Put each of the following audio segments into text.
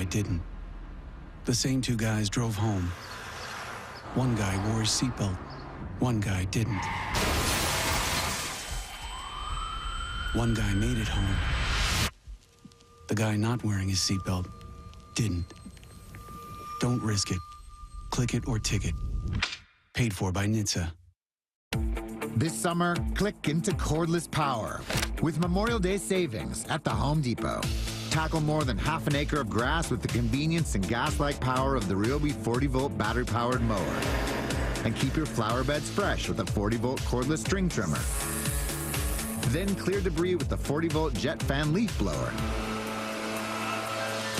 guy didn't. The same two guys drove home. One guy wore his seatbelt. One guy didn't. One guy made it home. The guy not wearing his seatbelt didn't. Don't risk it. Click it or ticket. Paid for by NHTSA. This summer, click into cordless power with Memorial Day savings at the Home Depot. Tackle more than half an acre of grass with the convenience and gas-like power of the Ryobi 40-volt battery-powered mower. And keep your flower beds fresh with a 40-volt cordless string trimmer. Then clear debris with the 40-volt jet fan leaf blower.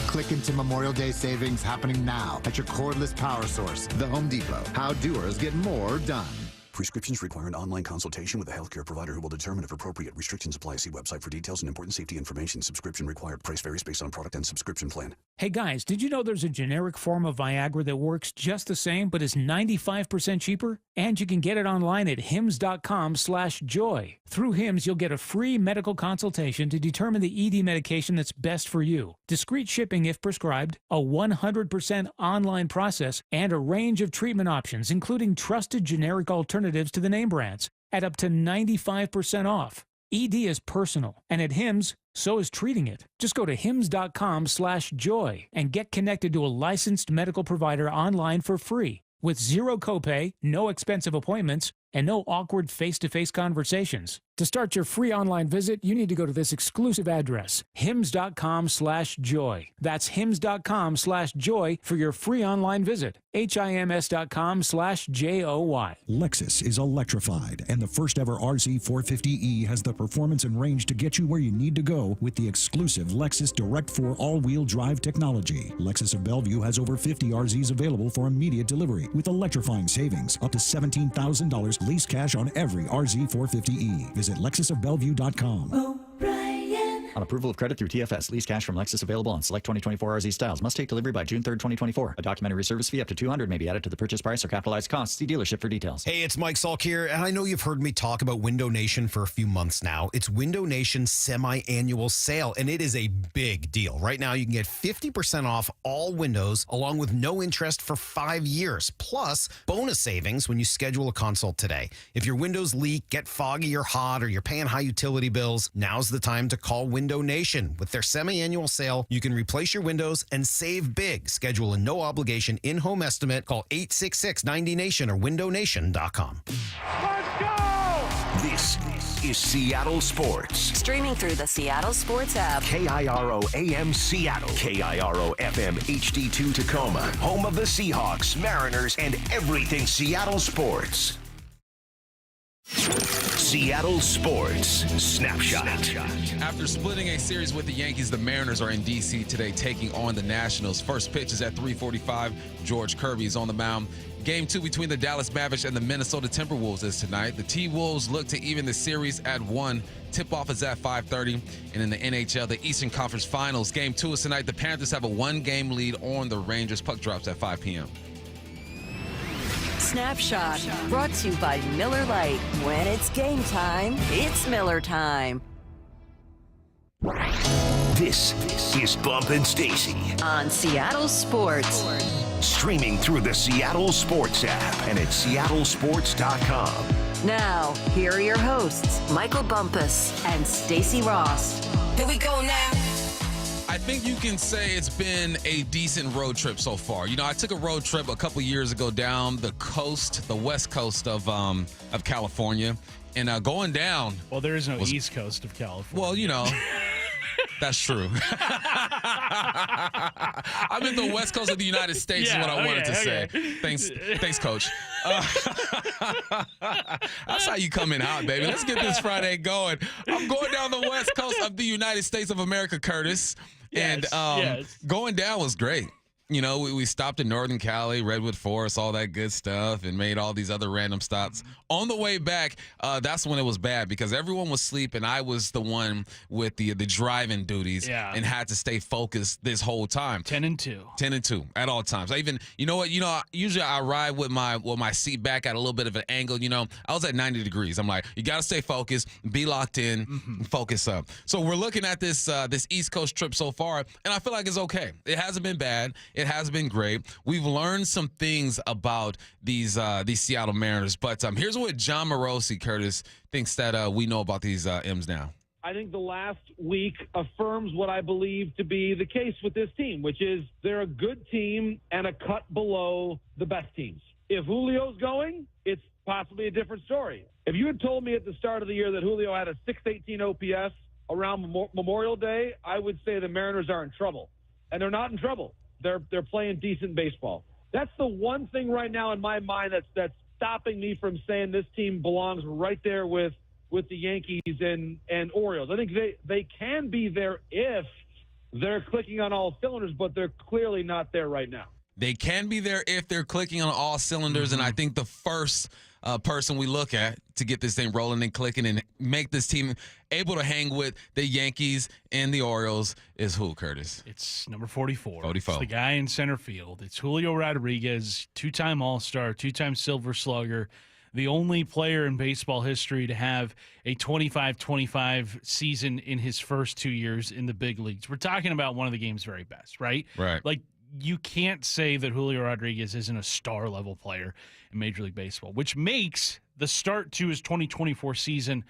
Click into Memorial Day savings happening now at your cordless power source, the Home Depot. How doers get more done. Prescriptions require an online consultation with a healthcare provider who will determine if appropriate. Restrictions apply. See website for details and important safety information. Subscription required. Price varies based on product and subscription plan. Hey guys, did you know there's a generic form of Viagra that works just the same but is 95% cheaper? And you can get it online at hims.com/joy. Through Hims, you'll get a free medical consultation to determine the ED medication that's best for you. Discreet shipping if prescribed, a 100% online process, and a range of treatment options, including trusted generic alternatives to the name brands, at up to 95% off. ED is personal, and at Hims, so is treating it. Just go to hims.com/joy and get connected to a licensed medical provider online for free, with zero copay, no expensive appointments, and no awkward face-to-face conversations. To start your free online visit, you need to go to this exclusive address, hims.com/joy. That's hims.com/joy for your free online visit. HIMS.com/JOY. Lexus is electrified, and the first ever RZ450E has the performance and range to get you where you need to go with the exclusive Lexus Direct 4 all-wheel drive technology. Lexus of Bellevue has over 50 RZs available for immediate delivery with electrifying savings up to $17,000 lease cash on every RZ450E. Visit LexusofBellevue.com. On approval of credit through TFS, lease cash from Lexus available on select 2024 RZ styles. Must take delivery by June 3rd, 2024. A documentary service fee up to $200 may be added to the purchase price or capitalized costs. See dealership for details. Hey, it's Mike Salk here, and I know you've heard me talk about Window Nation for a few months now. It's Window Nation's semi-annual sale, and it is a big deal. Right now, you can get 50% off all windows, along with no interest for 5 years, plus bonus savings when you schedule a consult today. If your windows leak, get foggy or hot, or you're paying high utility bills, now's the time to call Window Nation. With their semi-annual sale, you can replace your windows and save big. Schedule a no-obligation in-home estimate. Call 866-90NATION or windownation.com. Let's go! This is Seattle Sports. Streaming through the Seattle Sports app. KIRO AM Seattle. KIRO FM HD2 Tacoma. Home of the Seahawks, Mariners, and everything Seattle sports. Seattle Sports Snapshot. After splitting a series with the Yankees, the Mariners are in D.C. today taking on the Nationals. First pitch is at 3:45. George Kirby is on the mound. Game 2 between the Dallas Mavericks and the Minnesota Timberwolves is tonight. The T-Wolves look to even the series at 1. Tip-off is at 5:30. And in the NHL, the Eastern Conference Finals, Game 2 is tonight. The Panthers have a 1-game lead on the Rangers. Puck drops at 5 p.m. Snapshot, brought to you by Miller Lite. When it's game time, it's Miller time. This is Bump and Stacy on Seattle Sports. Streaming through the Seattle Sports app and at seattlesports.com. Now, here are your hosts, Michael Bumpus and Stacy Ross. Here we go now. I think you can say it's been a decent road trip so far. You know, I took a road trip a couple years ago down the coast, the west coast of California, and going down. Well, there is no east coast of California. Well, you know, that's true. I'm in the west coast of the United States is what I wanted to say. Thanks, Coach. That's how you come in hot, baby. Let's get this Friday going. I'm going down the west coast of the United States of America, Curtis. Yes, and going down was great. You know, we stopped in Northern Cali, Redwood Forest, all that good stuff, and made all these other random stops. On the way back, that's when it was bad because everyone was asleep, and I was the one with the driving duties and had to stay focused this whole time. 10-2. 10-2 at all times. I even, you know what? Usually I ride with my seat back at a little bit of an angle. I was at 90 degrees. I'm like, you got to stay focused, be locked in, focus up. So we're looking at this East Coast trip so far, and I feel like it's okay. It hasn't been bad. It has been great. We've learned some things about these Seattle Mariners, but here's what John Morosi, Curtis, thinks that we know about these M's now. I think the last week affirms what I believe to be the case with this team, which is they're a good team and a cut below the best teams. If Julio's going, it's possibly a different story. If you had told me at the start of the year that Julio had a 618 OPS around Memorial Day, I would say the Mariners are in trouble. And they're not in trouble. They're playing decent baseball. That's the one thing right now in my mind that's stopping me from saying this team belongs right there with the Yankees and Orioles. I think they can be there if they're clicking on all cylinders, but they're clearly not there right now. They can be there if they're clicking on all cylinders, and I think the first person we look at to get this thing rolling and clicking and make this team able to hang with the Yankees and the Orioles is who, Curtis? It's number 44. 44. It's the guy in center field. It's Julio Rodriguez, two-time All-Star, two-time Silver Slugger, the only player in baseball history to have a 25-25 season in his first 2 years in the big leagues. We're talking about one of the game's very best, right? Right. Like, you can't say that Julio Rodriguez isn't a star-level player in Major League Baseball, which makes the start to his 2024 season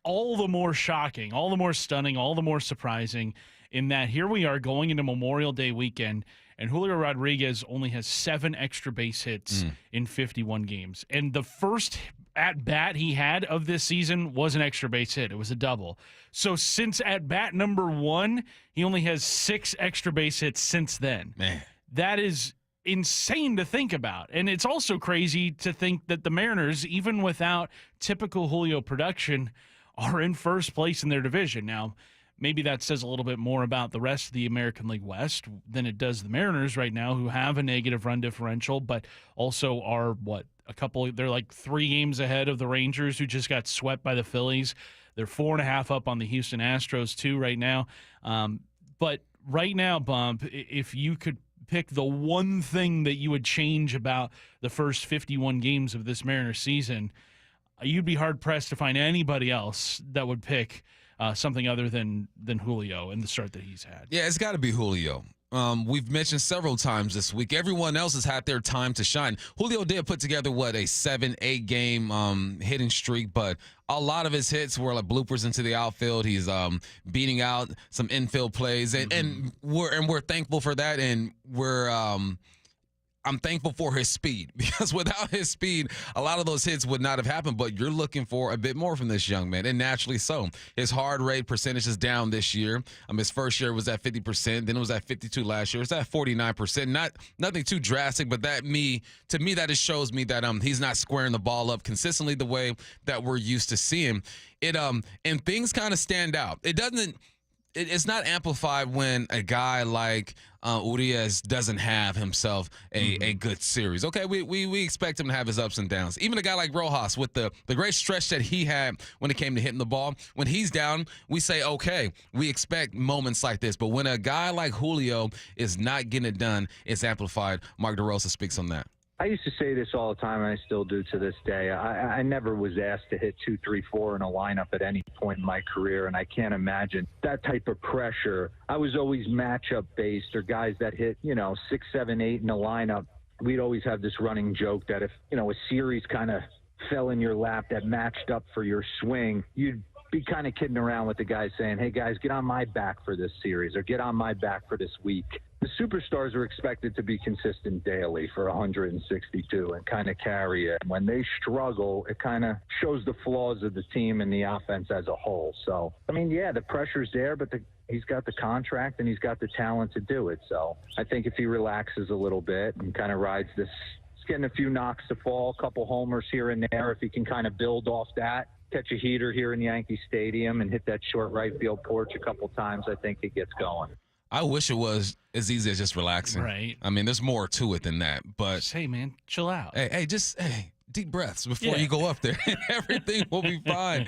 all the more shocking, all the more stunning, all the more surprising in that here we are going into Memorial Day weekend, and Julio Rodriguez only has 7 extra base hits in 51 games. And the first at-bat he had of this season was an extra base hit. It was a double. So since at-bat number 1, he only has 6 extra base hits since then. Man. That is insane to think about. And it's also crazy to think that the Mariners, even without typical Julio production, are in first place in their division. Now, maybe that says a little bit more about the rest of the American League West than it does the Mariners right now, who have a negative run differential, but also are, they're like 3 games ahead of the Rangers, who just got swept by the Phillies. They're 4.5 up on the Houston Astros, too, right now. But right now, Bump, if you could pick the one thing that you would change about the first 51 games of this Mariners season, you'd be hard-pressed to find anybody else that would pick something other than Julio and the start that he's had. Yeah, it's got to be Julio. We've mentioned several times this week, everyone else has had their time to shine. Julio did put together, a 7-8 game hitting streak, but a lot of his hits were like bloopers into the outfield. He's beating out some infield plays, and we're thankful for that, and I'm thankful for his speed, because without his speed, a lot of those hits would not have happened, but you're looking for a bit more from this young man, and naturally so. His hard rate percentage is down this year. His first year was at 50%, then it was at 52% last year. It's at 49%. Nothing too drastic, but to me, that just shows me that he's not squaring the ball up consistently the way that we're used to seeing it. And things kind of stand out. It's not amplified when a guy like Urias doesn't have himself a good series. Okay, we expect him to have his ups and downs. Even a guy like Rojas, with the great stretch that he had when it came to hitting the ball, when he's down, we say, okay, we expect moments like this. But when a guy like Julio is not getting it done, it's amplified. Mark DeRosa speaks on that. I used to say this all the time, and I still do to this day. I never was asked to hit 2, 3, 4 in a lineup at any point in my career, and I can't imagine that type of pressure. I was always matchup based, or guys that hit, 6, 7, 8 in a lineup. We'd always have this running joke that if, a series kind of fell in your lap that matched up for your swing, you'd be kind of kidding around with the guys saying, hey, guys, get on my back for this series, or get on my back for this week. The superstars are expected to be consistent daily for 162 and kind of carry it. When they struggle, it kind of shows the flaws of the team and the offense as a whole. So, the pressure's there, but he's got the contract and he's got the talent to do it. So I think if he relaxes a little bit and kind of rides this, he's getting a few knocks to fall, a couple homers here and there, if he can kind of build off that, catch a heater here in Yankee Stadium and hit that short right field porch a couple times, I think it gets going. I wish it was as easy as just relaxing. Right. I mean, there's more to it than that. But just, hey, man, chill out. Hey, deep breaths before you go up there, and everything will be fine.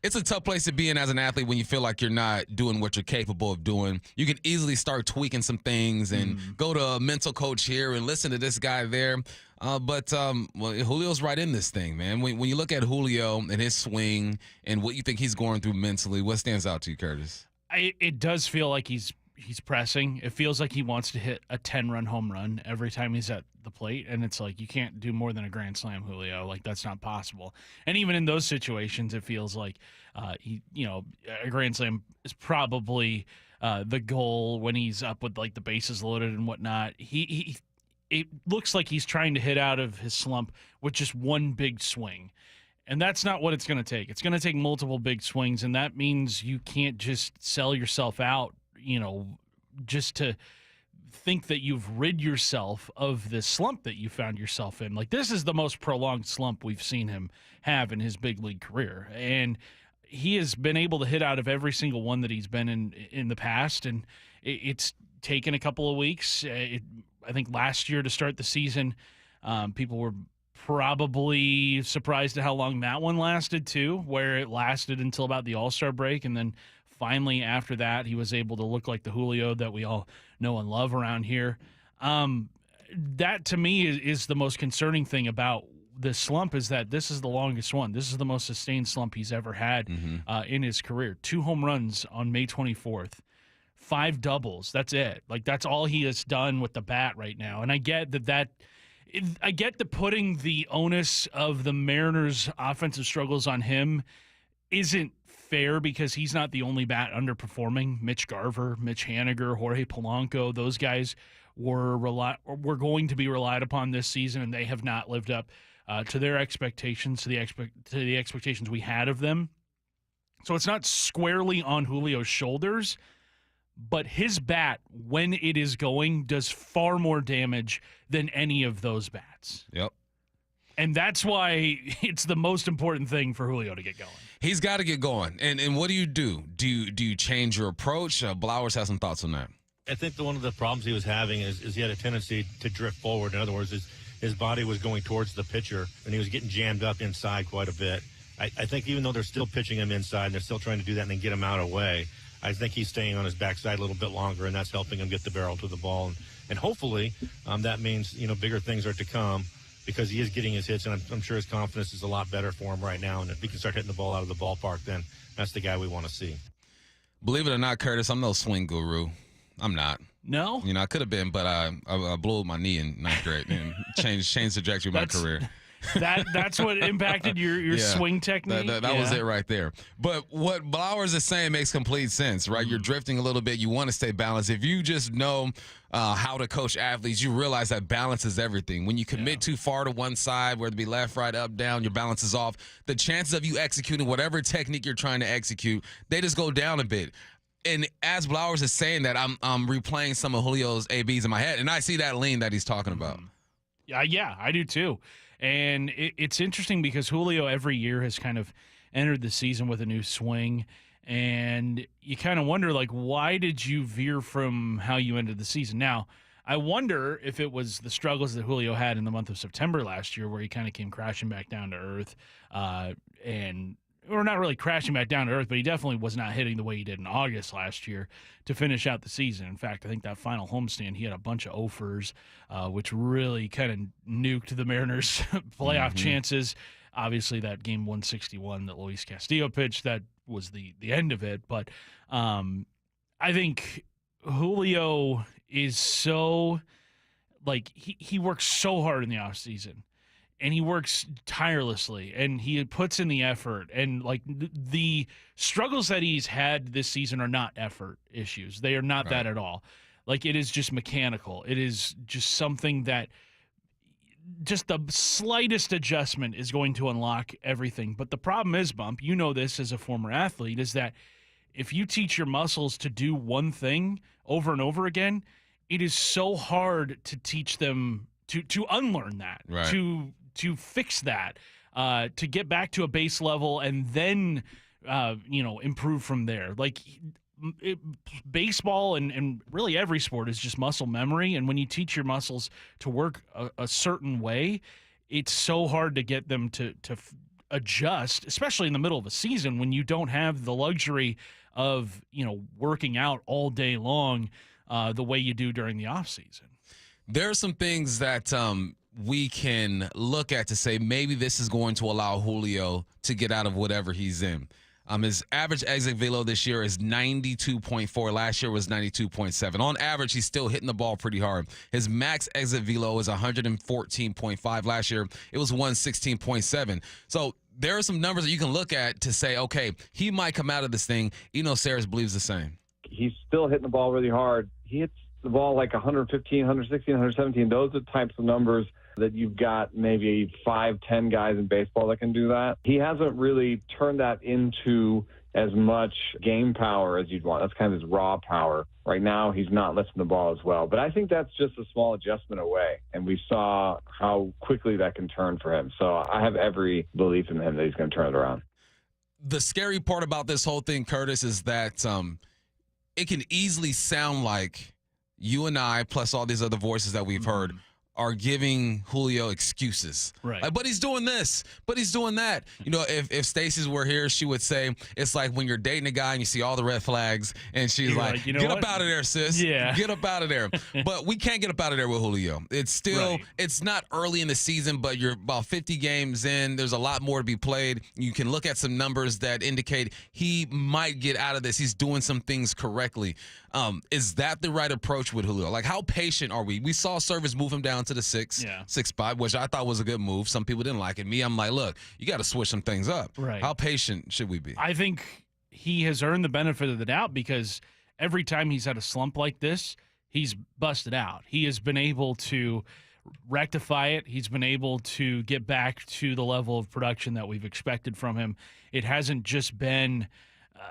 It's a tough place to be in as an athlete when you feel like you're not doing what you're capable of doing. You can easily start tweaking some things and go to a mental coach here and listen to this guy there. But Julio's right in this thing, man. When you look at Julio and his swing and what you think he's going through mentally, what stands out to you, Curtis? It does feel like he's pressing. It feels like he wants to hit a 10-run home run every time he's at the plate, and it's like you can't do more than a grand slam, Julio. Like, that's not possible. And even in those situations, it feels like a grand slam is probably the goal when he's up with like the bases loaded and whatnot. It looks like he's trying to hit out of his slump with just one big swing. And that's not what it's going to take. It's going to take multiple big swings, and that means you can't just sell yourself out, just to think that you've rid yourself of this slump that you found yourself in. Like, this is the most prolonged slump we've seen him have in his big league career. And he has been able to hit out of every single one that he's been in the past, and it's taken a couple of weeks. I think last year to start the season, people were probably surprised at how long that one lasted too, where it lasted until about the All-Star break, and then finally after that he was able to look like the Julio that we all know and love around here. That to me is the most concerning thing about this slump, is that this is the longest one. This is the most sustained slump he's ever had in his career. 2 home runs on May 24th. 5 doubles. That's it. Like, that's all he has done with the bat right now. And I get I get that putting the onus of the Mariners' offensive struggles on him isn't fair, because he's not the only bat underperforming. Mitch Garver, Mitch Haniger, Jorge Polanco, those guys were going to be relied upon this season, and they have not lived up to their expectations, to the expectations we had of them. So it's not squarely on Julio's shoulders, but his bat, when it is going, does far more damage than any of those bats. Yep. And that's why it's the most important thing for Julio to get going. He's got to get going. And what do you do? Do you change your approach? Blowers has some thoughts on that. I think one of the problems he was having is he had a tendency to drift forward. In other words, his body was going towards the pitcher, and he was getting jammed up inside quite a bit. I think even though they're still pitching him inside, they're still trying to do that and then get him out of the way. I think he's staying on his backside a little bit longer, and that's helping him get the barrel to the ball. And hopefully that means, bigger things are to come, because he is getting his hits, and I'm sure his confidence is a lot better for him right now. And if he can start hitting the ball out of the ballpark, then that's the guy we want to see. Believe it or not, Curtis, I'm no swing guru. I'm not. No? I could have been, but I blew my knee in 9th grade and changed the trajectory of my career. That's what impacted your swing technique? That was it right there. But what Blowers is saying makes complete sense, right? You're drifting a little bit. You want to stay balanced. If you just know how to coach athletes, you realize that balance is everything. When you commit too far to one side, whether it be left, right, up, down, your balance is off. The chances of you executing whatever technique you're trying to execute, they just go down a bit. And as Blowers is saying that, I'm replaying some of Julio's ABs in my head, and I see that lean that he's talking about. Yeah, I do too. And it's interesting because Julio every year has kind of entered the season with a new swing, and you kind of wonder, like, why did you veer from how you ended the season? Now, I wonder if it was the struggles that Julio had in the month of September last year, where he kind of came crashing back down to earth, or not really crashing back down to earth, but he definitely was not hitting the way he did in August last year to finish out the season. In fact, I think that final homestand, he had a bunch of offers, which really kind of nuked the Mariners' playoff chances. Obviously, that game 161 that Luis Castillo pitched, that was the end of it. But I think Julio is so, like, he works so hard in the offseason. And he works tirelessly, and he puts in the effort. And, like, the struggles that he's had this season are not effort issues. They are not that at all. Like, it is just mechanical. It is just something that just the slightest adjustment is going to unlock everything. But the problem is, Bump, you know this as a former athlete, is that if you teach your muscles to do one thing over and over again, it is so hard to teach them to unlearn that, to fix that, to get back to a base level and then, improve from there. Like, baseball and really every sport is just muscle memory. And when you teach your muscles to work a certain way, it's so hard to get them to adjust, especially in the middle of a season when you don't have the luxury of, working out all day long the way you do during the off season. There are some things that we can look at to say maybe this is going to allow Julio to get out of whatever he's in. His average exit velo this year is 92.4. Last year was 92.7. On average, he's still hitting the ball pretty hard. His max exit velo is 114.5. Last year, it was 116.7. So there are some numbers that you can look at to say, okay, he might come out of this thing. Sayers believes the same. He's still hitting the ball really hard. He hits the ball like 115, 116, 117. Those are the types of numbers that you've got maybe 5-10 guys in baseball that can do that. He hasn't really turned that into as much game power as you'd want. That's kind of his raw power. Right now, he's not lifting the ball as well. But I think that's just a small adjustment away. And we saw how quickly that can turn for him. So I have every belief in him that he's going to turn it around. The scary part about this whole thing, Curtis, is that it can easily sound like you and I, plus all these other voices that we've heard, are giving Julio excuses. Right. Like, but he's doing this, but he's doing that. If Stacy were here, she would say, it's like when you're dating a guy and you see all the red flags, and she's like, get up out of there, sis. Yeah. Get up out of there. But we can't get up out of there with Julio. It's still, it's not early in the season, but you're about 50 games in. There's a lot more to be played. You can look at some numbers that indicate he might get out of this. He's doing some things correctly. Is that the right approach with Julio? Like, how patient are we? We saw Service move him down to the 6 spot, which I thought was a good move. Some people didn't like it. Me, I'm like, look, you got to switch some things up. Right. How patient should we be? I think he has earned the benefit of the doubt because every time he's had a slump like this, he's busted out. He has been able to rectify it. He's been able to get back to the level of production that we've expected from him. It hasn't just been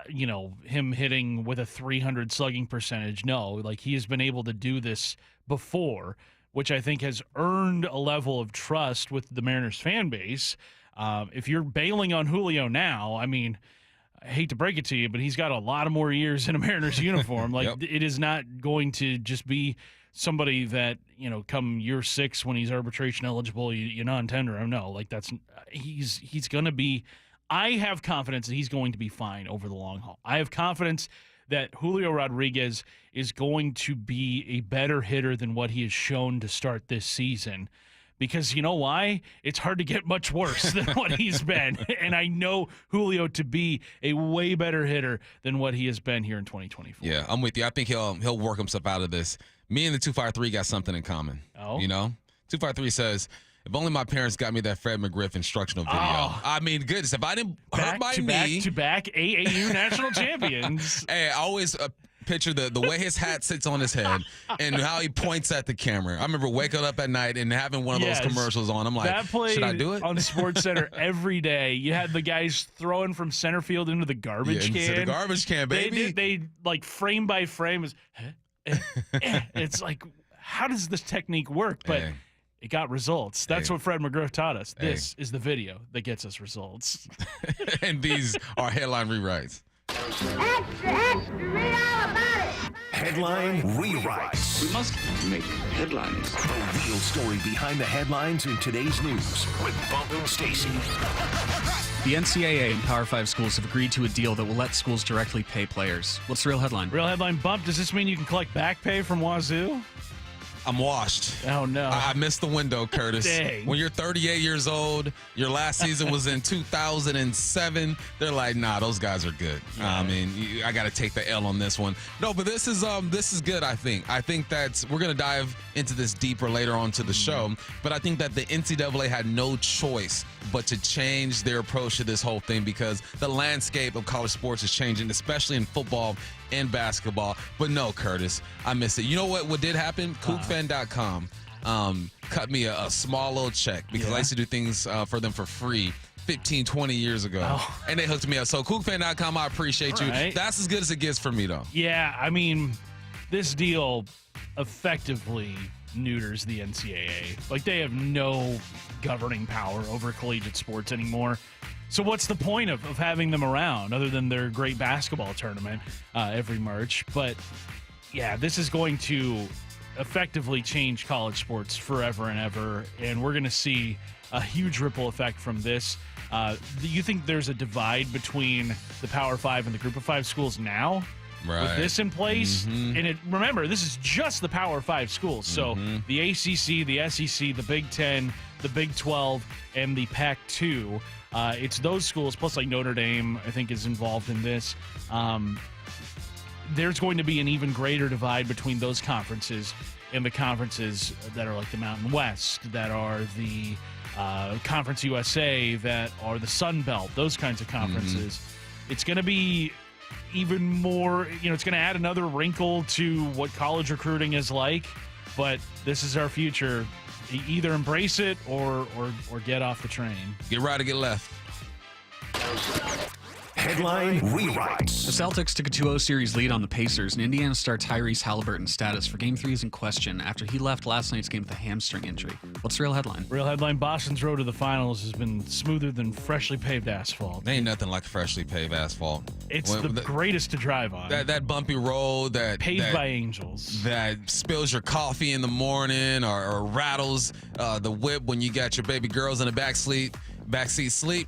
him hitting with a 300 slugging percentage. No, like he has been able to do this before, which I think has earned a level of trust with the Mariners fan base. If you're bailing on Julio now, I mean, I hate to break it to you, but he's got a lot of more years in a Mariners uniform. Like It is not going to just be somebody that, come year 6 when he's arbitration eligible, you non-tender him. No, like he's going to be, I have confidence that he's going to be fine over the long haul. I have confidence that Julio Rodriguez is going to be a better hitter than what he has shown to start this season. Because you know why? It's hard to get much worse than what he's been. And I know Julio to be a way better hitter than what he has been here in 2024. Yeah, I'm with you. I think he'll work himself out of this. Me and the 253 got something in common. Oh? 253 says, if only my parents got me that Fred McGriff instructional video. Oh. I mean, goodness, if I didn't hurt my knee. Back AAU national champions. Hey, I always picture the way his hat sits on his head and how he points at the camera. I remember waking up at night and having one of those commercials on. I'm like, should I do it? On SportsCenter every day. You had the guys throwing from center field into the garbage can. Into the garbage can, baby. They like frame by frame. It's like, how does this technique work? But it got results. That's what Fred McGriff taught us. This is the video that gets us results. And these are headline rewrites. Extra, read all about it. Headline rewrites. We must make headlines. The real story behind the headlines in today's news with Bob and Stacy. The NCAA and Power 5 schools have agreed to a deal that will let schools directly pay players. What's the real headline? Real headline, Bump. Does this mean you can collect back pay from Wazoo? I'm washed. Oh, no. I missed the window, Curtis. Dang. When you're 38 years old, your last season was in 2007. They're like, nah, those guys are good. Yeah. I mean, I got to take the L on this one. No, but this is good, I think. I think that we're going to dive into this deeper later on to the show, but I think that the NCAA had no choice but to change their approach to this whole thing because the landscape of college sports is changing, especially in football and basketball. But no, Curtis, I missed it. You know what did happen? KookFan.com cut me a small little check because I used to do things for them for free 15, 20 years ago. And they hooked me up. So KookFan.com, I appreciate you. Right. That's as good as it gets for me, though. Yeah, I mean, this deal effectively neuters the NCAA. Like, they have no governing power over collegiate sports anymore. So what's the point of having them around other than their great basketball tournament every March? But, yeah, this is going to effectively change college sports forever and ever, and we're going to see a huge ripple effect from this. Do you think there's a divide between the Power 5 and the Group of 5 schools now? Right. With this in place? And remember, this is just the Power 5 schools. So the ACC, the SEC, the Big 10, the Big 12, and the Pac-2. It's those schools, plus like Notre Dame, I think, is involved in this. There's going to be an even greater divide between those conferences and the conferences that are like the Mountain West, that are the Conference USA, that are the Sun Belt, those kinds of conferences. It's going to be even more, it's going to add another wrinkle to what college recruiting is like, but this is our future. Either embrace it or get off the train. Get right or get left. Headline rewrites. The Celtics took a 2-0 series lead on the Pacers, and Indiana star Tyrese Halliburton's status for Game 3 is in question after he left last night's game with a hamstring injury. What's the real headline? Real headline, Boston's road to the finals has been smoother than freshly paved asphalt. Ain't nothing like freshly paved asphalt. It's the greatest to drive on. That bumpy road that paved by angels. That spills your coffee in the morning or rattles the whip when you got your baby girls in the backseat sleep.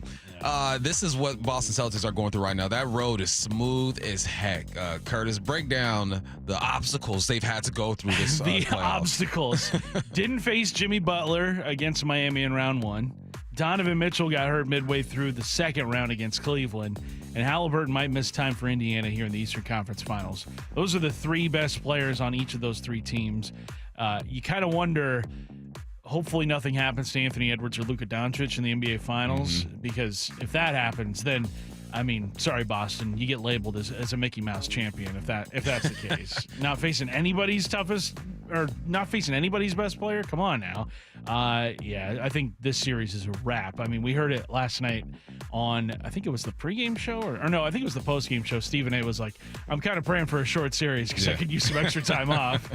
This is what Boston Celtics are going through right now. That road is smooth as heck. Curtis, break down the obstacles they've had to go through this The playoffs. obstacles. Didn't face Jimmy Butler against Miami in round 1. Donovan Mitchell got hurt midway through the second round against Cleveland. And Halliburton might miss time for Indiana here in the Eastern Conference Finals. Those are the 3 best players on each of those 3 teams. You kind of wonder... Hopefully nothing happens to Anthony Edwards or Luka Doncic in the NBA Finals, because if that happens, then, sorry, Boston, you get labeled as a Mickey Mouse champion if that's the case. Not facing anybody's best player? Come on now. I think this series is a wrap. We heard it last night on, I think it was the pregame show, or no, I think it was the postgame show. Stephen A. was like, I'm kind of praying for a short series because I could use some extra time off.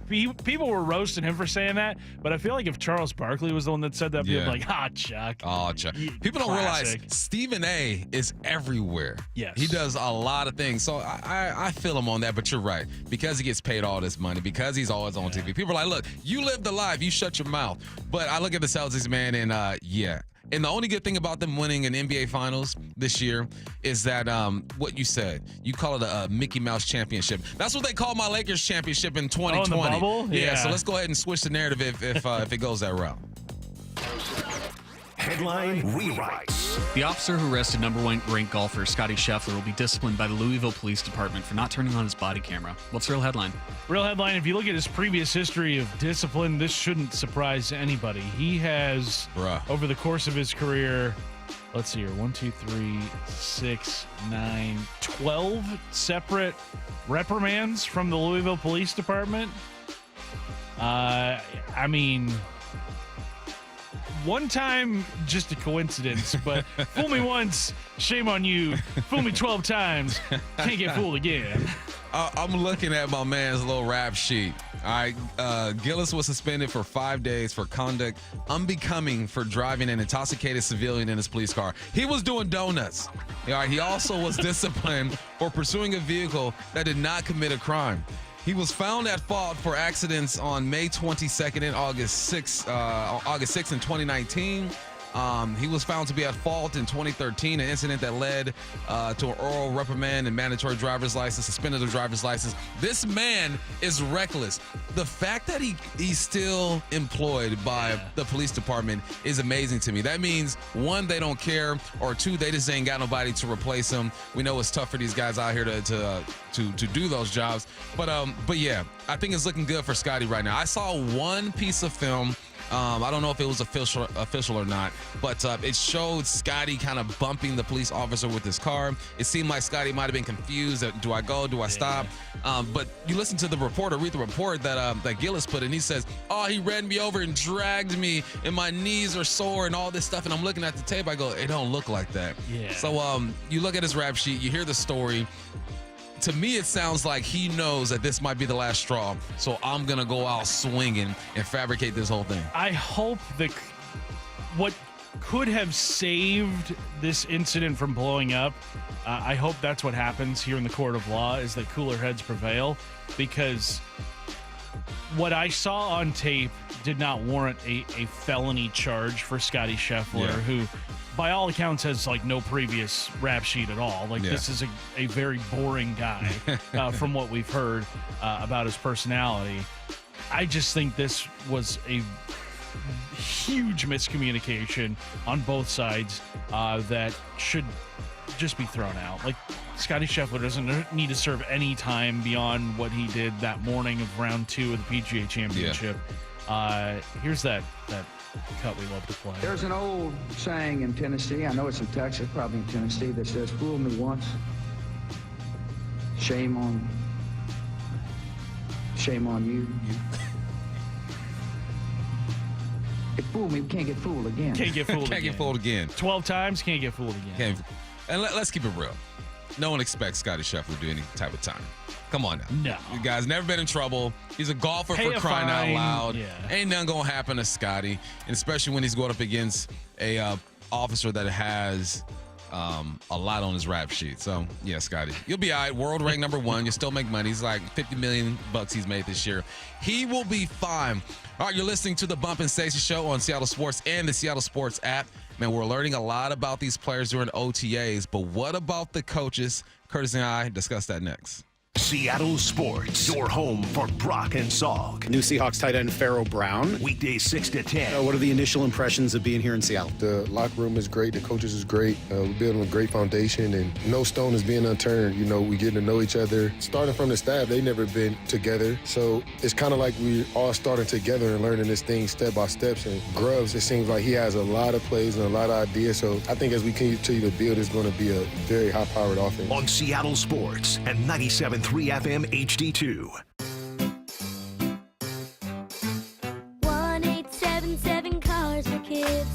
People were roasting him for saying that, but I feel like if Charles Barkley was the one that said that, people would be like, Chuck. Oh, Chuck. People don't realize Stephen A. is everywhere. Yes. He does a lot of things. So I feel him on that, but you're right. Because he gets paid all this money, because he's always on TV, people are like, look, you live the life, you shut your mouth. But I look at the Celtics, man, and And the only good thing about them winning an NBA Finals this year is that what you said. You call it a Mickey Mouse championship. That's what they call my Lakers championship in 2020. Oh, in the bubble? Yeah, so let's go ahead and switch the narrative if it goes that route. Headline rewrites. The officer who arrested number 1 ranked golfer Scotty Scheffler will be disciplined by the Louisville Police Department for not turning on his body camera. What's the real headline? Real headline, if you look at his previous history of discipline, this shouldn't surprise anybody. He has, over the course of his career, let's see here, 1, 2, 3, 6, 9, 12 separate reprimands from the Louisville Police Department. One time, just a coincidence, but fool me once, shame on you. Fool me 12 times, can't get fooled again. I'm looking at my man's little rap sheet. All right, Gillis was suspended for 5 days for conduct unbecoming for driving an intoxicated civilian in his police car. He was doing donuts. All right, he also was disciplined for pursuing a vehicle that did not commit a crime. He was found at fault for accidents on May 22nd and August 6th in 2019. He was found to be at fault in 2013, an incident that led to an oral reprimand and mandatory driver's license, suspended the driver's license. This man is reckless. The fact that he's still employed by the police department is amazing to me. That means, 1, they don't care, or 2, they just ain't got nobody to replace him. We know it's tough for these guys out here to do those jobs. But yeah, I think it's looking good for Scotty right now. I saw one piece of film. I don't know if it was official or not, but it showed Scotty kind of bumping the police officer with his car. It seemed like Scotty might have been confused. Do I go? Do I stop? But you listen to the reporter, read the report that Gillis put in. He says, he ran me over and dragged me, and my knees are sore and all this stuff. And I'm looking at the tape. I go, it don't look like that. Yeah. So you look at his rap sheet, you hear the story. To me, it sounds like he knows that this might be the last straw, so I'm going to go out swinging and fabricate this whole thing. I hope that what could have saved this incident from blowing up. I hope that's what happens here in the court of law, is that cooler heads prevail, because what I saw on tape did not warrant a felony charge for Scotty Scheffler, who by all accounts has like no previous rap sheet at all. Like this is a very boring guy from what we've heard about his personality. I just think this was a huge miscommunication on both sides that should just be thrown out. Like, Scotty Scheffler doesn't need to serve any time beyond what he did that morning of round 2 of the PGA Championship. Here's that cut we love to play. There's an old saying in Tennessee, I know it's in Texas, probably in Tennessee, that says, fool me once, shame on you. If fool me, we can't get fooled again. Can't get fooled Can't again. get fooled again. 12 times, can't get fooled again. And let's keep it real. No one expects Scotty Scheffler to do any type of time. Come on now. No. You guys never been in trouble. He's a golfer Pay for a crying fine. out loud. Yeah. Ain't nothing going to happen to Scotty. And especially when he's going up against a officer that has a lot on his rap sheet. So, yeah, Scotty, you'll be all right. World rank number 1. You still make money. He's like $50 million he's made this year. He will be fine. All right, you're listening to the Bump and Stacy Show on Seattle Sports and the Seattle Sports app. Man, we're learning a lot about these players during OTAs, but what about the coaches? Curtis and I discuss that next. Seattle Sports, your home for Brock and Salk. New Seahawks tight end Pharaoh Brown. Weekdays 6 to 10. What are the initial impressions of being here in Seattle? The locker room is great. The coaches is great. We're building a great foundation, and no stone is being unturned. You know, we getting to know each other. Starting from the staff, they never been together. So it's kind of like we all starting together and learning this thing step by step. And Grubbs, it seems like he has a lot of plays and a lot of ideas. So I think as we continue to build, it's going to be a very high-powered offense. On Seattle Sports and 97.3 FM HD2. 1877 Cars for Kids.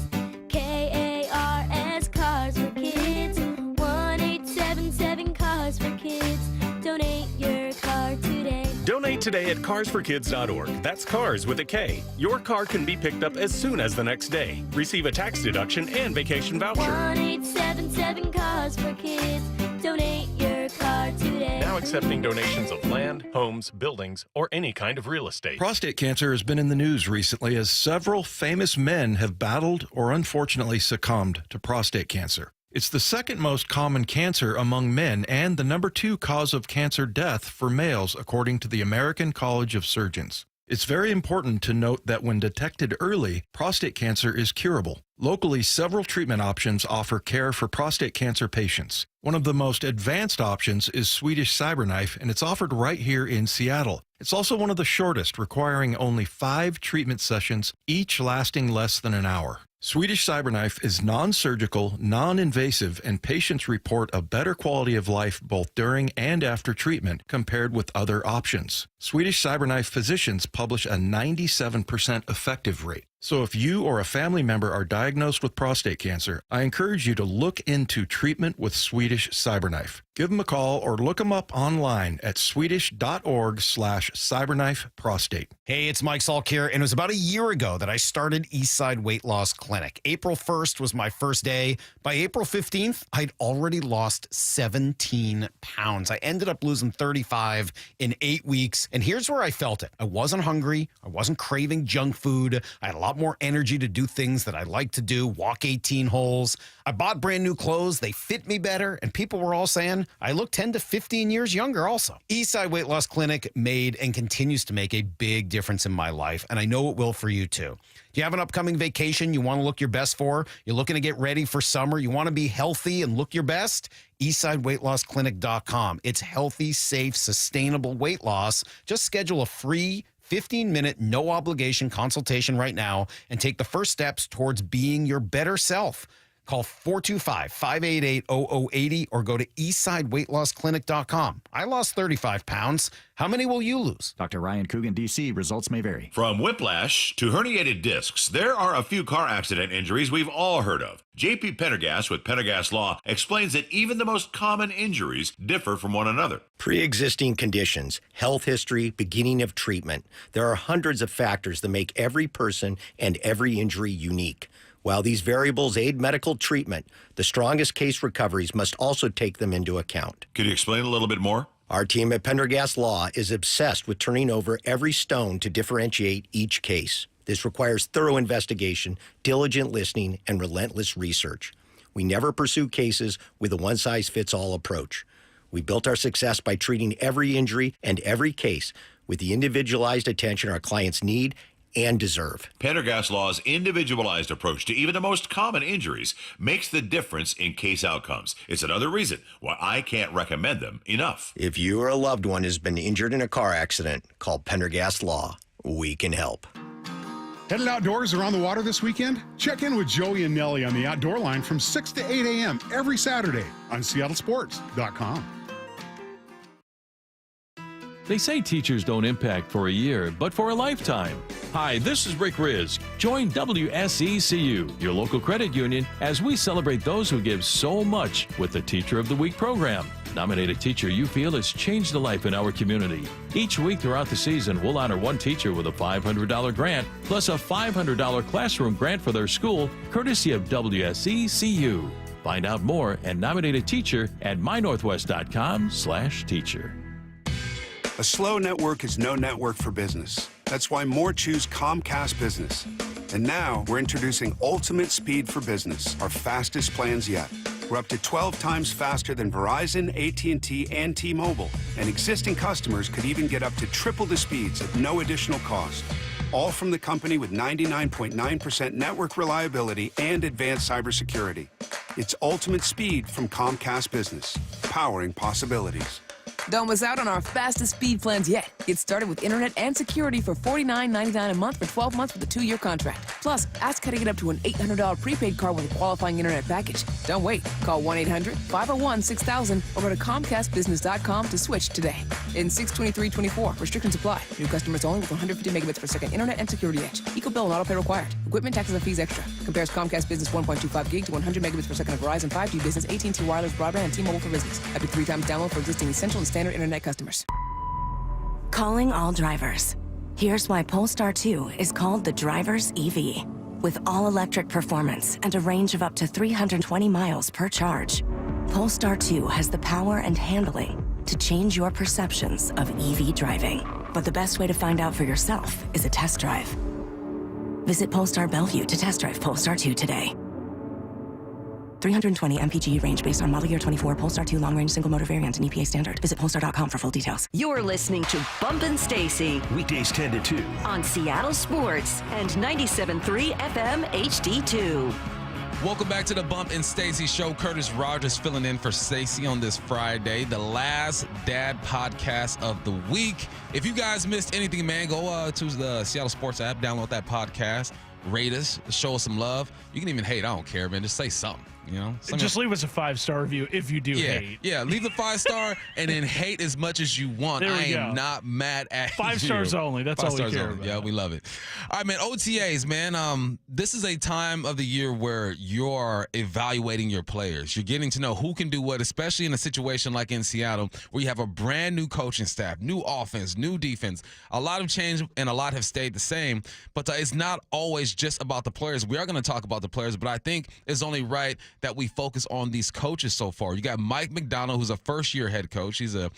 KARS Cars for Kids. 1877 Cars for Kids. Donate your car today. Donate today at carsforkids.org. That's cars with a K. Your car can be picked up as soon as the next day. Receive a tax deduction and vacation voucher. 1877 Cars for Kids. Donate your car today. Now accepting donations of land, homes, buildings, or any kind of real estate. Prostate cancer has been in the news recently as several famous men have battled or unfortunately succumbed to prostate cancer. It's the second most common cancer among men and the number 2 cause of cancer death for males, according to the American College of Surgeons. It's very important to note that when detected early, prostate cancer is curable. Locally, several treatment options offer care for prostate cancer patients. One of the most advanced options is Swedish CyberKnife, and it's offered right here in Seattle. It's also one of the shortest, requiring only 5 treatment sessions, each lasting less than an hour. Swedish CyberKnife is non-surgical, non-invasive, and patients report a better quality of life both during and after treatment compared with other options. Swedish CyberKnife physicians publish a 97% effective rate. So if you or a family member are diagnosed with prostate cancer, I encourage you to look into treatment with Swedish CyberKnife. Give them a call or look them up online at swedish.org/cyberknifeprostate. Hey, it's Mike Salk here, and it was about a year ago that I started Eastside Weight Loss Clinic. April 1st was my first day. By April 15th, I'd already lost 17 pounds. I ended up losing 35 in 8 weeks, and here's where I felt it. I wasn't hungry. I wasn't craving junk food. I had a lot more energy to do things that I like to do, walk 18 holes. I bought brand new clothes. They fit me better, and people were all saying I look 10 to 15 years younger also. Eastside Weight Loss Clinic made and continues to make a big difference in my life, and I know it will for you too. Do you have an upcoming vacation you want to look your best for? You're looking to get ready for summer. You want to be healthy and look your best? EastsideWeightLossClinic.com. It's healthy, safe, sustainable weight loss. Just schedule a free 15-minute, no-obligation consultation right now and take the first steps towards being your better self. Call 425-588-0080 or go to eastsideweightlossklinic.com. I lost 35 pounds. How many will you lose? Dr. Ryan Coogan, D.C. Results may vary. From whiplash to herniated discs, there are a few car accident injuries we've all heard of. J.P. Pendergast with Pendergast Law explains that even the most common injuries differ from one another. Pre-existing conditions, health history, beginning of treatment. There are hundreds of factors that make every person and every injury unique. While these variables aid medical treatment, the strongest case recoveries must also take them into account. Could you explain a little bit more? Our team at Pendergast Law is obsessed with turning over every stone to differentiate each case. This requires thorough investigation, diligent listening, and relentless research. We never pursue cases with a one-size-fits-all approach. We built our success by treating every injury and every case with the individualized attention our clients need and deserve. Pendergast Law's individualized approach to even the most common injuries makes the difference in case outcomes. It's another reason why I can't recommend them enough. If you or a loved one has been injured in a car accident, call Pendergast Law. We can help. Headed outdoors or on the water this weekend? Check in with Joey and Nellie on the Outdoor Line from 6 to 8 a.m. every Saturday on SeattleSports.com. They say teachers don't impact for a year, but for a lifetime. Hi, this is Rick Riz. Join WSECU, your local credit union, as we celebrate those who give so much with the Teacher of the Week program. Nominate a teacher you feel has changed a life in our community. Each week throughout the season, we'll honor one teacher with a $500 grant, plus a $500 classroom grant for their school, courtesy of WSECU. Find out more and nominate a teacher at mynorthwest.com/teacher. A slow network is no network for business. That's why more choose Comcast Business. And now we're introducing Ultimate Speed for Business, our fastest plans yet. We're up to 12 times faster than Verizon, AT&T, and T-Mobile. And existing customers could even get up to triple the speeds at no additional cost. All from the company with 99.9% network reliability and advanced cybersecurity. It's Ultimate Speed from Comcast Business, powering possibilities. Don't miss out on our fastest speed plans yet. Get started with internet and security for $49.99 a month for 12 months with a 2-year contract. Plus, ask how to get up to an $800 prepaid card with a qualifying internet package. Don't wait. Call 1-800-501-6000 or go to ComcastBusiness.com to switch today. In 6/23/24, restrictions apply. New customers only with 150 megabits per second internet and security edge. Eco bill and auto pay required. Equipment, taxes, and fees extra. Compares Comcast Business 1.25 gig to 100 megabits per second of Verizon 5G Business, AT&T Wireless Broadband, and T-Mobile for Business. Up to 3 times download for existing essential and standard internet customers. Calling all drivers. Here's why Polestar 2 is called the driver's EV. With all-electric performance and a range of up to 320 miles per charge, Polestar 2 has the power and handling to change your perceptions of EV driving. But the best way to find out for yourself is a test drive. Visit Polestar Bellevue to test drive Polestar 2 today. 320 mpg range based on model year 24 Polestar 2 long-range single motor variant and EPA standard. Visit Polestar.com for full details. You're listening to Bumpin' Stacy Weekdays 10 to 2 on Seattle Sports and 97.3 FM HD2. Welcome back to the Bump and Stacy Show. Curtis Rogers filling in for Stacy on this Friday, the last dad podcast of the week. If you guys missed anything, man, go to the Seattle Sports app, download that podcast, rate us, show us some love. You can even hate, I don't care, man. Just say something. You know, just leave us a 5-star review if you do hate. Yeah, leave the 5-star and then hate as much as you want. There we I go. am not mad at 5 you. stars only. That's 5 all we stars care only. about. Yeah, we love it. All right, man. OTAs, man. This is a time of the year where you're evaluating your players. You're getting to know who can do what, especially in a situation like in Seattle where you have a brand new coaching staff, new offense, new defense. A lot have changed and a lot have stayed the same, but it's not always just about the players. We are going to talk about the players, but I think it's only right that we focus on these coaches so far. You got Mike McDonald, who's a first-year head coach. He's a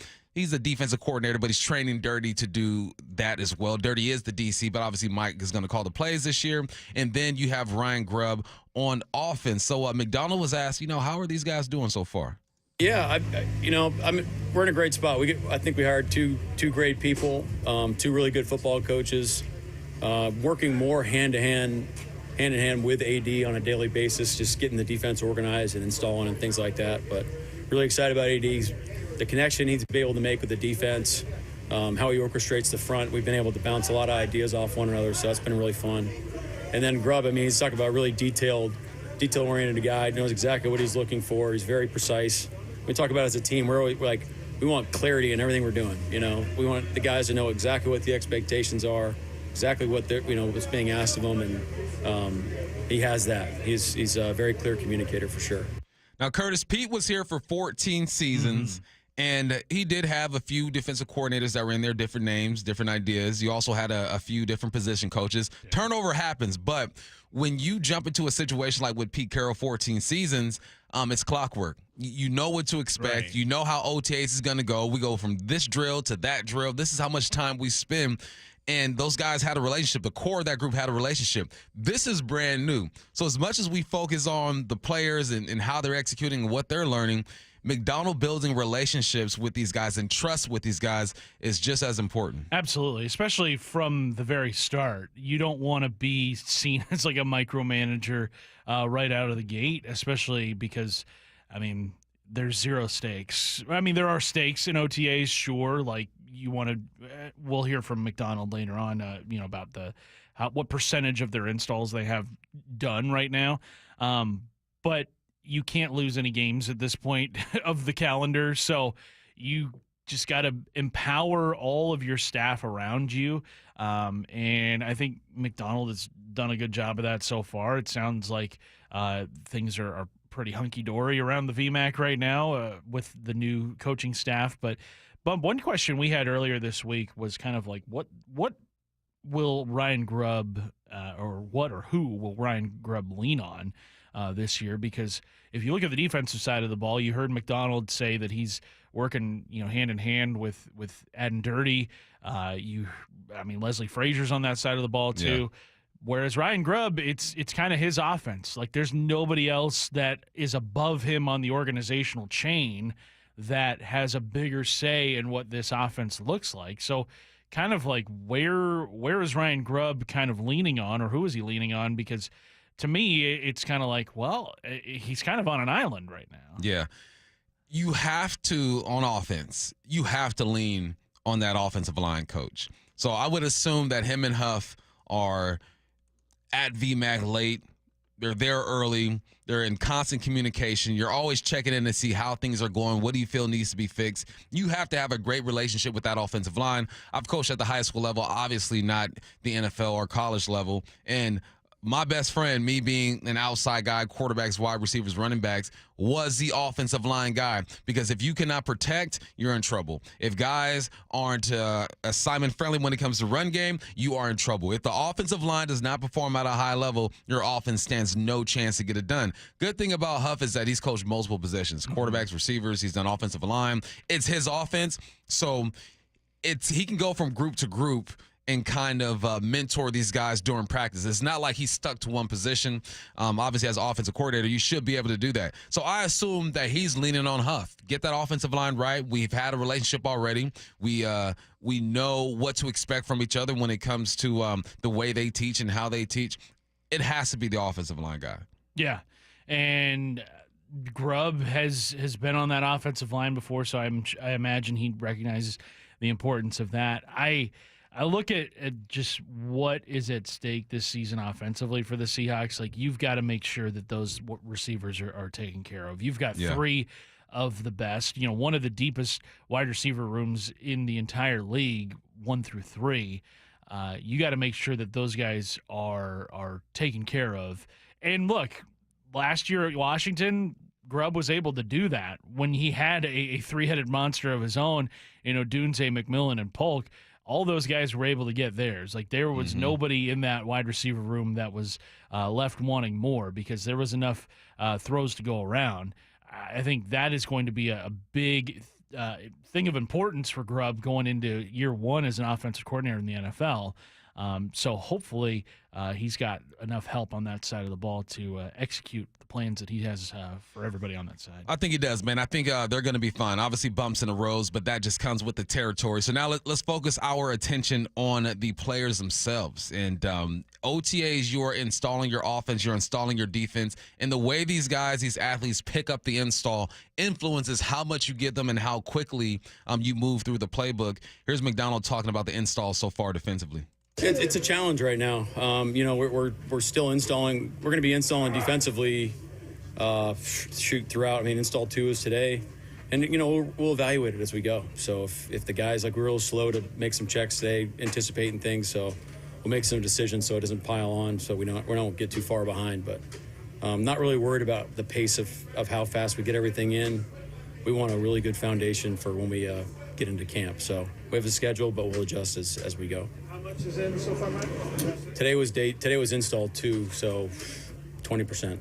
defensive coordinator, but he's training Dirty to do that as well. Dirty is the DC, but obviously Mike is going to call the plays this year. And then you have Ryan Grubb on offense. So McDonald was asked, how are these guys doing so far? Yeah, we're in a great spot. I think we hired two great people, 2 really good football coaches, working more hand in hand with AD on a daily basis, just getting the defense organized and installing and things like that. But really excited about AD's the connection he's been able to make with the defense, how he orchestrates the front. We've been able to bounce a lot of ideas off one another, so that's been really fun. And then Grubb, he's talking about a really detail-oriented guy, knows exactly what he's looking for. He's very precise. We talk about it as a team, we're always like, we want clarity in everything we're doing. We want the guys to know exactly what the expectations are, exactly what they're, what's being asked of them, and he has that. He's a very clear communicator for sure. Now, Curtis, Pete was here for 14 seasons, And he did have a few defensive coordinators that were in there, different names, different ideas. You also had a few different position coaches. Yeah. Turnover happens, but when you jump into a situation like with Pete Carroll, 14 seasons, it's clockwork. You know what to expect. Right. You know how OTAs is going to go. We go from this drill to that drill. This is how much time we spend. And those guys had a relationship. The core of that group had a relationship. This is brand new. So as much as we focus on the players and how they're executing and what they're learning, McDonald building relationships with these guys and trust with these guys is just as important. Absolutely, especially from the very start. You don't want to be seen as like a micromanager right out of the gate, especially because, I mean, there's zero stakes. I mean, there are stakes in OTAs, sure. Like you want to, we'll hear from McDonald later on, about what percentage of their installs they have done right now. But you can't lose any games at this point of the calendar. So you just got to empower all of your staff around you. And I think McDonald has done a good job of that so far. It sounds like things are pretty hunky-dory around the VMAC right now with the new coaching staff. But one question we had earlier this week was kind of like, what will Ryan Grubb who will Ryan Grubb lean on this year? Because if you look at the defensive side of the ball, you heard McDonald say that he's working, hand in hand with Adden Dirty. Leslie Frazier's on that side of the ball too. Yeah. Whereas Ryan Grubb, it's kind of his offense. Like there's nobody else that is above him on the organizational chain that has a bigger say in what this offense looks like. So kind of like where is Ryan Grubb kind of leaning on, or who is he leaning on? Because to me, it's kind of like, well, he's kind of on an island right now. Yeah. You have to, on offense, you have to lean on that offensive line coach. So I would assume that him and Huff are at VMAC late. They're there early. They're in constant communication. You're always checking in to see how things are going. What do you feel needs to be fixed? You have to have a great relationship with that offensive line. I've coached at the high school level, obviously not the NFL or college level. And my best friend, me being an outside guy, quarterbacks, wide receivers, running backs, was the offensive line guy. Because if you cannot protect, you're in trouble. If guys aren't assignment friendly when it comes to run game, you are in trouble. If the offensive line does not perform at a high level, your offense stands no chance to get it done. Good thing about Huff is that he's coached multiple positions, quarterbacks, receivers. He's done offensive line. It's his offense, so he can go from group to group and kind of mentor these guys during practice. It's not like he's stuck to one position. Obviously, as an offensive coordinator, you should be able to do that. So I assume that he's leaning on Huff. Get that offensive line right. We've had a relationship already. We know what to expect from each other when it comes to the way they teach and how they teach. It has to be the offensive line guy. Yeah, and Grubb has been on that offensive line before, so I imagine he recognizes the importance of that. I look at just what is at stake this season offensively for the Seahawks. Like, you've got to make sure that those receivers are taken care of. You've got three of the best, one of the deepest wide receiver rooms in the entire league, 1 through 3. You got to make sure that those guys are taken care of. And look, last year at Washington, Grubb was able to do that when he had a three-headed monster of his own, Dunze, McMillan, and Polk. All those guys were able to get theirs. Like, there was nobody in that wide receiver room that was left wanting more, because there was enough throws to go around. I think that is going to be a big thing of importance for Grubb going into year one as an offensive coordinator in the NFL. So hopefully he's got enough help on that side of the ball to execute the plans that he has for everybody on that side. I think he does, man. I think they're going to be fine. Obviously bumps in the roads, but that just comes with the territory. So now let's focus our attention on the players themselves. And OTAs, you're installing your offense, you're installing your defense. And the way these athletes pick up the install influences how much you give them and how quickly you move through the playbook. Here's McDonald talking about the install so far defensively. It's a challenge right now. We're still installing. We're going to be installing defensively throughout. Install 2 is today, and we'll evaluate it as we go. So if the guys, like, we're a little slow to make some checks today, anticipating things, so we'll make some decisions so it doesn't pile on, so we don't get too far behind. But I'm not really worried about the pace of how fast we get everything in. we want a really good foundation for when we get into camp. So we have a schedule, but we'll adjust as we go. How much is in so far, Mike? Today was install 2, so 20%.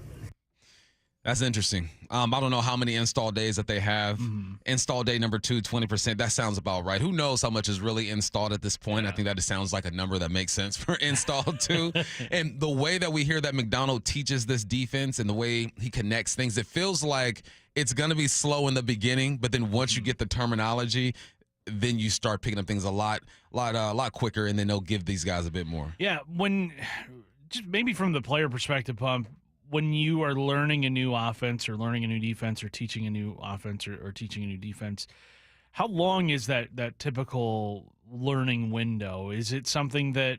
That's interesting. I don't know how many install days that they have. Install day number 2, 20%. That sounds about right. Who knows how much is really installed at this point? I think that just sounds like a number that makes sense for install 2. And the way that we hear that McDonald teaches this defense and the way he connects things, it feels like it's going to be slow in the beginning, but then once you get the terminology, then you start picking up things a lot quicker, and then they'll give these guys a bit more. Yeah, just maybe from the player perspective, Pump, when you are learning a new offense or learning a new defense or teaching a new offense or teaching a new defense, how long is that typical learning window? Is it something that,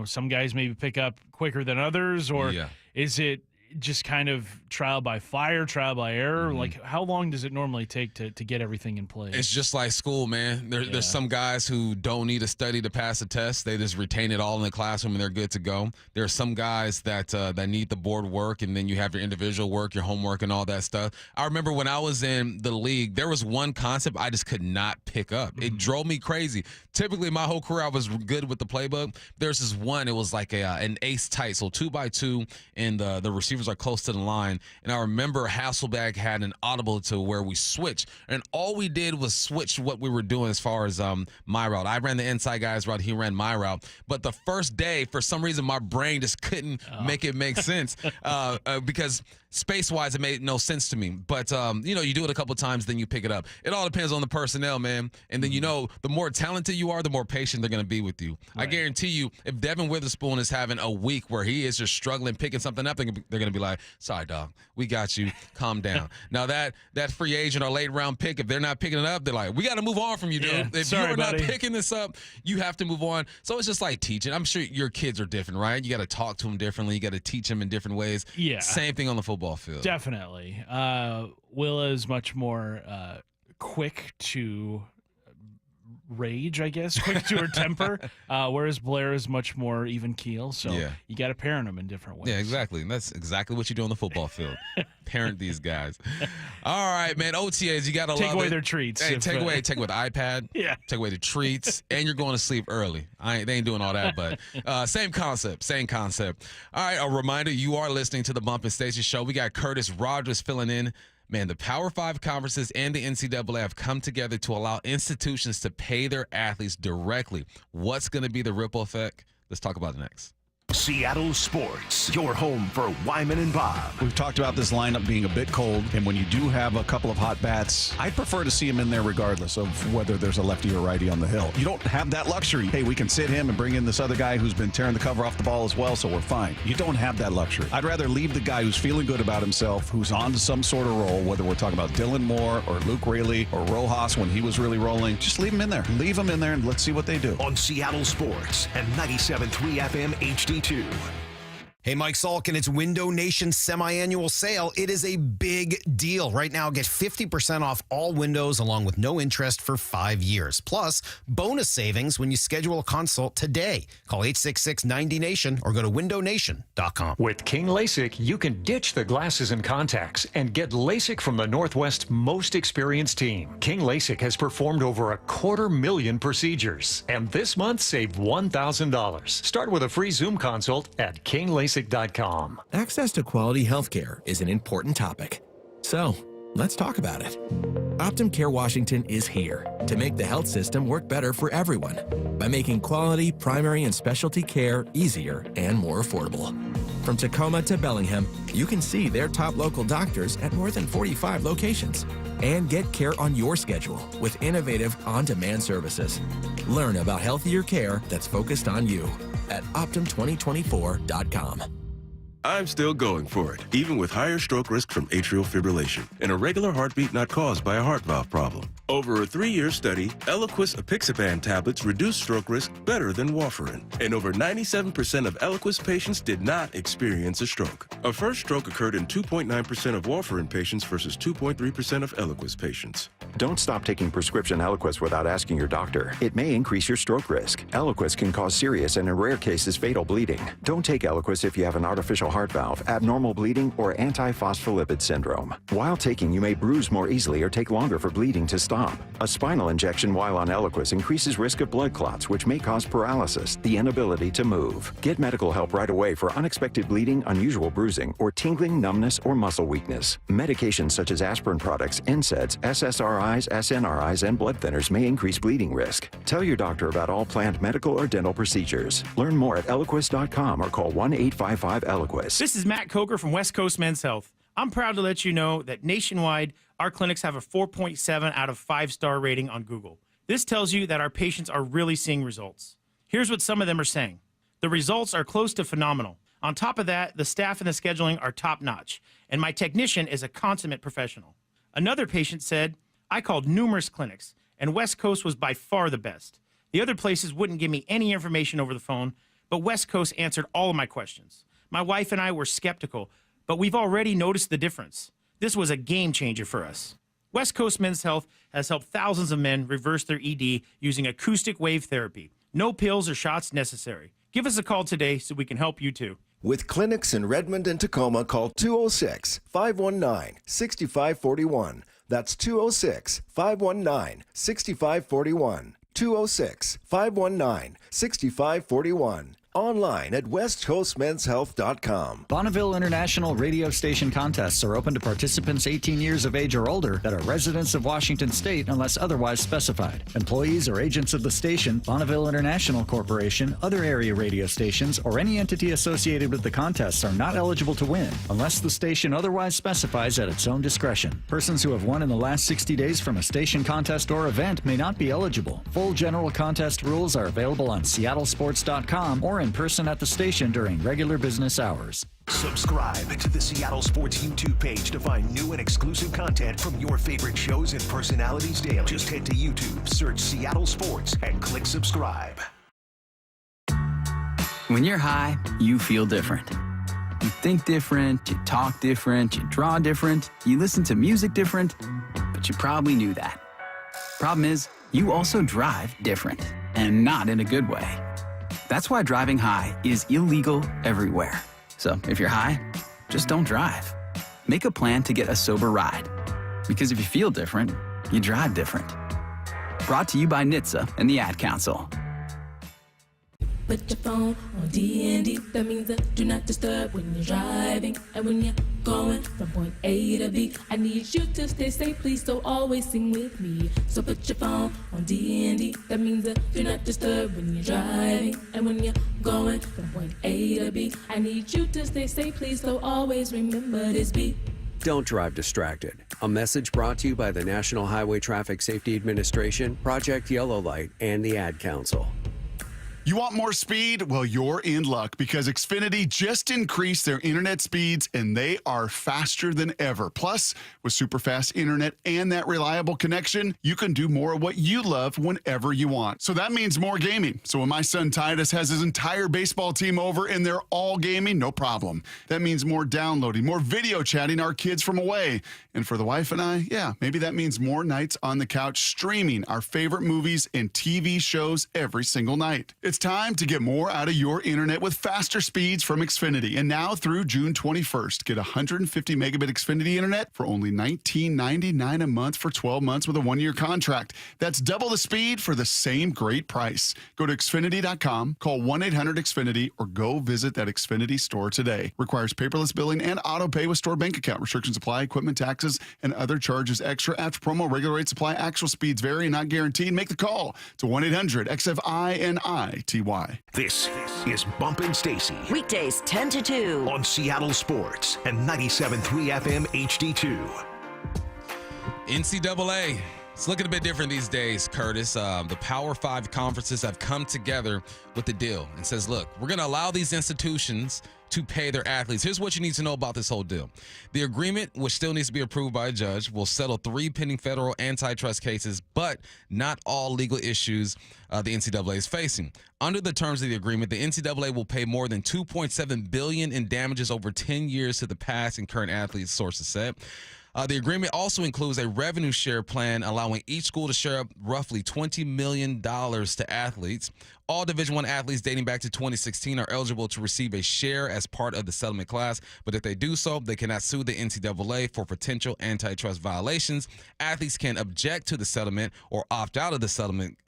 some guys maybe pick up quicker than others, or is it just kind of trial by fire, trial by error? Like, how long does it normally take to get everything in place? It's just like school, man. There's some guys who don't need to study to pass a test. They just retain it all in the classroom and they're good to go. There are some guys that need the board work, and then you have your individual work, your homework, and all that stuff. I remember when I was in the league, there was one concept I just could not pick up. It drove me crazy. Typically, my whole career, I was good with the playbook. There's this one, it was like an ace tight, so 2x2, and the receivers are close to the line. And I remember Hasselbeck had an audible to where we switched, and all we did was switch what we were doing as far as my route. I ran the inside guy's route, he ran my route. But the first day, for some reason, my brain just couldn't make it make sense because space-wise, it made no sense to me. But, you do it a couple times, then you pick it up. It all depends on the personnel, man. And then, the more talented you are, the more patient they're going to be with you. Right. I guarantee you, if Devin Witherspoon is having a week where he is just struggling, picking something up, they're going to be like, sorry, dog, we got you. Calm down. Now, that free agent or late-round pick, if they're not picking it up, they're like, we got to move on from you, dude. Yeah, if you're not picking this up, you have to move on. So it's just like teaching. I'm sure your kids are different, right? You got to talk to them differently. You got to teach them in different ways. Yeah. Same thing on the football field. Definitely. Willa is much more quick to rage, I guess, quick to her temper, whereas Blair is much more even keel. So you got to parent them in different ways. Yeah, exactly. And that's exactly what you do on the football field. Parent these guys. All right, man. OTAs, you got to love it. Take away their treats. Hey, take away the iPad. Yeah. Take away the treats, and you're going to sleep early. They ain't doing all that, but same concept. All right, a reminder, you are listening to the Bump and Stacy Show. We got Curtis Rogers filling in. Man, the Power 5 conferences and the NCAA have come together to allow institutions to pay their athletes directly. What's going to be the ripple effect? Let's talk about it next. Seattle Sports, your home for Wyman and Bob. We've talked about this lineup being a bit cold, and when you do have a couple of hot bats, I'd prefer to see him in there regardless of whether there's a lefty or righty on the hill. You don't have that luxury. Hey, we can sit him and bring in this other guy who's been tearing the cover off the ball as well, so we're fine. You don't have that luxury. I'd rather leave the guy who's feeling good about himself, who's on to some sort of roll, whether we're talking about Dylan Moore or Luke Raley or Rojas when he was really rolling. Just leave him in there. Leave him in there and let's see what they do. On Seattle Sports and 97.3 FM HD2. Hey, Mike Salk, and it's Window Nation semi-annual sale. It is a big deal. Right now, get 50% off all windows along with no interest for 5 years. Plus, bonus savings when you schedule a consult today. Call 866-90-NATION or go to windownation.com. With King LASIK, you can ditch the glasses and contacts and get LASIK from the Northwest's most experienced team. King LASIK has performed over 250,000 procedures, and this month saved $1,000. Start with a free Zoom consult at KingLASIK.com. Access to quality healthcare is an important topic. So, let's talk about it. Optum Care Washington is here to make the health system work better for everyone by making quality primary and specialty care easier and more affordable. From Tacoma to Bellingham, you can see their top local doctors at more than 45 locations and get care on your schedule with innovative on-demand services. Learn about healthier care that's focused on you at Optum2024.com. I'm still going for it, even with higher stroke risk from atrial fibrillation and a regular heartbeat not caused by a heart valve problem. Over a 3-year study, Eliquis apixaban tablets reduced stroke risk better than warfarin, and over 97% of Eliquis patients did not experience a stroke. A first stroke occurred in 2.9% of warfarin patients versus 2.3% of Eliquis patients. Don't stop taking prescription Eliquis without asking your doctor. It may increase your stroke risk. Eliquis can cause serious and in rare cases fatal bleeding. Don't take Eliquis if you have an artificial heart valve, abnormal bleeding, or antiphospholipid syndrome. While taking, you may bruise more easily or take longer for bleeding to stop. A spinal injection while on Eliquis increases risk of blood clots, which may cause paralysis, the inability to move. Get medical help right away for unexpected bleeding, unusual bruising, or tingling, numbness, or muscle weakness. Medications such as aspirin products, NSAIDs, SSRIs, SNRIs, and blood thinners may increase bleeding risk. Tell your doctor about all planned medical or dental procedures. Learn more at Eliquis.com or call 1-855-ELIQUIS. This is Matt Coker from West Coast Men's Health. I'm proud to let you know that nationwide, our clinics have a 4.7 out of 5-star rating on Google. This tells you that our patients are really seeing results. Here's what some of them are saying. The results are close to phenomenal. On top of that, the staff and the scheduling are top-notch, and my technician is a consummate professional. Another patient said, I called numerous clinics, and West Coast was by far the best. The other places wouldn't give me any information over the phone, but West Coast answered all of my questions. My wife and I were skeptical, but we've already noticed the difference. This was a game changer for us. West Coast Men's Health has helped thousands of men reverse their ED using acoustic wave therapy. No pills or shots necessary. Give us a call today so we can help you too. With clinics in Redmond and Tacoma, call 206-519-6541. That's 206-519-6541. 206-519-6541. Online at westcoastmenshealth.com. Bonneville International radio station contests are open to participants 18 years of age or older that are residents of Washington State unless otherwise specified. Employees or agents of the station, Bonneville International Corporation, other area radio stations, or any entity associated with the contests are not eligible to win unless the station otherwise specifies at its own discretion. Persons who have won in the last 60 days from a station contest or event may not be eligible. Full general contest rules are available on seattlesports.com or in person at the station during regular business hours. Subscribe to the Seattle Sports YouTube page to find new and exclusive content from your favorite shows and personalities daily. Just head to YouTube, search Seattle Sports, and click subscribe. When you're high, you feel different. You think different, you talk different, you draw different, you listen to music different, but you probably knew that. Problem is, you also drive different, and not in a good way. That's why driving high is illegal everywhere. So if you're high, just don't drive. Make a plan to get a sober ride. Because if you feel different, you drive different. Brought to you by NHTSA and the Ad Council. Put your phone on D&D. That means that do not disturb when you're driving. And when you're going from point A to B, I need you to stay safe, please, so always sing with me. So put your phone on D&D. That means that do not disturb when you're driving. And when you're going from point A to B, I need you to stay safe, please, so always remember this beat. Don't drive distracted. A message brought to you by the National Highway Traffic Safety Administration, Project Yellow Light, and the Ad Council. You want more speed? Well, you're in luck because Xfinity just increased their internet speeds and they are faster than ever. Plus, with super fast internet and that reliable connection, you can do more of what you love whenever you want. So that means more gaming. So when my son Titus has his entire baseball team over and they're all gaming, no problem. That means more downloading, more video chatting our kids from away. And for the wife and I, yeah, maybe that means more nights on the couch streaming our favorite movies and TV shows every single night. It's time to get more out of your internet with faster speeds from Xfinity. And now through June 21st, get 150 megabit Xfinity internet for only $19.99 a month for 12 months with a 1-year contract. That's double the speed for the same great price. Go to Xfinity.com, call 1-800-XFINITY, or go visit that Xfinity store today. Requires paperless billing and auto pay with stored bank account. Restrictions apply. Equipment taxes and other charges extra. After promo, regular rates apply. Actual speeds vary and not guaranteed. Make the call to 1-800-XFINITY. This is Bumpin' Stacy. Weekdays 10 to 2. On Seattle Sports and 97.3 FM HD2. NCAA. It's looking a bit different these days, Curtis. The Power 5 conferences have come together with the deal and says, look, we're going to allow these institutions to pay their athletes. Here's what you need to know about this whole deal. The agreement, which still needs to be approved by a judge, will settle 3 pending federal antitrust cases, but not all legal issues the NCAA is facing. Under the terms of the agreement, the NCAA will pay more than $2.7 billion in damages over 10 years to the past and current athletes, sources said. The agreement also includes a revenue share plan allowing each school to share up roughly $20 million to athletes. All Division I athletes dating back to 2016 are eligible to receive a share as part of the settlement class, but if they do so, they cannot sue the NCAA for potential antitrust violations. Athletes can object to the settlement or opt out of the settlement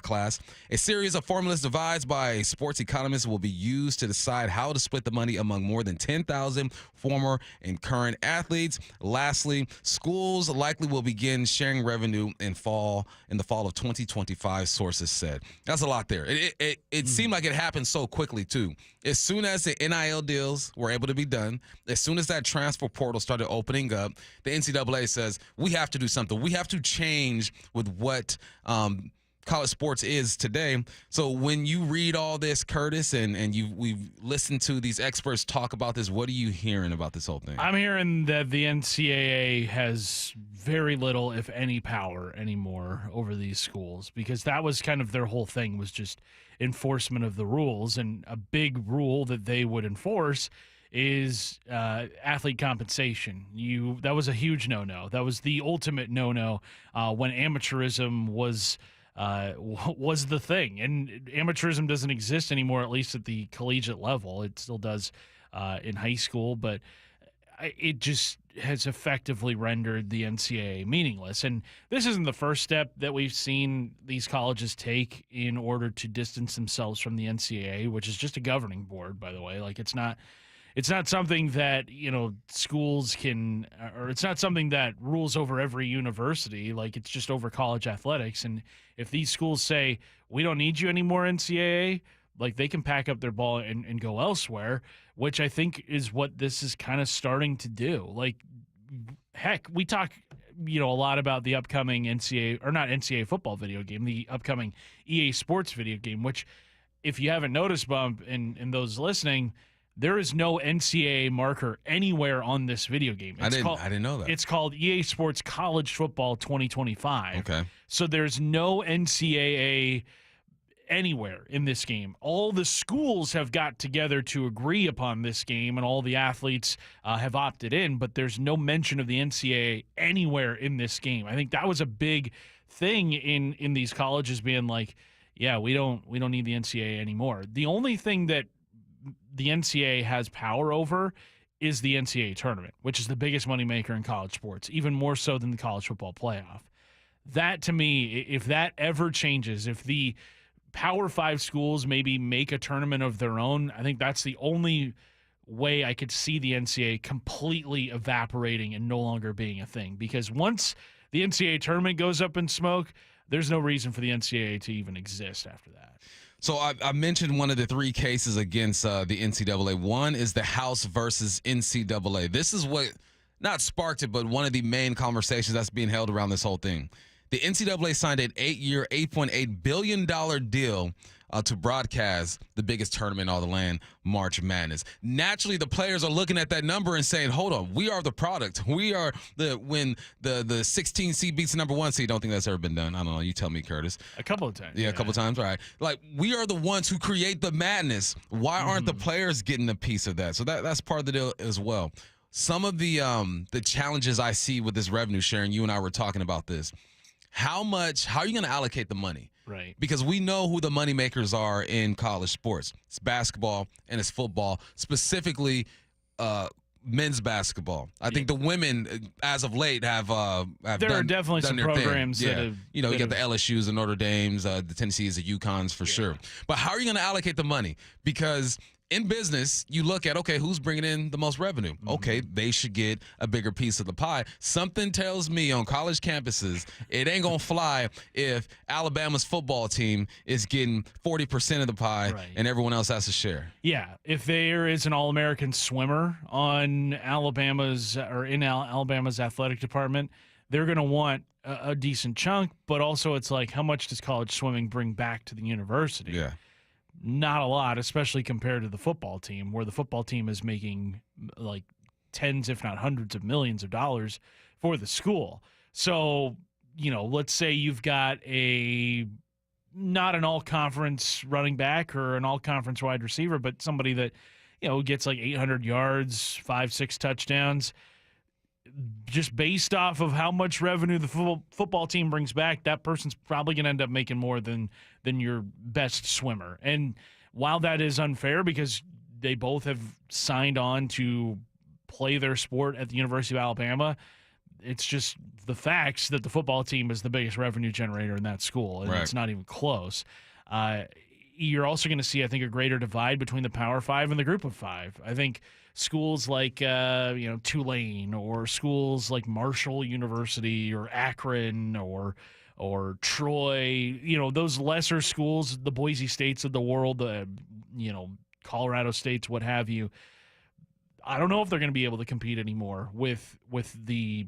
class. A series of formulas devised by sports economists will be used to decide how to split the money among more than 10,000 former and current athletes. Lastly, schools likely will begin sharing revenue in the fall of 2025, sources said. That's a lot there. It seemed like it happened so quickly, too. As soon as the NIL deals were able to be done, as soon as that transfer portal started opening up, the NCAA says, we have to do something. We have to change with what college sports is today. So when you read all this, Curtis, and we've listened to these experts talk about this, what are you hearing about this whole thing? I'm hearing that the NCAA has very little, if any, power anymore over these schools, because that was kind of their whole thing, was just enforcement of the rules. And a big rule that they would enforce is athlete compensation. That was a huge no-no. That was the ultimate no-no when amateurism was the thing. And amateurism doesn't exist anymore, at least at the collegiate level. It still does in high school, but it just has effectively rendered the NCAA meaningless. And this isn't the first step that we've seen these colleges take in order to distance themselves from the NCAA, which is just a governing board, by the way. Like, it's not something that, schools can, or it's not something that rules over every university. Like, it's just over college athletics. And if these schools say, we don't need you anymore, NCAA, like, they can pack up their ball and go elsewhere, which I think is what this is kind of starting to do. Like, heck, we talk, a lot about the upcoming NCAA football video game, the upcoming EA Sports video game, which, if you haven't noticed, Bump, and those listening, there is no NCAA marker anywhere on this video game. I didn't know that. It's called EA Sports College Football 2025. Okay. So there's no NCAA anywhere in this game. All the schools have got together to agree upon this game, and all the athletes have opted in, but there's no mention of the NCAA anywhere in this game. I think that was a big thing in these colleges being like, yeah, we don't need the NCAA anymore. The only thing that the NCAA has power over is the NCAA tournament, which is the biggest moneymaker in college sports, even more so than the college football playoff. That, to me, if that ever changes, if the Power 5 schools maybe make a tournament of their own, I think that's the only way I could see the NCAA completely evaporating and no longer being a thing. Because once the NCAA tournament goes up in smoke, there's no reason for the NCAA to even exist after that. So I mentioned one of the three cases against the NCAA. One is the House versus NCAA. This is what not sparked it, but one of the main conversations that's being held around this whole thing. The NCAA signed an 8-year, $8.8 billion deal to broadcast the biggest tournament in all the land, March Madness. Naturally, the players are looking at that number and saying, hold on, we are the product. We are when the 16 seed beats the number 1 seed. Don't think that's ever been done. I don't know. You tell me, Curtis. A couple of times. Yeah, a couple of times. All right. Like, we are the ones who create the madness. Why aren't the players getting a piece of that? So that's part of the deal as well. Some of the challenges I see with this revenue sharing, you and I were talking about this. How are you going to allocate the money? Right. Because we know who the money makers are in college sports. It's basketball and it's football, specifically men's basketball. I think the women, as of late, have there are definitely some programs that have, you got the LSUs, the Notre Dames, the Tennessees, the UConns for sure. But how are you going to allocate the money? Because in business, you look at, okay, who's bringing in the most revenue? Okay, they should get a bigger piece of the pie. Something tells me on college campuses, it ain't going to fly if Alabama's football team is getting 40% of the pie and everyone else has to share. Yeah, if there is an All-American swimmer in Alabama's athletic department, they're going to want a decent chunk, but also it's like, how much does college swimming bring back to the university? Yeah. Not a lot, especially compared to the football team, where the football team is making like tens, if not hundreds of millions of dollars for the school. So, let's say you've got not an all-conference running back or an all-conference wide receiver, but somebody that, gets like 800 yards, 5-6 touchdowns. just based off of how much revenue the football team brings back, that person's probably going to end up making more than your best swimmer. And while that is unfair because they both have signed on to play their sport at the University of Alabama, it's just the facts that the football team is the biggest revenue generator in that school, and it's not even close. You're also going to see, I think, a greater divide between the Power Five and the Group of Five. I think schools like Tulane, or schools like Marshall University or Akron or Troy, those lesser schools, the Boise States of the world, Colorado States, what have you. I don't know if they're going to be able to compete anymore with the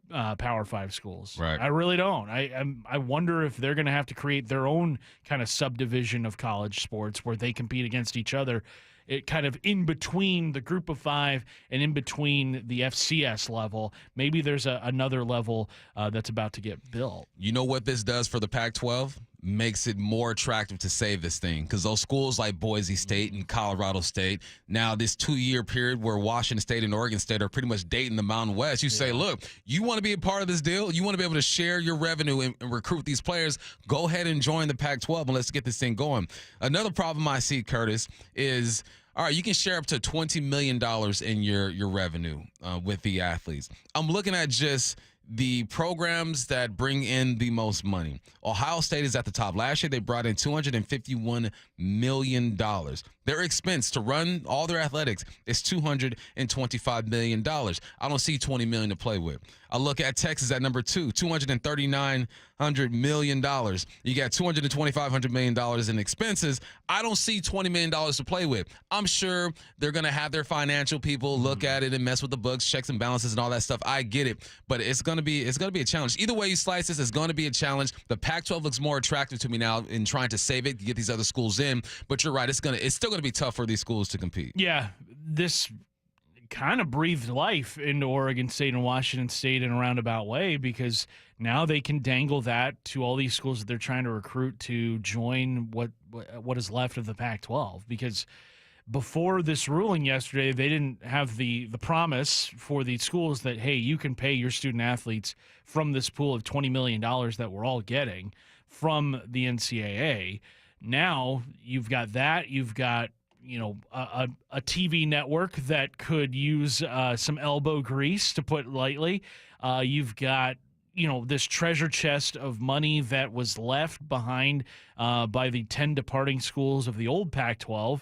Power Five schools. Right. I really don't. I wonder if they're going to have to create their own kind of subdivision of college sports where they compete against each other. It kind of in between the Group of Five and in between the FCS level. Maybe there's another level that's about to get built. You know what this does for the Pac-12? Makes it more attractive to save this thing, because those schools like Boise State and Colorado State, now this 2-year period where Washington State and Oregon State are pretty much dating the Mountain West, you say, look, you want to be a part of this deal? You want to be able to share your revenue and recruit these players? Go ahead and join the Pac-12 and let's get this thing going. Another problem I see, Curtis, is all right, you can share up to $20 million in your revenue with the athletes. I'm looking at just the programs that bring in the most money. Ohio State is at the top. Last year, they brought in $251 million. Their expense to run all their athletics is $225 million. I don't see $20 million to play with. I look at Texas at number 2, $239 million. You got $225 million in expenses. I don't see $20 million to play with. I'm sure they're going to have their financial people look at it and mess with the books, checks and balances and all that stuff. I get it, but it's going to be a challenge. Either way you slice this, it's going to be a challenge. The Pac-12 looks more attractive to me now in trying to save it, to get these other schools in. But you're right, it's still going to be tough for these schools to compete. Yeah, this kind of breathed life into Oregon State and Washington State in a roundabout way, because now they can dangle that to all these schools that they're trying to recruit to join what is left of the Pac-12. Because before this ruling yesterday, they didn't have the promise for these schools that, hey, you can pay your student athletes from this pool of $20 million that we're all getting from the NCAA. Now you've got that. You've got a TV network that could use some elbow grease, to put it lightly. You've got this treasure chest of money that was left behind by the 10 departing schools of the old Pac-12.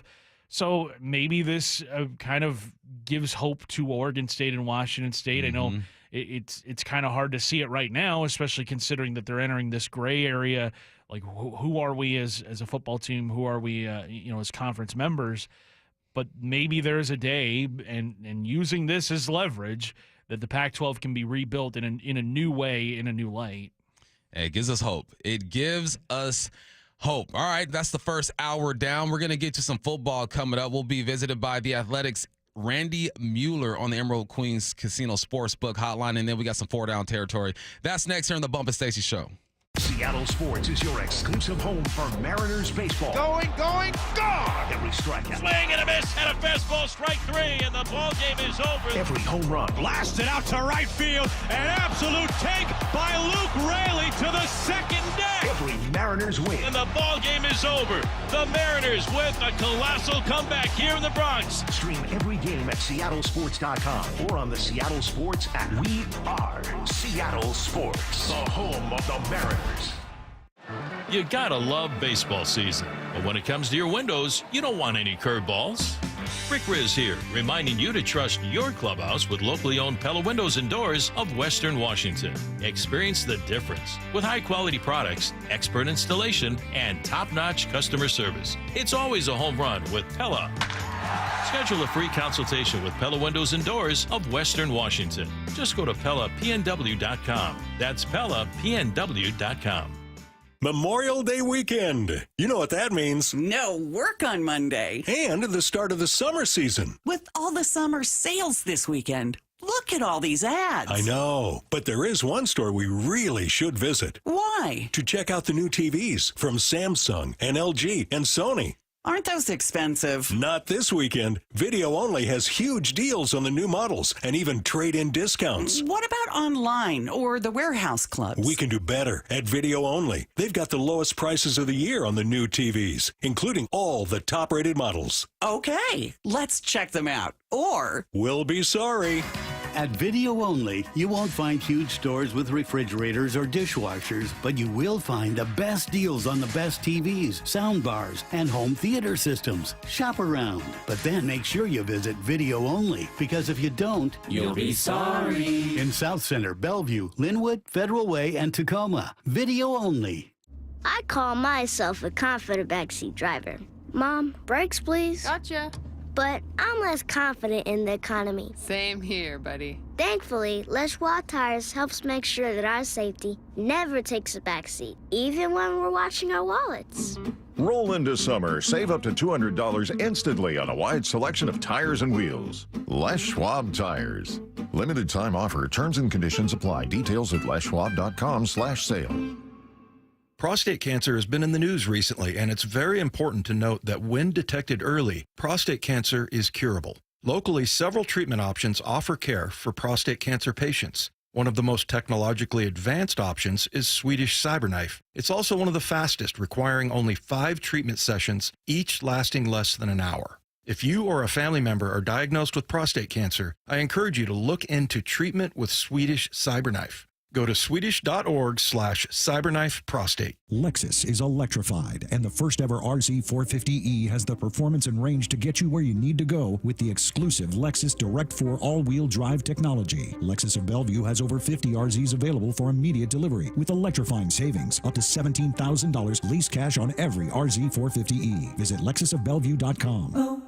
So maybe this kind of gives hope to Oregon State and Washington State. I know it's kind of hard to see it right now, especially considering that they're entering this gray area. Like, who are we as a football team? Who are we, as conference members? But maybe there's a day, and using this as leverage, that the Pac-12 can be rebuilt in a new way, in a new light. Hey, it gives us hope. It gives us hope. All right, that's the first hour down. We're going to get to some football coming up. We'll be visited by the Athletics' Randy Mueller on the Emerald Queens Casino Sportsbook Hotline, and then we got some 4 down territory. That's next here on the Bump and Stacy Show. Seattle Sports is your exclusive home for Mariners baseball. Going, gone! Every strikeout. Swing and a miss, and a fastball, strike 3, and the ball game is over. Every home run. Blasted out to right field. An absolute take by Luke Raley to the second deck. Every Mariners win. And the ball game is over. The Mariners with a colossal comeback here in the Bronx. Stream every game at seattlesports.com or on the Seattle Sports app. We are Seattle Sports, the home of the Mariners. You gotta love baseball season, but when it comes to your windows, you don't want any curveballs. Rick Riz here, reminding you to trust your clubhouse with locally owned Pella Windows and Doors of Western Washington. Experience the difference with high-quality products, expert installation, and top-notch customer service. It's always a home run with Pella. Schedule a free consultation with Pella Windows and Doors of Western Washington. Just go to PellaPNW.com. That's PellaPNW.com. Memorial Day weekend. You know what that means. No work on Monday. And the start of the summer season. With all the summer sales this weekend. Look at all these ads. I know, but there is one store we really should visit. Why? To check out the new TVs from Samsung and LG and Sony. Aren't those expensive? Not this weekend. Video Only has huge deals on the new models and even trade-in discounts. What about online or the warehouse clubs? We can do better at Video Only. They've got the lowest prices of the year on the new TVs, including all the top-rated models. Okay, let's check them out. Or we'll be sorry. At Video Only, you won't find huge stores with refrigerators or dishwashers, but you will find the best deals on the best TVs, soundbars, and home theater systems. Shop around, but then make sure you visit Video Only, because if you don't, you'll be sorry. In South Center, Bellevue, Linwood, Federal Way, and Tacoma. Video Only. I call myself a confident backseat driver. Mom, brakes, please. Gotcha. But I'm less confident in the economy. Same here, buddy. Thankfully, Les Schwab Tires helps make sure that our safety never takes a backseat, even when we're watching our wallets. Roll into summer. Save up to $200 instantly on a wide selection of tires and wheels. Les Schwab Tires. Limited time offer. Terms and conditions apply. Details at leschwab.com/sale. Prostate cancer has been in the news recently, and it's very important to note that when detected early, prostate cancer is curable. Locally, several treatment options offer care for prostate cancer patients. One of the most technologically advanced options is Swedish CyberKnife. It's also one of the fastest, requiring only 5 treatment sessions, each lasting less than an hour. If you or a family member are diagnosed with prostate cancer, I encourage you to look into treatment with Swedish CyberKnife. Go to swedish.org/cyberknifeprostate. Lexus is electrified, and the first ever RZ450E has the performance and range to get you where you need to go with the exclusive Lexus Direct 4 all-wheel drive technology. Lexus of Bellevue has over 50 RZs available for immediate delivery with electrifying savings up to $17,000 lease cash on every RZ450E. Visit lexusofbellevue.com.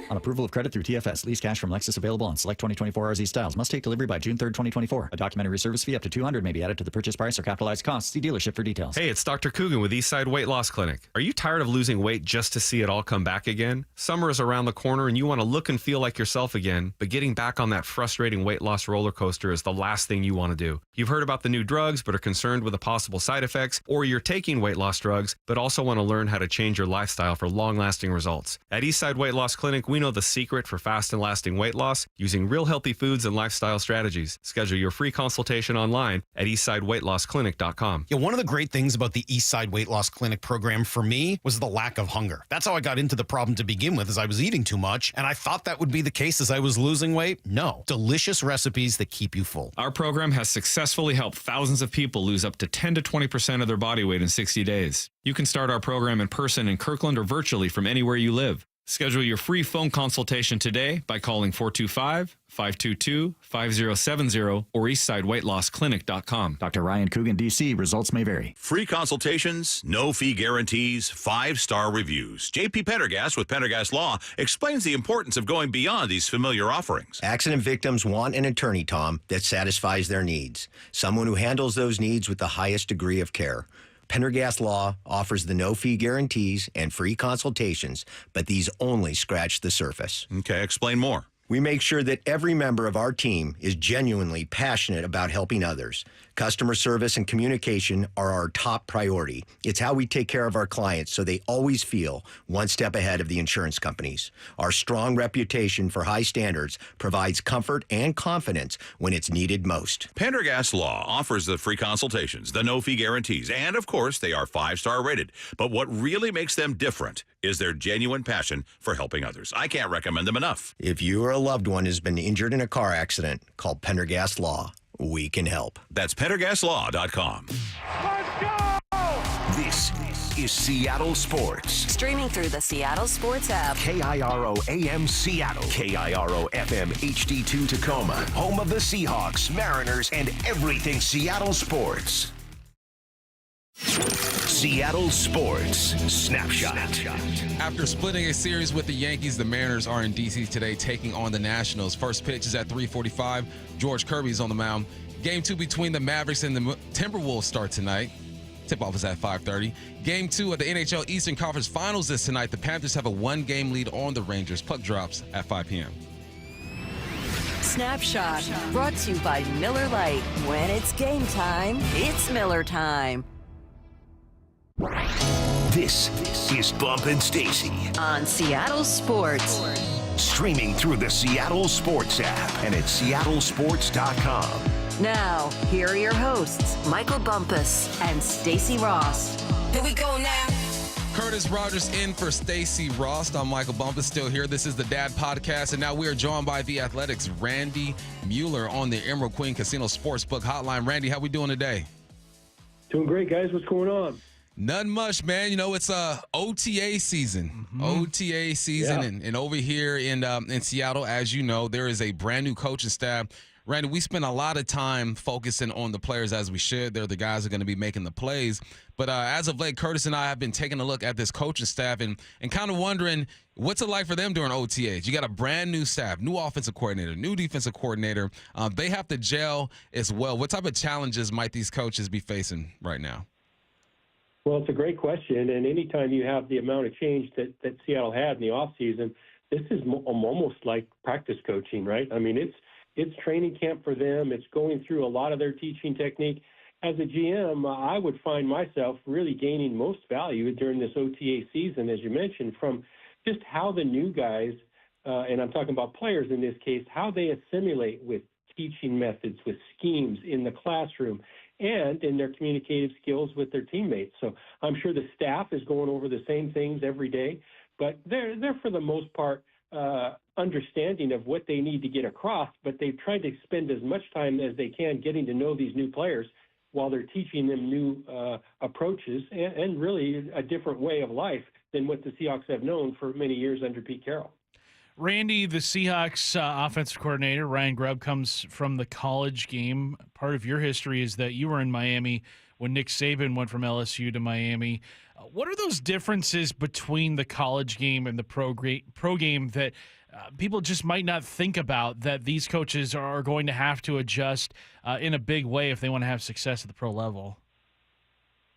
On approval of credit through TFS, lease cash from Lexus available on select 2024 RZ styles. Must take delivery by June 3rd, 2024. A documentary service fee up to $200 may be added to the purchase price or capitalized costs. See dealership for details. Hey, it's Dr. Coogan with Eastside Weight Loss Clinic. Are you tired of losing weight just to see it all come back again? Summer is around the corner and you want to look and feel like yourself again, but getting back on that frustrating weight loss roller coaster is the last thing you want to do. You've heard about the new drugs but are concerned with the possible side effects, or you're taking weight loss drugs but also want to learn how to change your lifestyle for long-lasting results. At Eastside Weight Loss Clinic, we know the secret for fast and lasting weight loss using real healthy foods and lifestyle strategies. Schedule your free consultation online at eastsideweightlossclinic.com. Yeah, one of the great things about the Eastside Weight Loss Clinic program for me was the lack of hunger. That's how I got into the problem to begin with, as I was eating too much, and I thought that would be the case as I was losing weight. No. Delicious recipes that keep you full. Our program has successfully helped thousands of people lose up to 10 to 20% of their body weight in 60 days. You can start our program in person in Kirkland or virtually from anywhere you live. Schedule your free phone consultation today by calling 425-522-5070 or eastsideweightlossclinic.com. Dr. Ryan Coogan, D.C. Results may vary. Free consultations, no fee guarantees, 5-star reviews. J.P. Pendergast with Pendergast Law explains the importance of going beyond these familiar offerings. Accident victims want an attorney, Tom, that satisfies their needs. Someone who handles those needs with the highest degree of care. Pendergast Law offers the no-fee guarantees and free consultations, but these only scratch the surface. Okay, explain more. We make sure that every member of our team is genuinely passionate about helping others. Customer service and communication are our top priority. It's how we take care of our clients so they always feel one step ahead of the insurance companies. Our strong reputation for high standards provides comfort and confidence when it's needed most. Pendergast Law offers the free consultations, the no-fee guarantees, and of course, they are 5-star rated. But what really makes them different is their genuine passion for helping others. I can't recommend them enough. If you or a loved one has been injured in a car accident, call Pendergast Law. We can help. That's PendergastLaw.com. This is Seattle Sports. Streaming through the Seattle Sports app. KIRO AM Seattle. KIRO FM HD2 Tacoma. Home of the Seahawks, Mariners, and everything Seattle sports. Seattle Sports Snapshot. After splitting a series with the Yankees, the Mariners are in D.C. today taking on the Nationals. First pitch is at 3:45. George Kirby's on the mound. Game 2 between the Mavericks and the Timberwolves start tonight. Tip-off is at 5:30. Game 2 of the NHL Eastern Conference Finals is tonight. The Panthers have a 1-game lead on the Rangers. Puck drops at 5 p.m. Snapshot, brought to you by Miller Lite. When it's game time, it's Miller time. This is Bump and Stacy on Seattle Sports. Streaming through the Seattle Sports app and at seattlesports.com. Now, here are your hosts, Michael Bumpus and Stacy Ross. Here we go now. Curtis Rogers in for Stacy Ross. I'm Michael Bumpus, still here. This is the Dad Podcast, and now we are joined by the Athletics' Randy Mueller on the Emerald Queen Casino Sportsbook Hotline. Randy, how we doing today? Doing great, guys. What's going on? Nothing much, man. You know, it's OTA season. OTA season, Yeah. and over here in Seattle, as you know, there is a brand new coaching staff. Randy, we spend a lot of time focusing on the players as we should. They're the guys that are going to be making the plays. But as of late, Curtis and I have been taking a look at this coaching staff and kind of wondering what's it like for them during OTAs. You got a brand new staff, new offensive coordinator, new defensive coordinator. They have to gel as well. What type of challenges might these coaches be facing right now? Well, it's a great question. And anytime you have the amount of change that Seattle had in the offseason, this is almost like practice coaching, right? I mean, it's training camp for them. It's going through a lot of their teaching technique. As a GM, I would find myself really gaining most value during this OTA season, as you mentioned, from just how the new guys, and I'm talking about players in this case, how they assimilate with teaching methods, with schemes in the classroom, and in their communicative skills with their teammates. So I'm sure the staff is going over the same things every day, but they're for the most part, understanding of what they need to get across, but they've tried to spend as much time as they can getting to know these new players while they're teaching them new approaches and really a different way of life than what the Seahawks have known for many years under Pete Carroll. Randy, the Seahawks offensive coordinator, Ryan Grubb, comes from the college game. Part of your history is that you were in Miami when Nick Saban went from LSU to Miami. What are those differences between the college game and the pro game that people just might not think about, that these coaches are going to have to adjust in a big way if they want to have success at the pro level?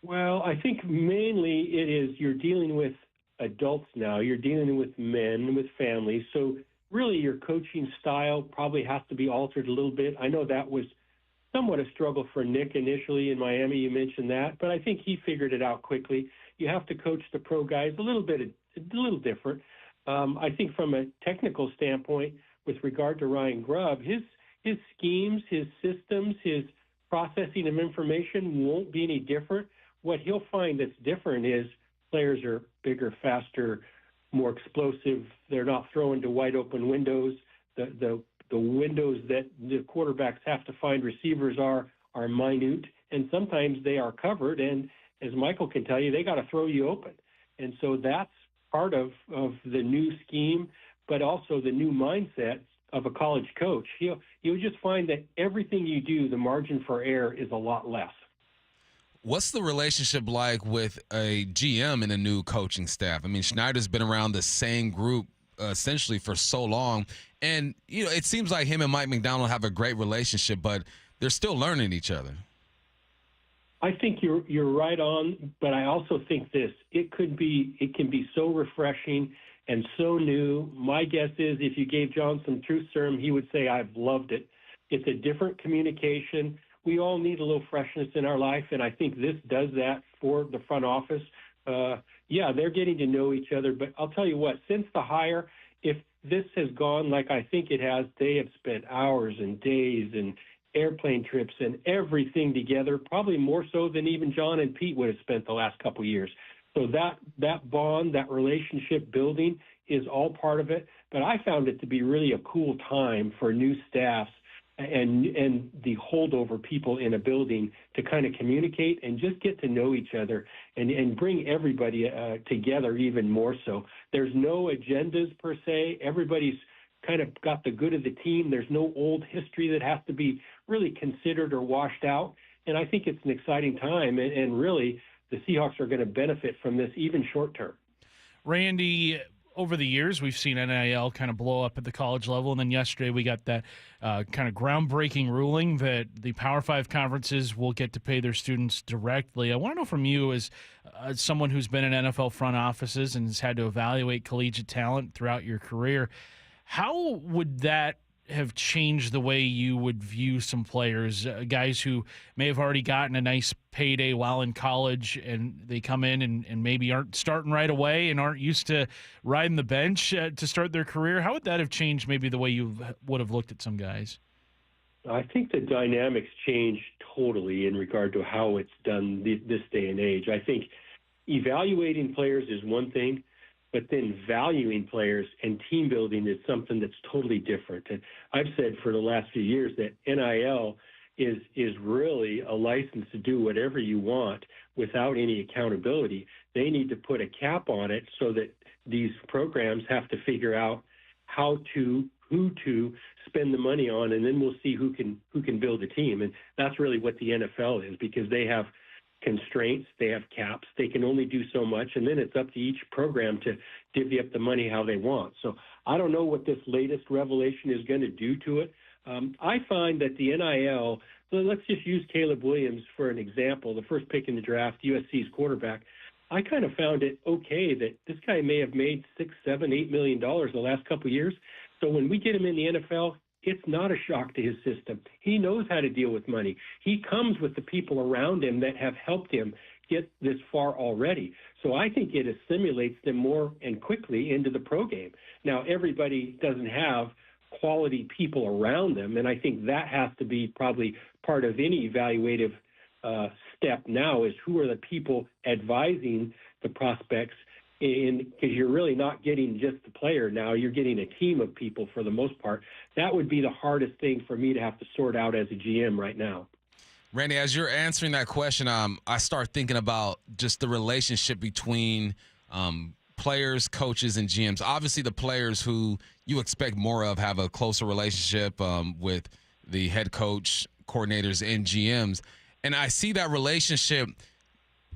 Well, I think mainly it is you're dealing with adults now. You're dealing with men, with families. So really your coaching style probably has to be altered a little bit. I know that was somewhat a struggle for Nick initially in Miami. You mentioned that, but I think he figured it out quickly. You have to coach the pro guys a little different. I think from a technical standpoint, with regard to Ryan Grubb, his schemes, his systems, his processing of information won't be any different. What he'll find that's different is players are bigger, faster, more explosive. They're not throwing to wide open windows. The windows that the quarterbacks have to find receivers are minute, and sometimes they are covered. And as Michael can tell you, they got to throw you open. And so that's part of the new scheme, but also the new mindset of a college coach. You'll just find that everything you do, the margin for error is a lot less. What's the relationship like with a GM and a new coaching staff? I mean, Schneider's been around the same group essentially for so long, and you know it seems like him and Mike McDonald have a great relationship, but they're still learning each other. I think you're right on, but I also think it can be so refreshing and so new. My guess is if you gave John some truth serum, he would say, I've loved it. It's a different communication. We all need a little freshness in our life, and I think this does that for the front office. They're getting to know each other, but I'll tell you what, since the hire, if this has gone like I think it has, they have spent hours and days and airplane trips and everything together, probably more so than even John and Pete would have spent the last couple of years. So that bond, that relationship building is all part of it. But I found it to be really a cool time for new staffs and the holdover people in a building to kind of communicate and just get to know each other and bring everybody together even more so. There's no agendas per se. Everybody's kind of got the good of the team. There's no old history that has to be really considered or washed out. And I think it's an exciting time. And really, the Seahawks are going to benefit from this even short term. Randy, over the years, we've seen NIL kind of blow up at the college level. And then yesterday we got that kind of groundbreaking ruling that the Power 5 conferences will get to pay their students directly. I want to know from you, as someone who's been in NFL front offices and has had to evaluate collegiate talent throughout your career, how would that have changed the way you would view some players, guys who may have already gotten a nice payday while in college, and they come in and maybe aren't starting right away and aren't used to riding the bench to start their career? How would that have changed maybe the way you would have looked at some guys? I think the dynamics change totally in regard to how it's done this day and age. I think evaluating players is one thing, but then valuing players and team building is something that's totally different. And I've said for the last few years that NIL is really a license to do whatever you want without any accountability. They need to put a cap on it so that these programs have to figure out who to spend the money on, and then we'll see who can build a team. And that's really what the NFL is, because they have constraints, they have caps, they can only do so much, and then it's up to each program to divvy up the money how they want. So I don't know what this latest revelation is going to do to it. I find that the NIL, let's just use Caleb Williams for an example, the first pick in the draft, USC's quarterback. I kind of found it okay that this guy may have made $6, $7, $8 million the last couple of years. So when we get him in the NFL, it's not a shock to his system. He knows how to deal with money. He comes with the people around him that have helped him get this far already. So I think it assimilates them more and quickly into the pro game. Now, everybody doesn't have quality people around them, and I think that has to be probably part of any evaluative step now, is who are the people advising the prospects, because you're really not getting just the player now, you're getting a team of people for the most part. That would be the hardest thing for me to have to sort out as a GM right now. Randy, as you're answering that question, I start thinking about just the relationship between players, coaches, and GMs. Obviously, the players who you expect more of have a closer relationship with the head coach, coordinators, and GMs. And I see that relationship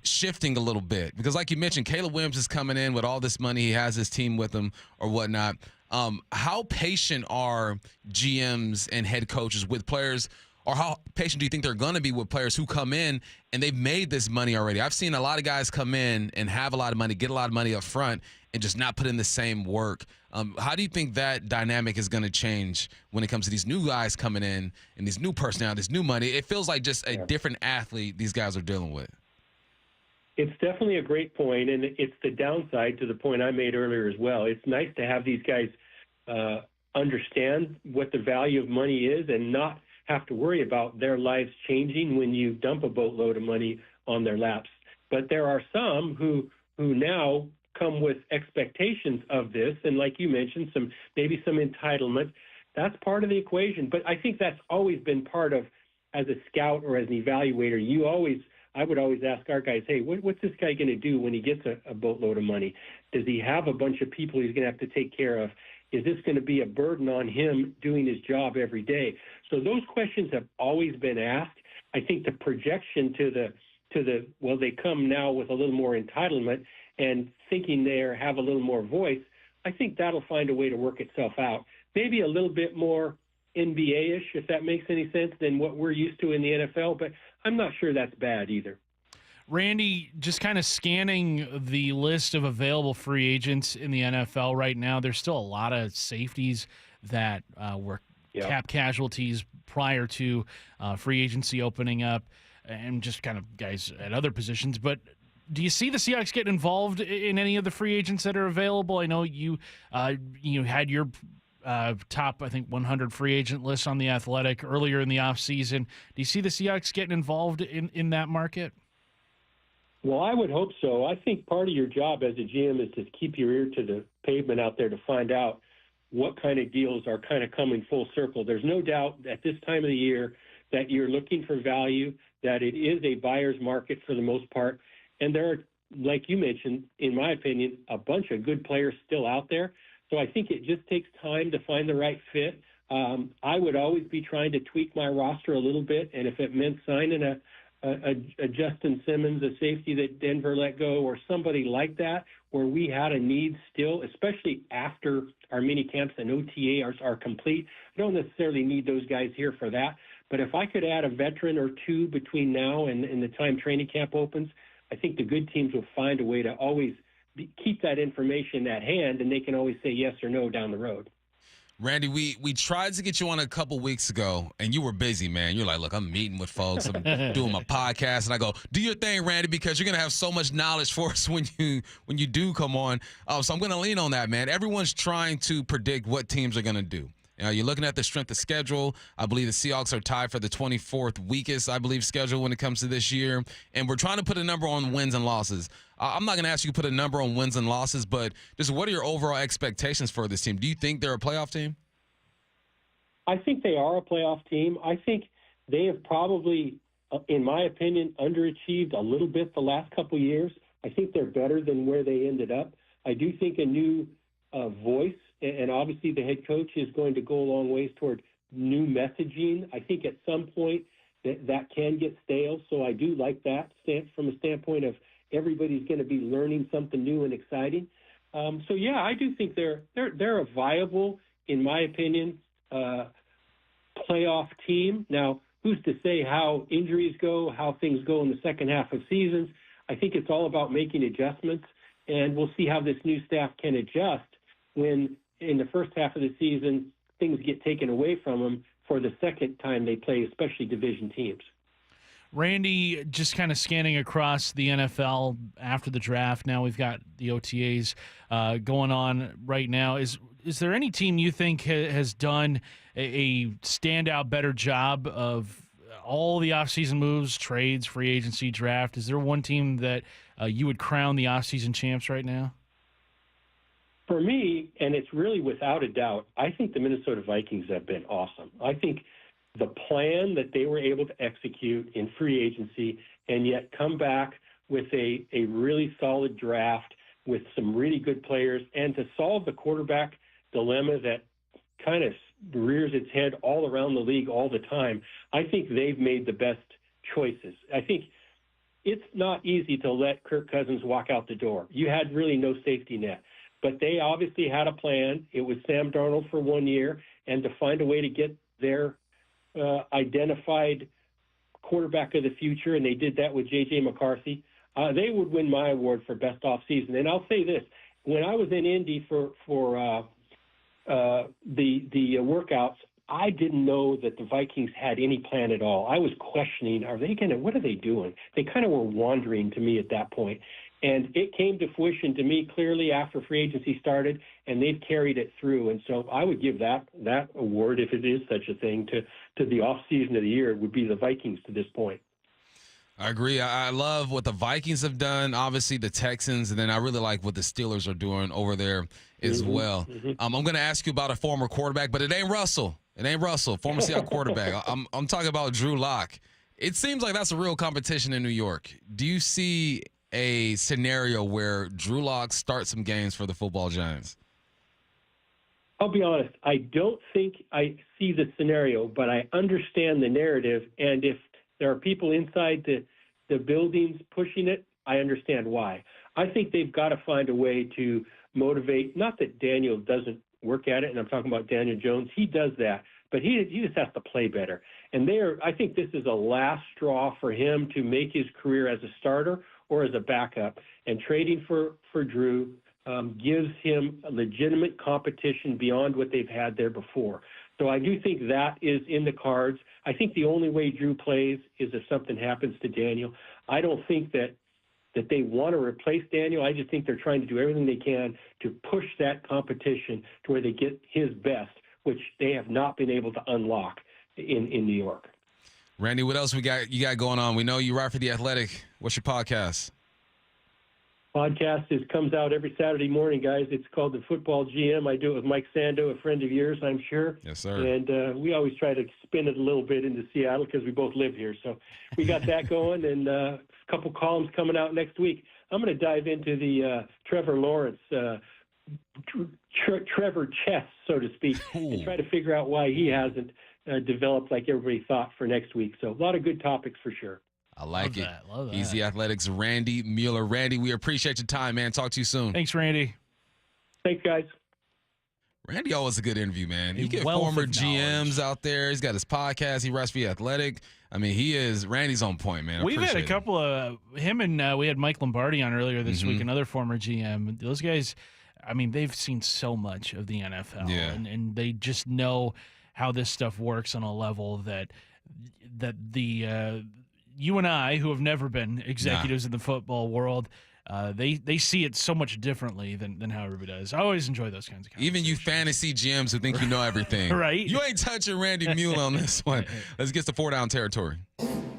shifting a little bit because, like you mentioned, Caleb Williams is coming in with all this money. He has his team with him or whatnot. How patient are GMs and head coaches with players, or how patient do you think they're going to be with players who come in and they've made this money already? I've seen a lot of guys come in and have a lot of money, get a lot of money up front, and just not put in the same work. How do you think that dynamic is going to change when it comes to these new guys coming in and these new personnel, this new money? It feels like just a different athlete these guys are dealing with. It's definitely a great point, and it's the downside to the point I made earlier as well. It's nice to have these guys understand what the value of money is and not have to worry about their lives changing when you dump a boatload of money on their laps. But there are some who now come with expectations of this, and like you mentioned, maybe some entitlement. That's part of the equation. But I think that's always been part of, as a scout or as an evaluator, I would always ask our guys, hey, what's this guy going to do when he gets a boatload of money? Does he have a bunch of people he's going to have to take care of? Is this going to be a burden on him doing his job every day? So those questions have always been asked. I think the projection they come now with a little more entitlement and thinking they have a little more voice, I think that'll find a way to work itself out. Maybe a little bit more NBA-ish, if that makes any sense, than what we're used to in the NFL, but I'm not sure that's bad either. Randy, just kind of scanning the list of available free agents in the NFL right now, there's still a lot of safeties that were cap casualties prior to free agency opening up, and just kind of guys at other positions. But do you see the Seahawks getting involved in any of the free agents that are available? I know you had your top, I think, 100 free agent list on The Athletic earlier in the offseason. Do you see the Seahawks getting involved in that market? Well, I would hope so. I think part of your job as a GM is to keep your ear to the pavement out there to find out what kind of deals are kind of coming full circle. There's no doubt at this time of the year that you're looking for value, that it is a buyer's market for the most part. And there are, like you mentioned, in my opinion, a bunch of good players still out there. So I think it just takes time to find the right fit. I would always be trying to tweak my roster a little bit, and if it meant signing a Justin Simmons, a safety that Denver let go, or somebody like that, where we had a need still, especially after our mini camps and OTA are complete. I don't necessarily need those guys here for that. But if I could add a veteran or two between now and the time training camp opens, I think the good teams will find a way to always keep that information at hand, and they can always say yes or no down the road. Randy, we tried to get you on a couple weeks ago, and you were busy, man. You're like, look, I'm meeting with folks. I'm doing my podcast. And I go, do your thing, Randy, because you're going to have so much knowledge for us when you do come on. So I'm going to lean on that, man. Everyone's trying to predict what teams are going to do. You're looking at the strength of schedule. I believe the Seahawks are tied for the 24th weakest, I believe, schedule when it comes to this year. And we're trying to put a number on wins and losses. I'm not going to ask you to put a number on wins and losses, but just what are your overall expectations for this team? Do you think they're a playoff team? I think they are a playoff team. I think they have probably, in my opinion, underachieved a little bit the last couple of years. I think they're better than where they ended up. I do think a new voice, and obviously the head coach is going to go a long ways toward new messaging. I think at some point that can get stale, so I do like that from a standpoint of everybody's going to be learning something new and exciting. So yeah, I do think they're a viable, in my opinion, playoff team. Now, who's to say how injuries go, how things go in the second half of seasons? I think it's all about making adjustments, and we'll see how this new staff can adjust when in the first half of the season things get taken away from them for the second time they play, especially division teams. Randy, just kind of scanning across the NFL after the draft. Now we've got the OTAs going on right now. Is there any team you think has done a standout better job of all the offseason moves, trades, free agency, draft? Is there one team that you would crown the offseason champs right now? For me, and it's really without a doubt, I think the Minnesota Vikings have been awesome. I think the plan that they were able to execute in free agency and yet come back with a really solid draft with some really good players and to solve the quarterback dilemma that kind of rears its head all around the league all the time, I think they've made the best choices. I think it's not easy to let Kirk Cousins walk out the door. You had really no safety net. But they obviously had a plan. It was Sam Darnold for 1 year, and to find a way to get their identified quarterback of the future, and they did that with J.J. McCarthy, they would win my award for best offseason. And I'll say this. When I was in Indy for the workouts, I didn't know that the Vikings had any plan at all. I was questioning, what are they doing? They kind of were wandering to me at that point. And it came to fruition to me clearly after free agency started, and they've carried it through. And so I would give that award, if it is such a thing, to the offseason of the year. It would be the Vikings to this point. I agree. I love what the Vikings have done, obviously the Texans, and then I really like what the Steelers are doing over there as well. Mm-hmm. I'm going to ask you about a former quarterback, but it ain't Russell. It ain't Russell, former Seattle quarterback. I'm talking about Drew Lock. It seems like that's a real competition in New York. Do you see a scenario where Drew Lock starts some games for the football Giants? I'll be honest. I don't think I see the scenario, but I understand the narrative. And if there are people inside the buildings pushing it, I understand why. I think they've got to find a way to motivate, not that Daniel doesn't work at it, and I'm talking about Daniel Jones. He does that, but he just has to play better. And I think this is a last straw for him to make his career as a starter or as a backup. And trading for Drew gives him a legitimate competition beyond what they've had there before. So I do think that is in the cards. I think the only way Drew plays is if something happens to Daniel. I don't think that they want to replace Daniel. I just think they're trying to do everything they can to push that competition to where they get his best, which they have not been able to unlock in New York. Randy, what else you got going on? We know you write for The Athletic. What's your podcast? Podcast comes out every Saturday morning, guys. It's called The Football GM. I do it with Mike Sando, a friend of yours, I'm sure. Yes, sir. And we always try to spin it a little bit into Seattle because we both live here. So we got that going, and a couple columns coming out next week. I'm going to dive into the Trevor Lawrence, Trevor chess, so to speak, and try to figure out why he hasn't developed like everybody thought for next week. So a lot of good topics for sure. I like it. Love that. Easy Athletics, Randy Mueller. Randy, we appreciate your time, man. Talk to you soon. Thanks, Randy. Thanks, guys. Randy always a good interview, man. You get former GMs out there. He's got his podcast. He writes for The Athletic. I mean, Randy's on point, man. We've had a couple of him and we had Mike Lombardi on earlier this week, another former GM. Those guys, I mean, they've seen so much of the NFL, Yeah. and they just know how this stuff works on a level that the you and I, who have never been executives in the football world, they see it so much differently than how everybody does. I always enjoy those kinds of conversations. Even you fantasy GMs who think you know everything. Right. You ain't touching Randy Mueller on this one. Let's get to 4 down territory.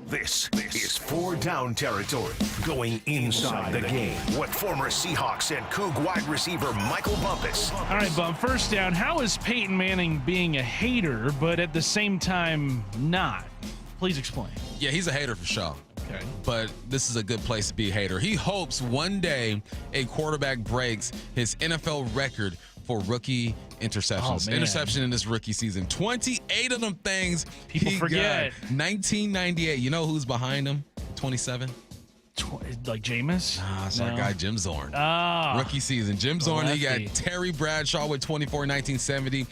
This is 4 down territory, going inside the game with former Seahawks and Coug wide receiver Michael Bumpus. All right, Bump, first down. How is Peyton Manning being a hater, but at the same time not? Please explain. Yeah, he's a hater for sure. Okay. But this is a good place to be a hater. He hopes one day a quarterback breaks his NFL record for rookie interceptions. Oh, man. Interception in this rookie season. 28 of them things. People forget. 1998. You know who's behind him? 27? Like Jameis? It's our guy Jim Zorn. Rookie season. Jim Zorn, he got Terry Bradshaw with 24 in 1970.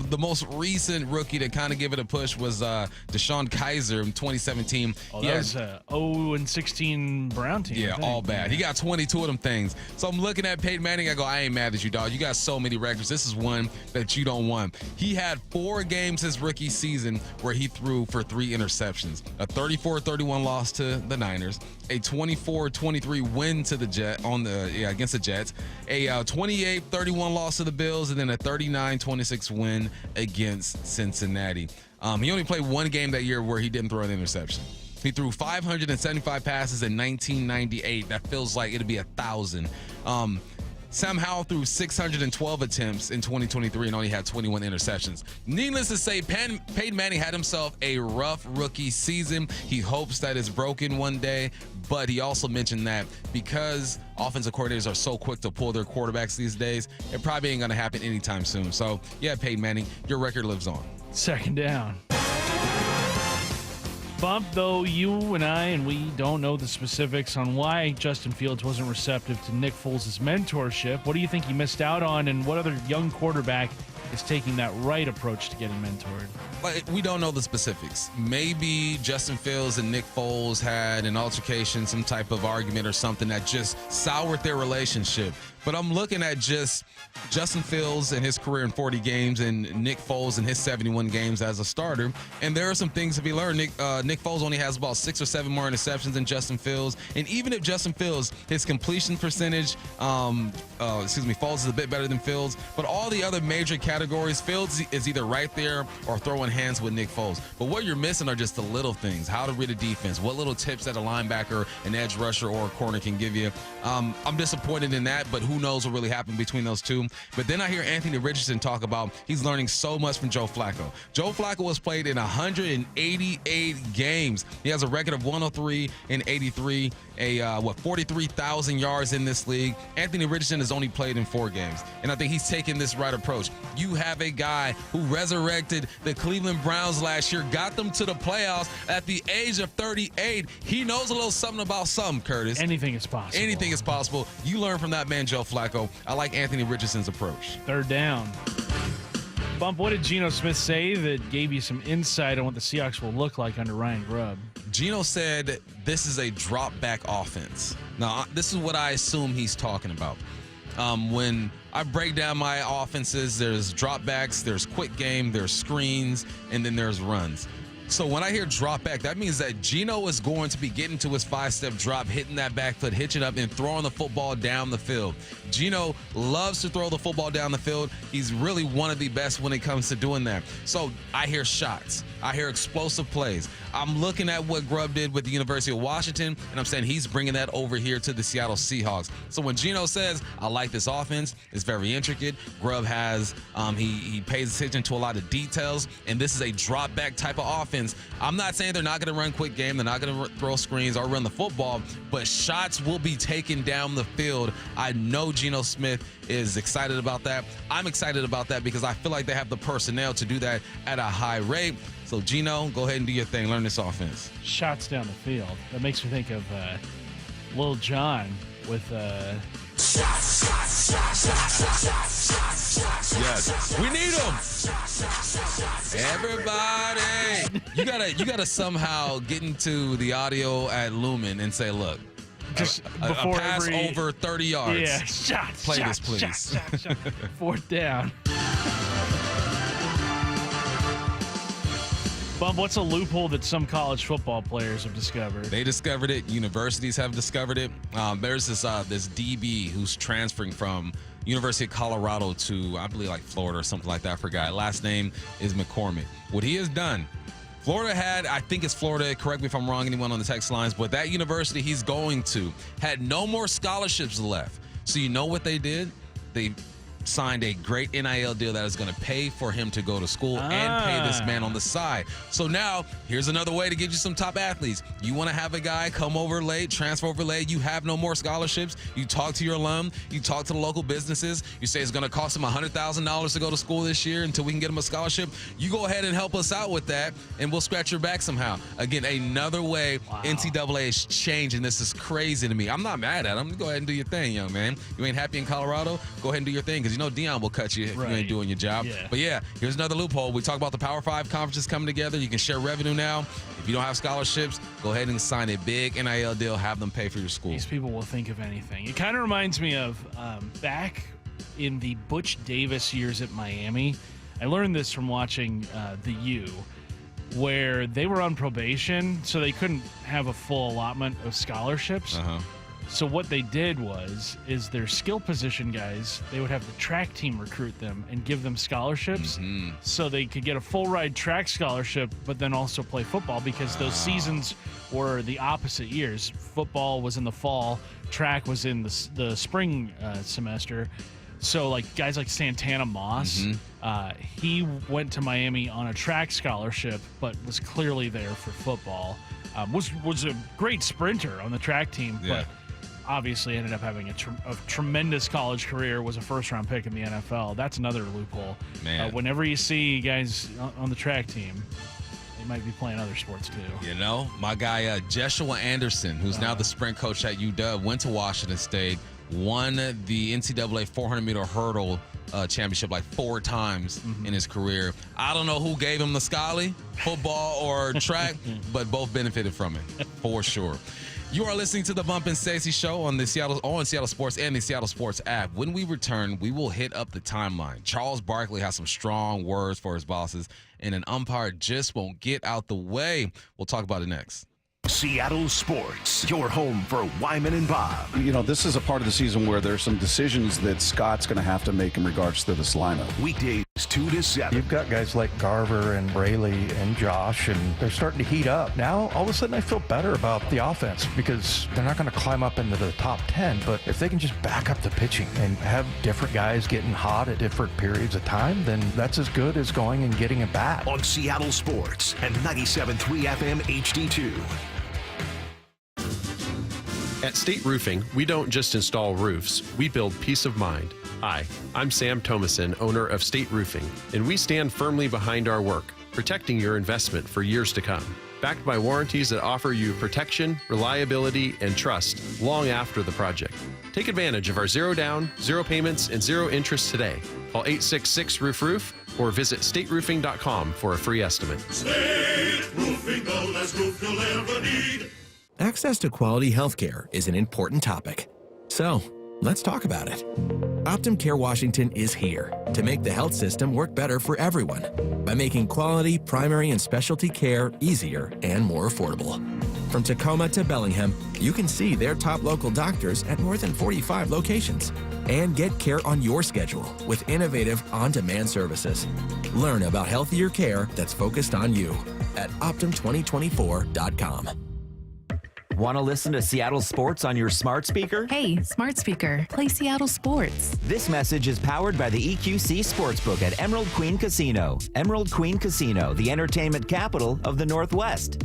The most recent rookie to kind of give it a push was Deshaun Kaiser in 2017. Oh, that was 0-16 Brown team. Yeah, all bad. He got 22 of them things. So I'm looking at Peyton Manning. I go, I ain't mad at you, dog. You got so many records. This is one that you don't want. He had 4 games his rookie season where he threw for 3 interceptions. A 34-31 loss to the Niners. A 24-23 win to the against the Jets. A 28-31 loss to the Bills, and then a 39-26 win against Cincinnati. He only played 1 game that year where he didn't throw an interception. He threw 575 passes in 1998. That feels like it'd be 1,000. Sam Howell threw 612 attempts in 2023 and only had 21 interceptions. Needless to say, Peyton Manning had himself a rough rookie season. He hopes that it's broken one day, but he also mentioned that because offensive coordinators are so quick to pull their quarterbacks these days, it probably ain't going to happen anytime soon. So, yeah, Peyton Manning, your record lives on. Second down. Bump, though you and we don't know the specifics on why Justin Fields wasn't receptive to Nick Foles' mentorship. What do you think he missed out on, and what other young quarterback is taking that right approach to getting mentored? We don't know the specifics. Maybe Justin Fields and Nick Foles had an altercation, some type of argument or something that just soured their relationship. But I'm looking at just Justin Fields and his career in 40 games and Nick Foles and his 71 games as a starter. And there are some things to be learned. Nick Foles only has about 6 or 7 more interceptions than Justin Fields. And even if Justin Fields, his completion percentage, Foles is a bit better than Fields. But all the other major categories, Fields is either right there or throwing hands with Nick Foles. But what you're missing are just the little things. How to read a defense. What little tips that a linebacker, an edge rusher, or a corner can give you. I'm disappointed in that, but who knows what really happened between those two. But then I hear Anthony Richardson talk about he's learning so much from Joe Flacco. Joe Flacco was played in 188 games. He has a record of 103 and 83, 43,000 yards in this league. Anthony Richardson has only played in 4 games. And I think he's taking this right approach. You have a guy who resurrected the Cleveland Browns last year, got them to the playoffs at the age of 38. He knows a little something about something, Curtis. Anything is possible. Anything is possible. You learn from that man, Joe Flacco. I like Anthony Richardson's approach. Third down. Bump, what did Geno Smith say that gave you some insight on what the Seahawks will look like under Ryan Grubb? Geno said this is a drop-back offense. Now, this is what I assume he's talking about. When I break down my offenses, there's dropbacks, there's quick game, there's screens, and then there's runs. So when I hear drop back, that means that Geno is going to be getting to his 5-step drop, hitting that back foot, hitching up, and throwing the football down the field. Geno loves to throw the football down the field. He's really one of the best when it comes to doing that. So I hear shots. I hear explosive plays. I'm looking at what Grubb did with the University of Washington, and I'm saying he's bringing that over here to the Seattle Seahawks. So when Geno says, I like this offense, it's very intricate. Grubb has, he pays attention to a lot of details, and this is a drop back type of offense. I'm not saying they're not going to run quick game, they're not going to throw screens or run the football, but shots will be taken down the field. I know Geno Smith is excited about that. I'm excited about that because I feel like they have the personnel to do that at a high rate. So Geno, go ahead and do your thing. Learn this offense. Shots down the field. That makes me think of Lil Jon with Yes, we need them. Everybody, you gotta somehow get into the audio at Lumen and say, look, Just a before pass over 30 yards. Yeah, shot. Play shot, this, please. Shot. 4th down. Bump, what's a loophole that some college football players have discovered? They discovered it. Universities have discovered it. There's this DB who's transferring from University of Colorado to, I believe, like Florida or something like that. I forgot. Last name is McCormick. What he has done, Florida had, I think it's Florida, correct me if I'm wrong, anyone on the text lines, but that university he's going to had no more scholarships left. So you know what they did? They signed a great NIL deal that is going to pay for him to go to school and pay this man on the side. So now, here's another way to get you some top athletes. You want to have a guy come over late, transfer over late, you have no more scholarships, you talk to your alum, you talk to the local businesses, you say it's going to cost him $100,000 to go to school this year until we can get him a scholarship. You go ahead and help us out with that, and we'll scratch your back somehow. Again, another way NCAA is changing. This is crazy to me. I'm not mad at him. Go ahead and do your thing, young man. You ain't happy in Colorado? Go ahead and do your thing, because you know Dion will cut you if you ain't doing your job. Yeah. But yeah, here's another loophole. We talk about the Power 5 conferences coming together. You can share revenue now. If you don't have scholarships, go ahead and sign a big NIL deal. Have them pay for your school. These people will think of anything. It kind of reminds me of back in the Butch Davis years at Miami. I learned this from watching the U, where they were on probation, so they couldn't have a full allotment of scholarships. So what they did is their skill position guys, they would have the track team recruit them and give them scholarships so they could get a full ride track scholarship, but then also play football, because those seasons were the opposite years. Football was in the fall, track was in the spring semester. So like guys like Santana Moss, he went to Miami on a track scholarship, but was clearly there for football. Was a great sprinter on the track team, but obviously ended up having a tremendous college career, was a first-round pick in the NFL. That's another loophole. Man. Whenever you see guys on the track team, they might be playing other sports too. You know, my guy Jeshua Anderson, who's now the sprint coach at UW, went to Washington State, won the NCAA 400-meter hurdle championship like 4 times in his career. I don't know who gave him the Scully, football or track, but both benefited from it, for sure. You are listening to the Bump and Stacy Show on Seattle Sports and the Seattle Sports app. When we return, we will hit up the timeline. Charles Barkley has some strong words for his bosses, and an umpire just won't get out the way. We'll talk about it next. Seattle Sports, your home for Wyman and Bob. You know, this is a part of the season where there's some decisions that Scott's going to have to make in regards to this lineup. Weekdays 2 to 7. You've got guys like Garver and Rayleigh and Josh, and they're starting to heat up. Now, all of a sudden, I feel better about the offense because they're not going to climb up into the top 10, but if they can just back up the pitching and have different guys getting hot at different periods of time, then that's as good as going and getting a bat. On Seattle Sports and 97.3 FM HD2. At State Roofing, we don't just install roofs, we build peace of mind. Hi, I'm Sam Thomason, owner of State Roofing, and we stand firmly behind our work, protecting your investment for years to come. Backed by warranties that offer you protection, reliability, and trust long after the project. Take advantage of our 0 down, 0 payments, and 0 interest today. Call 866-ROOF-ROOF or visit stateroofing.com for a free estimate. State Roofing, the last roof you'll ever need. Access to quality healthcare is an important topic. So, let's talk about it. Optum Care Washington is here to make the health system work better for everyone by making quality primary and specialty care easier and more affordable. From Tacoma to Bellingham, you can see their top local doctors at more than 45 locations and get care on your schedule with innovative on-demand services. Learn about healthier care that's focused on you at Optum2024.com. Want to listen to Seattle Sports on your smart speaker? Hey, smart speaker, play Seattle Sports. This message is powered by the EQC Sportsbook at Emerald Queen Casino. Emerald Queen Casino, the entertainment capital of the Northwest.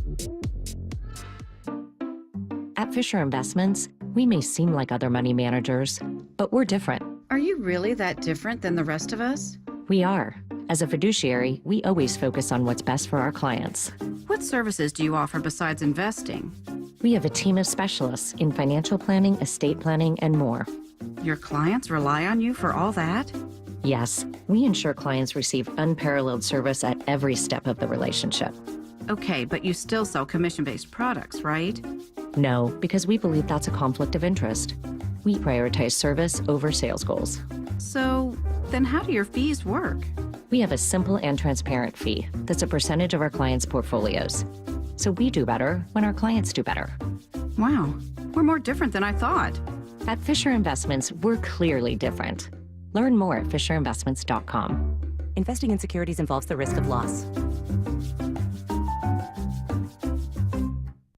At Fisher Investments, we may seem like other money managers, but we're different. Are you really that different than the rest of us? We are. As a fiduciary, we always focus on what's best for our clients. What services do you offer besides investing? We have a team of specialists in financial planning, estate planning, and more. Your clients rely on you for all that? Yes, we ensure clients receive unparalleled service at every step of the relationship. Okay, but you still sell commission-based products, right? No, because we believe that's a conflict of interest. We prioritize service over sales goals. So, then how do your fees work? We have a simple and transparent fee that's a percentage of our clients' portfolios. So we do better when our clients do better. Wow, we're more different than I thought. At Fisher Investments, we're clearly different. Learn more at fisherinvestments.com. Investing in securities involves the risk of loss.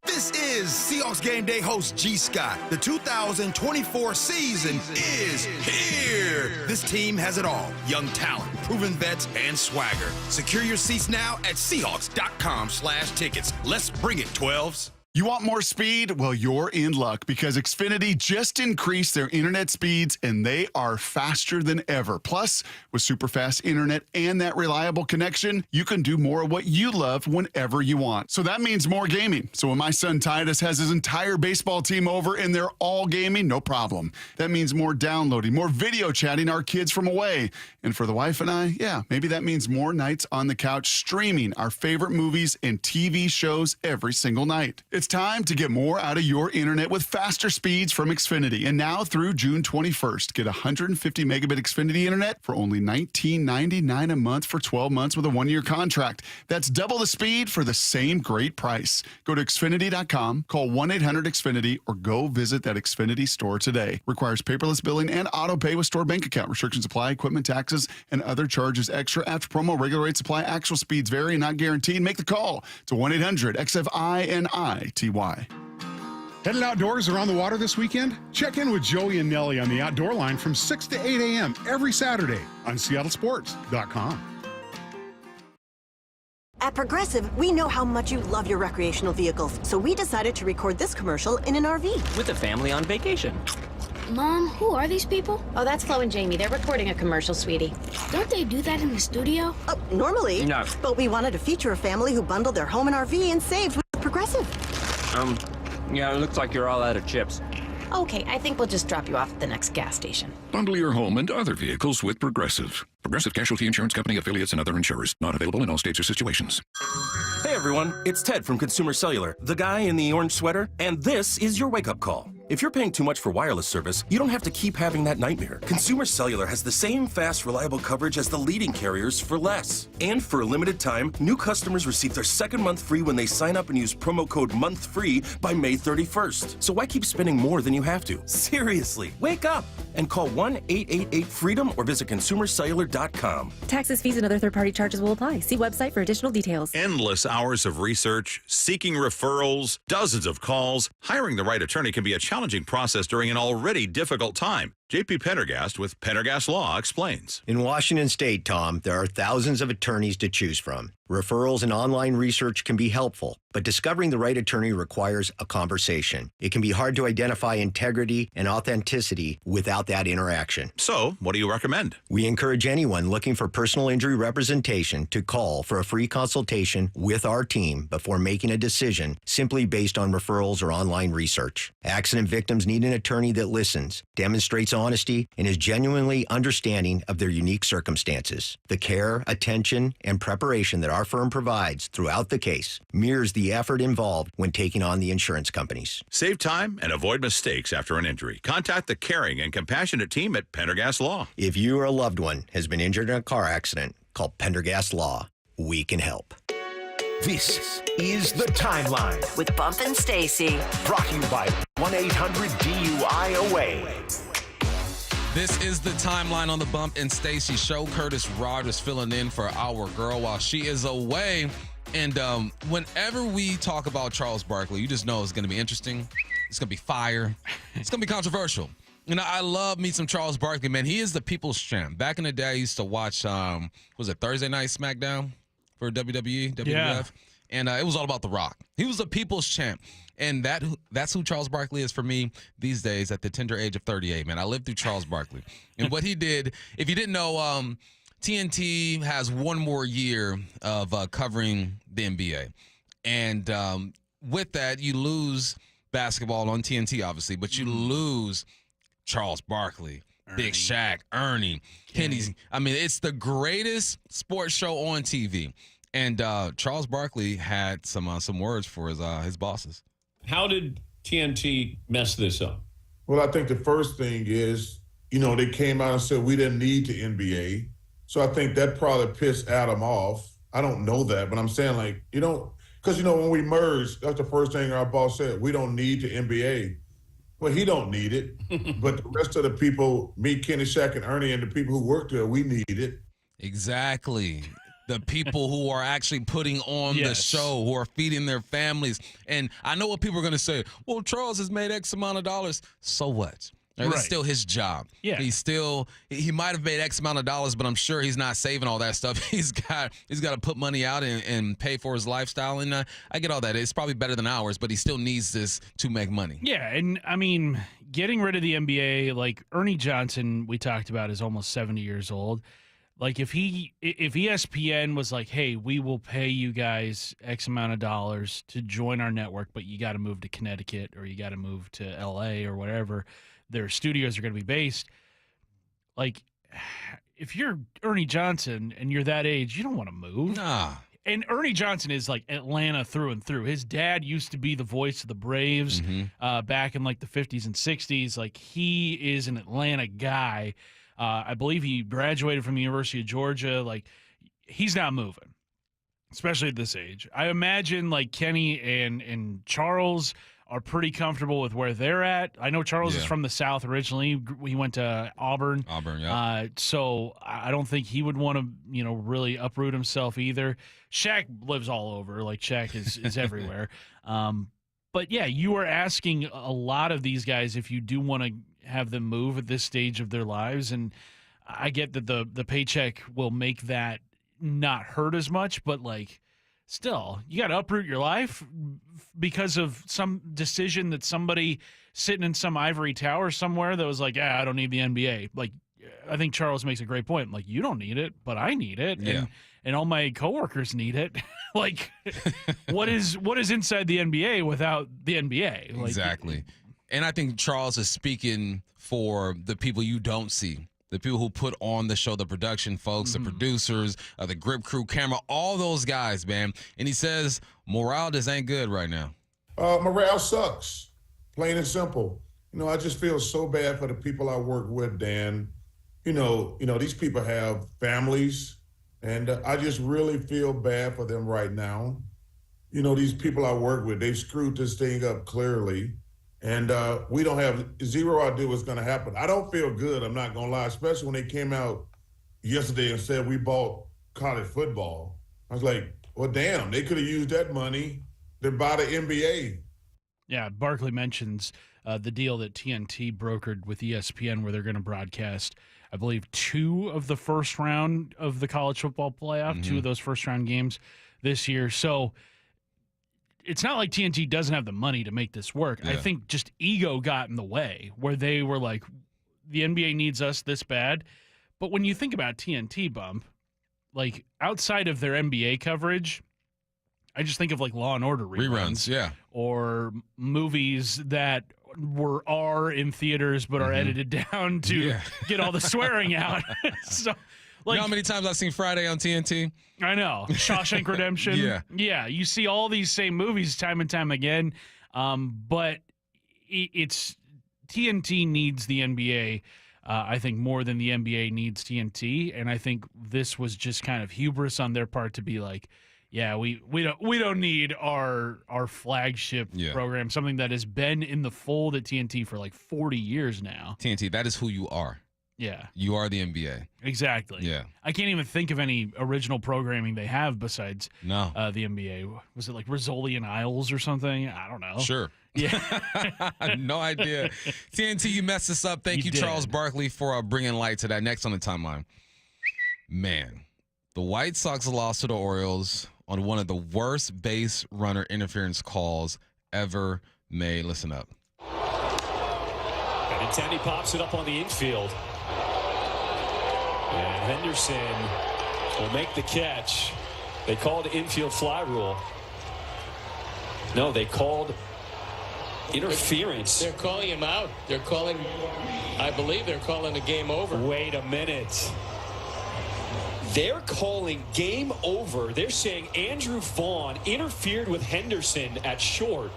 This is Seahawks Game Day host G. Scott. The 2024 season is here. This team has it all. Young talent, proven vets, and swagger. Secure your seats now at Seahawks.com/tickets. Let's bring it, 12s. You want more speed? Well, you're in luck because Xfinity just increased their internet speeds and they are faster than ever. Plus, with super fast internet and that reliable connection, you can do more of what you love whenever you want. So that means more gaming. So when my son Titus has his entire baseball team over and they're all gaming, no problem. That means more downloading, more video chatting our kids from away. And for the wife and I, yeah, maybe that means more nights on the couch streaming our favorite movies and TV shows every single night. It's time to get more out of your internet with faster speeds from Xfinity. And now through June 21st, get 150 megabit Xfinity internet for only $19.99 a month for 12 months with a 1-year contract. That's double the speed for the same great price. Go to Xfinity.com, call 1-800-XFINITY, or go visit that Xfinity store today. Requires paperless billing and auto pay with store bank account. Restrictions apply, equipment taxes, and other charges extra. After promo, regular rates apply. Actual speeds vary and not guaranteed. Make the call to 1-800-XFINITY. Headed outdoors or on the water this weekend? Check in with Joey and Nelly on the Outdoor Line from 6 to 8 a.m. every Saturday on SeattleSports.com. At Progressive, we know how much you love your recreational vehicles, so we decided to record this commercial in an RV. With a family on vacation. Mom, who are these people? Oh, that's Flo and Jamie. They're recording a commercial, sweetie. Don't they do that in the studio? Normally. No. But we wanted to feature a family who bundled their home and RV and saved with Progressive. Yeah, it looks like you're all out of chips. Okay, I think we'll just drop you off at the next gas station. Bundle your home and other vehicles with Progressive. Progressive Casualty Insurance Company, affiliates, and other insurers. Not available in all states or situations. Hey everyone, it's Ted from Consumer Cellular, the guy in the orange sweater, and this is your wake-up call. If you're paying too much for wireless service, you don't have to keep having that nightmare. Consumer Cellular has the same fast, reliable coverage as the leading carriers for less. And for a limited time, new customers receive their second month free when they sign up and use promo code MONTHFREE by May 31st. So why keep spending more than you have to? Seriously, wake up and call 1-888-FREEDOM or visit consumercellular.com. Taxes, fees, and other third-party charges will apply. See website for additional details. Endless hours of research, seeking referrals, dozens of calls. Hiring the right attorney can be a challenging process during an already difficult time. JP Pendergast with Pendergast Law explains. In Washington State, Tom, there are thousands of attorneys to choose from. Referrals and online research can be helpful, but discovering the right attorney requires a conversation. It can be hard to identify integrity and authenticity without that interaction. So, what do you recommend? We encourage anyone looking for personal injury representation to call for a free consultation with our team before making a decision simply based on referrals or online research. Accident victims need an attorney that listens, demonstrates honesty, and is genuinely understanding of their unique circumstances. The care, attention, and preparation that our firm provides throughout the case mirrors the effort involved when taking on the insurance companies. Save time and avoid mistakes after an injury. Contact the caring and compassionate team at Pendergast Law. If you or a loved one has been injured in a car accident, call Pendergast Law. We can help. This is The Timeline with Bump and Stacy. Brought to you by 1-800-DUI-AWAY. This is The Timeline on the Bump and Stacy show. Curtis Rogers filling in for our girl while she is away. And whenever we talk about Charles Barkley, you just know it's going to be interesting. It's going to be fire. It's going to be controversial. You know, I love me some Charles Barkley, man. He is the people's champ. Back in the day, I used to watch, was it Thursday Night SmackDown for WWE, WWF? Yeah. And it was all about The Rock. He was the people's champ. And that's who Charles Barkley is for me these days at the tender age of 38, man. I lived through Charles Barkley. And what he did, if you didn't know, TNT has one more year of covering the NBA. And with that, you lose basketball on TNT, obviously, but you lose Charles Barkley, Big Shaq, Ernie, Kenny. I mean, it's the greatest sports show on TV. And Charles Barkley had some words for his bosses. How did TNT mess this up? Well, I think the first thing is, they came out and said we didn't need the NBA. So I think that probably pissed Adam off. I don't know that, but I'm saying because when we merged, that's the first thing our boss said, we don't need the NBA. Well, he don't need it, but the rest of the people, me, Kenny, Shaq, and Ernie, and the people who work there, we need it. Exactly. The people who are actually putting on the show, who are feeding their families. And I know what people are going to say. Well, Charles has made X amount of dollars. So what? It's still his job. Yeah. He might have made X amount of dollars, but I'm sure he's not saving all that stuff. He's got to put money out and pay for his lifestyle. And I get all that. It's probably better than ours, but he still needs this to make money. Yeah. And I mean, getting rid of the NBA, like Ernie Johnson, we talked about, is almost 70 years old. Like if ESPN was like, hey, we will pay you guys X amount of dollars to join our network, but you got to move to Connecticut or you got to move to LA or whatever their studios are going to be based. Like, if you're Ernie Johnson and you're that age, you don't want to move. Nah. And Ernie Johnson is like Atlanta through and through. His dad used to be the voice of the Braves back in like the 50s and 60s. Like, he is an Atlanta guy. I believe he graduated from the University of Georgia. Like, he's not moving, especially at this age. I imagine like Kenny and Charles are pretty comfortable with where they're at. I know Charles is from the South originally. He went to Auburn. Yeah. So I don't think he would want to, really uproot himself either. Shaq lives all over. Like, Shaq is everywhere. But yeah, you are asking a lot of these guys if you do want to have them move at this stage of their lives. And I get that the paycheck will make that not hurt as much, but like, still, you got to uproot your life because of some decision that somebody sitting in some ivory tower somewhere that was like, I don't need the NBA. Like, I think Charles makes a great point. Like, you don't need it, but I need it. Yeah. And all my coworkers need it. Like, what is inside the NBA without the NBA? Like, exactly. And I think Charles is speaking for the people you don't see. The people who put on the show, the production folks, the producers, the grip crew, camera, all those guys, man. And he says morale just ain't good right now. Morale sucks, plain and simple. I just feel so bad for the people I work with, Dan. These people have families, and I just really feel bad for them right now. These people I work with, they've screwed this thing up clearly. And we don't have zero idea what's going to happen. I don't feel good, I'm not going to lie, especially when they came out yesterday and said we bought college football. I was like, well, damn, they could have used that money to buy the NBA. Yeah, Barkley mentions the deal that TNT brokered with ESPN where they're going to broadcast, I believe, 2 of the first round of the college football playoff, 2 of those first-round games this year. So it's not like TNT doesn't have the money to make this work. Yeah. I think just ego got in the way where they were like, the NBA needs us this bad. But when you think about TNT, Bump, like outside of their NBA coverage, I just think of like Law and Order reruns. Yeah. Or movies that are in theaters but are edited down to get all the swearing out. So, like, you know how many times I've seen Friday on TNT? I know. Shawshank Redemption. Yeah. You see all these same movies time and time again. But it's TNT needs the NBA, I think, more than the NBA needs TNT. And I think this was just kind of hubris on their part to be like, yeah, we don't need our flagship program, something that has been in the fold at TNT for like 40 years now. TNT, that is who you are. Yeah. You are the NBA. Exactly. Yeah. I can't even think of any original programming they have besides the NBA. Was it like Rizzoli and Isles or something? I don't know. Sure. Yeah. No idea. TNT, you messed this up. Thank you Charles Barkley, for bringing light to that. Next on the timeline. Man, the White Sox lost to the Orioles on one of the worst base runner interference calls ever made. Listen up. And Benintendi pops it up on the infield. And Henderson will make the catch. They called infield fly rule. No, they called interference. They're calling him out. I believe they're calling a game over. Wait a minute. They're calling game over. They're saying Andrew Vaughn interfered with Henderson at short.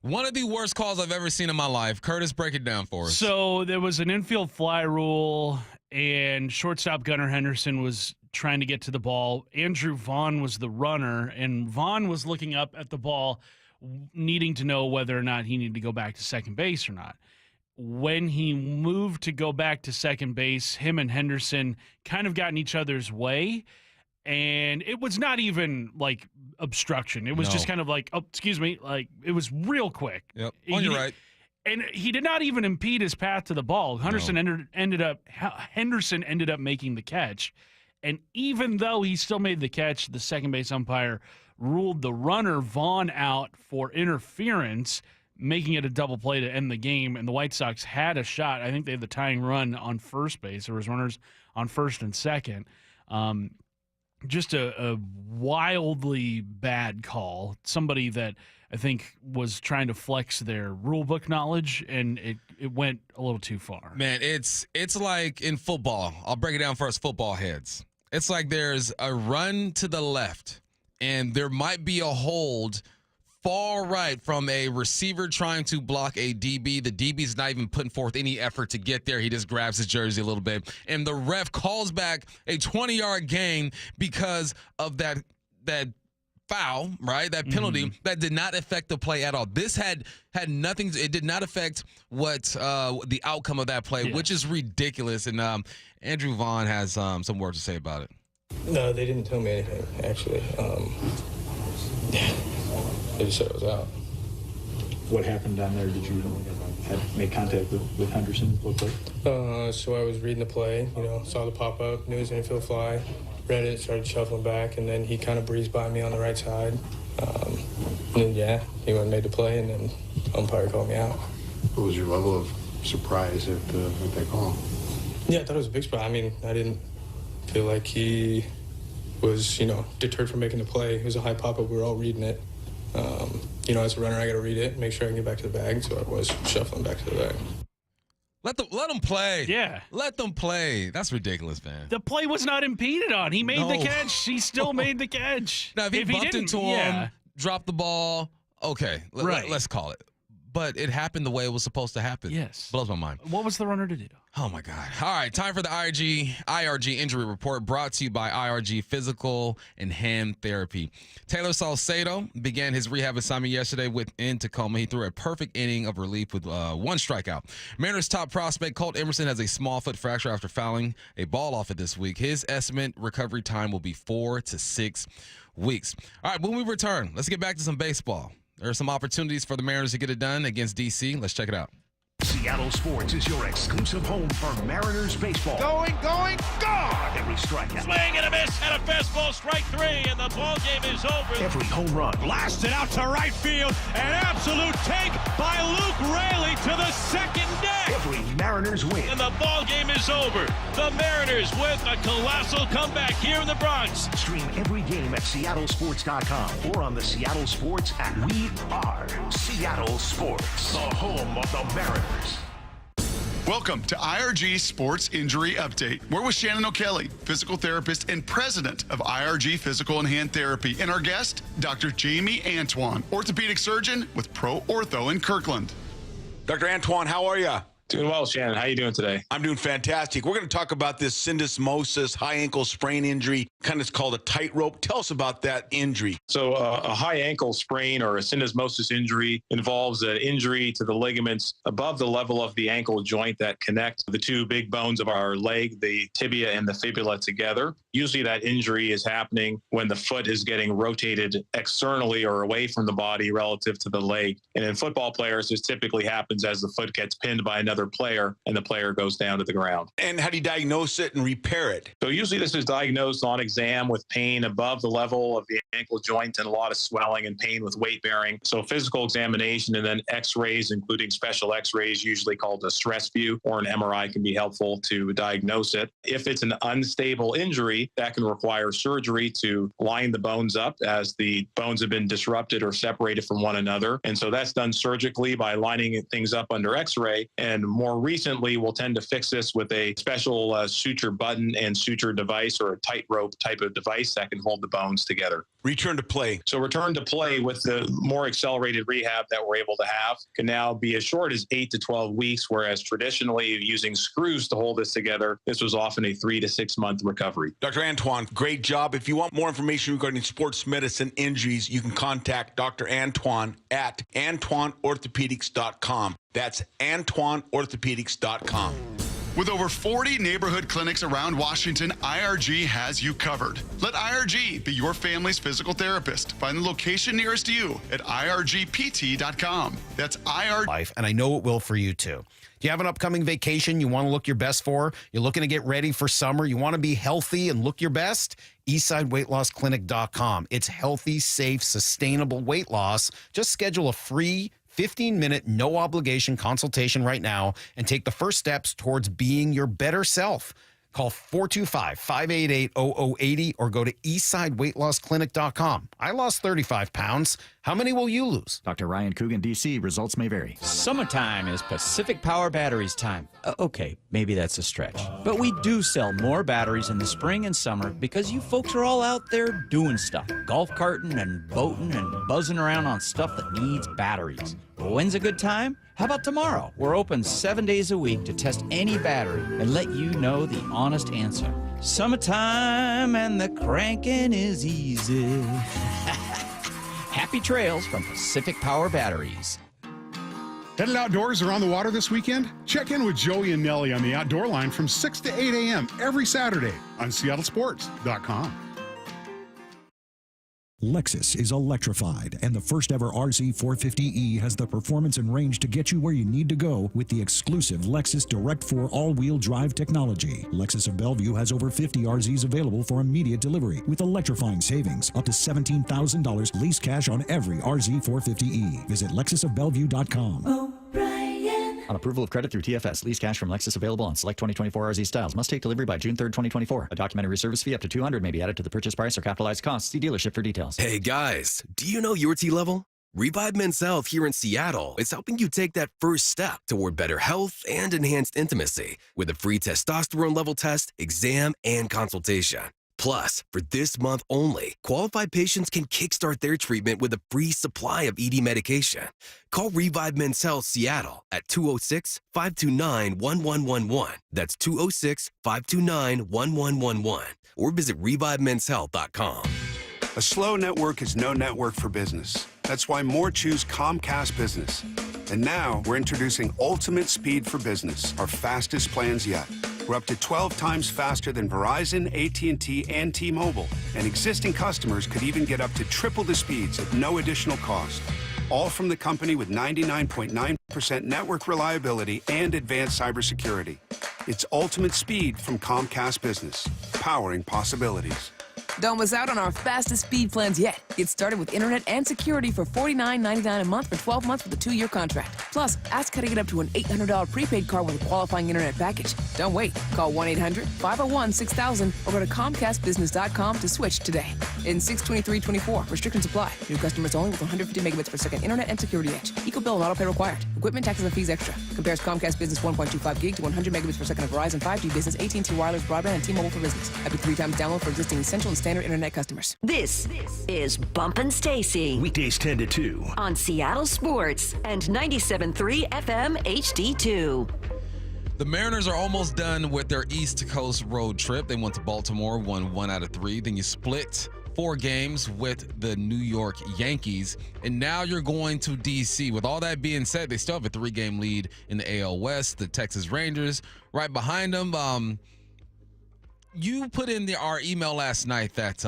One of the worst calls I've ever seen in my life. Curtis, break it down for us. So there was an infield fly rule, and shortstop Gunnar Henderson was trying to get to the ball. Andrew Vaughn was the runner, and Vaughn was looking up at the ball, needing to know whether or not he needed to go back to second base or not. When he moved to go back to second base, him and Henderson kind of got in each other's way. And it was not even like obstruction. It was just kind of like, oh, excuse me. Like, it was real quick. Yep. On your right. And he did not even impede his path to the ball. Henderson ended up making the catch. And even though he still made the catch, the second base umpire ruled the runner Vaughn out for interference, making it a double play to end the game. And the White Sox had a shot. I think they had the tying run on first base. There was runners on first and second. Just a wildly bad call. Somebody that I think was trying to flex their rule book knowledge, and it went a little too far. Man, it's like in football. I'll break it down for us football heads. It's like there's a run to the left, and there might be a hold far right from a receiver trying to block a DB. The DB's not even putting forth any effort to get there. He just grabs his jersey a little bit. And the ref calls back a 20-yard gain because of that foul, right? That penalty that did not affect the play at all. This had nothing. It did not affect what the outcome of that play, which is ridiculous. And Andrew Vaughn has some words to say about it. No, they didn't tell me anything, actually. They just said it was out. What happened down there? Did you make contact with Henderson? So I was reading the play, saw the pop-up, knew it was an infield fly, read it, started shuffling back, and then he kind of breezed by me on the right side. And then, he went and made the play, and then umpire called me out. What was your level of surprise at that call? Yeah, I thought it was a big spot. I mean, I didn't feel like he was, deterred from making the play. It was a high pop-up. We were all reading it. As a runner, I got to read it, make sure I can get back to the bag. So I was shuffling back to the bag. Let them play. Yeah. Let them play. That's ridiculous, man. The play was not impeded on. He made the catch. He still made the catch. Now, if he bumped into him, dropped the ball, okay, let's call it. But it happened the way it was supposed to happen. Yes. Blows my mind. What was the runner to do? Oh, my God. All right, time for the IRG injury report, brought to you by IRG Physical and Hand Therapy. Taylor Salcedo began his rehab assignment yesterday in Tacoma. He threw a perfect inning of relief with one strikeout. Mariners' top prospect, Colt Emerson, has a small foot fracture after fouling a ball off it this week. His estimate recovery time will be 4 to 6 weeks. All right, when we return, let's get back to some baseball. There are some opportunities for the Mariners to get it done against D.C. Let's check it out. Seattle Sports is your exclusive home for Mariners baseball. Going, gone! Every strikeout. Swing and a miss, and a fastball, strike three, and the ball game is over. Every home run. Blasted out to right field. An absolute take by Luke Raley to the second deck. Every Mariners win. And the ball game is over. The Mariners with a colossal comeback here in the Bronx. Stream every game at seattlesports.com or on the Seattle Sports app. We are Seattle Sports, the home of the Mariners. Welcome to IRG Sports Injury Update. We're with Shannon O'Kelly, physical therapist and president of IRG Physical and Hand Therapy, and our guest, Dr. Jamie Antoine, orthopedic surgeon with Pro Ortho in Kirkland. Dr. Antoine, how are you? Doing well, Shannon. How are you doing today? I'm doing fantastic. We're going to talk about this syndesmosis, high ankle sprain injury, kind of called a tightrope. Tell us about that injury. So a high ankle sprain or a syndesmosis injury involves an injury to the ligaments above the level of the ankle joint that connect the two big bones of our leg, the tibia and the fibula together. Usually that injury is happening when the foot is getting rotated externally or away from the body relative to the leg. And in football players, this typically happens as the foot gets pinned by another player and the player goes down to the ground. And how do you diagnose it and repair it? So usually this is diagnosed on exam with pain above the level of the ankle joint and a lot of swelling and pain with weight bearing. So physical examination and then x-rays, including special x-rays, usually called a stress view, or an MRI can be helpful to diagnose it. If it's an unstable injury, that can require surgery to line the bones up as the bones have been disrupted or separated from one another. And so that's done surgically by lining things up under x-ray. And more recently, we'll tend to fix this with a special suture button and suture device, or a tightrope type of device that can hold the bones together. Return to play. So return to play with the more accelerated rehab that we're able to have can now be as short as 8 to 12 weeks, whereas traditionally using screws to hold this together, this was often a 3 to 6 month recovery. Dr. Antoine, great job. If you want more information regarding sports medicine injuries, you can contact Dr. Antoine at AntoineOrthopedics.com. That's AntoineOrthopedics.com. With over 40 neighborhood clinics around Washington, IRG has you covered. Let IRG be your family's physical therapist. Find the location nearest you at irgpt.com. That's IRG. Life, and I know it will for you too. Do you have an upcoming vacation you want to look your best for? You're looking to get ready for summer. You want to be healthy and look your best? EastsideWeightLossClinic.com. It's healthy, safe, sustainable weight loss. Just schedule a free 15-minute, no-obligation consultation right now and take the first steps towards being your better self. Call 425-588-0080 or go to eastsideweightlossclinic.com. I lost 35 pounds. How many will you lose? Dr. Ryan Coogan, D.C. Results may vary. Summertime is Pacific Power Batteries time. Okay, maybe that's a stretch. But we do sell more batteries in the spring and summer because you folks are all out there doing stuff. Golf carting and boating and buzzing around on stuff that needs batteries. When's a good time? How about tomorrow? We're open 7 days a week to test any battery and let you know the honest answer. Summertime and the cranking is easy. Happy trails from Pacific Power Batteries. Headed outdoors or on the water this weekend? Check in with Joey and Nellie on the Outdoor Line from 6 to 8 a.m. every Saturday on SeattleSports.com. Lexus is electrified, and the first ever RZ450e has the performance and range to get you where you need to go with the exclusive Lexus Direct 4 all-wheel drive technology. Lexus of Bellevue has over 50 RZs available for immediate delivery with electrifying savings up to $17,000 lease cash on every RZ450e. Visit LexusofBellevue.com. On approval of credit through TFS, lease cash from Lexus available on select 2024 RZ styles. Must take delivery by June 3rd, 2024. A documentary service fee up to $200 may be added to the purchase price or capitalized costs. See dealership for details. Hey guys, do you know your T level? Revive Men's Health here in Seattle is helping you take that first step toward better health and enhanced intimacy with a free testosterone level test, exam, and consultation. Plus, for this month only, qualified patients can kickstart their treatment with a free supply of ED medication. Call Revive Men's Health Seattle at 206-529-1111. That's 206-529-1111. Or visit ReviveMen'sHealth.com. A slow network is no network for business. That's why more choose Comcast Business. And now we're introducing Ultimate Speed for Business, our fastest plans yet. We're up to 12 times faster than Verizon, AT&T, and T-Mobile. And existing customers could even get up to triple the speeds at no additional cost. All from the company with 99.9% network reliability and advanced cybersecurity. It's Ultimate Speed from Comcast Business, powering possibilities. Don't miss out on our fastest speed plans yet. Get started with internet and security for $49.99 a month for 12 months with a 2-year contract. Plus, ask how to get up to an $800 prepaid card with a qualifying internet package. Don't wait. Call 1-800-501-6000 or go to ComcastBusiness.com to switch today. In 6/23/24, restrictions apply. New customers only with 150 megabits per second internet and security edge. Eco bill and auto pay required. Equipment, taxes, and fees extra. Compares Comcast Business 1.25 gig to 100 megabits per second of Verizon 5G Business, AT&T Wireless Broadband, and T-Mobile for Business. Up to 3 times download for existing essential and standard internet customers. This is Bumpin' Stacy. Weekdays 10 to 2. On Seattle Sports and 97.3 FM HD2. The Mariners are almost done with their East Coast road trip. They went to Baltimore, won 1 out of 3. Then you split 4 games with the New York Yankees. And now you're going to D.C. With all that being said, they still have a 3-game lead in the AL West. The Texas Rangers right behind them. You put in our email last night that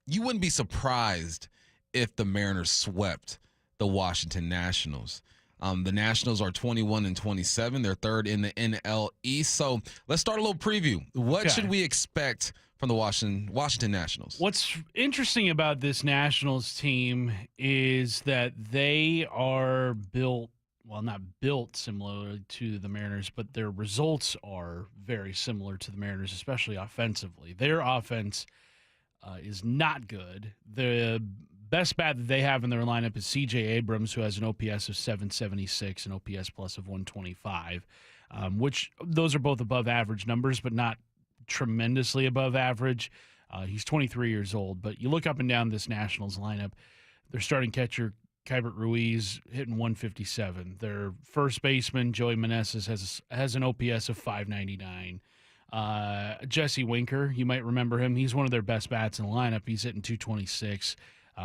you wouldn't be surprised if the Mariners swept the Washington Nationals. The Nationals are 21-27. They're third in the NL East. So let's start a little preview. What should we expect from the Washington Nationals? What's interesting about this Nationals team is that they are built, well, not built similar to the Mariners, but their results are very similar to the Mariners, especially offensively. Their offense is not good. The best bat that they have in their lineup is C.J. Abrams, who has an OPS of 776 and OPS plus of 125, which those are both above average numbers, but not tremendously above average. He's 23 years old, but you look up and down this Nationals lineup, their starting catcher, Kybert Ruiz, hitting 157. Their first baseman, Joey Meneses, has an OPS of 599. Jesse Winker, you might remember him. He's one of their best bats in the lineup. He's hitting 226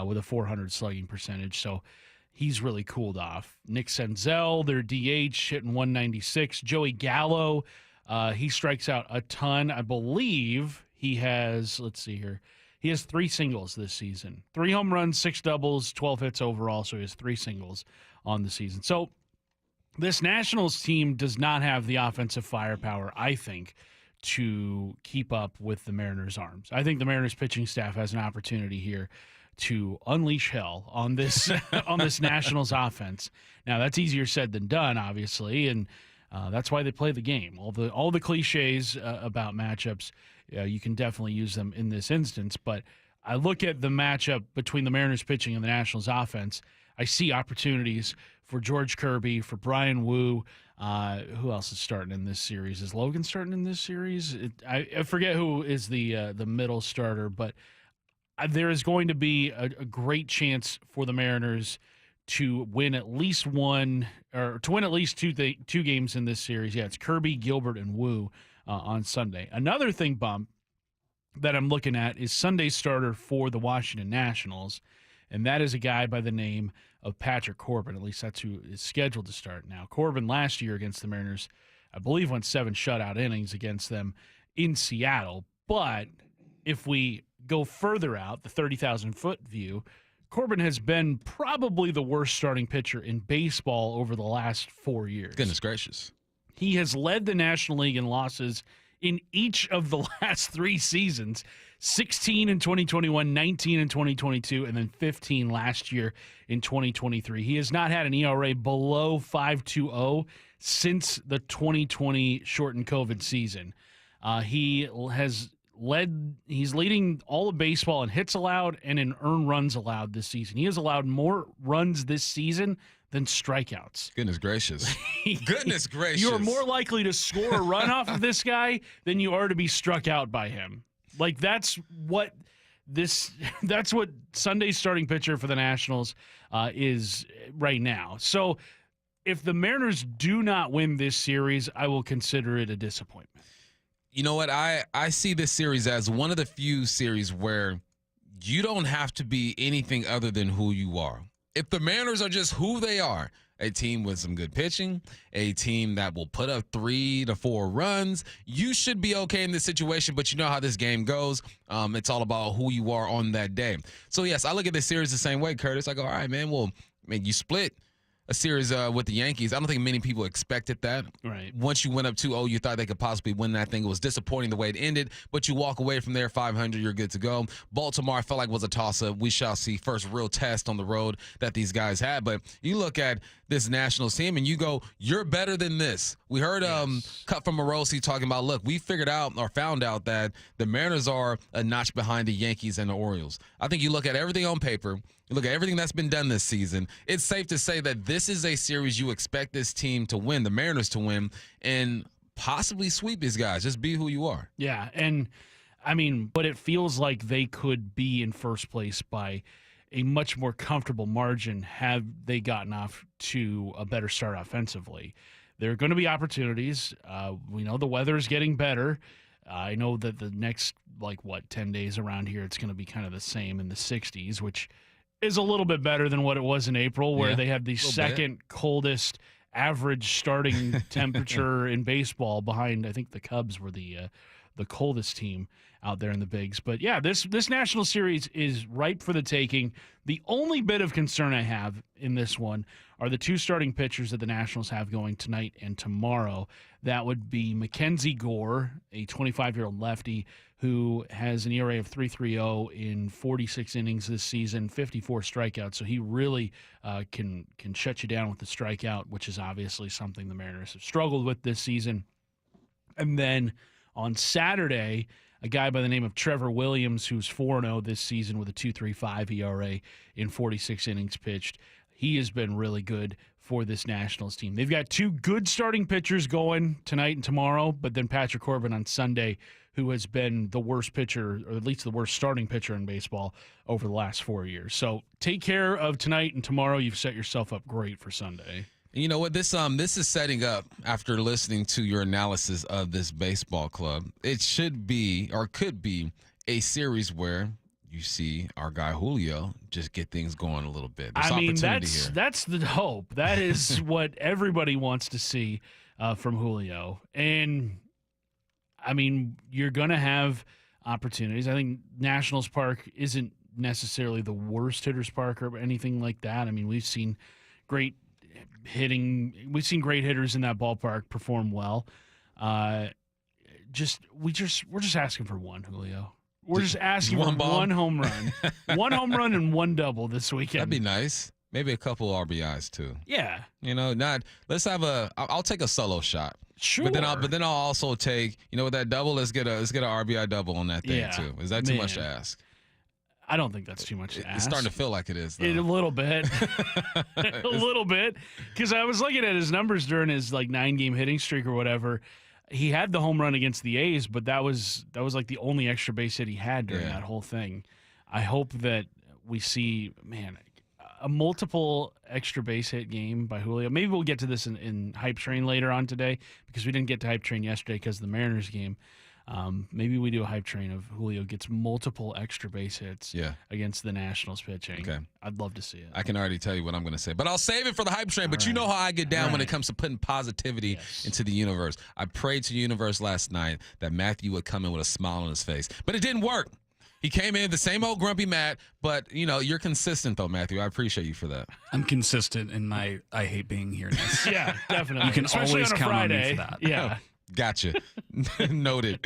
with a 400 slugging percentage, so he's really cooled off. Nick Senzel, their DH, hitting 196. Joey Gallo, he strikes out a ton. I believe he has, let's see here, he has 3 singles this season. 3 home runs, 6 doubles, 12 hits overall, so he has 3 singles on the season. So this Nationals team does not have the offensive firepower, I think, to keep up with the Mariners' arms. I think the Mariners pitching staff has an opportunity here to unleash hell on this on this Nationals offense. Now, that's easier said than done, obviously, and that's why they play the game. All the cliches about matchups, you can definitely use them in this instance. But I look at the matchup between the Mariners pitching and the Nationals offense. I see opportunities for George Kirby, for Brian Wu. Who else is starting in this series? Is Logan starting in this series? I forget who is the middle starter, but there is going to be a great chance for the Mariners to win at least one, or to win at least two games in this series. Yeah, it's Kirby, Gilbert, and Wu on Sunday. Another thing, Bump, that I'm looking at is Sunday's starter for the Washington Nationals, and that is a guy by the name of Patrick Corbin. At least that's who is scheduled to start now. Corbin last year against the Mariners, I believe, went 7 shutout innings against them in Seattle. But if we go further out, the 30,000-foot view, Corbin has been probably the worst starting pitcher in baseball over the last 4 years. Goodness gracious. He has led the National League in losses in each of the last 3 seasons, 16 in 2021, 19 in 2022, and then 15 last year in 2023. He has not had an ERA below 5.20 since the 2020 shortened COVID season. He's leading all of baseball in hits allowed and in earned runs allowed this season. He has allowed more runs this season than strikeouts. Goodness gracious. Goodness gracious. You are more likely to score a run off of this guy than you are to be struck out by him. Like, that's what Sunday's starting pitcher for the Nationals is right now. So if the Mariners do not win this series, I will consider it a disappointment. You know what? I see this series as one of the few series where you don't have to be anything other than who you are. If the Mariners are just who they are, a team with some good pitching, a team that will put up 3 to 4 runs, you should be okay in this situation, but you know how this game goes. It's all about who you are on that day. So, yes, I look at this series the same way, Curtis. I go, all right, man, well, you split a series with the Yankees. I don't think many people expected that. Right. Once you went up 2-0, you thought they could possibly win that thing. It was disappointing the way it ended, but you walk away from there 500, you're good to go. Baltimore, I felt like was a toss-up. We shall see. First real test on the road that these guys had. But you look at this Nationals team and you go, you're better than this. We heard Cut from Morosi talking about, look, we found out that the Mariners are a notch behind the Yankees and the Orioles. I think you look at everything on paper, you look at everything that's been done this season, it's safe to say that this is a series you expect this team to win, the Mariners to win, and possibly sweep these guys. Just be who you are. Yeah, and but it feels like they could be in first place by a much more comfortable margin had they gotten off to a better start offensively. There are going to be opportunities. We know the weather's getting better. I know that the next, 10 days around here, it's going to be kind of the same in the 60s, which is a little bit better than what it was in April, where they had the second coldest average starting temperature in baseball behind, I think the Cubs were the coldest team out there in the bigs. But yeah, this National Series is ripe for the taking. The only bit of concern I have in this one are the 2 starting pitchers that the Nationals have going tonight and tomorrow. That would be Mackenzie Gore, a 25-year-old lefty who has an ERA of 3.30 in 46 innings this season, 54 strikeouts. So he really can shut you down with the strikeout, which is obviously something the Mariners have struggled with this season. And then on Saturday, a guy by the name of Trevor Williams, who's 4-0 this season with a 2.35 ERA in 46 innings pitched. He has been really good for this Nationals team. They've got 2 good starting pitchers going tonight and tomorrow, but then Patrick Corbin on Sunday, who has been the worst pitcher, or at least the worst starting pitcher in baseball over the last 4 years. So take care of tonight and tomorrow. You've set yourself up great for Sunday. You know what? This is setting up, after listening to your analysis of this baseball club, it should be, or could be, a series where you see our guy Julio just get things going a little bit. There's opportunity here. That's the hope. That is what everybody wants to see from Julio. And, I mean, you're going to have opportunities. I think Nationals Park isn't necessarily the worst hitter's park or anything like that. I mean, we've seen great hitting. We've seen great hitters in that ballpark perform well. We're just asking for one, Julio. We're just asking for one home run. One home run and one double this weekend. That'd be nice. Maybe a couple RBIs too. Yeah. I'll take a solo shot. Sure. But then I'll also take, with that double, let's get an RBI double on that thing too. Is that too much to ask? I don't think that's too much to ask. It's starting to feel like it is, though. A little bit. A little bit. Because I was looking at his numbers during his 9-game hitting streak or whatever. He had the home run against the A's, but that was like the only extra base hit he had during that whole thing. I hope that we see, a multiple extra base hit game by Julio. Maybe we'll get to this in Hype Train later on today, because we didn't get to Hype Train yesterday because of the Mariners game. Maybe we do a Hype Train of Julio gets multiple extra base hits against the Nationals pitching. Okay. I'd love to see it. I can already tell you what I'm going to say, but I'll save it for the Hype Train. But you know how I get down when it comes to putting positivity into the universe. I prayed to the universe last night that Matthew would come in with a smile on his face, but it didn't work. He came in the same old grumpy Matt, but, you're consistent, though, Matthew. I appreciate you for that. I'm consistent in my I hate being here. Yeah, definitely. You can Especially always on a count Friday. on me for that. Yeah. Gotcha. Noted.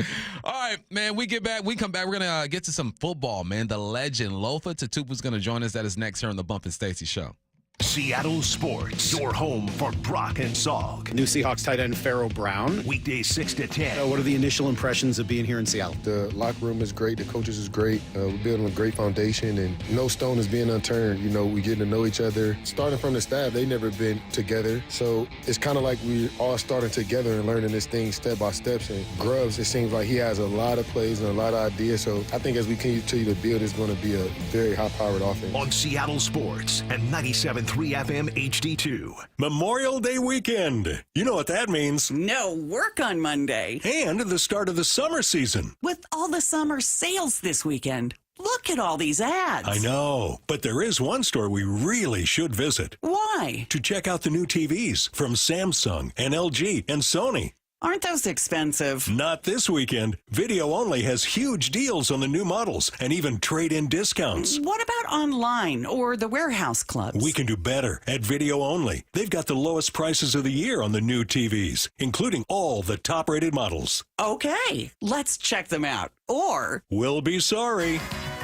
All right, man, we come back. We're going to get to some football, man. The legend Lofa Tatupu's going to join us. That is next here on the Bump and Stacy Show. Seattle Sports, your home for Brock and Salk. New Seahawks tight end Pharaoh Brown. Weekdays 6 to 10. What are the initial impressions of being here in Seattle? The locker room is great. The coaches is great. We're building a great foundation, and no stone is being unturned. We getting to know each other. Starting from the staff, they never been together. So it's kind of like we all starting together and learning this thing step by step. And Grubbs, it seems like he has a lot of plays and a lot of ideas. So I think as we continue to build, it's going to be a very high-powered offense. On Seattle Sports and 97.3 FM HD2. Memorial Day weekend. You know what that means. No work on Monday. And the start of the summer season. With all the summer sales this weekend. Look at all these ads. I know, but there is one store we really should visit. Why? To check out the new TVs from Samsung and LG and Sony. Aren't those expensive? Not this weekend. Video Only has huge deals on the new models and even trade-in discounts. What about online or the warehouse clubs? We can do better at Video Only. They've got the lowest prices of the year on the new TVs, including all the top-rated models. Okay, let's check them out. Or we'll be sorry.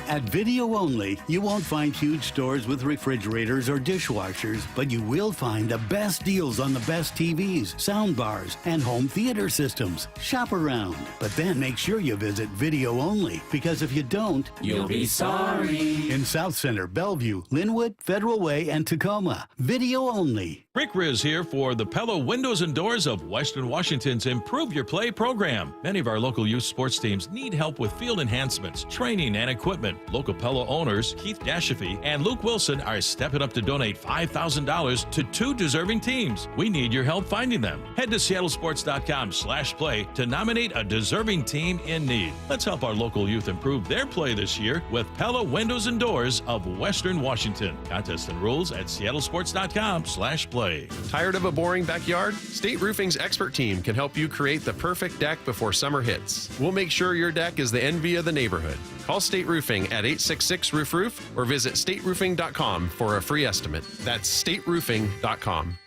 At Video Only, you won't find huge stores with refrigerators or dishwashers, but you will find the best deals on the best TVs, soundbars, and home theater systems. Shop around, but then make sure you visit Video Only, because if you don't, you'll be sorry. In South Center, Bellevue, Linwood, Federal Way, and Tacoma. Video Only. Rick Riz here for the Pella Windows and Doors of Western Washington's Improve Your Play program. Many of our local youth sports teams need help with field enhancements, training, and equipment. Local Pella owners Keith Dashafy and Luke Wilson are stepping up to donate $5,000 to 2 deserving teams. We need your help finding them. Head to seattlesports.com/play to nominate a deserving team in need. Let's help our local youth improve their play this year with Pella Windows and Doors of Western Washington. Contest and rules at seattlesports.com/play. Tired of a boring backyard? State Roofing's expert team can help you create the perfect deck before summer hits. We'll make sure your deck is the envy of the neighborhood. Call State Roofing at 866-ROOF-ROOF or visit stateroofing.com for a free estimate. That's stateroofing.com.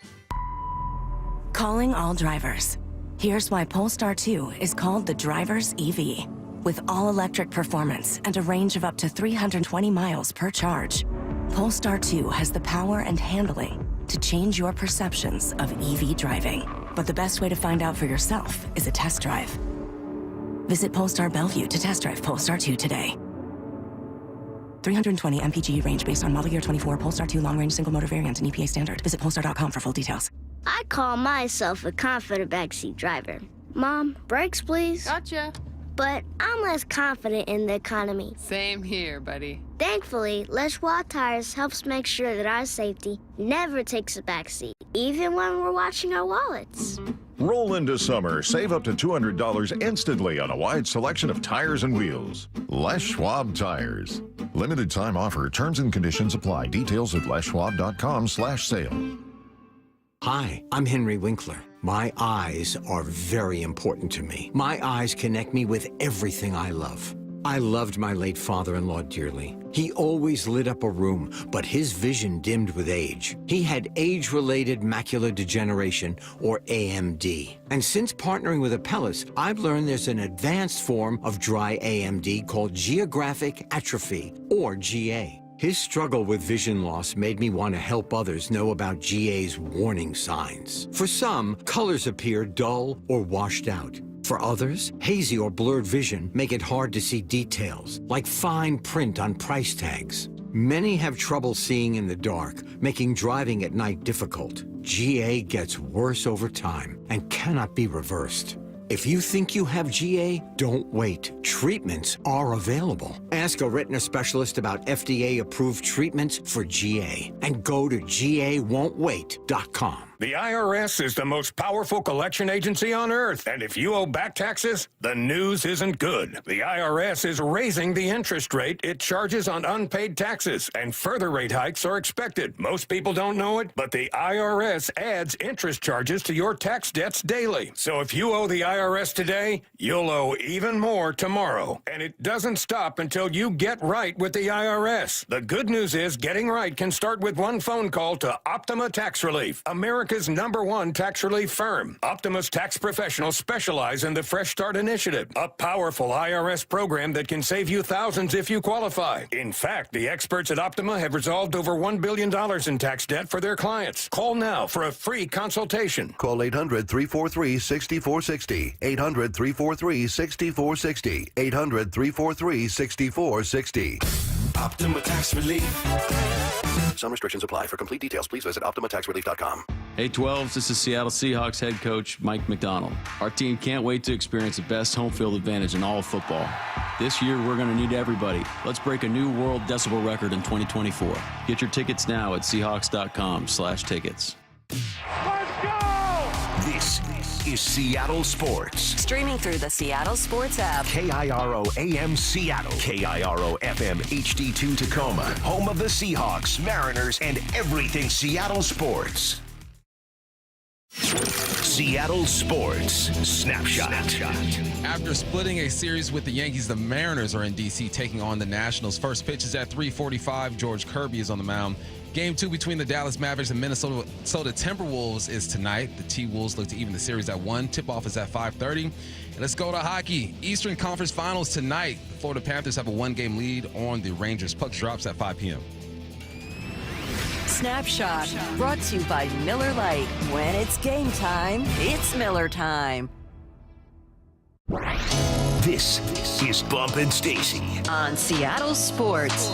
Calling all drivers. Here's why Polestar 2 is called the driver's EV. With all-electric performance and a range of up to 320 miles per charge, Polestar 2 has the power and handling to change your perceptions of EV driving. But the best way to find out for yourself is a test drive. Visit Polestar Bellevue to test drive Polestar 2 today. 320 mpg range based on model year 24 Polestar 2 long-range single-motor variant and EPA standard. Visit Polestar.com for full details. I call myself a confident backseat driver. Mom, brakes, please. Gotcha. but I'm less confident in the economy. Same here, buddy. Thankfully, Les Schwab Tires helps make sure that our safety never takes a backseat, even when we're watching our wallets. Roll into summer. Save up to $200 instantly on a wide selection of tires and wheels. Les Schwab Tires. Limited time offer. Terms and conditions apply. Details at leschwab.com/sale. Hi, I'm Henry Winkler. My eyes are very important to me. My eyes connect me with everything I love. I loved my late father-in-law dearly. He always lit up a room, but his vision dimmed with age. He had age-related macular degeneration, or AMD. And since partnering with Apellis, I've learned there's an advanced form of dry AMD called geographic atrophy, or GA. His struggle with vision loss made me want to help others know about GA's warning signs. For some, colors appear dull or washed out. For others, hazy or blurred vision make it hard to see details, like fine print on price tags. Many have trouble seeing in the dark, making driving at night difficult. GA gets worse over time and cannot be reversed. If you think you have GA, don't wait. Treatments are available. Ask a retina specialist about FDA-approved treatments for GA and go to GAWon'tWait.com. The IRS is the most powerful collection agency on earth, and if you owe back taxes, the news isn't good. The IRS is raising the interest rate it charges on unpaid taxes, and further rate hikes are expected. Most people don't know it, but the IRS adds interest charges to your tax debts daily. So if you owe the IRS today, you'll owe even more tomorrow. And it doesn't stop until you get right with the IRS. The good news is getting right can start with one phone call to Optima Tax Relief, America's #1 tax relief firm. Optima's tax professionals specialize in the Fresh Start Initiative, a powerful IRS program that can save you thousands if you qualify. In fact, the experts at Optima have resolved over $1 billion in tax debt for their clients. Call now for a free consultation. Call 800-343-6460. 800-343-6460. 800-343-6460. Optima Tax Relief. Some restrictions apply. For complete details, please visit OptimaTaxRelief.com. Hey 12s, this is Seattle Seahawks head coach Mike McDonald. Our team can't wait to experience the best home field advantage in all of football. This year, we're going to need everybody. Let's break a new world decibel record in 2024. Get your tickets now at Seahawks.com/tickets. This is Seattle Sports. Streaming through the Seattle Sports app. KIRO AM Seattle. KIRO FM HD2 Tacoma. Home of the Seahawks, Mariners, and everything Seattle sports. Seattle Sports Snapshot. After splitting a series with the Yankees, the Mariners are in D.C. taking on the Nationals. First pitch is at 3:45. George Kirby is on the mound. Game 2 between the Dallas Mavericks and Minnesota Timberwolves is tonight. The T-Wolves look to even the series at 1. Tip-off is at 5:30. And let's go to hockey. Eastern Conference Finals tonight. The Florida Panthers have a 1-game lead on the Rangers. Puck drops at 5 p.m. Snapshot, brought to you by Miller Lite. When it's game time, it's Miller time. This is Bump and Stacy On Seattle Sports.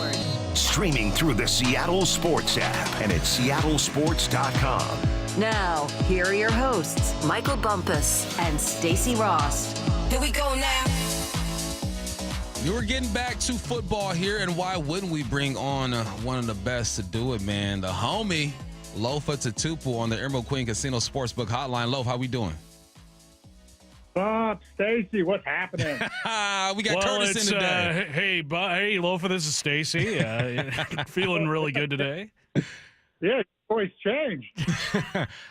Streaming through the Seattle Sports app and at seattlesports.com. Now, here are your hosts, Michael Bumpus and Stacy Ross. Here we go now. We're getting back to football here, and why wouldn't we bring on one of the best to do it, man? The homie, Lofa Tatupu on the Emerald Queen Casino Sportsbook Hotline. Lof, how we doing? Bob, Stacy, what's happening? We got Curtis in today. Hey, Lofa, this is Stacy. Feeling really good today. Yeah, your voice changed.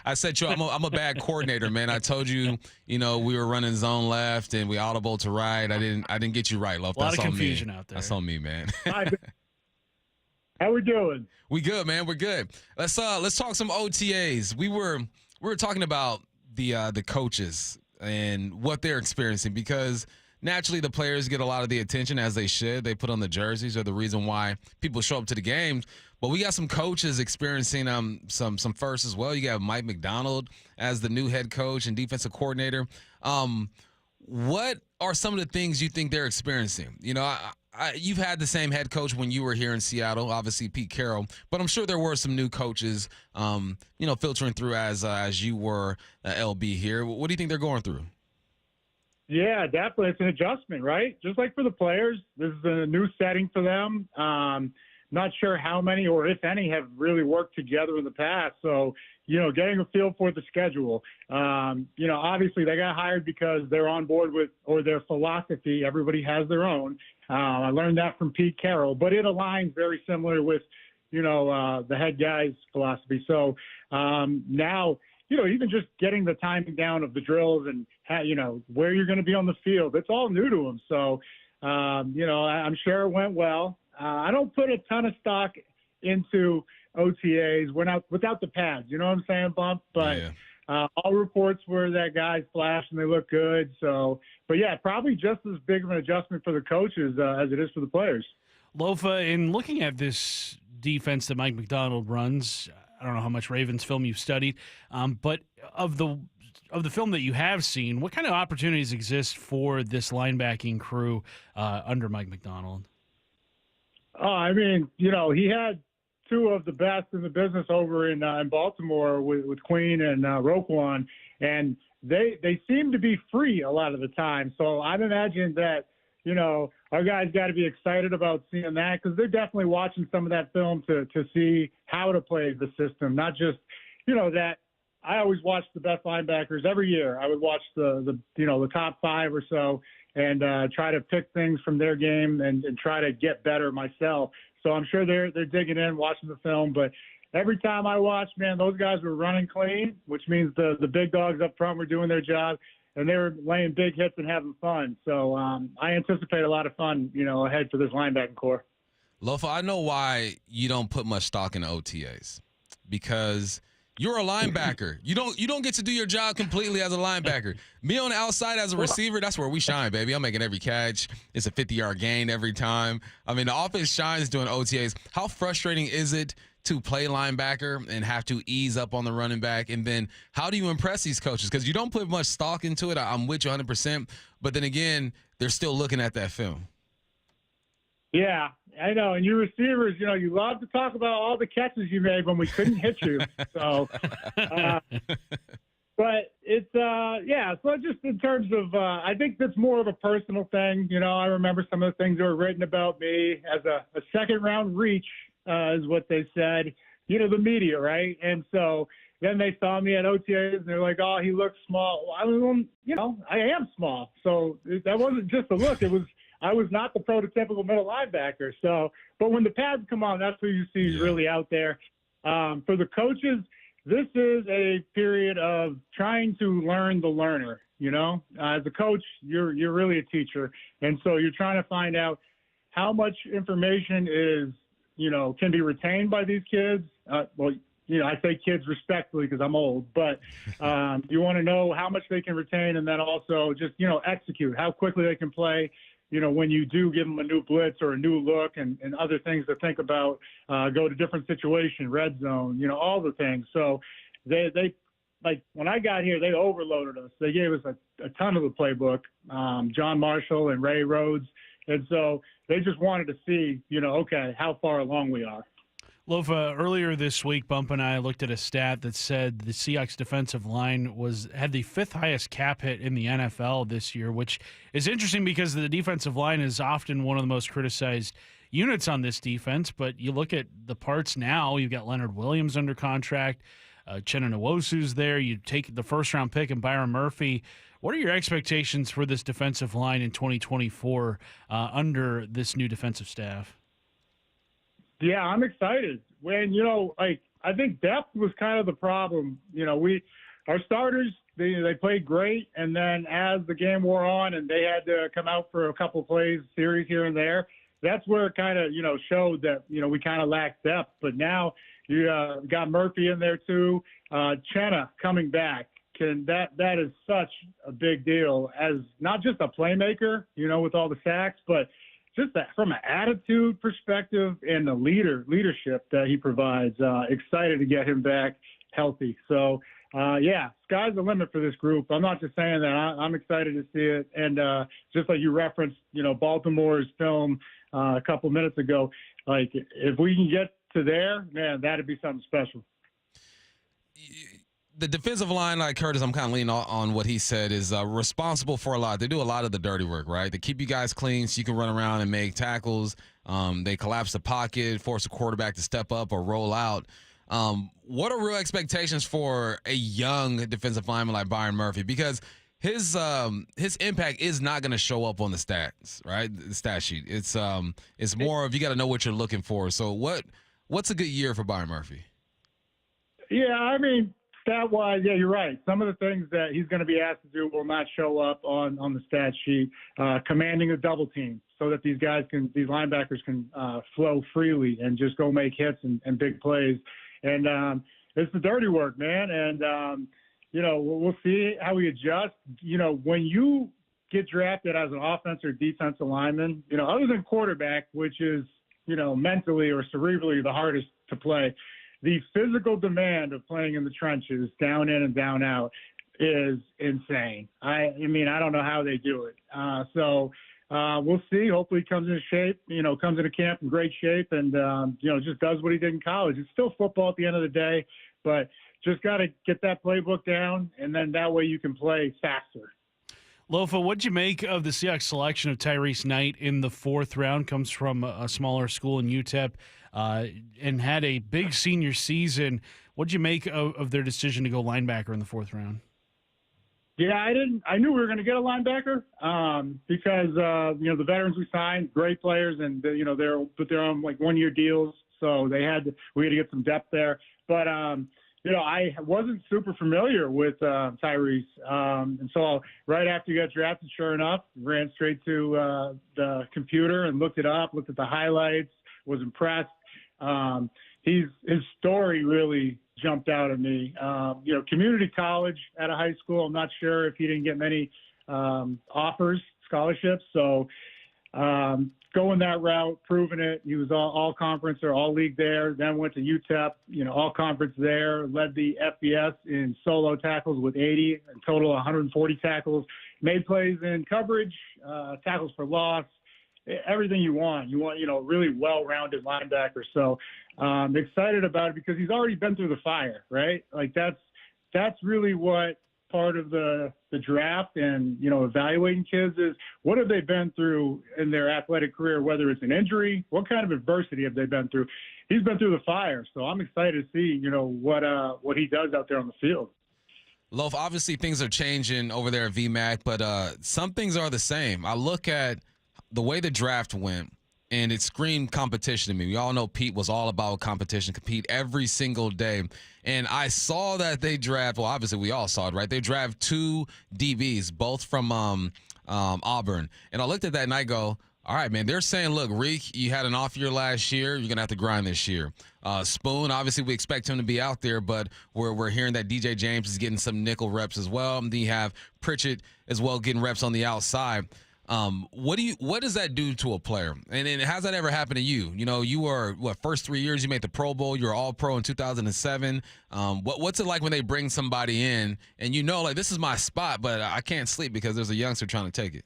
I said, I'm a bad coordinator, man. I told you, we were running zone left and we audible to right. I didn't get you right, Lof. A lot That's of on confusion me. out there. That's on me, man. How we doing? We good, man. We're good. Let's talk some OTAs. We were talking about the coaches and what they're experiencing, because naturally the players get a lot of the attention, as they should. They put on the jerseys, are the reason why people show up to the games. But we got some coaches experiencing some firsts as well. You got Mike McDonald as the new head coach and defensive coordinator. What are some of the things you think they're experiencing? You've had the same head coach when you were here in Seattle, obviously Pete Carroll, but I'm sure there were some new coaches, filtering through as you were LB here. What do you think they're going through? Yeah, definitely. It's an adjustment, right? Just like for the players, this is a new setting for them. Not sure how many or if any have really worked together in the past. So, getting a feel for the schedule. Obviously they got hired because they're on board with, or their philosophy. Everybody has their own. I learned that from Pete Carroll, but it aligns very similar with, the head guy's philosophy. So now, even just getting the timing down of the drills and where you're going to be on the field, it's all new to them. So, I'm sure it went well. I don't put a ton of stock into OTAs without the pads. You know what I'm saying, Bump? But all reports were that guys flash and they look good. So, but yeah, probably just as big of an adjustment for the coaches as it is for the players. Lofa, in looking at this defense that Mike Macdonald runs, I don't know how much Ravens film you've studied, but of the film that you have seen, what kind of opportunities exist for this linebacking crew under Mike Macdonald? Oh, I mean, he had two of the best in the business over in Baltimore with Queen and Roquan, and they seem to be free a lot of the time. So I'd imagine that, our guys got to be excited about seeing that because they're definitely watching some of that film to see how to play the system, not just, that. I always watch the best linebackers every year. I would watch the top 5 or so and try to pick things from their game and try to get better myself. So I'm sure they're digging in, watching the film. But every time I watch, man, those guys were running clean, which means the big dogs up front were doing their job, and they were laying big hits and having fun. So I anticipate a lot of fun, ahead for this linebacking core. Lofa, I know why you don't put much stock in OTAs, because you're a linebacker. You don't get to do your job completely as a linebacker. Me on the outside as a receiver, that's where we shine, baby. I'm making every catch. It's a 50-yard gain every time. I mean, the offense shines doing OTAs. How frustrating is it to play linebacker and have to ease up on the running back? And then how do you impress these coaches? Because you don't put much stock into it. I'm with you 100%. But then again, they're still looking at that film. Yeah, I know. And you receivers, you love to talk about all the catches you made when we couldn't hit you. So, but it's, so just in terms of, I think that's more of a personal thing. I remember some of the things that were written about me as a second-round reach, is what they said, the media, right? And so then they saw me at OTAs, and they're like, oh, he looks small. Well, I am small. So that wasn't just a look. I was not the prototypical middle linebacker. So, but when the pads come on, that's who you see is really out there. For the coaches, this is a period of trying to learn the learner. As a coach, you're really a teacher, and so you're trying to find out how much information is can be retained by these kids. I say kids respectfully because I'm old, but you want to know how much they can retain, and then also just execute how quickly they can play. When you do give them a new blitz or a new look and other things to think about, go to different situation, red zone, all the things. So they like when I got here, they overloaded us. They gave us a ton of the playbook, John Marshall and Ray Rhodes. And so they just wanted to see, okay, how far along we are. Lofa, earlier this week, Bump and I looked at a stat that said the Seahawks defensive line had the 5th highest cap hit in the NFL this year, which is interesting because the defensive line is often one of the most criticized units on this defense. But you look at the parts now, you've got Leonard Williams under contract, Chenna Nwosu's there. You take the first-round pick and Byron Murphy. What are your expectations for this defensive line in 2024 under this new defensive staff? Yeah, I'm excited. When, I think depth was kind of the problem. Our starters, they played great, and then as the game wore on and they had to come out for a couple of plays, series here and there, that's where it kind of, showed that, we kind of lacked depth. But now you got Murphy in there too. Chenna coming back. That is such a big deal as not just a playmaker, with all the sacks, but just that from an attitude perspective and the leadership that he provides. Excited to get him back healthy. So, sky's the limit for this group. I'm not just saying that. I'm excited to see it. And just like you referenced, Baltimore's film a couple minutes ago, like if we can get to there, man, that'd be something special. the defensive line, like Curtis, I'm kind of leaning on what he said, is responsible for a lot. They do a lot of the dirty work, right? They keep you guys clean so you can run around and make tackles. They collapse the pocket, force a quarterback to step up or roll out. What are real expectations for a young defensive lineman like Byron Murphy? Because his impact is not going to show up on the stats, right? The stat sheet. It's more of you got to know what you're looking for. So what's a good year for Byron Murphy? Yeah, I mean, stat-wise, yeah, you're right. Some of the things that he's going to be asked to do will not show up on the stat sheet. Commanding a double team so that these linebackers can flow freely and just go make hits and big plays. And it's the dirty work, man. And, we'll see how we adjust. When you get drafted as an offensive or defensive lineman, other than quarterback, which is, mentally or cerebrally the hardest to play, the physical demand of playing in the trenches, down in and down out, is insane. I mean, I don't know how they do it. So we'll see. Hopefully he comes into shape, comes into camp in great shape and, just does what he did in college. It's still football at the end of the day, but just got to get that playbook down, and then that way you can play faster. Lofa, what'd you make of the Seahawks selection of Tyrese Knight in the 4th round? Comes from a smaller school in UTEP and had a big senior season. What'd you make of their decision to go linebacker in the 4th round? Yeah, I knew we were going to get a linebacker because the veterans we signed, great players, and they're on like 1-year deals, so we had to get some depth there. But I wasn't super familiar with Tyrese, and so right after he got drafted, sure enough, ran straight to the computer and looked it up, looked at the highlights, was impressed. His story really jumped out at me. Community college at a high school. I'm not sure if he didn't get many offers, scholarships. So going that route, proving it. He was all conference or all league there. Then went to UTEP, all conference there. Led the FBS in solo tackles with 80, in total 140 tackles. Made plays in coverage, tackles for loss. Everything you want. You want, really well-rounded linebacker. So I'm excited about it because he's already been through the fire, right? Like that's really what part of the draft and, evaluating kids is what have they been through in their athletic career, whether it's an injury, what kind of adversity have they been through? He's been through the fire. So I'm excited to see, what he does out there on the field. Loaf, obviously things are changing over there at VMAC, but some things are the same. I look at the way the draft went, and it screamed competition to me. We all know Pete was all about competition, compete every single day. And I saw that they draft, well, obviously we all saw it, right? They draft 2 DBs, both from Auburn. And I looked at that and I go, all right, man, they're saying, look, Reek, you had an off year last year. You're going to have to grind this year. Spoon, obviously we expect him to be out there, but we're hearing that DJ James is getting some nickel reps as well. And then you have Pritchett as well getting reps on the outside. What does that do to a player? And has that ever happened to you? You were first 3 years you made the Pro Bowl. You were All Pro in 2007. What's it like when they bring somebody in and like this is my spot, but I can't sleep because there's a youngster trying to take it?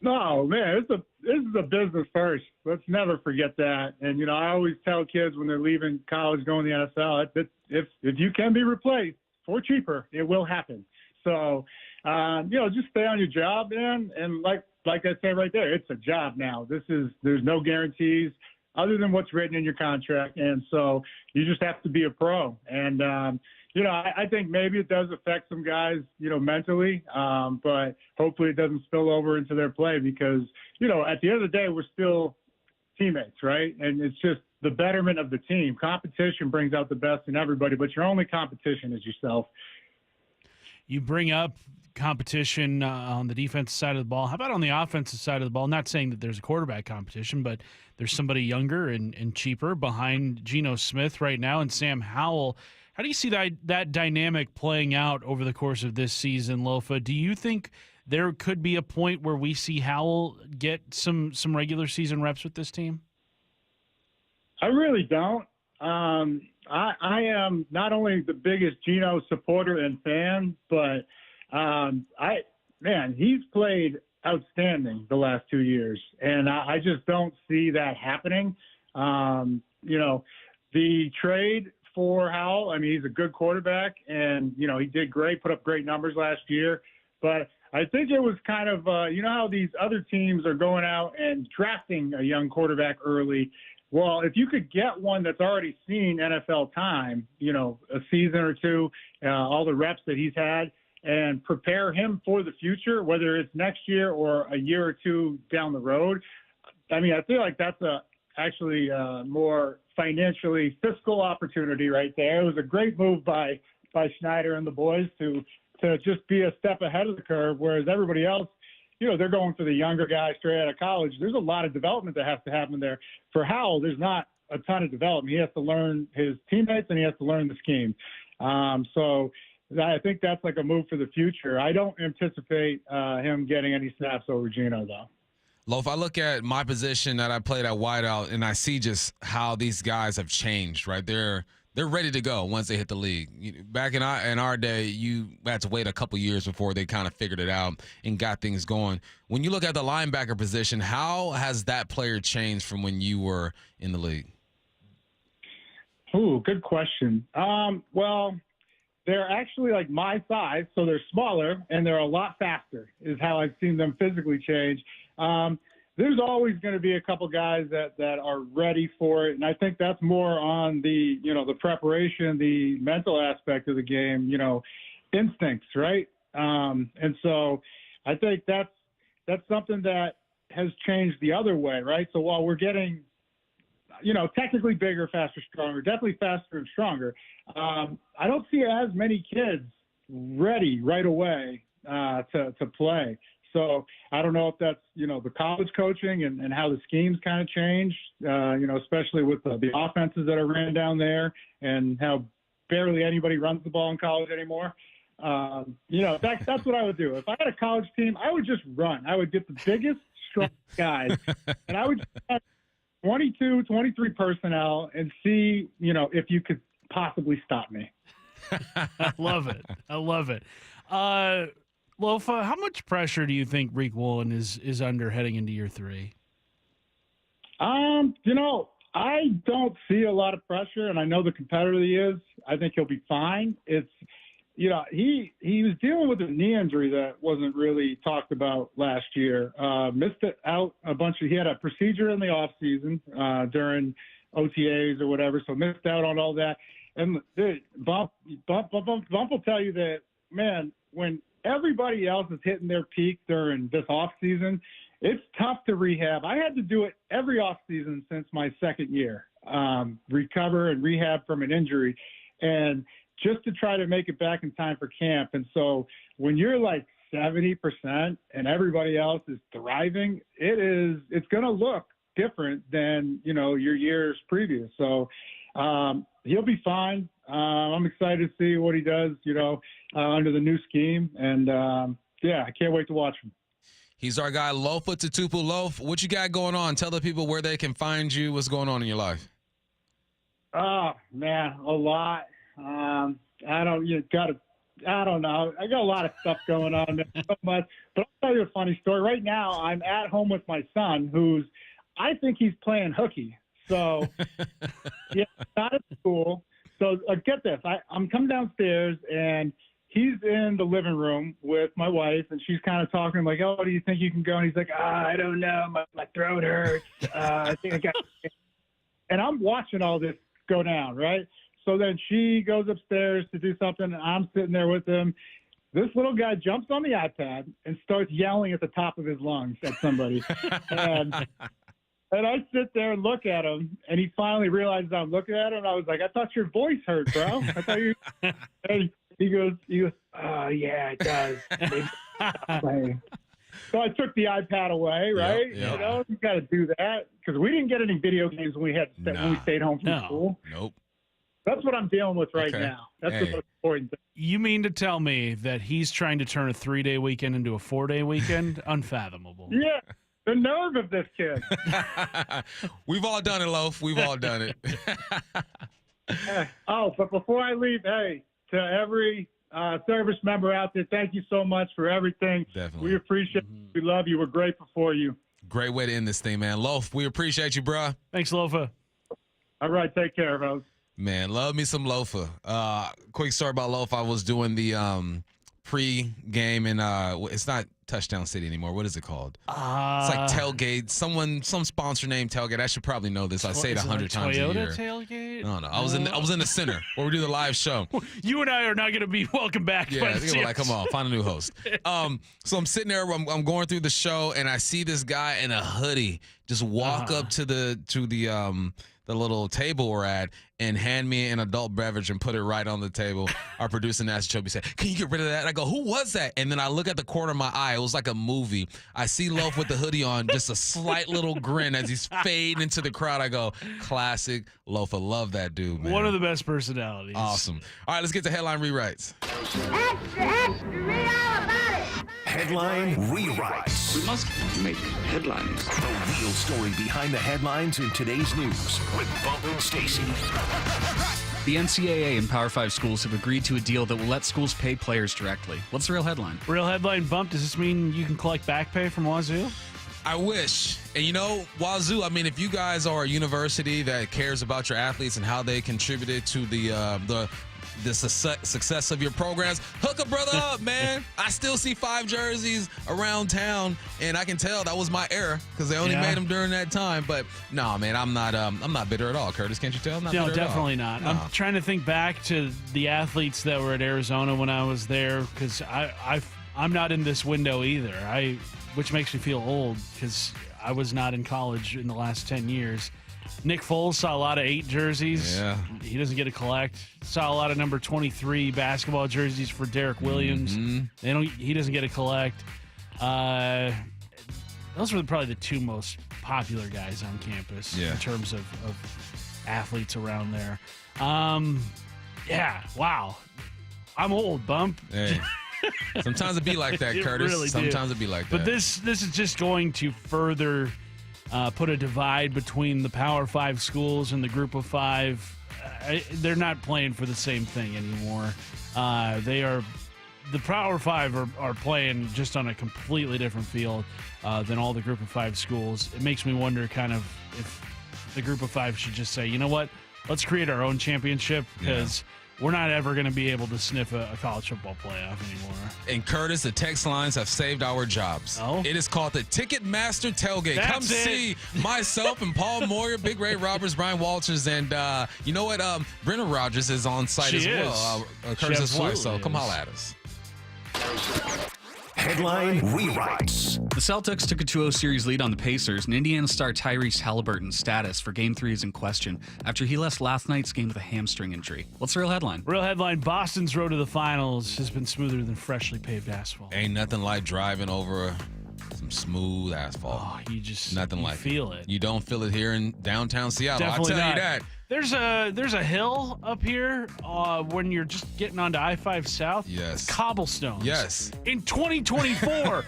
No, man, this is a business first. Let's never forget that. And I always tell kids when they're leaving college, going to the NFL, if you can be replaced for cheaper, it will happen. So. Just stay on your job, man. And like I said right there, it's a job now. There's no guarantees other than what's written in your contract. And so you just have to be a pro. And, I think maybe it does affect some guys, mentally, but hopefully it doesn't spill over into their play because, at the end of the day, we're still teammates, right? And it's just the betterment of the team. Competition brings out the best in everybody, but your only competition is yourself. You bring up competition on the defensive side of the ball. How about on the offensive side of the ball? Not saying that there's a quarterback competition, but there's somebody younger and cheaper behind Geno Smith right now and Sam Howell. How do you see that dynamic playing out over the course of this season, Lofa? Do you think there could be a point where we see Howell get some regular season reps with this team? I really don't. I am not only the biggest Geno supporter and fan, but he's played outstanding the last 2 years, and I just don't see that happening. The trade for Howell. I mean, he's a good quarterback, and, you know, he did great, put up great numbers last year. But I think it was kind of, you know how these other teams are going out and drafting a young quarterback early. Well, if you could get one that's already seen NFL time, you know, a season or two, all the reps that he's had, and prepare him for the future, whether it's next year or a year or two down the road. I mean, I feel like that's actually more financially fiscal opportunity right there. It was a great move by Schneider and the boys to just be a step ahead of the curve, whereas everybody else, you know, they're going for the younger guy straight out of college. There's a lot of development that has to happen there. For Howell, there's not a ton of development. He has to learn his teammates and he has to learn the scheme. So I think that's like a move for the future. I don't anticipate him getting any snaps over Geno, though. Loaf, I look at my position that I played at wideout, and I see just how these guys have changed, right? They're ready to go once they hit the league. Back in our day, you had to wait a couple years before they kind of figured it out and got things going. When you look at the linebacker position, how has that player changed from when you were in the league? Ooh, good question. Well, they're actually like my size, so they're smaller and they're a lot faster is how I've seen them physically change. There's always going to be a couple guys that are ready for it, and I think that's more on the, you know, the preparation, the mental aspect of the game, you know, instincts, right? And so I think that's something that has changed the other way, right? So while we're getting, you know, technically bigger, faster, stronger, definitely faster and stronger, I don't see as many kids ready right away to play. So I don't know if that's, you know, the college coaching and how the schemes kind of changed, you know, especially with the offenses that are ran down there and how barely anybody runs the ball in college anymore. You know, that's what I would do. If I had a college team, I would just run. I would get the biggest, strongest guys, and I would have 22, 23 personnel and see, you know, if you could possibly stop me. I love it. I love it. Lofa, how much pressure do you think Riq Woolen is under heading into year 3? You know, I don't see a lot of pressure, and I know the competitor he is. I think he'll be fine. It's, you know, he was dealing with a knee injury that wasn't really talked about last year. Missed it out a bunch he had a procedure in the off season during OTAs or whatever, so missed out on all that. And Bump will tell you that, man, when everybody else is hitting their peak during this off season, it's tough to rehab. I had to do it every off season since my second year, recover and rehab from an injury, and just to try to make it back in time for camp. And so when you're like 70% and everybody else is thriving, it's going to look different than, you know, your years previous. So he'll be fine. I'm excited to see what he does, you know, under the new scheme. And, yeah, I can't wait to watch him. He's our guy, Lofa Tatupu. Loaf, what you got going on? Tell the people where they can find you. What's going on in your life? Oh, man, a lot. I don't know. I got a lot of stuff going on, man, so much. But I'll tell you a funny story. Right now, I'm at home with my son, I think he's playing hooky. So, yeah, not at school. So get this. I'm coming downstairs, and he's in the living room with my wife, and she's kind of talking like, oh, do you think you can go? And he's like, I don't know. My throat hurts. I think I got – and I'm watching all this go down, right? So then she goes upstairs to do something, and I'm sitting there with him. This little guy jumps on the iPad and starts yelling at the top of his lungs at somebody. And I sit there and look at him, and he finally realizes I'm looking at him. And I was like, I thought your voice hurt, bro. I thought you. And he goes, oh, yeah, it does. So I took the iPad away, right? Yep. You know, you got to do that because we didn't get any video games when we stayed home from school. Nope. That's what I'm dealing with right now. That's the most important thing. You mean to tell me that he's trying to turn a 3-day weekend into a 4-day weekend? Unfathomable. Yeah. The nerve of this kid. We've all done it, Loaf. We've all done it. But before I leave, hey, to every service member out there, thank you so much for everything. Definitely. We appreciate you. We love you. We're grateful for you. Great way to end this thing, man. Loaf, we appreciate you, bro. Thanks, Lofa. All right. Take care, folks. Man, love me some Lofa. Quick story about Lofa. I was doing the pre-game in it's not Touchdown City anymore. What is it called? It's like Tailgate. Some sponsor named Tailgate. I should probably know this. I say it 100 times a year. Toyota Tailgate? No. I was in the center where we do the live show. You and I are not going to be welcome back. Yeah, they were like, come on, find a new host. So I'm sitting there, I'm going through the show, and I see this guy in a hoodie just walk up to the little table we're at and hand me an adult beverage and put it right on the table. Our producer, Nasty Chubby, said, "Can you get rid of that?" And I go, "Who was that?" And then I look at the corner of my eye. It was like a movie. I see Loaf with the hoodie on, just a slight little grin as he's fading into the crowd. I go, classic Loaf. I love that dude, man. One of the best personalities. Awesome. All right, let's get to headline rewrites. Extra, read all about it. Headline rewrites. We must make headlines. The real story behind the headlines in today's news with Bob and Stacy. The NCAA and Power 5 schools have agreed to a deal that will let schools pay players directly. What's the real headline? Real headline bump. Does this mean you can collect back pay from Wazoo? I wish. And Wazoo, I mean, if you guys are a university that cares about your athletes and how they contributed to the success of your programs, hook a brother up, man. I still see 5 jerseys around town, and I can tell that was my error because they only made them during that time. But no, man, I'm not bitter at all. Curtis, can't you tell? I'm not bitter definitely at all. not. No. I'm trying to think back to the athletes that were at Arizona when I was there because I'm not in this window either. Which makes me feel old because I was not in college in the last 10 years. Nick Foles saw a lot of 8 jerseys. Yeah. He doesn't get a collect. Saw a lot of number 23 basketball jerseys for Derek Williams. Mm-hmm. He doesn't get a collect. Those were probably the 2 most popular guys on campus in terms of athletes around there. Yeah, wow. I'm old, Bump. Hey. Sometimes it be like that, Curtis. Really Sometimes it be like that. But this is just going to further put a divide between the Power 5 schools and the Group of 5. They're not playing for the same thing anymore. The Power 5 are playing just on a completely different field than all the Group of 5 schools. It makes me wonder kind of if the Group of 5 should just say, you know what, let's create our own championship because we're not ever going to be able to sniff a college football playoff anymore. And Curtis, the text lines have saved our jobs. Oh? It is called the Ticketmaster Tailgate. Come see myself and Paul Moyer, Big Ray Roberts, Brian Walters, and you know what? Brenna Rogers is on site as well. Curtis' wife, so come holla at us. Headline rewrites. The Celtics took a 2-0 series lead on the Pacers, and Indiana star Tyrese Halliburton's status for Game 3 is in question after he left last night's game with a hamstring injury. What's the real headline? Real headline, Boston's road to the finals has been smoother than freshly paved asphalt. Ain't nothing like driving over some smooth asphalt. Oh, you feel it. You don't feel it here in downtown Seattle. Definitely I'll tell not. you that. There's a hill up here when you're just getting onto I-5 South. Yes. Cobblestones. Yes. In 2024.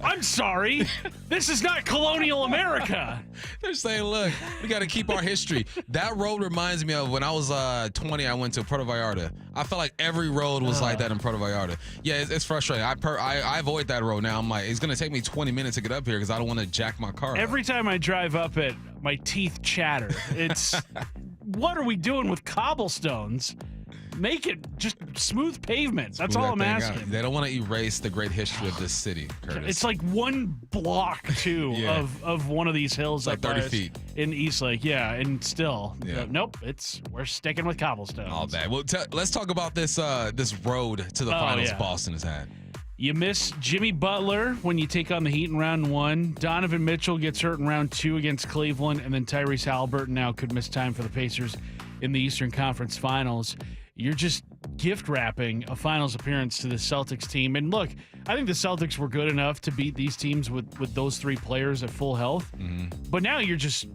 I'm sorry. This is not colonial America. They're saying, look, we got to keep our history. That road reminds me of when I was 20, I went to Puerto Vallarta. I felt like every road was like that in Puerto Vallarta. Yeah, it's frustrating. I avoid that road now. I'm like, it's going to take me 20 minutes to get up here because I don't want to jack my car Every time I drive up it, my teeth chatter. It's... What are we doing with cobblestones? Make it just smooth pavement. That's all I'm asking. They don't want to erase the great history of this city, Curtis. It's like one block, too, of one of these hills. It's like 30 feet. In Eastlake, and still. Nope, we're sticking with cobblestones. All bad. Well, let's talk about this road to the finals Boston has had. You miss Jimmy Butler when you take on the Heat in round 1. Donovan Mitchell gets hurt in round 2 against Cleveland, and then Tyrese Halliburton now could miss time for the Pacers in the Eastern Conference Finals. You're just gift wrapping a finals appearance to the Celtics team. And look, I think the Celtics were good enough to beat these teams with those 3 players at full health. Mm-hmm. But now you're just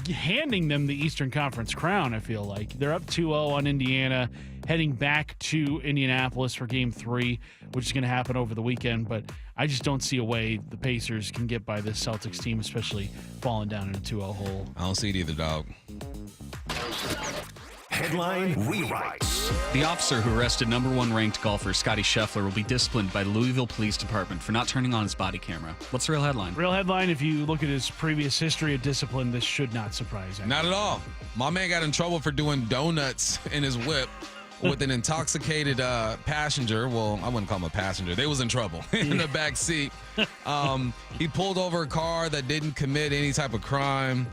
handing them the Eastern Conference crown, I feel like. They're up 2-0 on Indiana, heading back to Indianapolis for Game 3, which is going to happen over the weekend. But I just don't see a way the Pacers can get by this Celtics team, especially falling down in a 2-0 hole. I don't see it either, dog. Headline Rewrites. The officer who arrested number 1 ranked golfer Scotty Scheffler will be disciplined by the Louisville Police Department for not turning on his body camera. What's the real headline? Real headline, if you look at his previous history of discipline, this should not surprise anyone. Not at all. My man got in trouble for doing donuts in his whip with an intoxicated passenger. Well, I wouldn't call him a passenger. They was in trouble in the back seat. He pulled over a car that didn't commit any type of crime.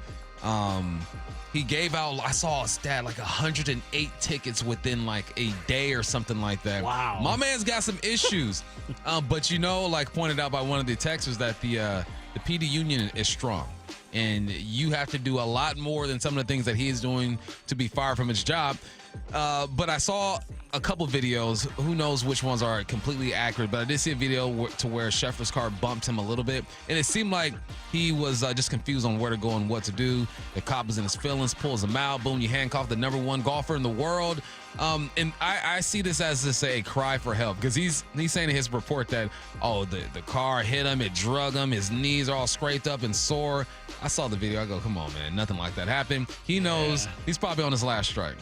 He gave out, I saw a stat, like 108 tickets within like a day or something like that. Wow. My man's got some issues. But like pointed out by one of the texters, that the PD union is strong. And you have to do a lot more than some of the things that he is doing to be fired from his job. But I saw a couple videos. Who knows which ones are completely accurate, but I did see a video to where Scheffler's car bumped him a little bit, and it seemed like he was just confused on where to go and what to do. The cop was in his feelings, pulls him out, boom, you handcuff the number 1 golfer in the world. And I see this as a cry for help, because he's saying in his report that, the car hit him, it drug him, his knees are all scraped up and sore. I saw the video, I go, come on, man, nothing like that happened. He knows he's probably on his last strike.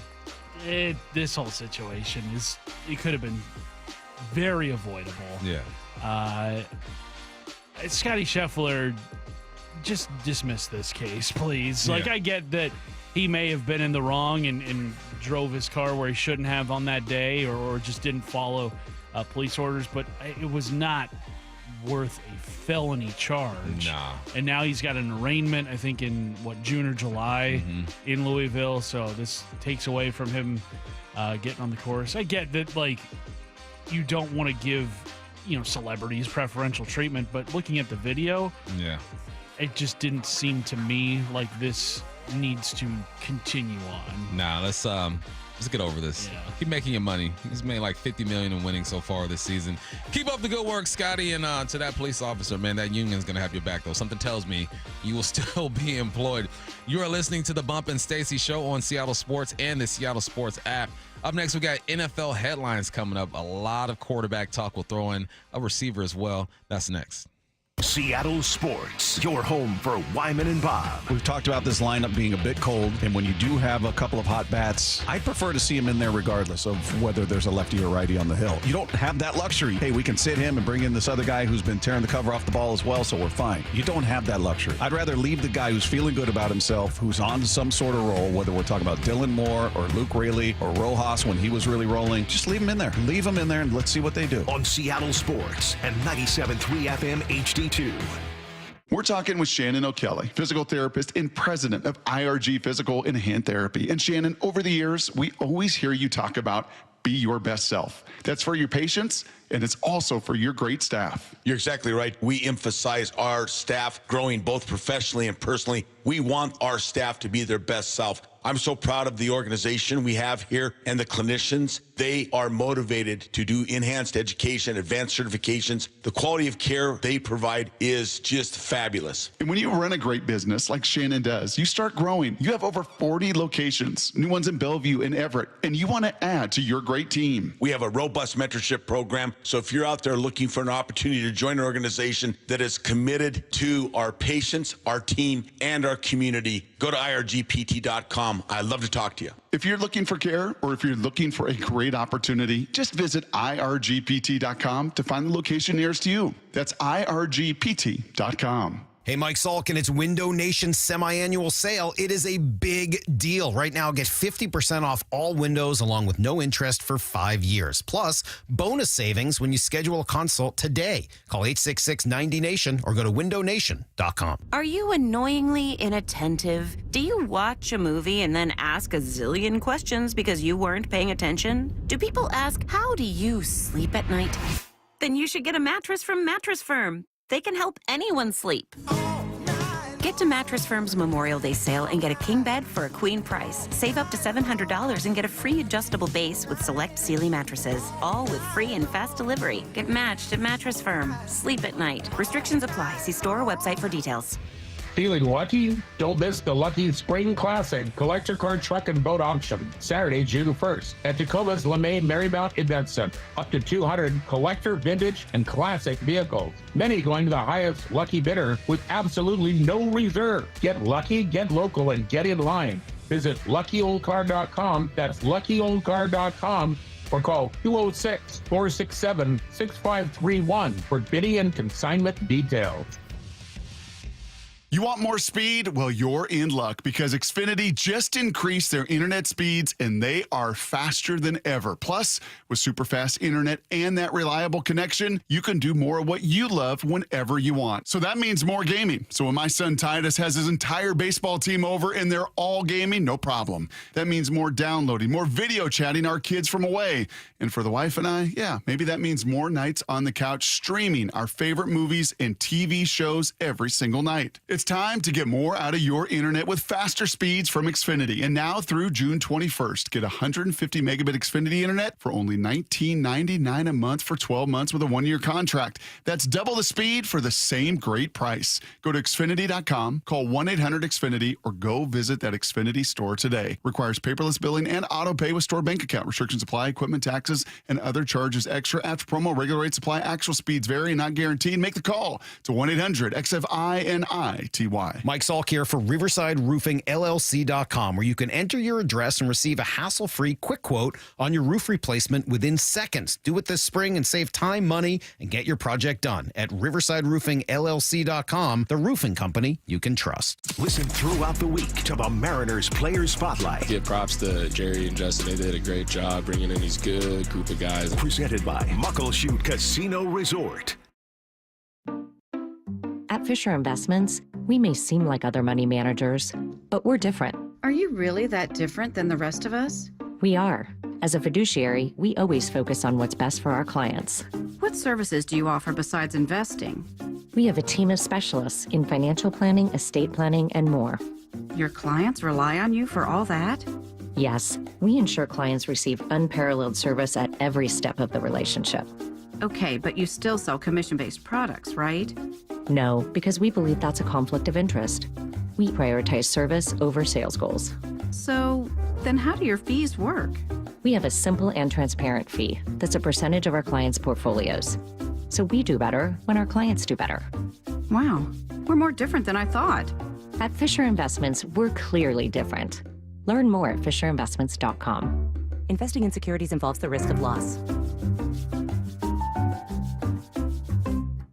This whole situation it could have been very avoidable. Yeah. Scotty Scheffler, just dismiss this case, please. Yeah. Like, I get that he may have been in the wrong and drove his car where he shouldn't have on that day, or just didn't follow police orders, but it was not worth a felony charge. Nah. And now he's got an arraignment, I think, in June or July in Louisville. So this takes away from him getting on the course. I get that, like, you don't want to give, celebrities preferential treatment, but looking at the video, it just didn't seem to me like this needs to continue on. Nah, let's get over this. Yeah. Keep making your money. He's made like $50 million in winning so far this season. Keep up the good work, Scotty, and to that police officer, man, that union's gonna have your back though. Something tells me you will still be employed. You are listening to the Bump and Stacy Show on Seattle Sports and the Seattle Sports app. Up next, we got NFL headlines coming up. A lot of quarterback talk. We'll throw in a receiver as well. That's next. Seattle Sports, your home for Wyman and Bob. We've talked about this lineup being a bit cold, and when you do have a couple of hot bats, I'd prefer to see him in there regardless of whether there's a lefty or righty on the hill. You don't have that luxury. Hey, we can sit him and bring in this other guy who's been tearing the cover off the ball as well, so we're fine. You don't have that luxury. I'd rather leave the guy who's feeling good about himself, who's on some sort of roll, whether we're talking about Dylan Moore or Luke Raley or Rojas when he was really rolling. Just leave him in there. Leave him in there and let's see what they do. On Seattle Sports and 97.3 FM HD2. We're talking with Shannon O'Kelly, physical therapist and president of IRG Physical and Hand Therapy. And Shannon, over the years, we always hear you talk about be your best self. That's for your patients, and it's also for your great staff. You're exactly right. We emphasize our staff growing both professionally and personally. We want our staff to be their best self. I'm so proud of the organization we have here and the clinicians. They are motivated to do enhanced education, advanced certifications. The quality of care they provide is just fabulous. And when you run a great business like Shannon does, you start growing. You have over 40 locations, new ones in Bellevue and Everett, and you want to add to your great team. We have a robust mentorship program. So if you're out there looking for an opportunity to join an organization that is committed to our patients, our team, and our community, go to irgpt.com. I'd love to talk to you. If you're looking for care or if you're looking for a great opportunity, just visit irgpt.com to find the location nearest you. That's irgpt.com. Hey, Mike Salk, and it's Window Nation's semi-annual sale. It is a big deal. Right now, get 50% off all windows along with no interest for 5 years. Plus, bonus savings when you schedule a consult today. Call 866-90-NATION or go to windownation.com. Are you annoyingly inattentive? Do you watch a movie and then ask a zillion questions because you weren't paying attention? Do people ask, how do you sleep at night? Then you should get a mattress from Mattress Firm. They can help anyone sleep. Get to Mattress Firm's Memorial Day sale and get a king bed for a queen price. Save up to $700 and get a free adjustable base with select Sealy mattresses, all with free and fast delivery. Get matched at Mattress Firm. Sleep at night. Restrictions apply. See store or website for details. Feeling lucky? Don't miss the Lucky Spring Classic Collector Car Truck and Boat Auction, Saturday, June 1st at Tacoma's LeMay Marymount Event Center. Up to 200 collector, vintage, and classic vehicles. Many going to the highest lucky bidder with absolutely no reserve. Get lucky, get local, and get in line. Visit LuckyOldCar.com. That's LuckyOldCar.com. Or call 206-467-6531 for bidding and consignment details. You want more speed? Well, you're in luck because Xfinity just increased their internet speeds and they are faster than ever. Plus, with super fast internet and that reliable connection, you can do more of what you love whenever you want. So that means more gaming. So when my son Titus has his entire baseball team over and they're all gaming, no problem. That means more downloading, more video chatting our kids from away. And for the wife and I, yeah, maybe that means more nights on the couch streaming our favorite movies and TV shows every single night. It's time to get more out of your internet with faster speeds from Xfinity. And now through June 21st, get 150 megabit Xfinity internet for only $19.99 a month for 12 months with a 1-year contract. That's double the speed for the same great price. Go to Xfinity.com, call 1-800-XFINITY, or go visit that Xfinity store today. Requires paperless billing and auto pay with store bank account. Restrictions apply, equipment taxes and other charges extra. After promo, regular rates apply. Actual speeds vary and not guaranteed. Make the call to 1-800-XFINITY. Mike Salk here for RiversideRoofingLLC.com, where you can enter your address and receive a hassle-free quick quote on your roof replacement within seconds. Do it this spring and save time, money, and get your project done at RiversideRoofingLLC.com, the roofing company you can trust. Listen throughout the week to the Mariners Player Spotlight. Give props to Jerry and Justin. They did a great job bringing in these good group of guys. Presented by Muckleshoot Casino Resort. At Fisher Investments, we may seem like other money managers, but we're different. Are you really that different than the rest of us? We are. As a fiduciary, we always focus on what's best for our clients. What services do you offer besides investing? We have a team of specialists in financial planning, estate planning, and more. Your clients rely on you for all that? Yes, we ensure clients receive unparalleled service at every step of the relationship. Okay, but you still sell commission-based products, right? No, because we believe that's a conflict of interest. We prioritize service over sales goals. So, then how do your fees work? We have a simple and transparent fee that's a percentage of our clients' portfolios. So we do better when our clients do better. Wow, we're more different than I thought. At Fisher Investments, we're clearly different. Learn more at FisherInvestments.com. Investing in securities involves the risk of loss.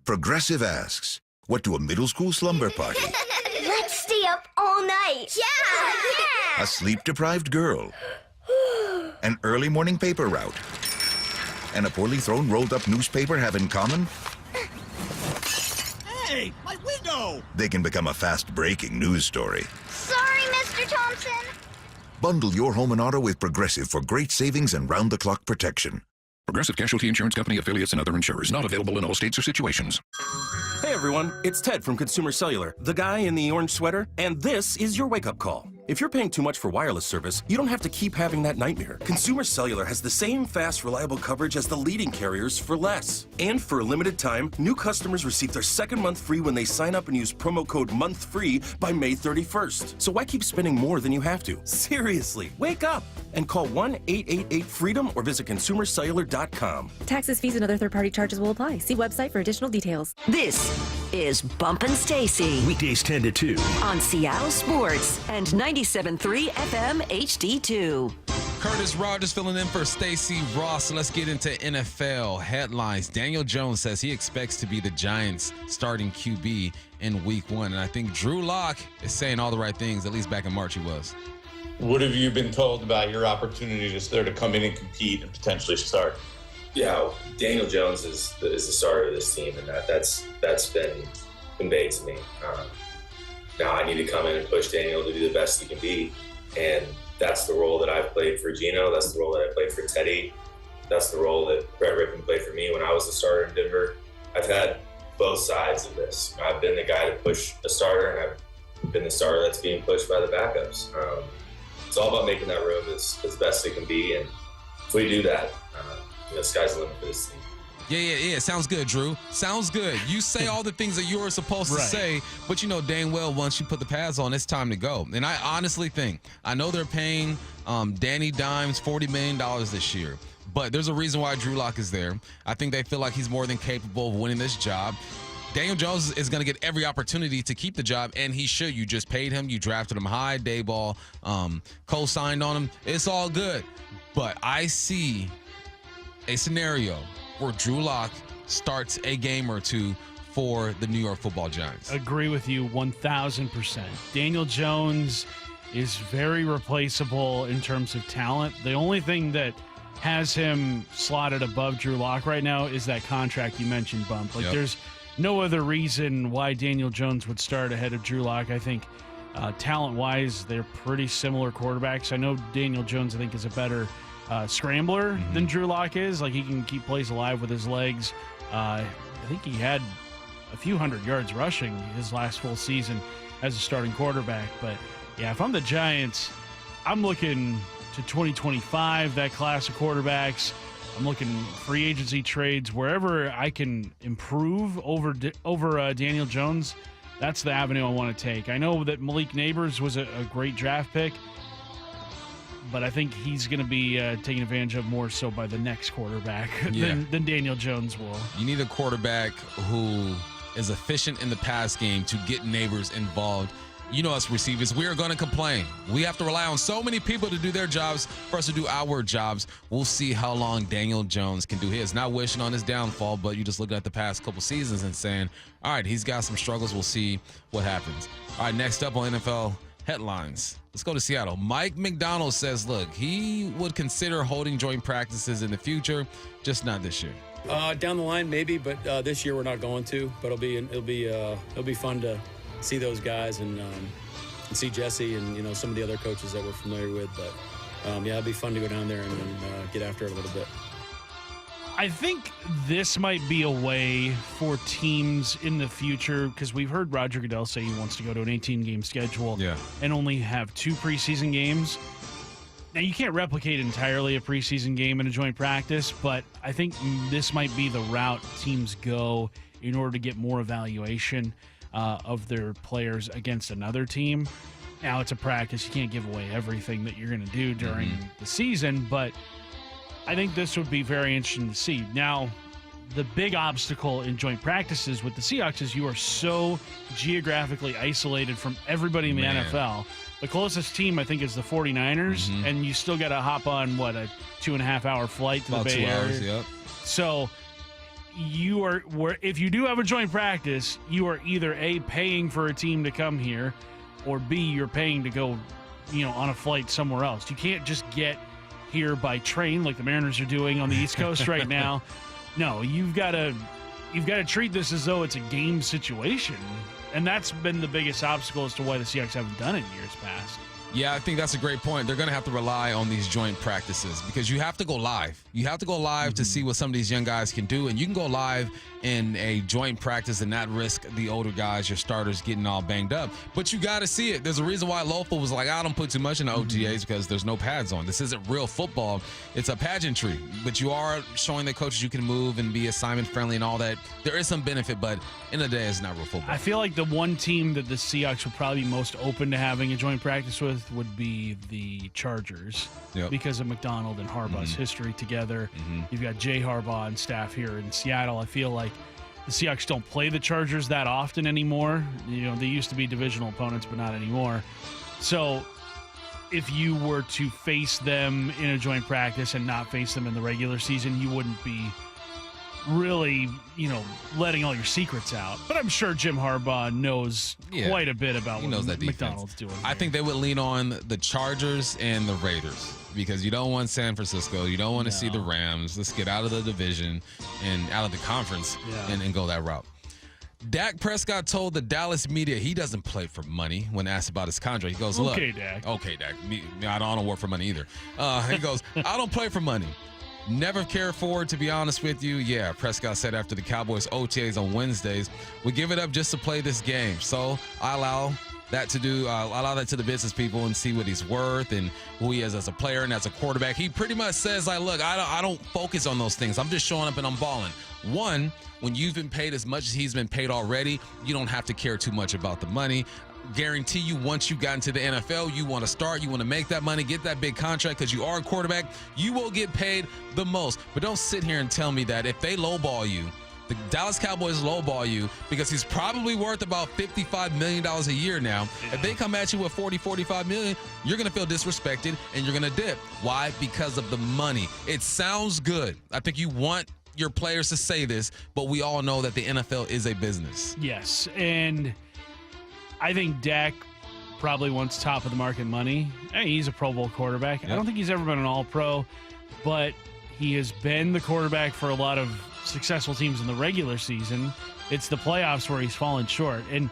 Progressive asks, what do a middle school slumber party, Let's stay up all night. Yeah! a sleep-deprived girl, an early morning paper route, and a poorly thrown rolled-up newspaper have in common? Hey, my window! They can become a fast-breaking news story. Sorry, Mr. Thompson. Bundle your home and auto with Progressive for great savings and round-the-clock protection. Progressive Casualty Insurance Company, affiliates, and other insurers. Not available in all states or situations. Hey everyone, it's Ted from Consumer Cellular, the guy in the orange sweater, and this is your wake-up call. If you're paying too much for wireless service, you don't have to keep having that nightmare. Consumer Cellular has the same fast, reliable coverage as the leading carriers for less. And for a limited time, new customers receive their second month free when they sign up and use promo code MONTHFREE by May 31st. So why keep spending more than you have to? Seriously, wake up and call 1-888-FREEDOM or visit consumercellular.com. Taxes, fees, and other third-party charges will apply. See website for additional details. This is Bumpin' Stacy Weekdays 10 to 2 on Seattle Sports and 97.3 FM HD2. Curtis Rogers filling in for Stacy Ross. So let's get into NFL headlines. Daniel Jones says he expects to be the Giants' starting QB in Week 1. And I think Drew Lock is saying all the right things, at least back in March he was. What have you been told about your opportunity just there to come in and compete and potentially start? Yeah, Daniel Jones is the starter of this team, and that's been conveyed to me. Now I need to come in and push Daniel to be the best he can be, and that's the role that I've played for Gino. That's the role that I played for Teddy. That's the role that Brett Rippon played for me when I was the starter in Denver. I've had both sides of this. I've been the guy to push the starter, and I've been the starter that's being pushed by the backups. It's all about making that room as best it can be, and if we do that, the sky's the limit for this team. Yeah. Sounds good, Drew. Sounds good. You say all the things that you were supposed to say, but you know dang well once you put the pads on, it's time to go. And I honestly think, I know they're paying Danny Dimes $40 million this year, but there's a reason why Drew Lock is there. I think they feel like he's more than capable of winning this job. Daniel Jones is going to get every opportunity to keep the job, and he should. You just paid him. You drafted him high. Dayball co-signed on him. It's all good. But I see a scenario where Drew Lock starts a game or two for the New York Football Giants. Agree with you 1,000%. Daniel Jones is very replaceable in terms of talent. The only thing that has him slotted above Drew Lock right now is that contract you mentioned, Bump. Like, there's no other reason why Daniel Jones would start ahead of Drew Lock. I think talent-wise, they're pretty similar quarterbacks. I know Daniel Jones, I think, is a better scrambler than Drew Lock is. Like, he can keep plays alive with his legs. I think he had a few hundred yards rushing his last full season as a starting quarterback. But, yeah, if I'm the Giants, I'm looking to 2025, that class of quarterbacks. I'm looking free agency trades, wherever I can improve over Daniel Jones. That's the avenue I want to take. I know that Malik Neighbors was a great draft pick, but I think he's going to be taken advantage of more so by the next quarterback than Daniel Jones will. You need a quarterback who is efficient in the pass game to get Neighbors involved. You know us receivers, we are going to complain. We have to rely on so many people to do their jobs for us to do our jobs. We'll see how long Daniel Jones can do his. Not wishing on his downfall, but you just look at the past couple seasons and saying, all right, he's got some struggles. We'll see what happens. All right, next up on NFL headlines. Let's go to Seattle. Mike McDonald says, look, he would consider holding joint practices in the future, just not this year. Down the line, maybe, but this year we're not going to. But it'll be fun to see those guys and see Jesse and some of the other coaches that we're familiar with. But yeah, it'll be fun to go down there and get after it a little bit. I think this might be a way for teams in the future, because we've heard Roger Goodell say he wants to go to an 18-game schedule and only have 2 preseason games. Now, you can't replicate entirely a preseason game in a joint practice, but I think this might be the route teams go in order to get more evaluation of their players against another team. Now, it's a practice. You can't give away everything that you're going to do during the season, but I think this would be very interesting to see. Now, the big obstacle in joint practices with the Seahawks is you are so geographically isolated from everybody in the NFL. The closest team, I think, is the 49ers, and you still got to hop on, a 2.5-hour flight to the Bay Area. 2 hours, So if you do have a joint practice, you are either A, paying for a team to come here, or B, you're paying to go, on a flight somewhere else. You can't just get here by train like the Mariners are doing on the East Coast right now. No, you've got to treat this as though it's a game situation. And that's been the biggest obstacle as to why the Seahawks haven't done it in years past. Yeah, I think that's a great point. They're going to have to rely on these joint practices because you have to go live. You have to go live to see what some of these young guys can do. And you can go live in a joint practice and not risk the older guys, your starters, getting all banged up. But you got to see it. There's a reason why Lofa was like, I don't put too much in the OTAs because there's no pads on. This isn't real football. It's a pageantry. But you are showing the coaches you can move and be assignment friendly and all that. There is some benefit, but in the day, it's not real football. I feel like the one team that the Seahawks would probably be most open to having a joint practice with would be the Chargers because of McDonald and Harbaugh's history together. You've got Jay Harbaugh and staff here in Seattle. I feel like the Seahawks don't play the Chargers that often anymore. They used to be divisional opponents, but not anymore. So if you were to face them in a joint practice and not face them in the regular season, you wouldn't be really, letting all your secrets out. But I'm sure Jim Harbaugh knows quite a bit about what McDonald's doing here. I think they would lean on the Chargers and the Raiders because you don't want San Francisco. You don't want to see the Rams. Let's get out of the division and out of the conference and go that route. Dak Prescott told the Dallas media he doesn't play for money when asked about his contract. He goes, look. Okay, Dak. I don't work for money either. He goes, I don't play for money. Never cared for it, to be honest with you. Yeah, Prescott said after the Cowboys OTAs on Wednesdays, we give it up just to play this game. So I allow that to the business people and see what he's worth and who he is as a player and as a quarterback. He pretty much says, look, I don't focus on those things. I'm just showing up and I'm balling. One, when you've been paid as much as he's been paid already, you don't have to care too much about the money. Guarantee you once you got into the NFL, you want to start, you want to make that money, get that big contract because you are a quarterback, you will get paid the most. But don't sit here and tell me that if they lowball you The Dallas Cowboys lowball you because he's probably worth about $55 million a year now. Yeah. If they come at you with $40-45 million, you're going to feel disrespected and you're going to dip. Why? Because of the money. It sounds good. I think you want your players to say this, but we all know that the NFL is a business. Yes, and I think Dak probably wants top of the market money. I mean, he's a Pro Bowl quarterback. Yep. I don't think he's ever been an All-Pro, but he has been the quarterback for a lot of successful teams in the regular season. It's the playoffs where he's fallen short. And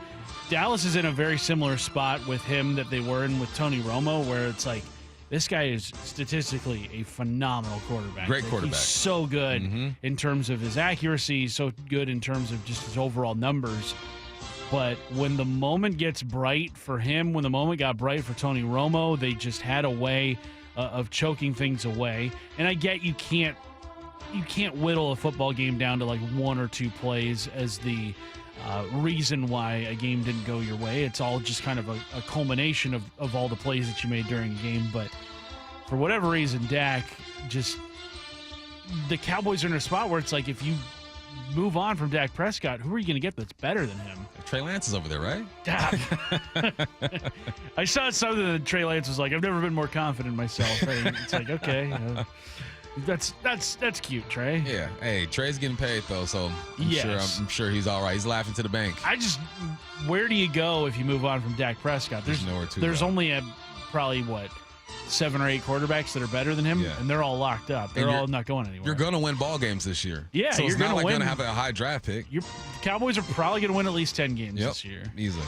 Dallas is in a very similar spot with him that they were in with Tony Romo, where it's like, this guy is statistically a phenomenal quarterback. Great quarterback. He's so good in terms of his accuracy, so good in terms of just his overall numbers. But when the moment gets bright for him, when the moment got bright for Tony Romo, they just had a way of choking things away. And I get you can't whittle a football game down to like one or two plays as the reason why a game didn't go your way. It's all just kind of a culmination of all the plays that you made during a game. But for whatever reason, Dak the Cowboys are in a spot where it's like, if you move on from Dak Prescott, who are you going to get that's better than him? Trey Lance is over there, right? I saw something that Trey Lance was like, I've never been more confident in myself. And it's like, okay, that's cute, Trey. Yeah. Hey, Trey's getting paid though, so I'm sure he's all right. He's laughing to the bank. Where do you go if you move on from Dak Prescott? There's nowhere to There's go. only probably 7 or 8 quarterbacks that are better than him, and they're all locked up. They're all not going anywhere. You're going to win ball games this year. Yeah, so you're it's not like win. you're going to have a high draft pick. The Cowboys are probably going to win at least 10 games this year. Easily.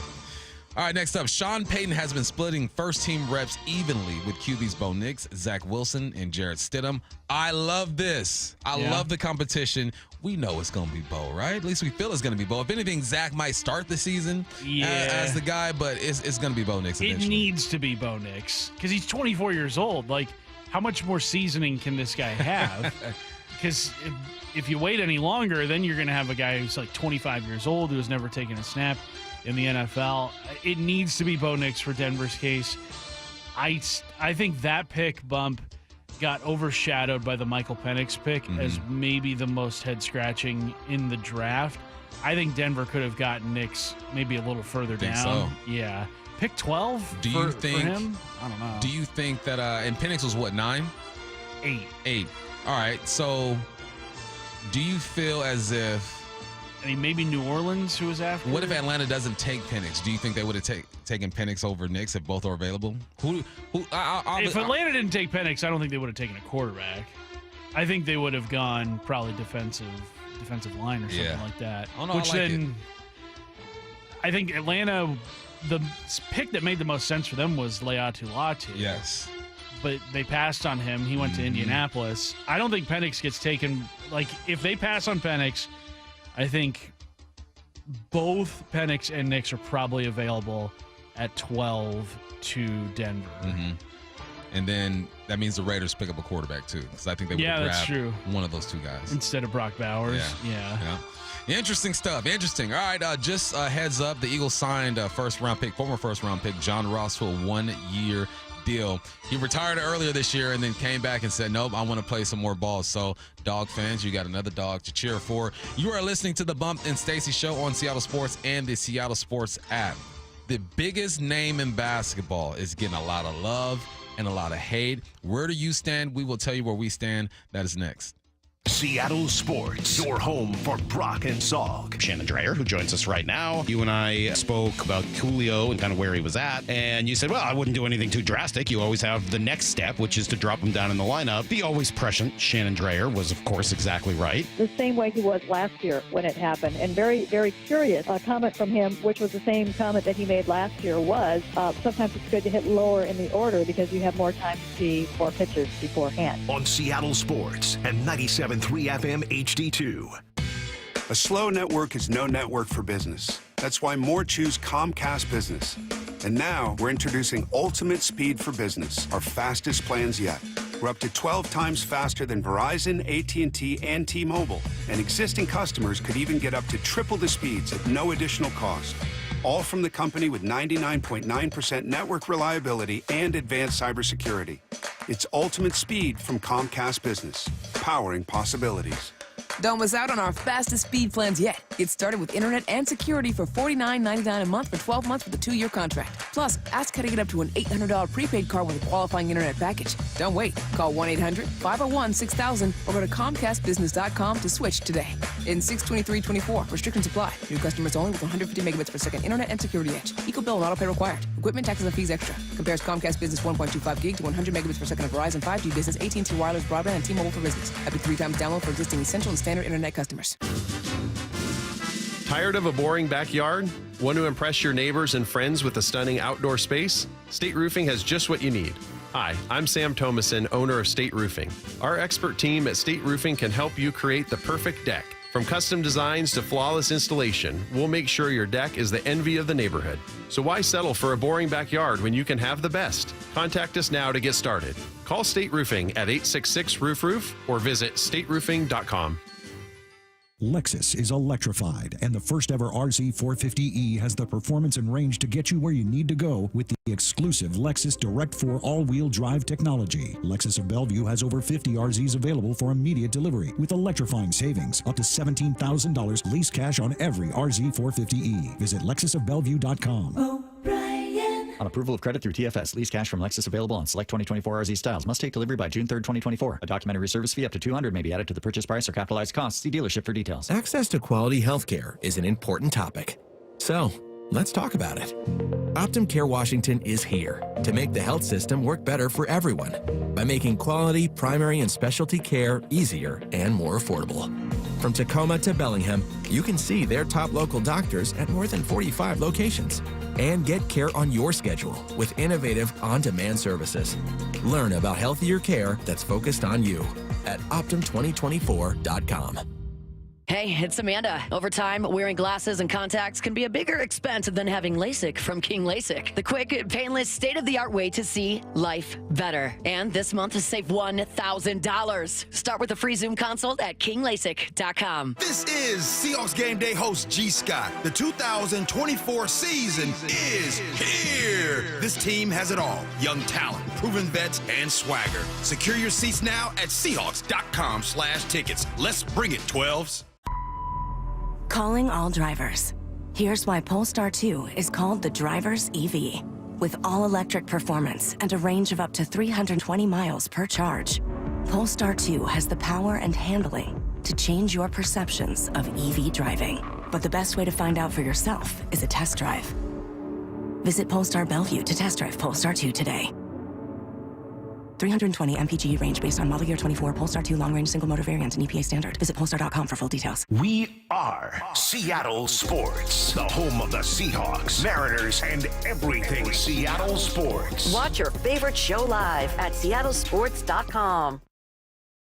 All right, next up, Sean Payton has been splitting first-team reps evenly with QBs Bo Nix, Zach Wilson, and Jarrett Stidham. I love this. I love the competition. We know it's going to be Bo, right? At least we feel it's going to be Bo. If anything, Zach might start the season as the guy, but it's going to be Bo Nix eventually. It needs to be Bo Nix because he's 24 years old. Like, how much more seasoning can this guy have? Because if you wait any longer, then you're going to have a guy who's like 25 years old who has never taken a snap in the NFL. It needs to be Bo Nix for Denver's case. I think that pick bump got overshadowed by the Michael Penix pick as maybe the most head-scratching in the draft. I think Denver could have gotten Nix maybe a little further down. So? Yeah. Pick 12 for him? I don't know. Do you think that, and Penix was what, 9? 8. All right, so do you feel as if, I mean, maybe New Orleans, who was after? What if Atlanta doesn't take Penix? Do you think they would have taken Penix over Nix if both are available? If Atlanta didn't take Penix, I don't think they would have taken a quarterback. I think they would have gone probably defensive line or something like that. Oh, no, which then, I think Atlanta, the pick that made the most sense for them was Leatu Latu. Yes. But they passed on him. He went to Indianapolis. I don't think Penix gets taken. Like, if they pass on Penix, I think both Penix and Nix are probably available at 12 to Denver. And then that means the Raiders pick up a quarterback too, because I think they would grab one of those two guys instead of Brock Bowers. Yeah. Interesting stuff. Interesting. All right, just a heads up: the Eagles signed a former first-round pick, John Ross, to a 1-year deal. He retired earlier this year and then came back and said, nope, I want to play some more ball. So, Dog fans, you got another dog to cheer for. You are listening to the Bump and Stacy Show on Seattle Sports and the Seattle Sports app. The biggest name in basketball is getting a lot of love and a lot of hate. Where do you stand? We will tell you where we stand. That is next. Seattle Sports, your home for Brock and Salk. Shannon Dreyer, who joins us right now. You and I spoke about Coolio and kind of where he was at, and you said, well, I wouldn't do anything too drastic. You always have the next step, which is to drop him down in the lineup. The always prescient Shannon Dreyer was, of course, exactly right. The same way he was last year when it happened, and very, very curious. A comment from him, which was the same comment that he made last year, was sometimes it's good to hit lower in the order because you have more time to see more pitches beforehand. On Seattle Sports and 97.3 FM HD2. A slow network is no network for business. That's why more choose Comcast Business. And now we're introducing Ultimate Speed for Business, our fastest plans yet. We're up to 12 times faster than Verizon, AT&T, and T-Mobile. And existing customers could even get up to triple the speeds at no additional cost. All from the company with 99.9% network reliability and advanced cybersecurity. It's ultimate speed from Comcast Business, powering possibilities. Don't miss out on our fastest speed plans yet. Get started with internet and security for $49.99 a month for 12 months with a 2-year contract. Plus, ask how to get up to an $800 prepaid card with a qualifying internet package. Don't wait. Call 1-800-501-6000 or go to ComcastBusiness.com to switch today. In 62324, restrictions apply. New customers only with 150 megabits per second internet and security edge. Equal bill and auto pay required. Equipment, taxes, and fees extra. Compares Comcast Business 1.25 gig to 100 megabits per second of Verizon 5G Business, AT&T Wireless Broadband, and T-Mobile for Business. Up to 3 times download for existing essential and standard internet customers. Tired of a boring backyard? Want to impress your neighbors and friends with a stunning outdoor space? State Roofing has just what you need. Hi, I'm Sam Thomason, owner of State Roofing. Our expert team at State Roofing can help you create the perfect deck. From custom designs to flawless installation, we'll make sure your deck is the envy of the neighborhood. So why settle for a boring backyard when you can have the best? Contact us now to get started. Call State Roofing at 866-ROOF-ROOF or visit stateroofing.com. Lexus is electrified, and the first ever RZ450e has the performance and range to get you where you need to go with the exclusive Lexus Direct 4 all-wheel drive technology. Lexus of Bellevue has over 50 RZs available for immediate delivery with electrifying savings up to $17,000 lease cash on every RZ450e. Visit lexusofbellevue.com. On approval of credit through TFS, lease cash from Lexus available on select 2024 RZ styles. Must take delivery by June 3rd, 2024. A documentary service fee up to $200 may be added to the purchase price or capitalized costs. See dealership for details. Access to quality health care is an important topic. So, let's talk about it. Optum Care Washington is here to make the health system work better for everyone by making quality primary and specialty care easier and more affordable. From Tacoma to Bellingham, you can see their top local doctors at more than 45 locations and get care on your schedule with innovative on-demand services. Learn about healthier care that's focused on you at Optum2024.com. Hey, it's Amanda. Over time, wearing glasses and contacts can be a bigger expense than having LASIK from King LASIK. The quick, painless, state-of-the-art way to see life better. And this month, save $1,000. Start with a free Zoom consult at KingLASIK.com. This is Seahawks Game Day host G. Scott. The 2024 season is here. This team has it all. Young talent, proven vets, and swagger. Secure your seats now at Seahawks.com/tickets. Let's bring it, 12s. Calling all drivers. Here's why Polestar 2 is called the driver's EV. With all-electric performance and a range of up to 320 miles per charge, Polestar 2 has the power and handling to change your perceptions of EV driving. But the best way to find out for yourself is a test drive. Visit Polestar Bellevue to test drive Polestar 2 today. 320 mpg range based on model year 24 Polestar 2 long-range single-motor variant and EPA standard. Visit Polestar.com for full details. We are Seattle Sports, the home of the Seahawks, Mariners, and everything Seattle sports. Watch your favorite show live at seattlesports.com.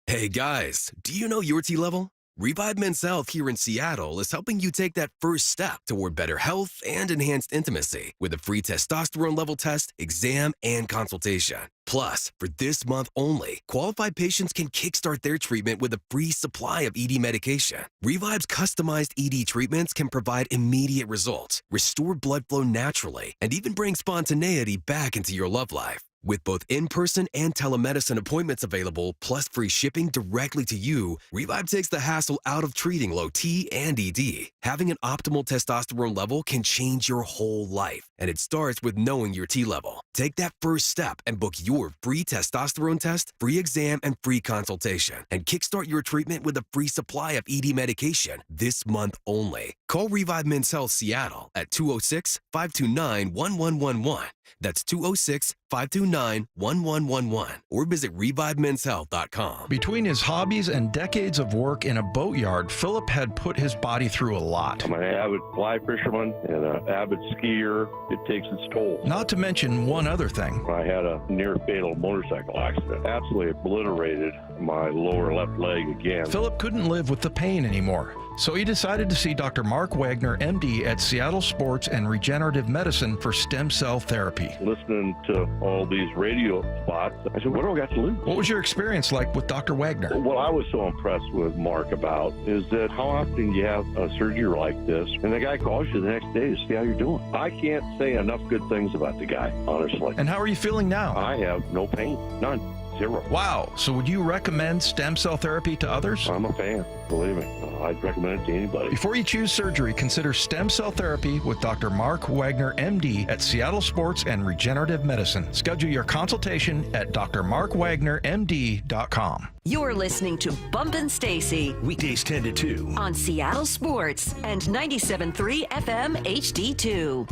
Hey guys, do you know your T level? Revive Men's Health here in Seattle is helping you take that first step toward better health and enhanced intimacy with a free testosterone level test, exam, and consultation. Plus, for this month only, qualified patients can kickstart their treatment with a free supply of ED medication. Revive's customized ED treatments can provide immediate results, restore blood flow naturally, and even bring spontaneity back into your love life. With both in-person and telemedicine appointments available, plus free shipping directly to you, Revive takes the hassle out of treating low T and ED. Having an optimal testosterone level can change your whole life, and it starts with knowing your T level. Take that first step and book your free testosterone test, free exam, and free consultation, and kickstart your treatment with a free supply of ED medication this month only. Call Revive Men's Health Seattle at 206-529-1111. That's 206-529-1111 or visit ReviveMen'sHealth.com. Between his hobbies and decades of work in a boatyard, Philip had put his body through a lot. I'm an avid fly fisherman and an avid skier. It takes its toll. Not to mention one other thing. I had a near-fatal motorcycle accident. Absolutely obliterated my lower left leg again. Philip couldn't live with the pain anymore, so he decided to see Dr. Mark Wagner, MD, at Seattle Sports and Regenerative Medicine for stem cell therapy. Listening to all these radio spots, I said, what do I got to lose? What was your experience like with Dr. Wagner? What I was so impressed with Mark about is that how often you have a surgery like this, and the guy calls you the next day to see how you're doing. I can't say enough good things about the guy, honestly. And how are you feeling now? I have no pain, none. Zero. Wow. So would you recommend stem cell therapy to others? I'm a fan, believe me. I'd recommend it to anybody. Before you choose surgery, consider stem cell therapy with Dr. Mark Wagner, MD, at Seattle Sports and Regenerative Medicine. Schedule your consultation at drmarkwagnermd.com. You're listening to Bumpin' Stacy. Weekdays 10 to 2. On Seattle Sports and 97.3 FM HD2.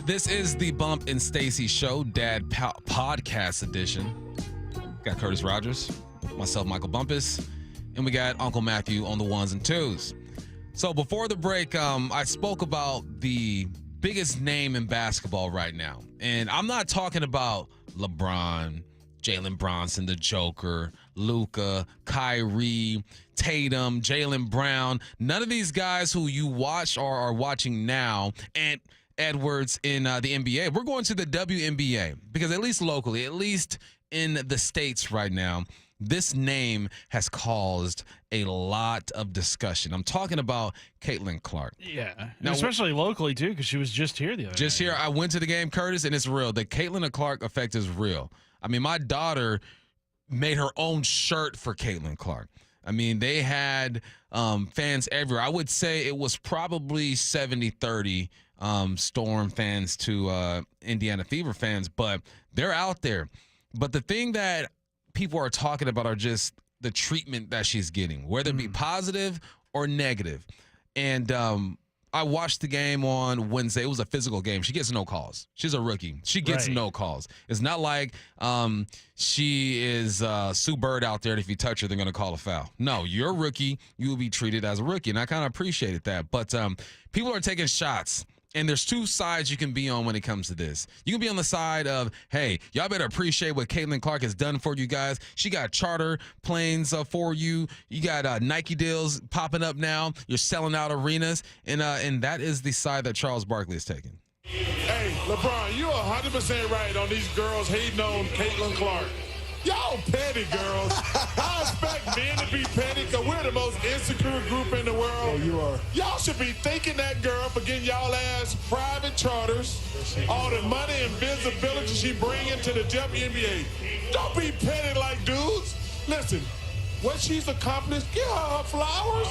This is the Bump and Stacy Show, Dad Podcast Edition. Got Curtis Rogers, myself, Michael Bumpus, and we got Uncle Matthew on the ones and twos. So before the break, I spoke about the biggest name in basketball right now. And I'm not talking about LeBron, Jalen Bronson, the Joker, Luka, Kyrie, Tatum, Jaylen Brown. None of these guys who you watch or are watching now, and Edwards in the NBA. We're going to the WNBA because at least locally, at least in the States right now, this name has caused a lot of discussion. I'm talking about Caitlin Clark. Yeah, now, especially locally, too, because she was just here the other Just night. here. I went to the game, Curtis, and it's real. The Caitlin Clark effect is real. I mean, my daughter made her own shirt for Caitlin Clark. I mean, they had fans everywhere. I would say it was probably 70-30 Storm fans to Indiana Fever fans, but they're out there. But the thing that people are talking about are just the treatment that she's getting, whether it be positive or negative. And I watched the game on Wednesday. It was a physical game. She gets no calls. She's a rookie. She gets no calls. It's not like she is Sue Bird out there, and if you touch her, they're going to call a foul. No, you're a rookie. You will be treated as a rookie, and I kind of appreciated that. But people are taking shots. And there's two sides you can be on when it comes to this. You can be on the side of, hey, y'all better appreciate what Caitlin Clark has done for you guys. She got charter planes for you. You got Nike deals popping up now. You're selling out arenas. And that is the side that Charles Barkley is taking. Hey, LeBron, you're 100% right on these girls hating on Caitlin Clark. Y'all petty, girls. I expect men to be petty because we're the most insecure group in the world. Oh, you are. Y'all should be thanking that girl for getting y'all ass private charters, all the money and visibility she bringing to the WNBA. Don't be petty like dudes. Listen, what she's accomplished, give her flowers.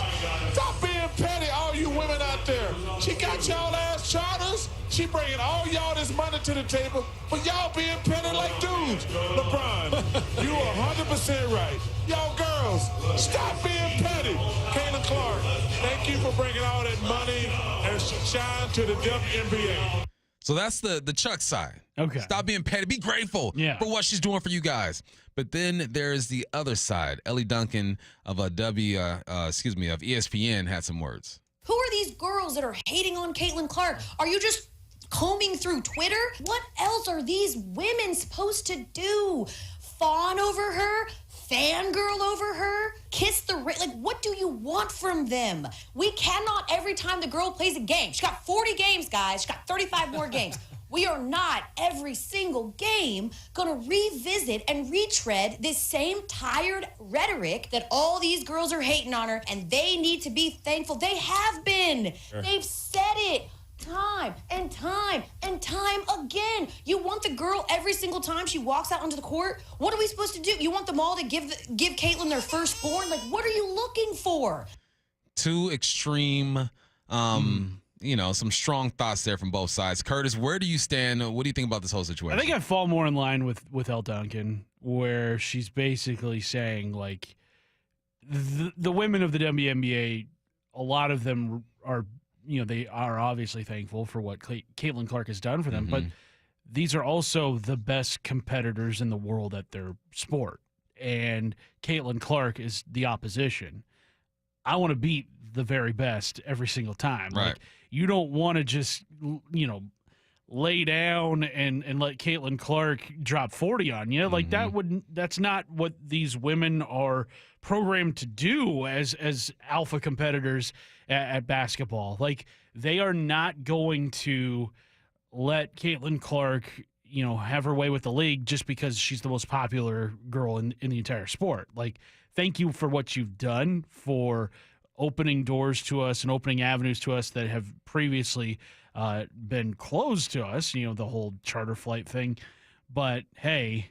Stop being petty, all you women out there. She got y'all ass charters. She bringing all y'all this money to the table, but y'all being petty like dudes. LeBron, you 100% right. Y'all girls, stop being petty. Caitlin Clark, thank you for bringing all that money and shine to the WNBA. So that's the Chuck side. Okay. Stop being petty. Be grateful for what she's doing for you guys. But then there's the other side. Ellie Duncan of ESPN had some words. Who are these girls that are hating on Caitlin Clark? Are you just combing through Twitter? What else are these women supposed to do? Fawn over her? Fangirl over her? Kiss the ring? Like, what do you want from them? We cannot, every time the girl plays a game, she got 40 games, guys. She got 35 more games. We are not, every single game, going to revisit and retread this same tired rhetoric that all these girls are hating on her, and they need to be thankful. They have been. Sure. They've said it time and time and time again. You want the girl every single time she walks out onto the court? What are we supposed to do? You want them all to give Caitlin their firstborn? Like, what are you looking for? Two extreme some strong thoughts there from both sides. Curtis, where do you stand? What do you think about this whole situation? I think I fall more in line with Elle Duncan, where she's basically saying, like, the women of the WNBA, a lot of them are, they are obviously thankful for what Caitlin Clark has done for them, but these are also the best competitors in the world at their sport. And Caitlin Clark is the opposition. I want to beat the very best every single time. Right. Like, you don't want to just, lay down and let Caitlin Clark drop 40 on you. Like, that's not what these women are programmed to do as alpha competitors at basketball. Like, they are not going to let Caitlin Clark, have her way with the league just because she's the most popular girl in the entire sport. Like, thank you for what you've done for opening doors to us and opening avenues to us that have previously been closed to us, the whole charter flight thing. But, hey,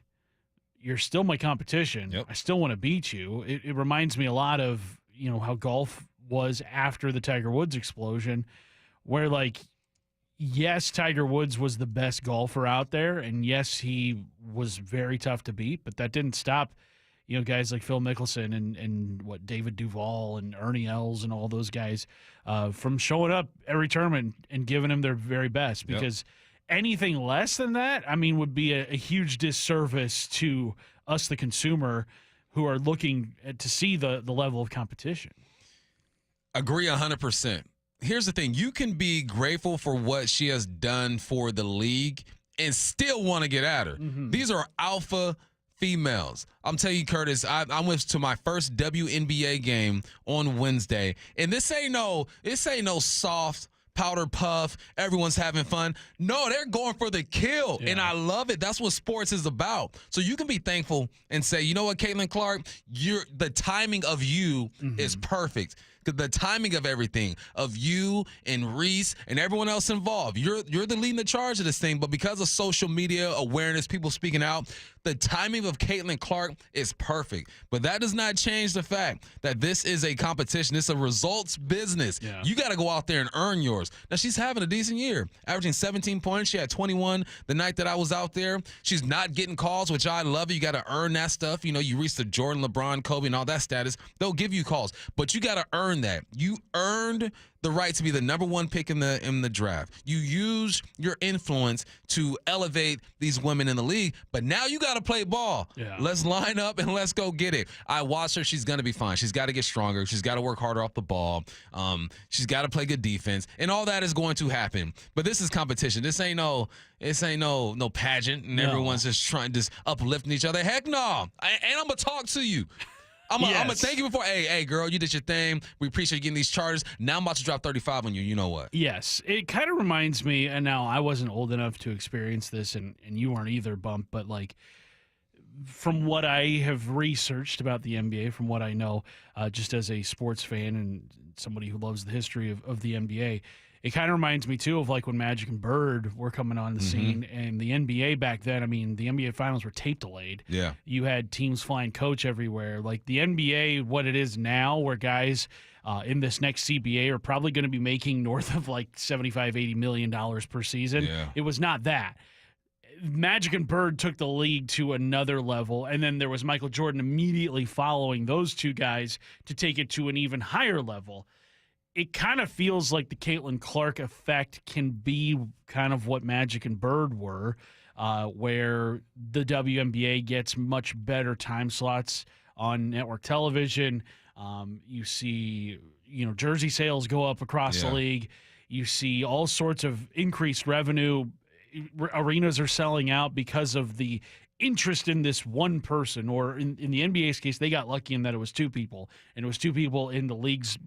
you're still my competition. Yep. I still want to beat you. It reminds me a lot of, how golf was after the Tiger Woods explosion, where, like, yes, Tiger Woods was the best golfer out there, and yes, he was very tough to beat, but that didn't stop, guys like Phil Mickelson and David Duval and Ernie Els and all those guys from showing up every tournament and giving them their very best, because anything less than that, would be a huge disservice to us, the consumer, who are looking to see the level of competition. Agree 100%. Here's the thing. You can be grateful for what she has done for the league and still want to get at her. Mm-hmm. These are alpha females. I'm telling you, Curtis, I went to my first WNBA game on Wednesday, and this ain't no soft powder puff, everyone's having fun. No, they're going for the kill, and I love it. That's what sports is about. So you can be thankful and say, you know what, Caitlin Clark, the timing of you is perfect. The timing of everything, of you and Reese and everyone else involved. You're the leading the charge of this thing, but because of social media awareness, people speaking out, the timing of Caitlin Clark is perfect. But that does not change the fact that this is a competition. It's a results business. Yeah. You got to go out there and earn yours. Now, she's having a decent year, averaging 17 points. She had 21 the night that I was out there. She's not getting calls, which I love. You got to earn that stuff. You reach the Jordan, LeBron, Kobe, and all that status. They'll give you calls, but you got to earn that. You earned the right to be the number one pick in the draft. You use your influence to elevate these women in the league, but now you got to play ball. Yeah. Let's line up and let's go get it. I watched her. She's going to be fine. She's got to get stronger. She's got to work harder off the ball. She's got to play good defense, and all that is going to happen. But this is competition. This ain't no pageant, and everyone's just uplifting each other. Heck no. And I'm going to talk to you. I'm going to thank you before. Hey, girl, you did your thing. We appreciate you getting these charges. Now I'm about to drop 35 on you. You know what? Yes. It kind of reminds me, and now I wasn't old enough to experience this, and you weren't either, Bump, but like from what I have researched about the NBA, from what I know, just as a sports fan and somebody who loves the history of the NBA, it kind of reminds me, too, of like when Magic and Bird were coming on the scene, and the NBA back then, the NBA finals were tape delayed. Yeah. You had teams flying coach everywhere. Like the NBA, what it is now, where guys in this next CBA are probably going to be making north of like $75-80 million per season. Yeah. It was not that. Magic and Bird took the league to another level, and then there was Michael Jordan immediately following those two guys to take it to an even higher level. It kind of feels like the Caitlin Clark effect can be kind of what Magic and Bird were, where the WNBA gets much better time slots on network television. You see, jersey sales go up across the league. You see all sorts of increased revenue. Arenas are selling out because of the interest in this one person, or in the NBA's case, they got lucky in that it was two people, and it was two people in the league's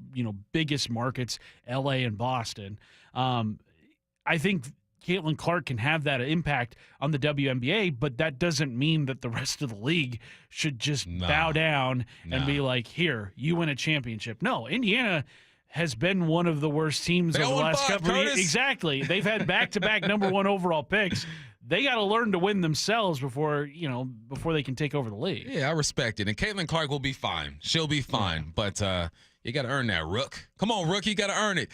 biggest markets, LA and Boston. I think Caitlin Clark can have that impact on the WNBA, but that doesn't mean that the rest of the league should just bow down and be like, here, you win a championship. No, Indiana has been one of the worst teams over the last couple of years. Exactly. They've had back-to-back number one overall picks. They got to learn to win themselves before they can take over the league. Yeah, I respect it. And Caitlin Clark will be fine. She'll be fine. But you got to earn that, Rook. Come on, Rook. You got to earn it.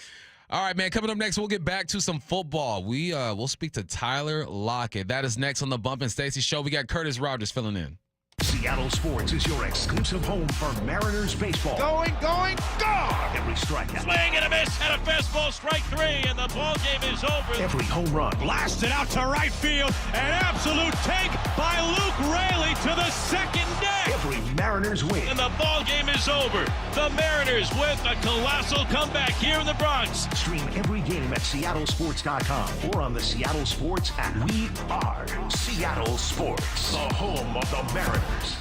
All right, man. Coming up next, we'll get back to some football. We'll speak to Tyler Lockett. That is next on the Bump and Stacy Show. We got Curtis Rogers filling in. Seattle Sports is your exclusive home for Mariners baseball. Going, gone! Every strikeout. Swing and a miss, and a fastball, strike three, and the ball game is over. Every home run. Blasted out to right field. An absolute take by Luke Raley to the second deck. Every Mariners win. And the ball game is over. The Mariners with a colossal comeback here in the Bronx. Stream every game at seattlesports.com or on the Seattle Sports app. We are Seattle Sports, the home of the Mariners.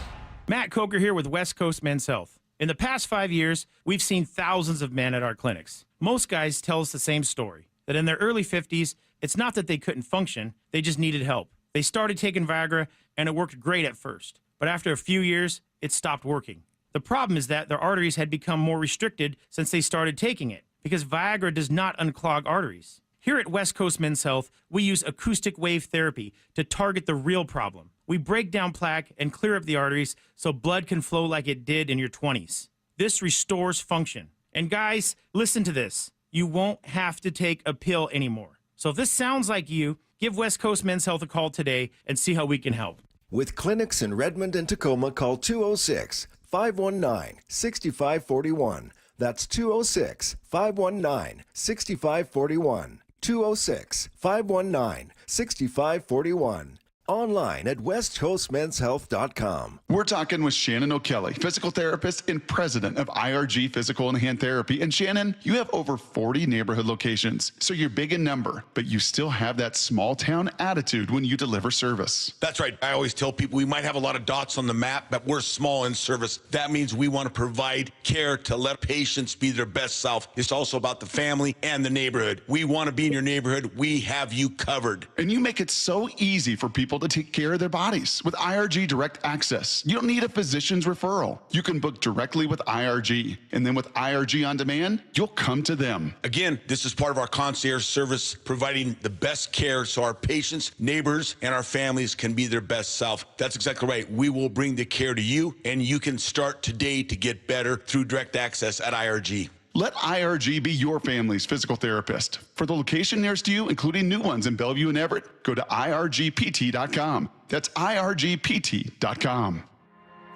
Matt Coker here with West Coast Men's Health. In the past 5 years, we've seen thousands of men at our clinics. Most guys tell us the same story, that in their early 50s, it's not that they couldn't function, they just needed help. They started taking Viagra, and it worked great at first. But after a few years, it stopped working. The problem is that their arteries had become more restricted since they started taking it, because Viagra does not unclog arteries. Here at West Coast Men's Health, we use acoustic wave therapy to target the real problem, We break down plaque and clear up the arteries so blood can flow like it did in your 20s. This restores function. And guys, listen to this. You won't have to take a pill anymore. So if this sounds like you, give West Coast Men's Health a call today and see how we can help. With clinics in Redmond and Tacoma, call 206-519-6541. That's 206-519-6541. 206-519-6541. Online at westcoastmenshealth.com. We're talking with Shannon O'Kelly, physical therapist and president of IRG Physical and Hand Therapy. And Shannon, you have over 40 neighborhood locations, so you're big in number, but you still have that small town attitude when you deliver service. That's right. I always tell people we might have a lot of dots on the map, but we're small in service. That means we want to provide care to let patients be their best self. It's also about the family and the neighborhood. We want to be in your neighborhood. We have you covered. And you make it so easy for people to take care of their bodies with IRG Direct Access. You don't need a physician's referral. You can book directly with IRG. And then with IRG On Demand, you'll come to them. Again, this is part of our concierge service, providing the best care so our patients, neighbors, and our families can be their best self. That's exactly right. We will bring the care to you, and you can start today to get better through Direct Access at IRG. Let IRG be your family's physical therapist. For the location nearest you, including new ones in Bellevue and Everett, go to irgpt.com. That's irgpt.com.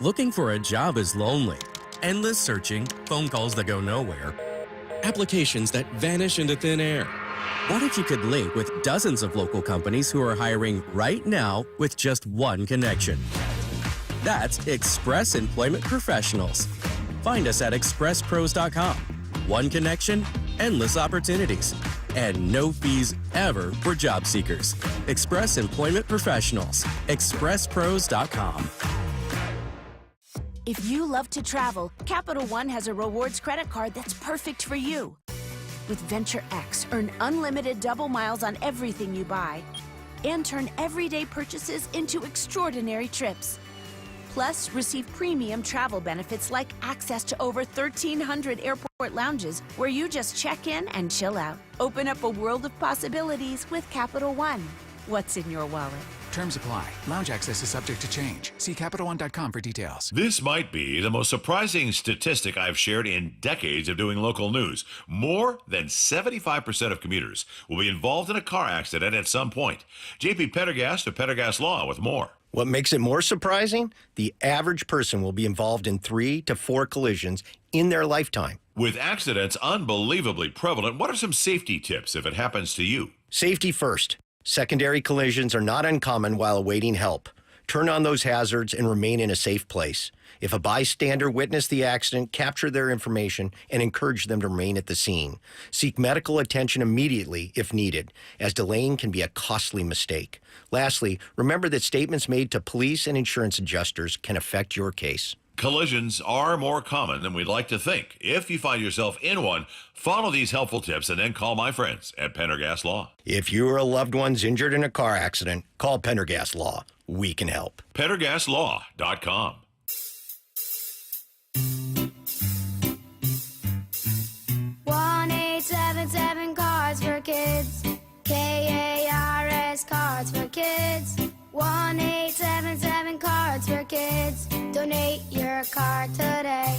Looking for a job is lonely. Endless searching, phone calls that go nowhere, applications that vanish into thin air. What if you could link with dozens of local companies who are hiring right now with just one connection? That's Express Employment Professionals. Find us at expresspros.com. One connection, endless opportunities, and no fees ever for job seekers. Express Employment Professionals. expresspros.com. If you love to travel, Capital One has a rewards credit card that's perfect for you. With Venture X, earn unlimited double miles on everything you buy and turn everyday purchases into extraordinary trips. Plus, receive premium travel benefits like access to over 1,300 airport lounges where you just check in and chill out. Open up a world of possibilities with Capital One. What's in your wallet? Terms apply. Lounge access is subject to change. See CapitalOne.com for details. This might be the most surprising statistic I've shared in decades of doing local news. More than 75% of commuters will be involved in a car accident at some point. JP Pendergast of Pendergast Law with more. What makes it more surprising? The average person will be involved in 3 to 4 collisions in their lifetime. With accidents unbelievably prevalent, what are some safety tips if it happens to you? Safety first. Secondary collisions are not uncommon while awaiting help. Turn on those hazards and remain in a safe place. If a bystander witnessed the accident, capture their information and encourage them to remain at the scene. Seek medical attention immediately if needed, as delaying can be a costly mistake. Lastly, remember that statements made to police and insurance adjusters can affect your case. Collisions are more common than we'd like to think. If you find yourself in one, follow these helpful tips and then call my friends at Pendergast Law. If you or a loved one's injured in a car accident, call Pendergast Law. We can help. PendergastLaw.com. 1-877 Cards for Kids. KARS Cards for Kids. 1-877 Cards for Kids. Donate your card today.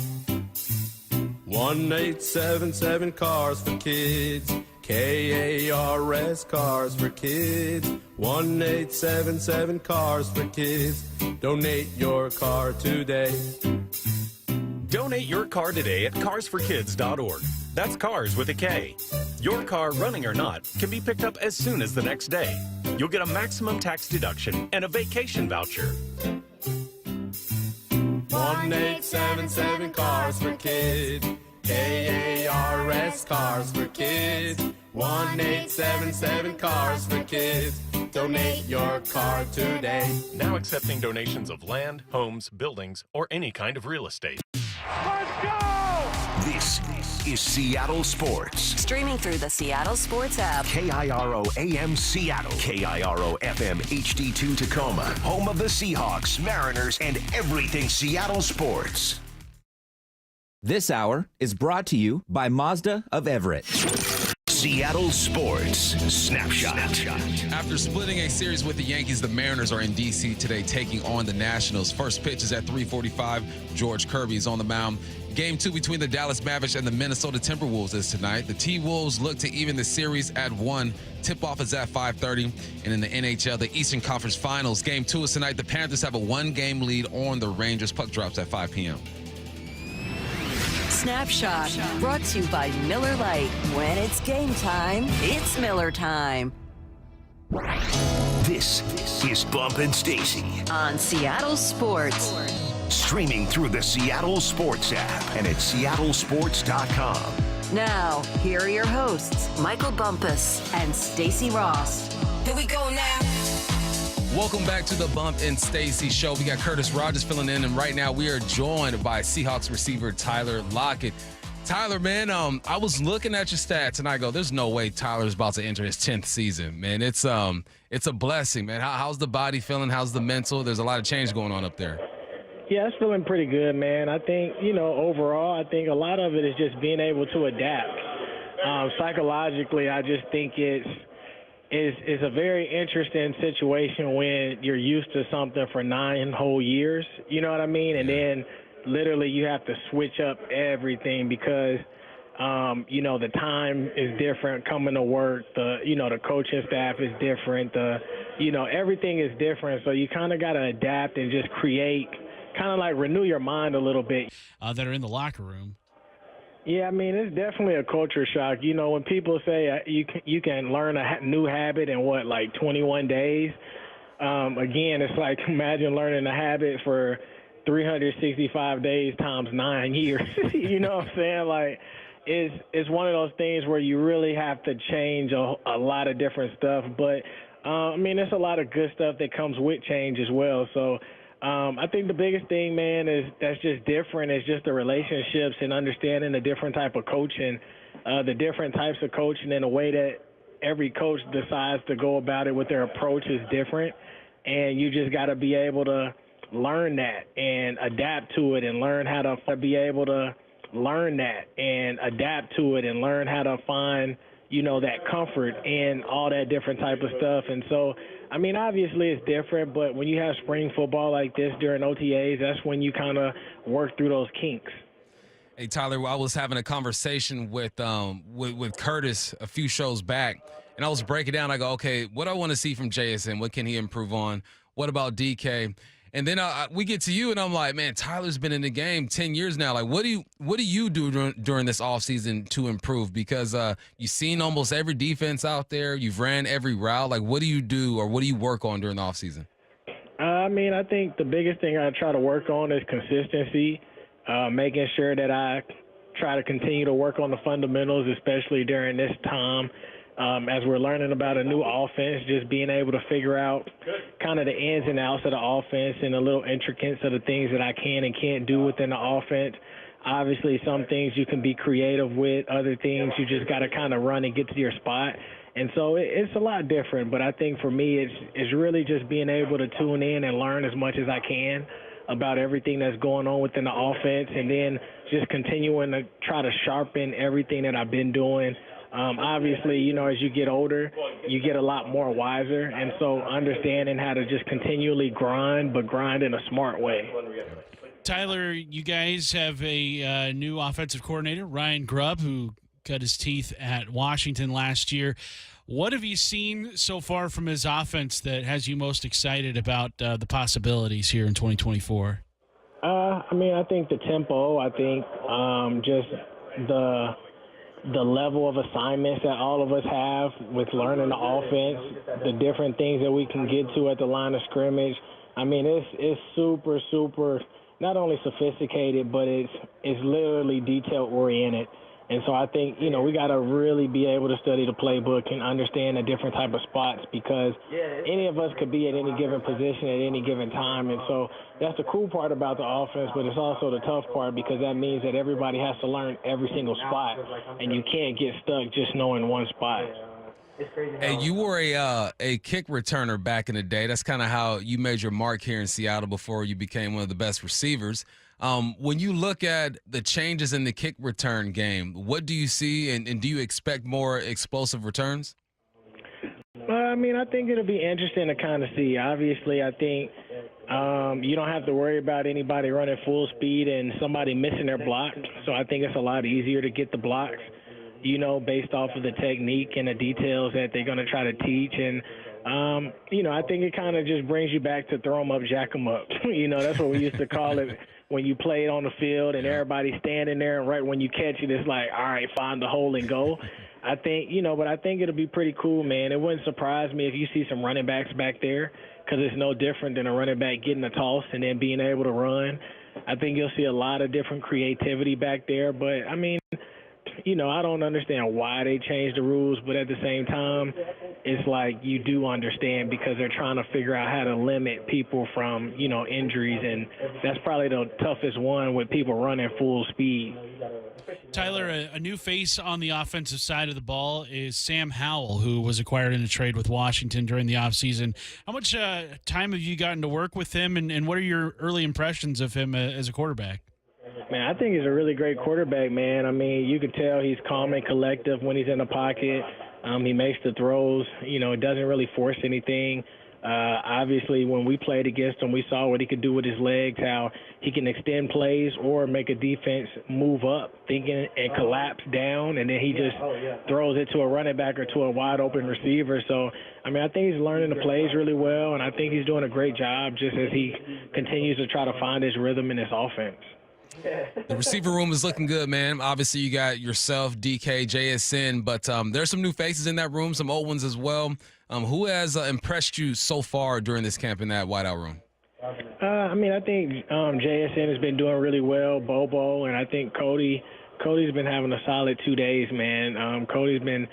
1-877 Cars for Kids. KARS Cars for Kids. 1-877 Cars for Kids. Donate your car today. Donate your car today at carsforkids.org. That's cars with a K. Your car, running or not, can be picked up as soon as the next day. You'll get a maximum tax deduction and a vacation voucher. 1-877 Cars for Kids. KARS Cars for Kids. 1-877 Cars for Kids. Donate your car today. Now accepting donations of land, homes, buildings, or any kind of real estate. Let's go! This is Seattle Sports. Streaming through the Seattle Sports app. KIRO AM Seattle. KIRO FM HD2 Tacoma. Home of the Seahawks, Mariners, and everything Seattle sports. This hour is brought to you by Mazda of Everett. Seattle Sports Snapshot. After splitting a series with the Yankees, the Mariners are in D.C. today taking on the Nationals. First pitch is at 3:45. George Kirby is on the mound. Game 2 between the Dallas Mavericks and the Minnesota Timberwolves is tonight. The T-Wolves look to even the series at 1. Tip-off is at 5:30. And in the NHL, the Eastern Conference Finals, Game 2 is tonight. The Panthers have a 1-game lead on the Rangers. Puck drops at 5 p.m. Snapshot brought to you by Miller Lite. When it's game time, it's Miller time. This is Bump and Stacy On Seattle Sports. Streaming through the Seattle Sports app and at seattlesports.com. Now, here are your hosts, Michael Bumpus and Stacy Ross. Here we go now. Welcome back to the Bump and Stacy Show. We got Curtis Rogers filling in, and right now we are joined by Seahawks receiver Tyler Lockett. Tyler, man, I was looking at your stats, and I go, there's no way Tyler's about to enter his 10th season, man. It's a blessing, man. How's the body feeling? How's the mental? There's a lot of change going on up there. Yeah, it's feeling pretty good, man. I think, overall, I think a lot of it is just being able to adapt. Psychologically, I just think it's a very interesting situation when you're used to something for 9 whole years, you know what I mean? And then literally you have to switch up everything because, the time is different coming to work. The coaching staff is different. Everything is different. So you kind of got to adapt and just create, kind of like renew your mind a little bit. That are in the locker room. Yeah, I mean, it's definitely a culture shock. When people say you can learn a new habit in, 21 days, again, it's like imagine learning a habit for 365 days times 9 years. You know what I'm saying? Like, it's one of those things where you really have to change a lot of different stuff. But, there's a lot of good stuff that comes with change as well. So, I think the biggest thing, man, that's just different is just the relationships and understanding the different type of coaching, the different types of coaching, and the way that every coach decides to go about it with their approach is different. And you just got to be able to learn that and adapt to it and learn how to be able to learn that and adapt to it and learn how to find, that comfort in all that different type of stuff. And so, obviously it's different, but when you have spring football like this during OTAs, that's when you kind of work through those kinks. Hey, Tyler, I was having a conversation with Curtis a few shows back, and I was breaking down. I go, okay, what do I want to see from JSN? What can he improve on? What about DK? And then we get to you, and I'm like, man, Tyler's been in the game 10 years now. Like, what do you do during this offseason to improve? Because you've seen almost every defense out there. You've ran every route. Like, what do you do or what do you work on during the offseason? I think the biggest thing I try to work on is consistency, making sure that I try to continue to work on the fundamentals, especially during this time. As we're learning about a new offense, just being able to figure out kind of the ins and outs of the offense and the little intricacies of the things that I can and can't do within the offense. Obviously, some things you can be creative with. Other things you just got to kind of run and get to your spot. And so it's a lot different. But I think for me, it's really just being able to tune in and learn as much as I can about everything that's going on within the offense, and then just continuing to try to sharpen everything that I've been doing. Obviously, as you get older, you get a lot more wiser. And so understanding how to just continually grind, but grind in a smart way. Tyler, you guys have a new offensive coordinator, Ryan Grubb, who cut his teeth at Washington last year. What have you seen so far from his offense that has you most excited about the possibilities here in 2024? I think the tempo. I think just the level of assignments that all of us have with learning the offense, the different things that we can get to at the line of scrimmage. It's super, super, not only sophisticated, but it's literally detail-oriented. And so I think, we got to really be able to study the playbook and understand the different type of spots, because any of us could be at any given position at any given time. And so that's the cool part about the offense, but it's also the tough part, because that means that everybody has to learn every single spot, and you can't get stuck just knowing one spot. Hey, you were a kick returner back in the day. That's kind of how you made your mark here in Seattle before you became one of the best receivers. When you look at the changes in the kick return game, what do you see, and do you expect more explosive returns? I mean, I think it'll be interesting to kind of see. Obviously, I think you don't have to worry about anybody running full speed and somebody missing their block. So I think it's a lot easier to get the blocks, based off of the technique and the details that they're going to try to teach. And, I think it kind of just brings you back to throw 'em up, jack 'em up. That's what we used to call it when you played on the field and everybody's standing there, and right when you catch it, it's like, all right, find the hole and go. I think, but I think it'll be pretty cool, man. It wouldn't surprise me if you see some running backs back there, because it's no different than a running back getting a toss and then being able to run. I think you'll see a lot of different creativity back there. But, I mean, I don't understand why they changed the rules, but at the same time, it's like you do understand, because they're trying to figure out how to limit people from, injuries, and that's probably the toughest one with people running full speed. Tyler, a new face on the offensive side of the ball is Sam Howell, who was acquired in a trade with Washington during the offseason. How much time have you gotten to work with him, and what are your early impressions of him as a quarterback? Man, I think he's a really great quarterback, man. I mean, you can tell he's calm and collective when he's in the pocket. He makes the throws, doesn't really force anything. Obviously, when we played against him, we saw what he could do with his legs, how he can extend plays or make a defense move up, thinking and collapse down, and then he just throws it to a running back or to a wide-open receiver. So, I mean, I think he's learning the plays really well, and I think he's doing a great job just as he continues to try to find his rhythm in his offense. The receiver room is looking good, man. Obviously, you got yourself, DK, JSN, but there's some new faces in that room, some old ones as well. Who has impressed you so far during this camp in that wideout room? I mean, I think JSN has been doing really well, Bobo, and I think Cody's been having a solid 2 days, man. Cody's been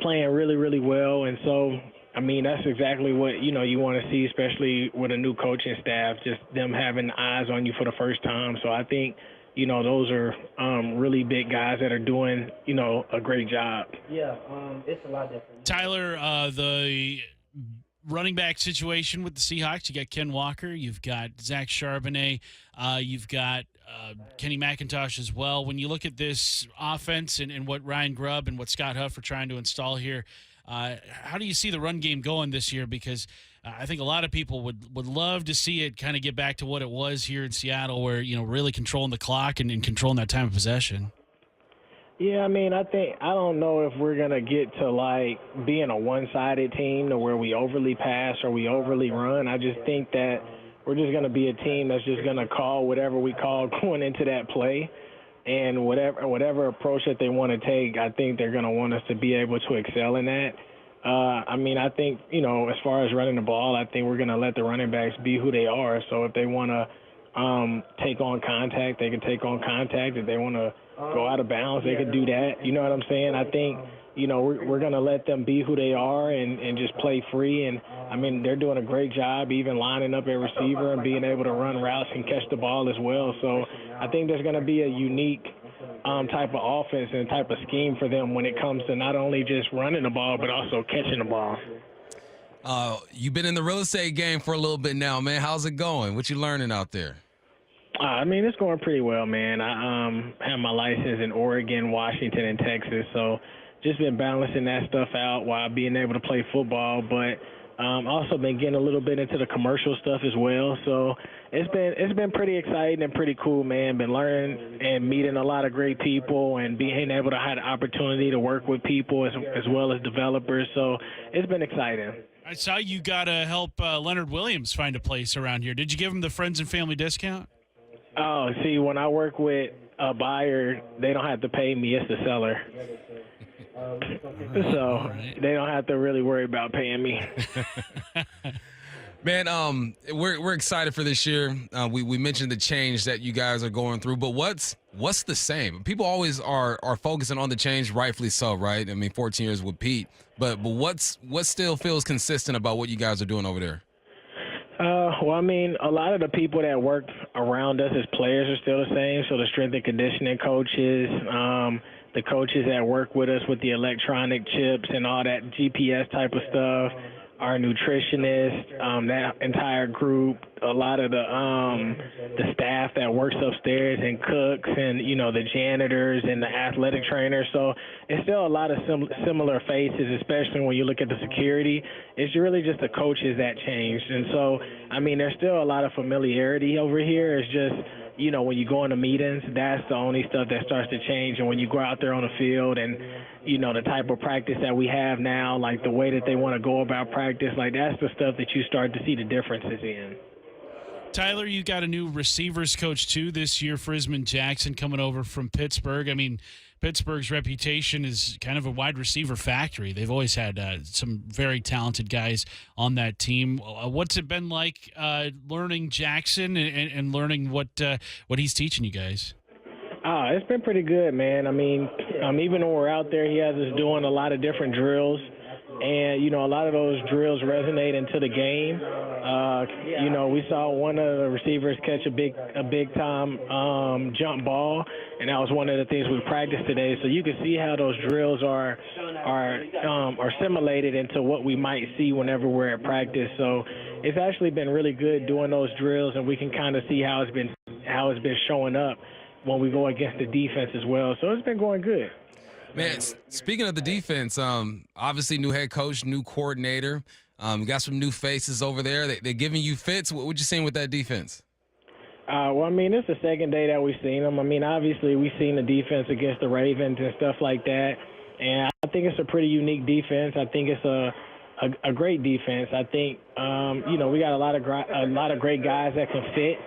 playing really, really well, and so, I mean, that's exactly what, you want to see, especially with a new coaching staff, just them having eyes on you for the first time. So I think, those are really big guys that are doing, a great job. Yeah, it's a lot different. Tyler, the running back situation with the Seahawks, you got Ken Walker, you've got Zach Charbonnet, you've got Kenny McIntosh as well. When you look at this offense and what Ryan Grubb and what Scott Huff are trying to install here, how do you see the run game going this year? Because I think a lot of people would love to see it kind of get back to what it was here in Seattle, where, really controlling the clock and controlling that time of possession. Yeah, I mean, I don't know if we're going to get to, like, being a one-sided team to where we overly pass or we overly run. I just think that we're just going to be a team that's just going to call whatever we call going into that play. And whatever approach that they want to take, I think they're going to want us to be able to excel in that. I mean, I think, as far as running the ball, I think we're going to let the running backs be who they are. So if they want to take on contact, they can take on contact. If they want to go out of bounds, they can do that. You know what I'm saying? I think, we're going to let them be who they are and just play free. And, I mean, they're doing a great job even lining up at receiver and being able to run routes and catch the ball as well. So I think there's going to be a unique type of offense and type of scheme for them when it comes to not only just running the ball but also catching the ball. You've been in the real estate game for a little bit now, man. How's it going? What you learning out there? I mean, it's going pretty well, man. I have my license in Oregon, Washington, and Texas, so just been balancing that stuff out while being able to play football, but also been getting a little bit into the commercial stuff as well. So it's been pretty exciting and pretty cool, man. Been learning and meeting a lot of great people and being able to have the opportunity to work with people as well as developers. So it's been exciting. I saw you got to help Leonard Williams find a place around here. Did you give him the friends and family discount? Oh, see, when I work with a buyer, they don't have to pay me. It's the seller. So they don't have to really worry about paying me. Man, we're excited for this year. We mentioned the change that you guys are going through, but what's the same? People always are focusing on the change, rightfully so, right? I mean, 14 years with Pete, but what still feels consistent about what you guys are doing over there? Well, I mean, a lot of the people that work around us as players are still the same. So the strength and conditioning coaches, the coaches that work with us with the electronic chips and all that GPS type of stuff, our nutritionist, that entire group, a lot of the staff that works upstairs and cooks, and the janitors and the athletic trainers. So it's still a lot of similar faces, especially when you look at the security. It's really just the coaches that changed, and so there's still a lot of familiarity over here. It's just when you go into meetings, that's the only stuff that starts to change. And when you go out there on the field and, the type of practice that we have now, like the way that they want to go about practice, like that's the stuff that you start to see the differences in. Tyler, you got a new receivers coach, too, this year, Frisman Jackson, coming over from Pittsburgh. Pittsburgh's reputation is kind of a wide receiver factory. They've always had some very talented guys on that team. What's it been like learning Jackson and learning what he's teaching you guys? It's been pretty good, man. Even when we're out there, he has us doing a lot of different drills. And, a lot of those drills resonate into the game. We saw one of the receivers catch a big time jump ball, and that was one of the things we practiced today. So you can see how those drills are assimilated into what we might see whenever we're at practice. So it's actually been really good doing those drills, and we can kind of see how it's been showing up when we go against the defense as well. So it's been going good. Man, speaking of the defense, obviously new head coach, new coordinator, got some new faces over there. They're giving you fits. What you seeing with that defense? It's the second day that we've seen them. Obviously we've seen the defense against the Ravens and stuff like that, and I think it's a pretty unique defense. I think it's a great defense. I think we got a lot of great guys that can fit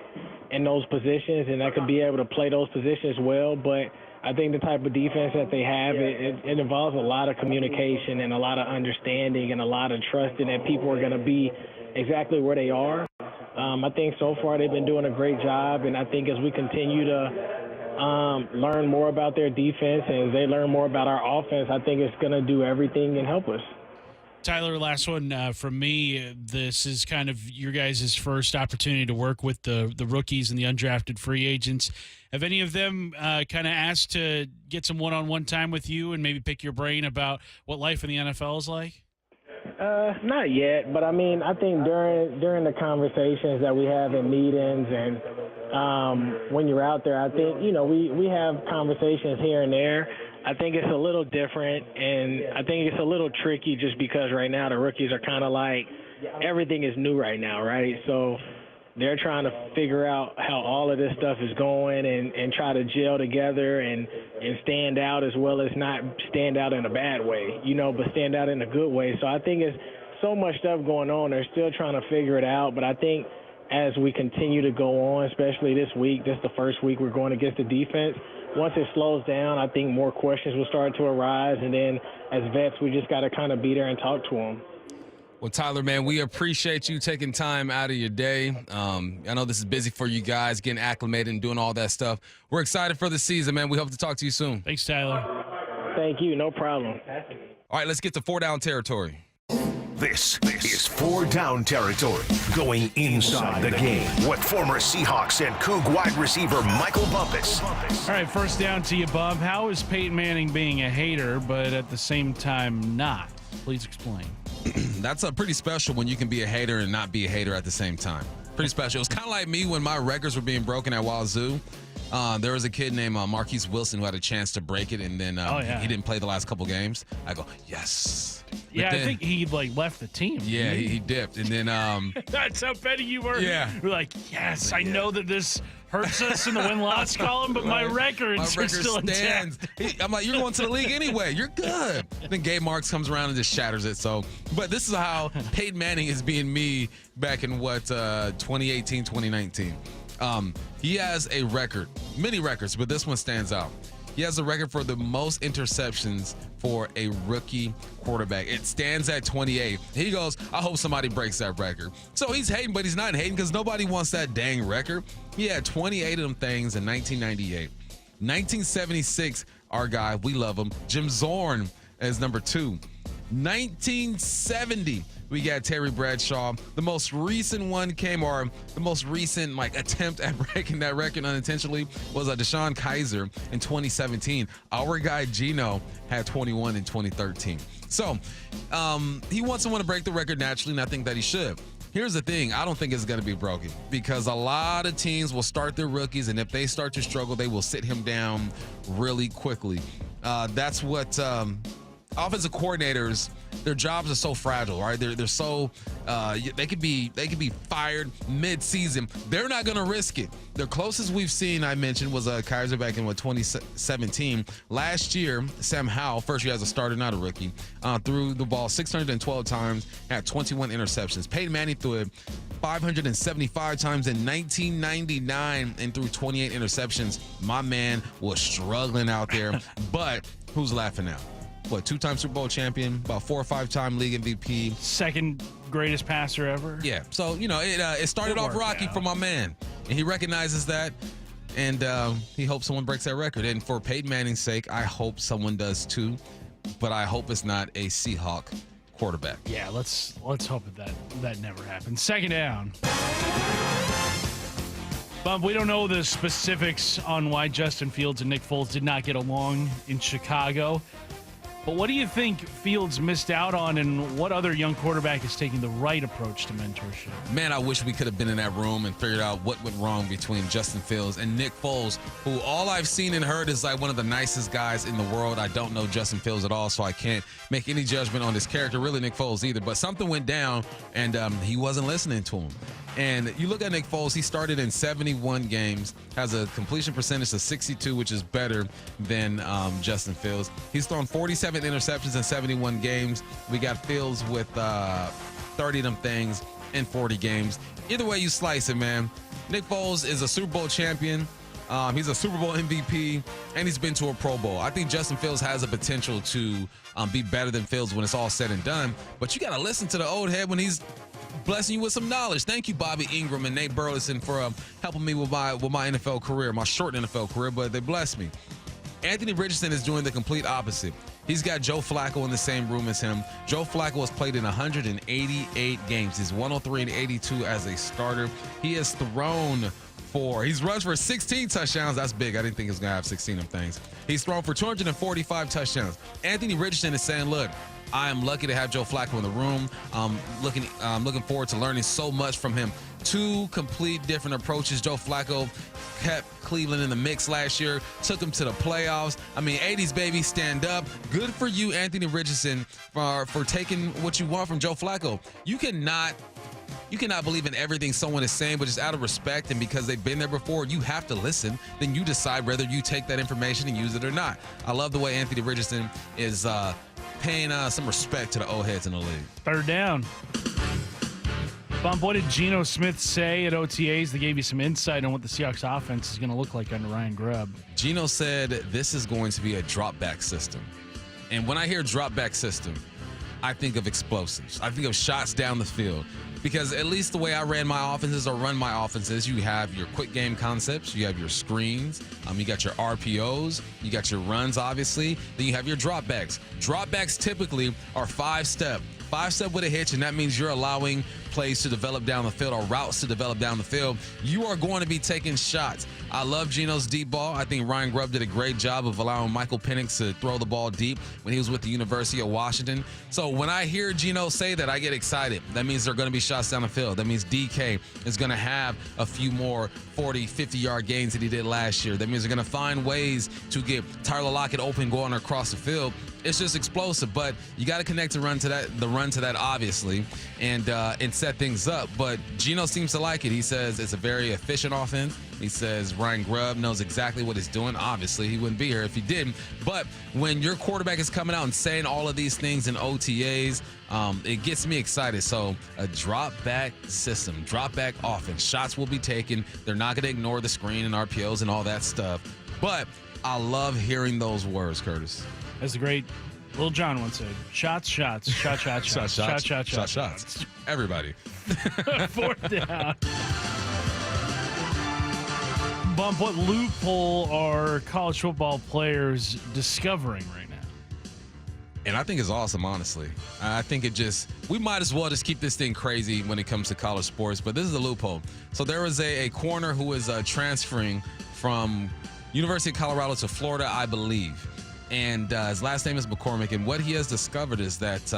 in those positions and that could be able to play those positions well, but I think the type of defense that they have, it involves a lot of communication and a lot of understanding and a lot of trusting that people are going to be exactly where they are. I think so far they've been doing a great job, and I think as we continue to learn more about their defense and as they learn more about our offense, I think it's going to do everything and help us. Tyler, last one from me. This is kind of your guys' first opportunity to work with the rookies and the undrafted free agents. Have any of them kind of asked to get some one-on-one time with you and maybe pick your brain about what life in the NFL is like? Not yet, but I think during the conversations that we have in meetings and when you're out there, I think, we have conversations here and there. I think it's a little different, and I think it's a little tricky just because right now the rookies are kind of like everything is new right now, right? So they're trying to figure out how all of this stuff is going and try to gel together and stand out as well as not stand out in a bad way, but stand out in a good way. So I think it's so much stuff going on. They're still trying to figure it out, but I think as we continue to go on, especially this week, this is the first week we're going against the defense. Once it slows down, I think more questions will start to arise, and then as vets, we just got to kind of be there and talk to them. Well, Tyler, man, we appreciate you taking time out of your day. I know this is busy for you guys, getting acclimated and doing all that stuff. We're excited for the season, man. We hope to talk to you soon. Thanks, Tyler. Thank you. No problem. All right, let's get to 4-down territory. This is 4-down territory, going inside the game with former Seahawks and Coug wide receiver Michael Bumpus. All right, first down to you, Bob. How is Peyton Manning being a hater, but at the same time not? Please explain. That's pretty special when you can be a hater and not be a hater at the same time. Pretty special. It was kind of like me when my records were being broken at Wazoo. There was a kid named Marquise Wilson who had a chance to break it, and then he didn't play the last couple games. I go, yes. But then, I think he left the team. Yeah, he dipped, and then that's how petty you were. Yeah, we're like, yes, I know that this hurts us in the win-loss column, but my records are still intact. I'm like, you're going to the league anyway. You're good. Then Gabe Marks comes around and just shatters it. So, but this is how Peyton Manning is being me back in 2018, 2019. He has a record, many records, but this one stands out. He has a record for the most interceptions for a rookie quarterback. It stands at 28. He goes, I hope somebody breaks that record. So he's hating, but he's not hating because nobody wants that dang record. He had 28 of them things in 1998. 1976, our guy, we love him, Jim Zorn as number 2. 1970, we got Terry Bradshaw. The most recent one came, or the most recent attempt at breaking that record unintentionally was Deshaun Kaiser in 2017. Our guy Gino had 21 in 2013. So he wants someone to break the record naturally, and I think that he should. Here's the thing. I don't think it's going to be broken because a lot of teams will start their rookies, and if they start to struggle, they will sit him down really quickly. That's what offensive coordinators, their jobs are so fragile, right? They're so they could be fired mid-season. They're not going to risk it. The closest we've seen, I mentioned, was Kaiser back in 2017. Last year, Sam Howell, first year as a starter, not a rookie, threw the ball 612 times, had 21 interceptions. Peyton Manning threw it 575 times in 1999 and threw 28 interceptions. My man was struggling out there, but who's laughing now? What, 2-time Super Bowl champion, about 4 or 5-time league MVP. Second greatest passer ever. Yeah, so, it started off rocky for my man, and he recognizes that, and he hopes someone breaks that record. And for Peyton Manning's sake, I hope someone does too, but I hope it's not a Seahawk quarterback. Yeah, let's hope that never happens. Second down. Bump, we don't know the specifics on why Justin Fields and Nick Foles did not get along in Chicago. But what do you think Fields missed out on, and what other young quarterback is taking the right approach to mentorship? Man, I wish we could have been in that room and figured out what went wrong between Justin Fields and Nick Foles, who all I've seen and heard is one of the nicest guys in the world. I don't know Justin Fields at all, so I can't make any judgment on his character, really Nick Foles either. But something went down, and he wasn't listening to him. And you look at Nick Foles, he started in 71 games, has a completion percentage of 62, which is better than Justin Fields. He's thrown 47 interceptions in 71 games. We got Fields with 30 of them things in 40 games. Either way you slice it, man. Nick Foles is a Super Bowl champion. He's a Super Bowl MVP, and he's been to a Pro Bowl. I think Justin Fields has a potential to be better than Fields when it's all said and done. But you got to listen to the old head when he's blessing you with some knowledge. Thank you, Bobby Ingram and Nate Burleson, for helping me with my NFL career, my short NFL career, but they blessed me. Anthony Richardson is doing the complete opposite. He's got Joe Flacco in the same room as him. Joe Flacco has played in 188 games. He's 103-82 as a starter. He has he's rushed for 16 touchdowns. That's big. I didn't think he was going to have 16 of them things. He's thrown for 245 touchdowns. Anthony Richardson is saying, look, I am lucky to have Joe Flacco in the room. I'm looking forward to learning so much from him. Two complete different approaches. Joe Flacco kept Cleveland in the mix last year, took them to the playoffs. I mean, 80s baby, stand up. Good for you, Anthony Richardson, for taking what you want from Joe Flacco. You cannot believe in everything someone is saying, but just out of respect and because they've been there before, you have to listen. Then you decide whether you take that information and use it or not. I love the way Anthony Richardson is paying some respect to the old heads in the league. Third down. Bump, what did Geno Smith say at OTAs that gave you some insight on what the Seahawks offense is going to look like under Ryan Grubb? Geno said this is going to be a drop-back system. And when I hear drop-back system, I think of explosives. I think of shots down the field. Because at least the way I run my offenses, you have your quick game concepts, you have your screens, you got your RPOs, you got your runs, obviously, then you have your dropbacks. Dropbacks typically are 5-step with a hitch, and that means you're allowing plays to develop down the field or routes to develop down the field. You are going to be taking shots. I love Geno's deep ball. I think Ryan Grubb did a great job of allowing Michael Penix to throw the ball deep when he was with the University of Washington. So when I hear Geno say that, I get excited. That means there are going to be shots down the field. That means DK is going to have a few more 40, 50-yard gains that he did last year. That means they're going to find ways to get Tyler Lockett open going across the field. It's just explosive, but you got to connect the run to that, obviously, and set things up. But Geno seems to like it. He says it's a very efficient offense. He says Ryan Grubb knows exactly what he's doing. Obviously, he wouldn't be here if he didn't. But when your quarterback is coming out and saying all of these things in OTAs, it gets me excited. So a drop-back system, drop-back offense. Shots will be taken. They're not going to ignore the screen and RPOs and all that stuff. But I love hearing those words, Curtis. That's a great Lil Jon once said, shots. Everybody. Fourth down. Bump, what loophole are college football players discovering right now? And I think it's awesome, honestly. I think we might as well just keep this thing crazy when it comes to college sports, but this is a loophole. So there was a corner who was transferring from University of Colorado to Florida, I believe. And his last name is McCormick, and what he has discovered is that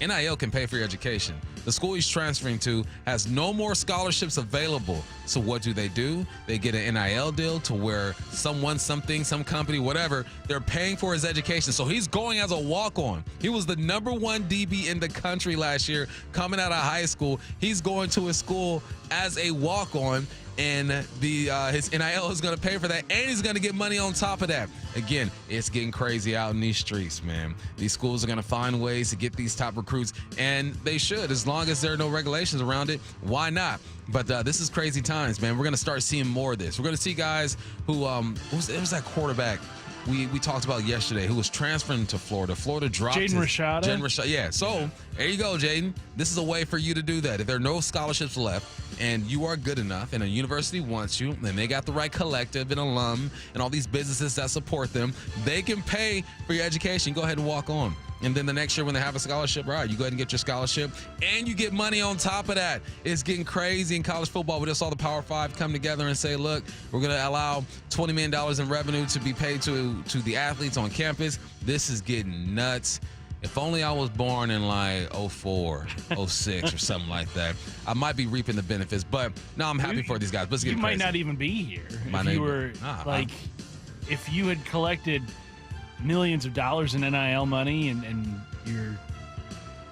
NIL can pay for your education. The school he's transferring to has no more scholarships available. So what do? They get an NIL deal to where someone, something, some company, whatever, they're paying for his education. So he's going as a walk-on. He was the #1 DB in the country last year coming out of high school. He's going to his school as a walk-on, and his NIL is going to pay for that, and he's going to get money on top of that. Again, it's getting crazy out in these streets, man. These schools are going to find ways to get these top recruits, and they should. As long as there are no regulations around it, why not? But this is crazy times, man. We're going to start seeing more of this. We're going to see guys who it was that quarterback we talked about yesterday who was transferring to Florida. Florida dropped Jaden Rashada. Yeah. So there you go, Jaden. This is a way for you to do that. If there are no scholarships left and you are good enough and a university wants you and they got the right collective and alum and all these businesses that support them, they can pay for your education. Go ahead and walk on. And then the next year when they have a scholarship, all right, you go ahead and get your scholarship and you get money on top of that. It's getting crazy in college football. We just saw the Power Five come together and say, look, we're going to allow $20 million in revenue to be paid to the athletes on campus. This is getting nuts. If only I was born in like 04, 06 or something like that, I might be reaping the benefits. But no, I'm happy for these guys. But it's getting crazy. You might not even be here if you had collected millions of dollars in NIL money and your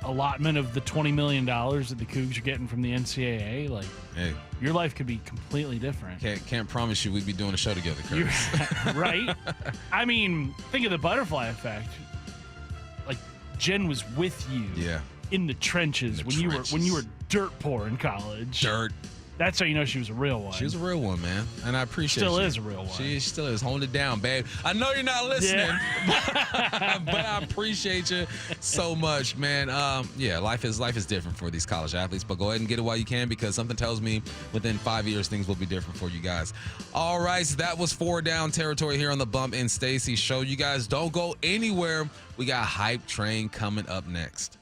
allotment of the $20 million that the Cougs are getting from the NCAA, your life could be completely different. Can't promise you we'd be doing a show together, Curtis. Right? I mean, think of the butterfly effect. Like Jen was with you in the trenches when you were dirt poor in college. Dirt. That's how you know she was a real one. She was a real one, man. And I appreciate Still is a real one. She still is. Hold it down, babe. I know you're not listening, but I appreciate you so much, man. Life is different for these college athletes, but go ahead and get it while you can because something tells me within 5 years things will be different for you guys. All right, so that was 4 Down territory here on the Bump and Stacy show. You guys don't go anywhere. We got Hype Train coming up next.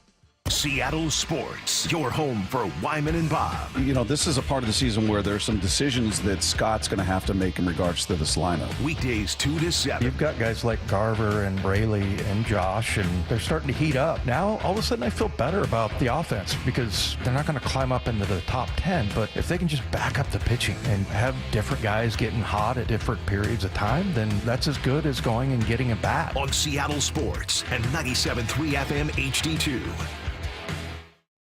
Seattle Sports, your home for Wyman and Bob. You know, this is a part of the season where there's some decisions that Scott's going to have to make in regards to this lineup. Weekdays 2 to 7. You've got guys like Garver and Braley and Josh, and they're starting to heat up. Now, all of a sudden, I feel better about the offense because they're not going to climb up into the top 10, but if they can just back up the pitching and have different guys getting hot at different periods of time, then that's as good as going and getting a bat. On Seattle Sports and 97.3 FM HD2.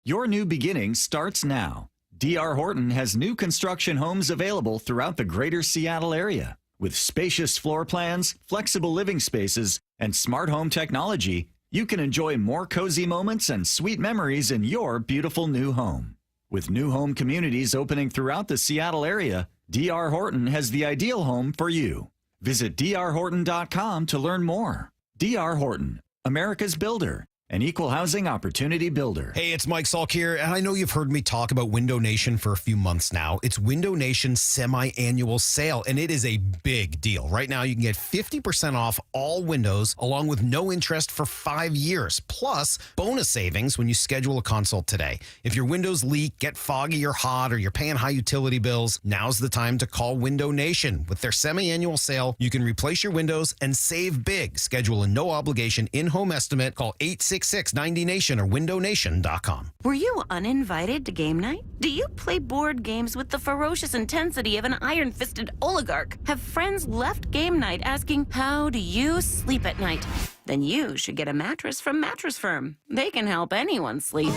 Your new beginning starts now. D.R. Horton has new construction homes available throughout the greater Seattle area. With spacious floor plans, flexible living spaces, and smart home technology, you can enjoy more cozy moments and sweet memories in your beautiful new home. With new home communities opening throughout the Seattle area, D.R. Horton has the ideal home for you. Visit drhorton.com to learn more. D.R. Horton, America's builder. An equal housing opportunity builder. Hey, it's Mike Salk here, and I know you've heard me talk about Window Nation for a few months now. It's Window Nation's semi-annual sale, and it is a big deal. Right now, you can get 50% off all windows, along with no interest for 5 years, plus bonus savings when you schedule a consult today. If your windows leak, get foggy or hot, or you're paying high utility bills, now's the time to call Window Nation. With their semi-annual sale, you can replace your windows and save big. Schedule a no-obligation in-home estimate. Call 866-90-NATION or windownation.com. Were you uninvited to game night? Do you play board games with the ferocious intensity of an iron-fisted oligarch? Have friends left game night asking, how do you sleep at night? Then you should get a mattress from Mattress Firm. They can help anyone sleep.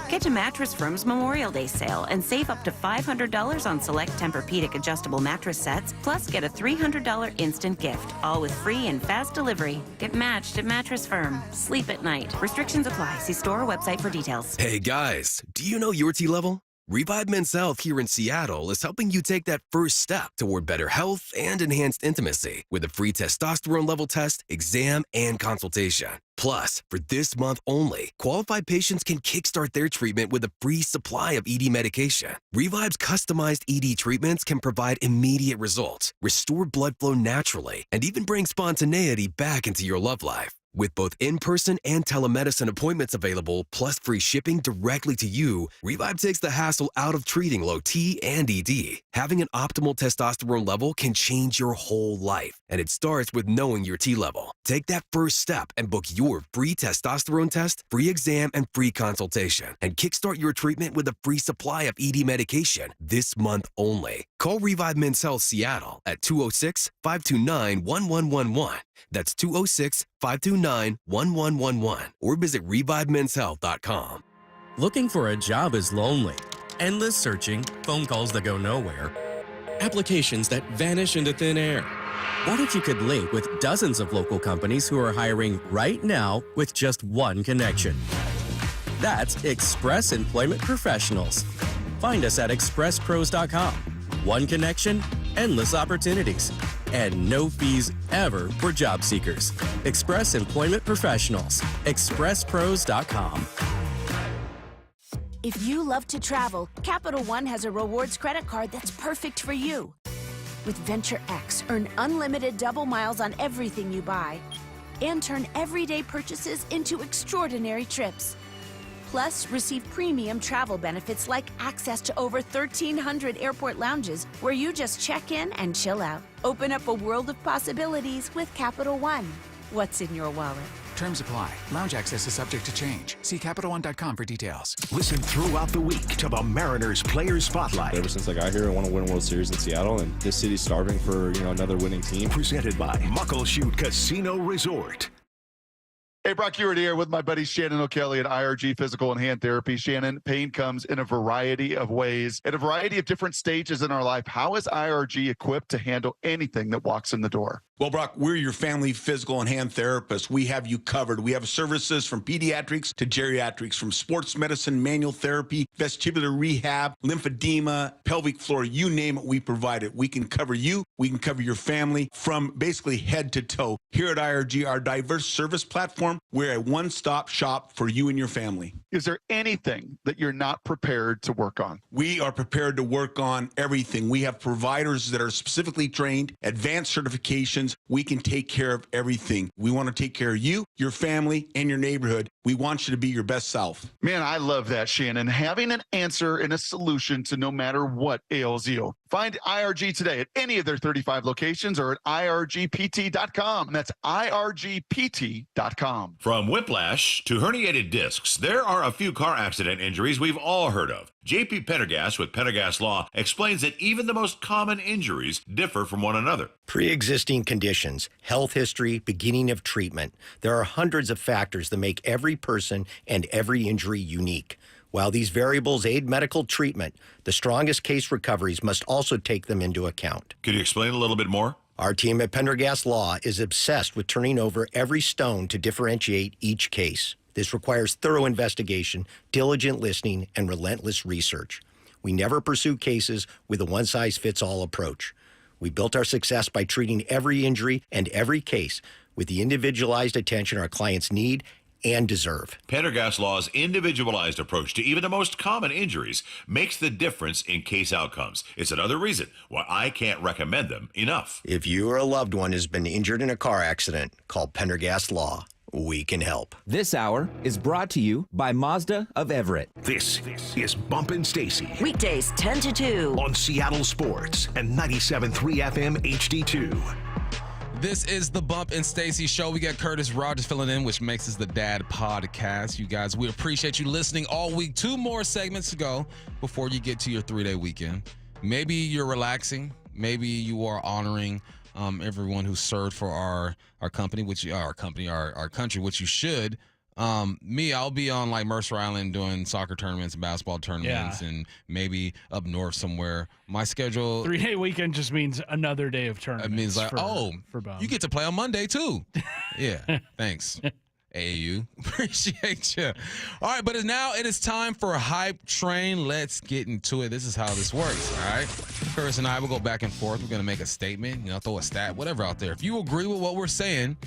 Get to Mattress Firm's Memorial Day sale and save up to $500 on select Tempur-Pedic adjustable mattress sets, plus get a $300 instant gift, all with free and fast delivery. Get matched at Mattress Firm. Sleep at night. Restrictions apply. See store or website for details. Hey guys, do you know your T level? Revive Men's Health here in Seattle is helping you take that first step toward better health and enhanced intimacy with a free testosterone level test, exam, and consultation. Plus, for this month only, qualified patients can kickstart their treatment with a free supply of ED medication. Revive's customized ED treatments can provide immediate results, restore blood flow naturally, and even bring spontaneity back into your love life. With both in-person and telemedicine appointments available, plus free shipping directly to you, Revive takes the hassle out of treating low T and ED. Having an optimal testosterone level can change your whole life, and it starts with knowing your T level. Take that first step and book your free testosterone test, free exam, and free consultation, and kickstart your treatment with a free supply of ED medication this month only. Call Revive Men's Health Seattle at 206-529-1111. That's 206-529-1111 or visit revivemenshealth.com. Looking for a job is lonely. Endless searching, phone calls that go nowhere, applications that vanish into thin air. What if you could link with dozens of local companies who are hiring right now with just one connection? That's Express Employment Professionals. Find us at expresspros.com. One connection, endless opportunities, and no fees ever for job seekers. Express Employment Professionals. expresspros.com. If you love to travel, Capital One has a rewards credit card that's perfect for you. With Venture X, earn unlimited double miles on everything you buy and turn everyday purchases into extraordinary trips. Plus, receive premium travel benefits like access to over 1,300 airport lounges where you just check in and chill out. Open up a world of possibilities with Capital One. What's in your wallet? Terms apply. Lounge access is subject to change. See CapitalOne.com for details. Listen throughout the week to the Mariners Players Spotlight. Ever since I got here, I want to win a World Series in Seattle, and this city's starving for another winning team. Presented by Muckleshoot Casino Resort. Hey, Brock, you're here with my buddy Shannon O'Kelly at IRG Physical and Hand Therapy. Shannon, pain comes in a variety of ways, at a variety of different stages in our life. How is IRG equipped to handle anything that walks in the door? Well, Brock, we're your family physical and hand therapists. We have you covered. We have services from pediatrics to geriatrics, from sports medicine, manual therapy, vestibular rehab, lymphedema, pelvic floor, you name it, we provide it. We can cover you. We can cover your family from basically head to toe. Here at IRG, our diverse service platform, we're a one-stop shop for you and your family. Is there anything that you're not prepared to work on? We are prepared to work on everything. We have providers that are specifically trained, advanced certifications. We can take care of everything. We want to take care of you, your family, and your neighborhood. We want you to be your best self. Man, I love that, Shannon. Having an answer and a solution to no matter what ails you. Find IRG today at any of their 35 locations or at irgpt.com. That's irgpt.com. From whiplash to herniated discs, there are a few car accident injuries we've all heard of. JP Pendergast with Pendergast Law explains that even the most common injuries differ from one another. Pre-existing conditions, health history, beginning of treatment. There are hundreds of factors that make every person and every injury unique. While these variables aid medical treatment, the strongest case recoveries must also take them into account. Could you explain a little bit more? Our team at Pendergast Law is obsessed with turning over every stone to differentiate each case. This requires thorough investigation, diligent listening, and relentless research. We never pursue cases with a one-size-fits-all approach. We built our success by treating every injury and every case with the individualized attention our clients need and deserve. Pendergast Law's individualized approach to even the most common injuries makes the difference in case outcomes. It's another reason why I can't recommend them enough. If you or a loved one has been injured in a car accident, call Pendergast Law. We can help. This hour is brought to you by Mazda of Everett. This is Bumpin' Stacy. Weekdays 10 to 2. On Seattle Sports and 97.3 FM HD2. This is the Bump and Stacy Show. We got Curtis Rogers filling in, which makes us the Dad Podcast. You guys, we appreciate you listening all week. 2 more segments to go before you get to your 3-day weekend. Maybe you're relaxing. Maybe you are honoring everyone who served for our company, our country, which you should. Me, I'll be on like Mercer Island doing soccer tournaments and basketball tournaments, and maybe up north somewhere. My schedule 3-day weekend just means another day of tournaments. It means like, for Bob. You get to play on Monday too. Yeah, thanks. AAU, appreciate you. All right, but now it is time for a hype train. Let's get into it. This is how this works. All right, Curtis and I will go back and forth. We're gonna make a statement, throw a stat, whatever out there. If you agree with what we're saying,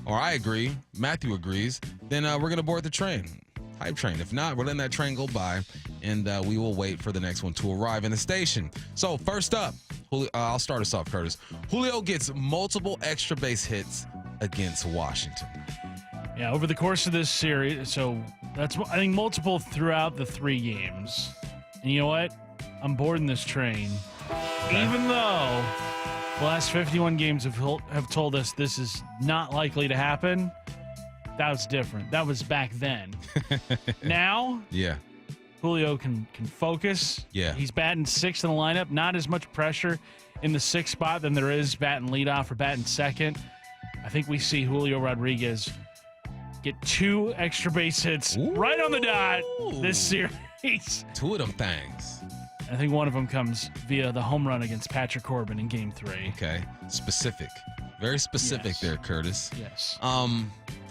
or I agree, Matthew agrees, then we're gonna board the train. Hype train. If not, we're letting that train go by, and we will wait for the next one to arrive in the station. So first up, I'll start us off, Curtis. Julio gets multiple extra base hits against Washington. Yeah, over the course of this series, so that's, I think, multiple throughout the 3 games. And you know what? I'm boarding this train. Okay. Even though the last 51 games have told us this is not likely to happen, that was different. That was back then. Now, yeah, Julio can focus. Yeah. He's batting 6th in the lineup. Not as much pressure in the 6th spot than there is batting leadoff or batting 2nd. I think we see Julio Rodriguez get 2 extra base hits right on the dot this series. 2 of them things. I think one of them comes via the home run against Patrick Corbin in Game 3. Okay. Specific. Very specific there, Curtis. Yes.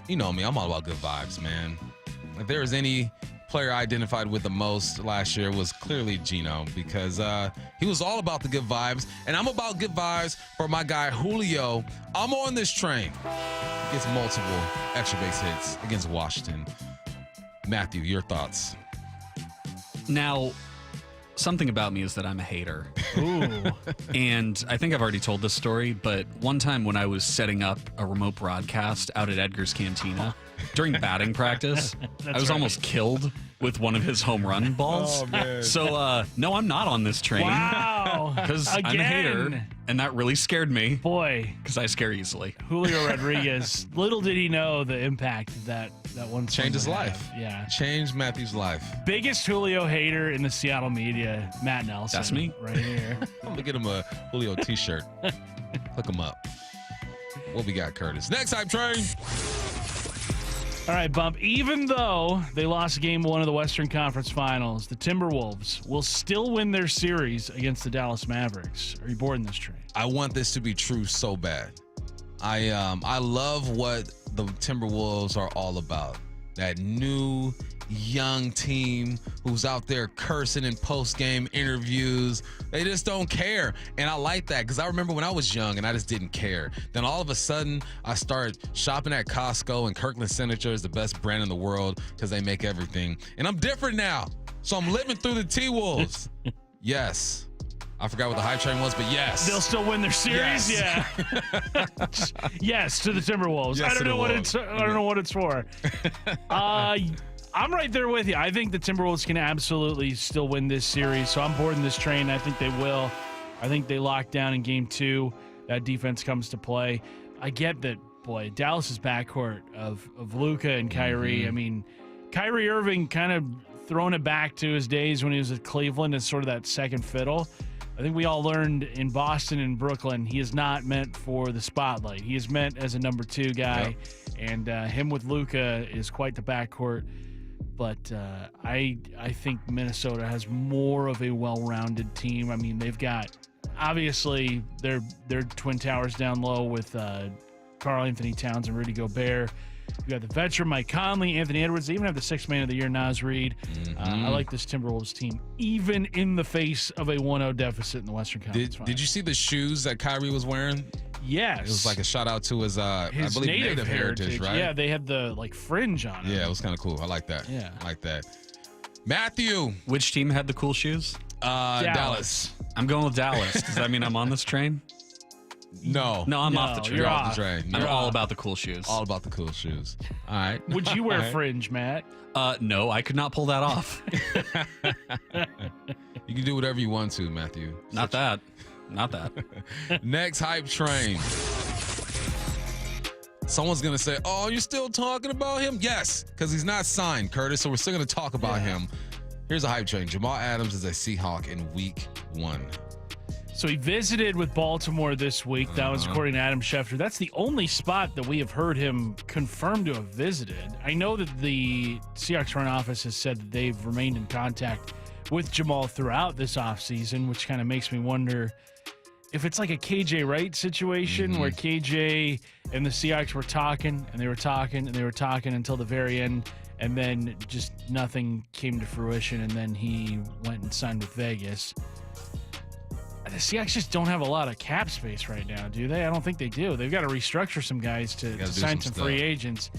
You know me. I'm all about good vibes, man. If there was any player I identified with the most last year, was clearly Gino, because he was all about the good vibes, and I'm about good vibes for my guy Julio. I'm on this train. He gets multiple extra base hits against Washington. Matthew, your thoughts? Now, something about me is that I'm a hater. Ooh. And I think I've already told this story, but one time when I was setting up a remote broadcast out at Edgar's Cantina during batting practice, I was almost killed with one of his home run balls. Oh, man. So, no, I'm not on this train. Wow. Because I'm a hater, and that really scared me. Boy. Because I scare easily. Julio Rodriguez, little did he know the impact that one changed his life. Yeah. Changed Matthew's life. Biggest Julio hater in the Seattle media, Matt Nelson. That's me. Right here. I'm going to get him a Julio t-shirt. Hook him up. What we got, Curtis? Next hype train. All right, Bump. Even though they lost Game 1 of the Western Conference Finals, the Timberwolves will still win their series against the Dallas Mavericks. Are you boarding this train? I want this to be true so bad. I love what the Timberwolves are all about. That new young team who's out there cursing in post-game interviews. They just don't care. And I like that, because I remember when I was young and I just didn't care. Then all of a sudden I started shopping at Costco, and Kirkland Signature is the best brand in the world because they make everything. And I'm different now. So I'm living through the T-Wolves. Yes. I forgot what the hype train was, but yes. They'll still win their series? Yes. Yeah. Yes, to the Timberwolves. Yes, I don't know what it's for. I'm right there with you. I think the Timberwolves can absolutely still win this series, so I'm boarding this train. I think they will. I think they lock down in Game 2. That defense comes to play. I get that, boy, Dallas's backcourt of Luka and Kyrie. Mm-hmm. I mean, Kyrie Irving kind of throwing it back to his days when he was at Cleveland as sort of that second fiddle. I think we all learned in Boston and Brooklyn, he is not meant for the spotlight. He is meant as a number 2 guy, and him with Luka is quite the backcourt. But I think Minnesota has more of a well-rounded team. I mean, they've got, obviously, their twin towers down low with Karl Anthony Towns and Rudy Gobert. You got the veteran Mike Conley, Anthony Edwards. They even have the 6th man of the year, Naz Reid. I like this Timberwolves team, even in the face of a 1-0 deficit in the Western Conference Finals. Did you see the shoes that Kyrie was wearing? Yes. It was like a shout out to his I believe native heritage, right? Yeah, they had the fringe on it. Yeah, it was kind of cool. I like that. Yeah. I like that. Matthew. Which team had the cool shoes? Dallas. I'm going with Dallas. Does that mean I'm on this train? No. No, I'm off the train. You're off the train. I'm all about the cool shoes. All about the cool shoes. All right. Would you wear All right. fringe, Matt? No, I could not pull that off. You can do whatever you want to, Matthew. Not that. Next hype train. Someone's going to say, oh, you're still talking about him? Yes, because he's not signed, Curtis, so we're still going to talk about him. Here's a hype train. Jamal Adams is a Seahawk in week 1. So he visited with Baltimore this week. That was according to Adam Schefter. That's the only spot that we have heard him confirmed to have visited. I know that the Seahawks front office has said that they've remained in contact with Jamal throughout this offseason, which kind of makes me wonder if it's like a KJ Wright situation where KJ and the Seahawks were talking and they were talking and they were talking until the very end, and then just nothing came to fruition, and then he went and signed with Vegas. The Seahawks just don't have a lot of cap space right now, do they? I don't think they do. They've got to restructure some guys to sign some free agents.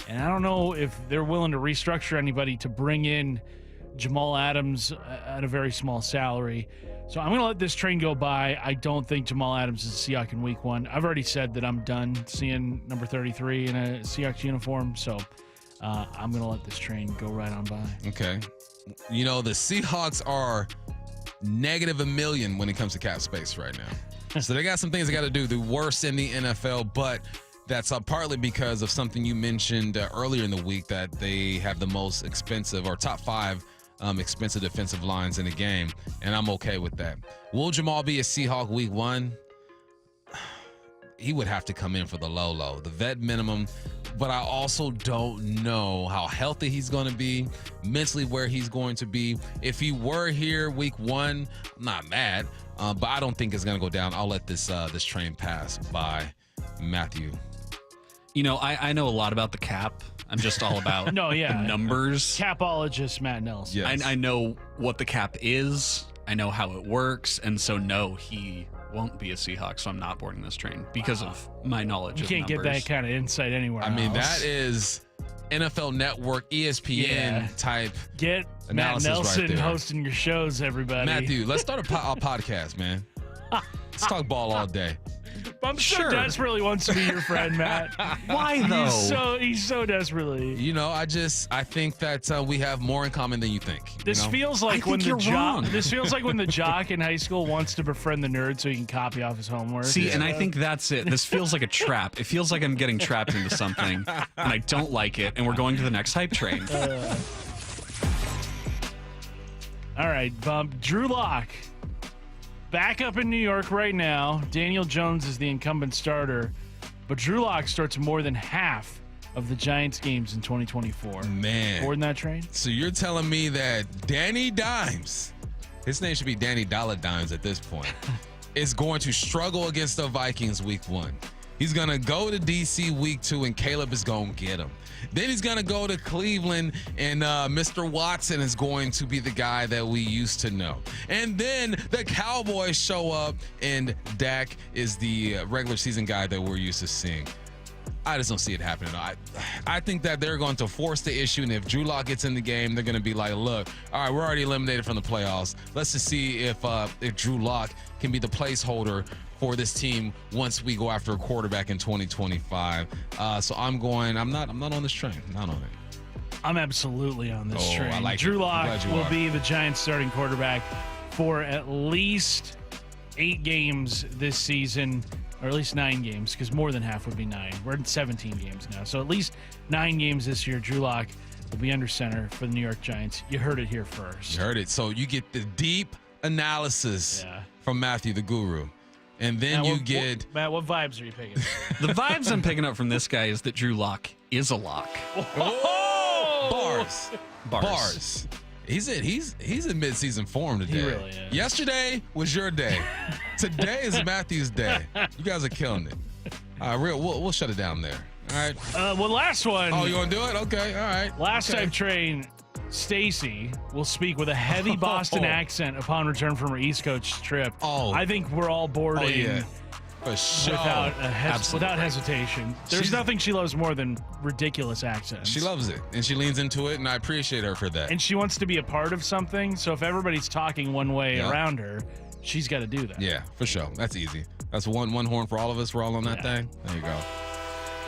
And I don't know if they're willing to restructure anybody to bring in Jamal Adams at a very small salary. So I'm going to let this train go by. I don't think Jamal Adams is a Seahawk in week 1. I've already said that I'm done seeing number 33 in a Seahawks uniform. So I'm going to let this train go right on by. Okay. You know, the Seahawks are negative $1 million when it comes to cap space right now. So they got some things they got to do. The worst in the NFL, but that's partly because of something you mentioned earlier in the week, that they have the most expensive or top 5 expensive defensive lines in the game, and I'm okay with that. Will Jamal be a Seahawk week 1? He would have to come in for the low, the vet minimum, but I also don't know how healthy he's going to be, mentally where he's going to be. If he were here week 1, I'm not mad, but I don't think it's going to go down. I'll let this train pass by. Matthew. You know, I know a lot about the cap. I'm just all about the numbers. Capologist Matt Nelson. Yes. I know what the cap is. I know how it works. And so, no, he won't be a Seahawk, so I'm not boarding this train because of my knowledge of numbers. You can't get that kind of insight anywhere else. I mean, that is NFL Network, ESPN type Get Matt Nelson right hosting your shows, everybody. Matthew, let's start a podcast, man. Let's talk ball all day. I'm so desperately wants to be your friend, Matt. Why though? He's so desperately. You know, I think that we have more in common than you think. This feels like when the jock. This feels like when the jock in high school wants to befriend the nerd so he can copy off his homework. See, and I think that's it. This feels like a trap. It feels like I'm getting trapped into something, and I don't like it. And we're going to the next hype train. All right, Drew Lock. Back up in New York right now. Daniel Jones is the incumbent starter, but Drew Lock starts more than half of the Giants games in 2024. Man. Boarding that train? So you're telling me that Danny Dimes, his name should be Danny Dollar Dimes at this point, is going to struggle against the Vikings week 1. He's going to go to D.C. week 2, and Caleb is going to get him. Then he's going to go to Cleveland, and Mr. Watson is going to be the guy that we used to know. And then the Cowboys show up, and Dak is the regular season guy that we're used to seeing. I just don't see it happening. I think that they're going to force the issue, and if Drew Lock gets in the game, they're going to be like, look, all right, we're already eliminated from the playoffs. Let's just see if Drew Lock can be the placeholder for this team once we go after a quarterback in 2025. So I'm not on this train. Not on it. I'm absolutely on this train. I like Drew it. Lock will be the Giants starting quarterback for at least 8 games this season, or at least 9 games, because more than half would be 9. We're in 17 games now. So at least 9 games this year, Drew Lock will be under center for the New York Giants. You heard it here first. You heard it. So you get the deep analysis from Matthew, the guru. And then Matt, what vibes are you picking? The vibes I'm picking up from this guy is that Drew Lock is a lock. Oh! Bars. He's in midseason form today. He really is. Yesterday was your day. Today is Matthew's day. You guys are killing it. All right, we'll shut it down there. All right. Well, last one. Oh, you want to do it? Okay. All right. Last time train. Stacy will speak with a heavy Boston accent upon return from her East Coast trip. I think we're all boarding for sure. without hesitation. There's nothing she loves more than ridiculous accents. She loves it, and she leans into it, and I appreciate her for that. And she wants to be a part of something, so if everybody's talking one way around her, she's got to do that. Yeah, for sure. That's easy. That's one horn for all of us. We're all on that thing. There you go.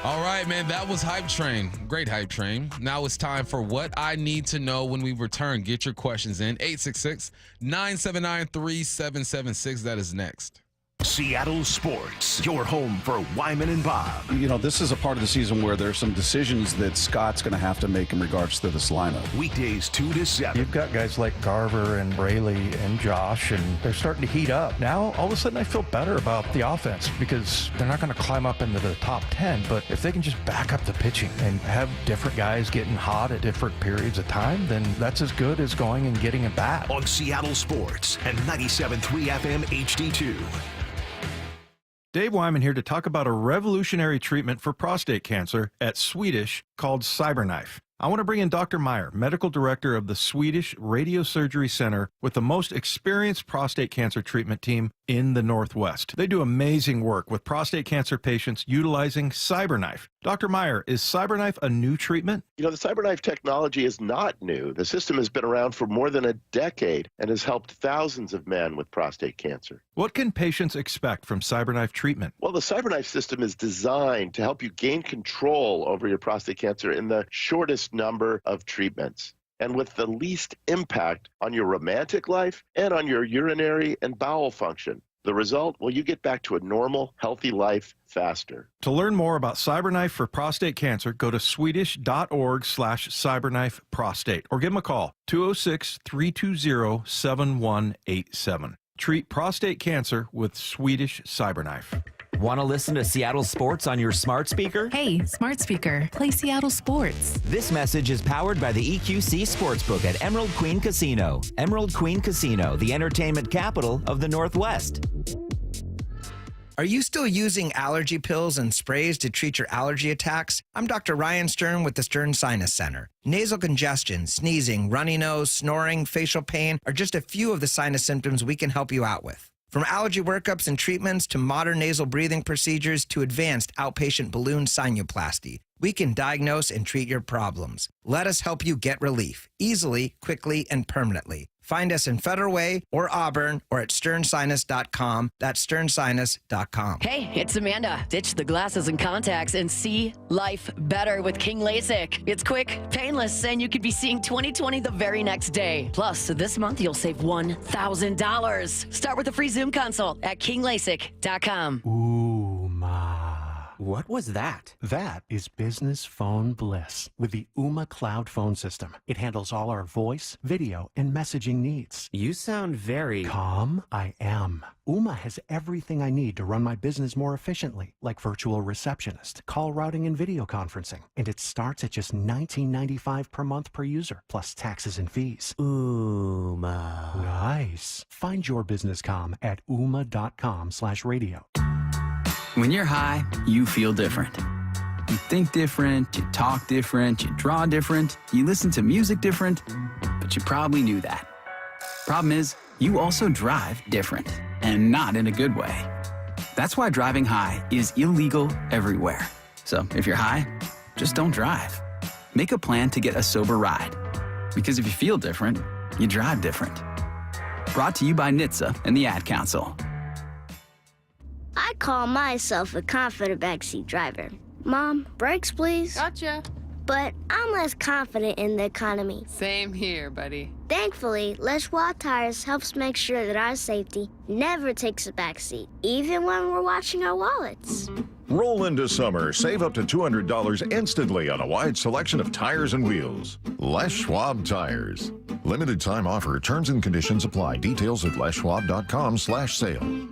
All right, man, that was Hype Train. Great Hype Train. Now it's time for What I Need to Know when we return. Get your questions in. 866-979-3776. That is next. Seattle Sports, your home for Wyman and Bob. You know, this is a part of the season where there's some decisions that Scott's going to have to make in regards to this lineup. Weekdays 2 to 7. You've got guys like Garver and Braley and Josh, and they're starting to heat up. Now, all of a sudden, I feel better about the offense because they're not going to climb up into the top 10, but if they can just back up the pitching and have different guys getting hot at different periods of time, then that's as good as going and getting a bat. On Seattle Sports and 97.3 FM HD2. Dave Wyman here to talk about a revolutionary treatment for prostate cancer at Swedish called CyberKnife. I want to bring in Dr. Meyer, medical director of the Swedish Radiosurgery Center, with the most experienced prostate cancer treatment team in the Northwest. They do amazing work with prostate cancer patients utilizing CyberKnife. Dr. Meyer, is CyberKnife a new treatment? You know, the CyberKnife technology is not new. The system has been around for more than a decade and has helped thousands of men with prostate cancer. What can patients expect from CyberKnife treatment? Well, the CyberKnife system is designed to help you gain control over your prostate cancer in the shortest number of treatments and with the least impact on your romantic life and on your urinary and bowel function. The result? Well, you get back to a normal, healthy life faster. To learn more about CyberKnife for prostate cancer, go to swedish.org/CyberKnife-prostate or give them a call, 206-320-7187. Treat prostate cancer with Swedish CyberKnife. Want to listen to Seattle sports on your smart speaker? Hey, smart speaker, play Seattle sports. This message is powered by the EQC Sportsbook at Emerald Queen Casino. Emerald Queen Casino, the entertainment capital of the Northwest. Are you still using allergy pills and sprays to treat your allergy attacks? I'm Dr. Ryan Stern with the Stern Sinus Center. Nasal congestion, sneezing, runny nose, snoring, facial pain are just a few of the sinus symptoms we can help you out with. From allergy workups and treatments to modern nasal breathing procedures to advanced outpatient balloon sinuplasty, we can diagnose and treat your problems. Let us help you get relief, easily, quickly, and permanently. Find us in Federal Way or Auburn or at sternsinus.com. That's sternsinus.com. Hey, it's Amanda. Ditch the glasses and contacts and see life better with King LASIK. It's quick, painless, and you could be seeing 20/20 the very next day. Plus, this month you'll save $1,000. Start with a free Zoom consult at kinglasik.com. What was that? That is business phone bliss with the Ooma Cloud phone system. It handles all our voice, video, and messaging needs. You sound very calm. I am. Ooma has everything I need to run my business more efficiently, like virtual receptionist, call routing, and video conferencing. And it starts at just $19.95 per month per user, plus taxes and fees. Ooma. Nice. Find your business calm at ooma.com/radio. When you're high, you feel different. You think different, you talk different, you draw different, you listen to music different, but you probably knew that. Problem is, you also drive different, and not in a good way. That's why driving high is illegal everywhere. So if you're high, just don't drive. Make a plan to get a sober ride. Because if you feel different, you drive different. Brought to you by NHTSA and the Ad Council. I call myself a confident backseat driver. Mom, brakes, please. Gotcha. But I'm less confident in the economy. Same here, buddy. Thankfully, Les Schwab Tires helps make sure that our safety never takes a backseat, even when we're watching our wallets. Roll into summer. Save up to $200 instantly on a wide selection of tires and wheels. Les Schwab Tires. Limited time offer. Terms and conditions apply. Details at leschwab.com/sale.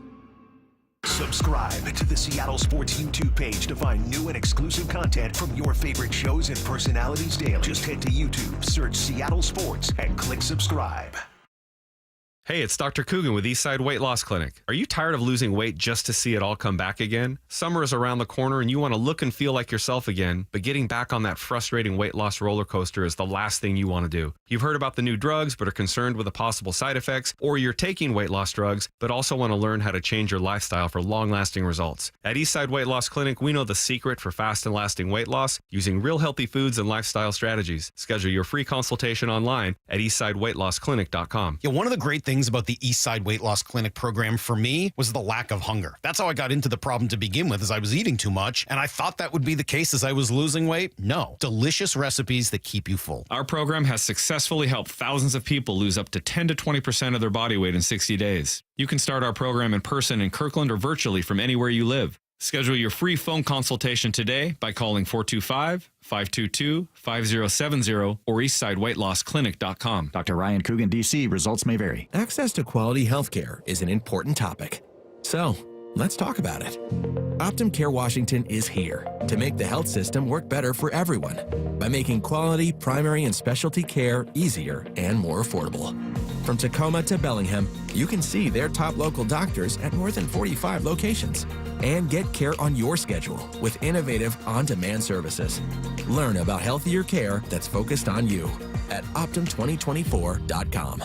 Subscribe to the Seattle Sports YouTube page to find new and exclusive content from your favorite shows and personalities daily. Just head to YouTube, search Seattle Sports, and click subscribe. Hey, it's Dr. Coogan with Eastside Weight Loss Clinic. Are you tired of losing weight just to see it all come back again? Summer is around the corner and you want to look and feel like yourself again, but getting back on that frustrating weight loss roller coaster is the last thing you want to do. You've heard about the new drugs but are concerned with the possible side effects, or you're taking weight loss drugs but also want to learn how to change your lifestyle for long-lasting results. At Eastside Weight Loss Clinic, we know the secret for fast and lasting weight loss using real healthy foods and lifestyle strategies. Schedule your free consultation online at eastsideweightlossclinic.com. Yeah, one of the great things about the Eastside Weight Loss Clinic program for me was the lack of hunger. That's how I got into the problem to begin with, as I was eating too much, and I thought that would be the case as I was losing weight. No. Delicious recipes that keep you full. Our program has successfully helped thousands of people lose up to 10 to 20% of their body weight in 60 days. You can start our program in person in Kirkland or virtually from anywhere you live. Schedule your free phone consultation today by calling 425-522-5070 or eastsideweightlossclinic.com. Dr. Ryan Coogan, D.C. Results may vary. Access to quality health care is an important topic. So, let's talk about it. Optum Care Washington is here to make the health system work better for everyone by making quality primary and specialty care easier and more affordable. From Tacoma to Bellingham, you can see their top local doctors at more than 45 locations and get care on your schedule with innovative on-demand services. Learn about healthier care that's focused on you at Optum2024.com.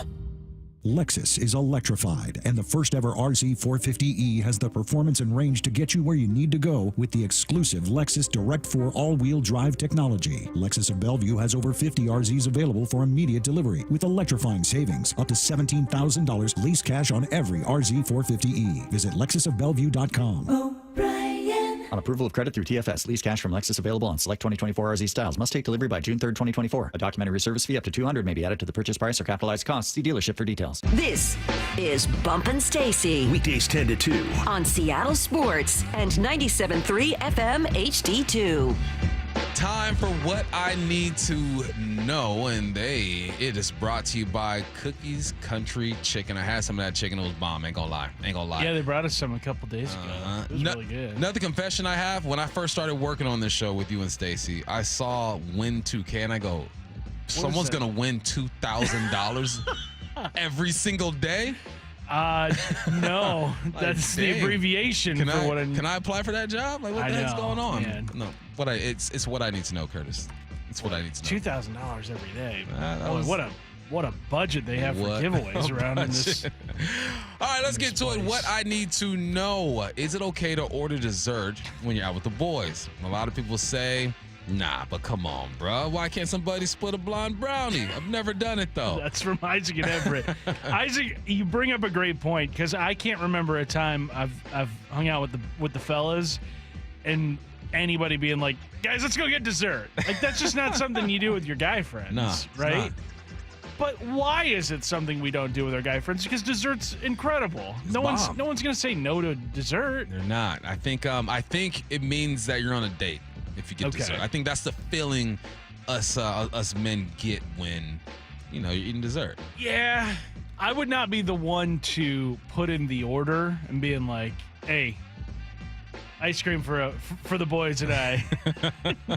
Lexus is electrified, and the first ever RZ450e has the performance and range to get you where you need to go with the exclusive Lexus Direct 4 all-wheel drive technology. Lexus of Bellevue has over 50 RZs available for immediate delivery with electrifying savings up to $17,000 lease cash on every RZ450e. Visit LexusofBellevue.com. On approval of credit through TFS, lease cash from Lexus available on select 2024 RZ styles. Must take delivery by June 3rd, 2024. A documentary service fee up to $200 may be added to the purchase price or capitalized costs. See dealership for details. This is Bumpin' Stacy. Weekdays 10 to 2. On Seattle Sports and 97.3 FM HD2. Time for What I Need to Know, and it is brought to you by Cookies Country Chicken. I had some of that chicken. It was bomb. Ain't gonna lie. Yeah, they brought us some a couple days ago. It was really good. Another confession I have, when I first started working on this show with you and Stacy, I saw Win 2K, and I go, someone's gonna win $2,000 every single day? No, that's the abbreviation for what I need. Can I apply for that job? Like, what the heck's going on? Man. No, it's what I need to know, Curtis. It's what I need to know. $2,000 every day. Boy, what a budget they have for giveaways around in this. All right, let's get to it. What I need to know: is it okay to order dessert when you're out with the boys? A lot of people say, nah, but come on, bro. Why can't somebody split a blonde brownie? I've never done it, though. That's from Isaac and Everett. Isaac, you bring up a great point, because I can't remember a time I've hung out with the fellas and anybody being like, guys, let's go get dessert. Like, that's just not something you do with your guy friends, no, right? Not. But why is it something we don't do with our guy friends? Because dessert's incredible. No one's gonna say no to dessert. They're not. I think it means that you're on a date. If you get dessert, I think that's the feeling us men get when, you're eating dessert. Yeah, I would not be the one to put in the order and being like, "Hey, ice cream for the boys and I."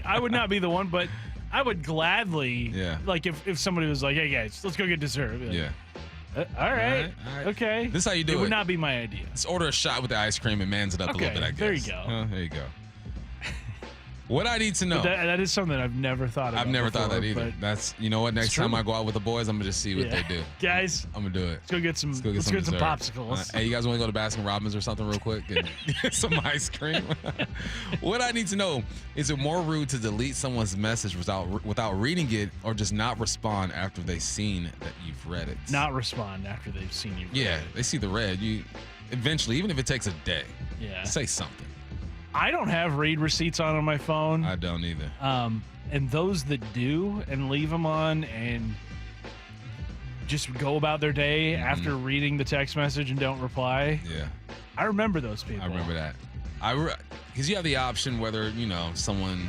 I would not be the one, but I would gladly. Yeah. Like if somebody was like, "Hey guys, let's go get dessert." I'd be like, yeah. All right. Okay. This is how you do it. It would not be my idea. Let's order a shot with the ice cream and mans it up a little bit, I guess. There you go. There you go. What I need to know. That is something I've never thought about. I've never before, thought that either. That's, you know what? Next time I go out with the boys, I'm going to just see what they do. Guys. I'm going to do it. Let's go get some popsicles. Hey, you guys want to go to Baskin Robbins or something real quick? Get some ice cream. What I need to know, is it more rude to delete someone's message without reading it, or just not respond after they've seen that you've read it? Not respond after they've seen you read it. They see the red. You eventually, even if it takes a day, say something. I don't have read receipts on my phone. I don't either. And those that do and leave them on and just go about their day after reading the text message and don't reply. Yeah. I remember those people. I remember that. Because you have the option whether, someone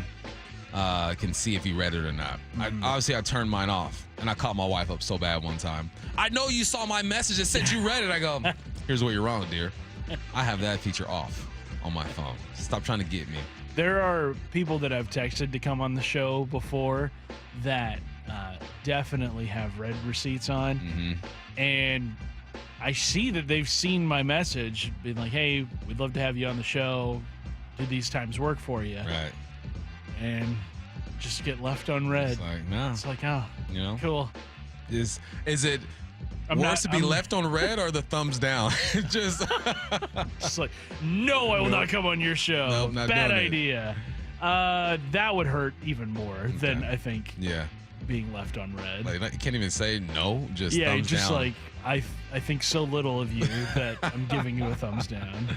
can see if you read it or not. Obviously, I turned mine off, and I caught my wife up so bad one time. I know you saw my message that said you read it. I go, here's what you're wrong, dear. I have that feature off on my phone. Stop trying to get me. There are people that I've texted to come on the show before that definitely have read receipts on. And I see that they've seen my message, being like, hey, we'd love to have you on the show. Do these times work for you? Right. And just get left unread. It's like, no. It's like, oh, cool. Is it worse to be left on red or the thumbs down? Just like, no, I will not come on your show. Nope, not bad doing idea. That would hurt even more than I think. Yeah. Being left on red. Like, you can't even say no. Just thumbs just down. like I think so little of you that I'm giving you a thumbs down.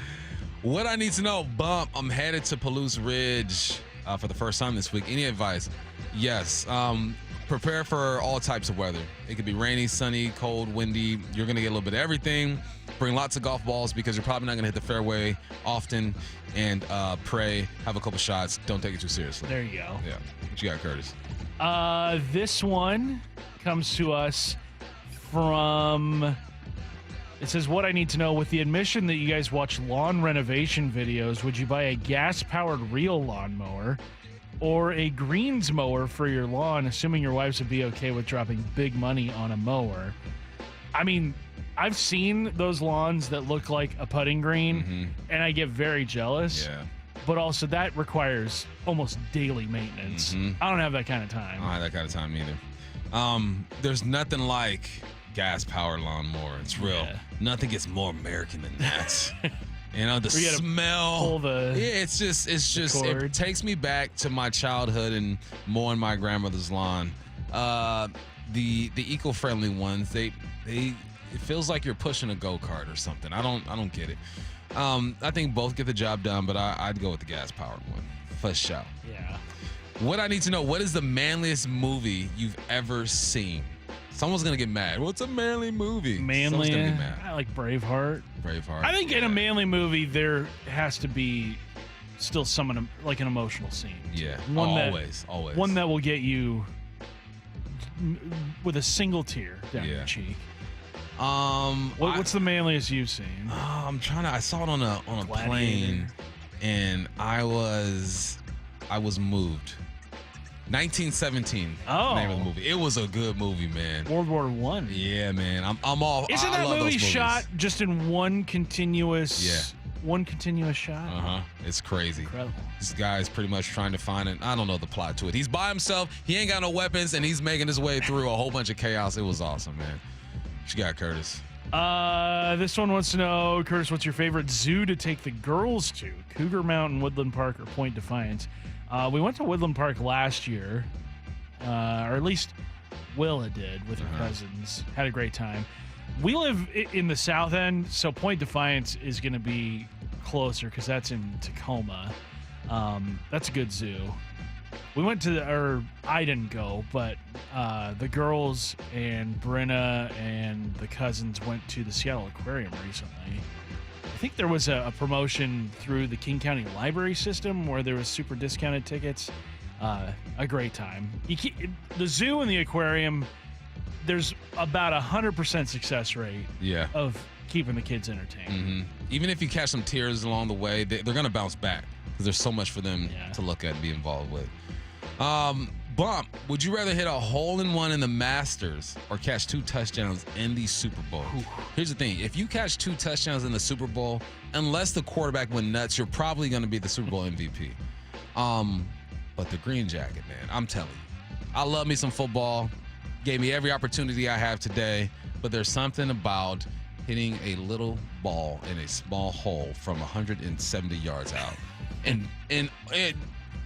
What I need to know, Bump. I'm headed to Palouse Ridge for the first time this week. Any advice? Yes. Prepare for all types of weather. It could be rainy, sunny, cold, windy. You're going to get a little bit of everything. Bring lots of golf balls because you're probably not going to hit the fairway often. And pray, have a couple shots. Don't take it too seriously. There you go. Yeah. What you got, Curtis? This one comes to us from... It says, what I need to know, with the admission that you guys watch lawn renovation videos, would you buy a gas-powered reel lawnmower or a greens mower for your lawn, assuming your wives would be okay with dropping big money on a mower? I mean, I've seen those lawns that look like a putting green, and I get very jealous. Yeah. But also that requires almost daily maintenance. I don't have that kind of time. I don't have that kind of time either. There's nothing like gas-powered lawnmower. It's real. Yeah. Nothing gets more American than that. You know, the Where you gotta smell. pull the it's just cord. it takes me back to my childhood and mowing my grandmother's lawn. The eco-friendly ones, it feels like you're pushing a go-kart or something. I don't get it. I think both get the job done, but I'd go with the gas-powered one for sure. Yeah. What I need to know, what is the manliest movie you've ever seen? Someone's going to get mad. What's a manly movie? Someone's Manly. going to get mad. I like Braveheart. Braveheart. I think in a manly movie, there has to be still someone like an emotional scene. Yeah. Always. One that will get you with a single tear down your cheek. What's the manliest you've seen? I'm trying to. I saw it on a plane, and I was moved. 1917. Oh, name of the movie. It was a good movie, man. World War I. Yeah, man. I'm all. Isn't I that love movie those movies. shot just in one continuous? Yeah. One continuous shot. It's crazy. Incredible. This guy is pretty much trying to find it. I don't know the plot to it. He's by himself. He ain't got no weapons, and he's making his way through a whole bunch of chaos. It was awesome, man. What you got, Curtis? This one wants to know, Curtis, what's your favorite zoo to take the girls to? Cougar Mountain, Woodland Park, or Point Defiance? We went to Woodland Park last year, or at least Willa did with her cousins. Had a great time. We live in the south end, so Point Defiance is going to be closer because that's in Tacoma. That's a good zoo. We went to I didn't go, but the girls and Brenna and the cousins went to the Seattle Aquarium recently. I think there was a promotion through the King County Library System where there was super discounted tickets. A great time. The zoo and the aquarium, there's about 100% success rate of keeping the kids entertained. Even if you catch some tears along the way, they're going to bounce back because there's so much for them to look at and be involved with. Bump, would you rather hit a hole-in-one in the Masters or catch 2 touchdowns in the Super Bowl? Here's the thing. If you catch 2 touchdowns in the Super Bowl, unless the quarterback went nuts, you're probably going to be the Super Bowl MVP. But the green jacket, man, I'm telling you. I love me some football. Gave me every opportunity I have today, but there's something about hitting a little ball in a small hole from 170 yards out. And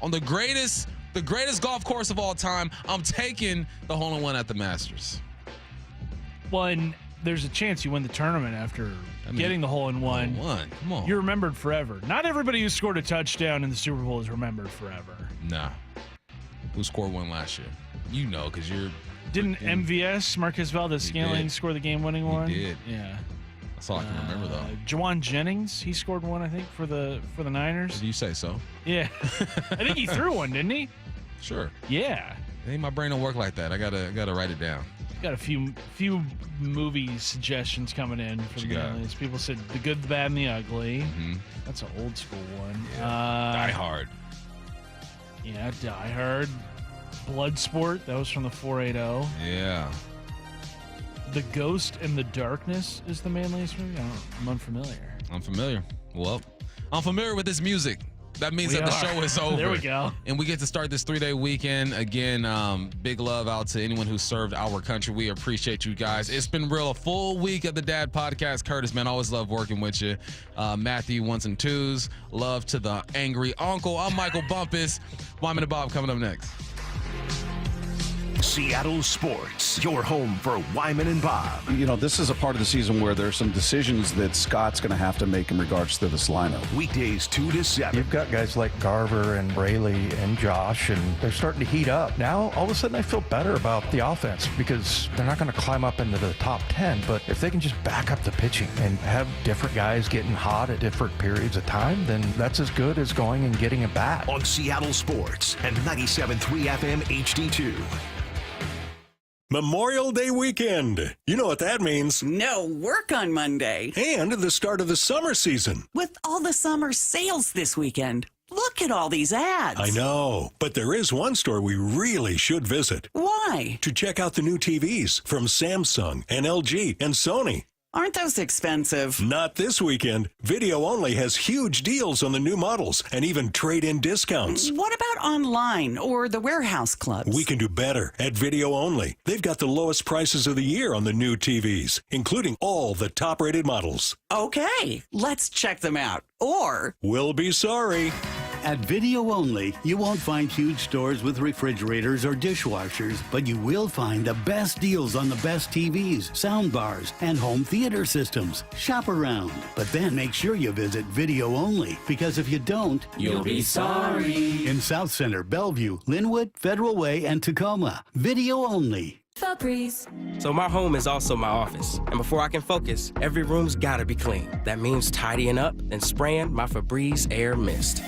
on the greatest golf course of all time, I'm taking the hole-in-one at the Masters. Well, and there's a chance you win the tournament after getting the hole-in-one. Come on. You're remembered forever. Not everybody who scored a touchdown in the Super Bowl is remembered forever. Nah. Who scored one last year? You know, because you're... Didn't MVS, Marquez Valdez-Scantling, score the game-winning one? He did. Yeah. That's all I can remember, though. Jawan Jennings, he scored one, I think, for the Niners. You say so. Yeah. I think he threw one, didn't he? Sure. Yeah. My brain don't work like that. I gotta write it down. Got a few movie suggestions coming in from the families. People said The Good, the Bad, and the Ugly. That's an old school one. Yeah. Die Hard. Yeah, Die Hard. Bloodsport, that was from the 480. Yeah. The Ghost and the Darkness is the manliest movie? I'm unfamiliar. Unfamiliar. Well, I'm familiar with this music. That means that the show is over. There we go. And we get to start this 3-day weekend. Again, big love out to anyone who served our country. We appreciate you guys. It's been real. A full week of the Dad Podcast. Curtis, man, always love working with you. Matthew, 1s and 2s. Love to the angry uncle. I'm Michael Bumpus. Wyman and Bob coming up next. Seattle Sports, your home for Wyman and Bob. You know, this is a part of the season where there's some decisions that Scott's going to have to make in regards to this lineup. Weekdays 2 to 7. You've got guys like Garver and Braley and Josh, and they're starting to heat up. Now, all of a sudden, I feel better about the offense because they're not going to climb up into the top 10, but if they can just back up the pitching and have different guys getting hot at different periods of time, then that's as good as going and getting a bat. On Seattle Sports and 97.3 FM HD2. Memorial Day weekend. You know what that means. No work on Monday. And the start of the summer season. With all the summer sales this weekend. Look Look at all these ads. I know, but there is one store we really should visit. Why? To check out the new TVs from Samsung and LG and Sony. Aren't those expensive? Not this weekend. Video Only has huge deals on the new models and even trade-in discounts. What about online or the warehouse clubs? We can do better at Video Only. They've got the lowest prices of the year on the new TVs, including all the top-rated models. Okay, let's check them out. Or we'll be sorry. At Video Only, you won't find huge stores with refrigerators or dishwashers, but you will find the best deals on the best TVs, soundbars, and home theater systems. Shop around, but then make sure you visit Video Only, because if you don't, you'll be sorry. In South Center, Bellevue, Linwood, Federal Way, and Tacoma. Video Only. Febreze. So my home is also my office. And before I can focus, every room's gotta be clean. That means tidying up and spraying my Febreze Air Mist.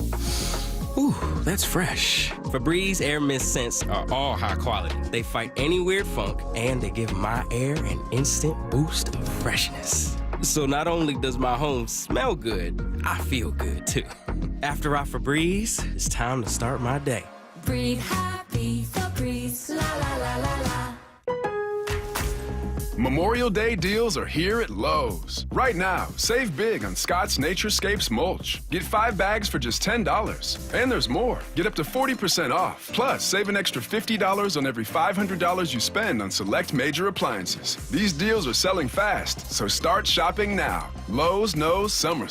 Ooh, that's fresh. Febreze Air Mist scents are all high quality. They fight any weird funk, and they give my air an instant boost of freshness. So not only does my home smell good, I feel good too. After I Febreze, it's time to start my day. Breathe happy, Febreze, la la la la la. Memorial Day deals are here at Lowe's. Right now, save big on Scott's Naturescapes mulch. Get 5 bags for just $10. And there's more. Get up to 40% off. Plus, save an extra $50 on every $500 you spend on select major appliances. These deals are selling fast, so start shopping now. Lowe's knows summer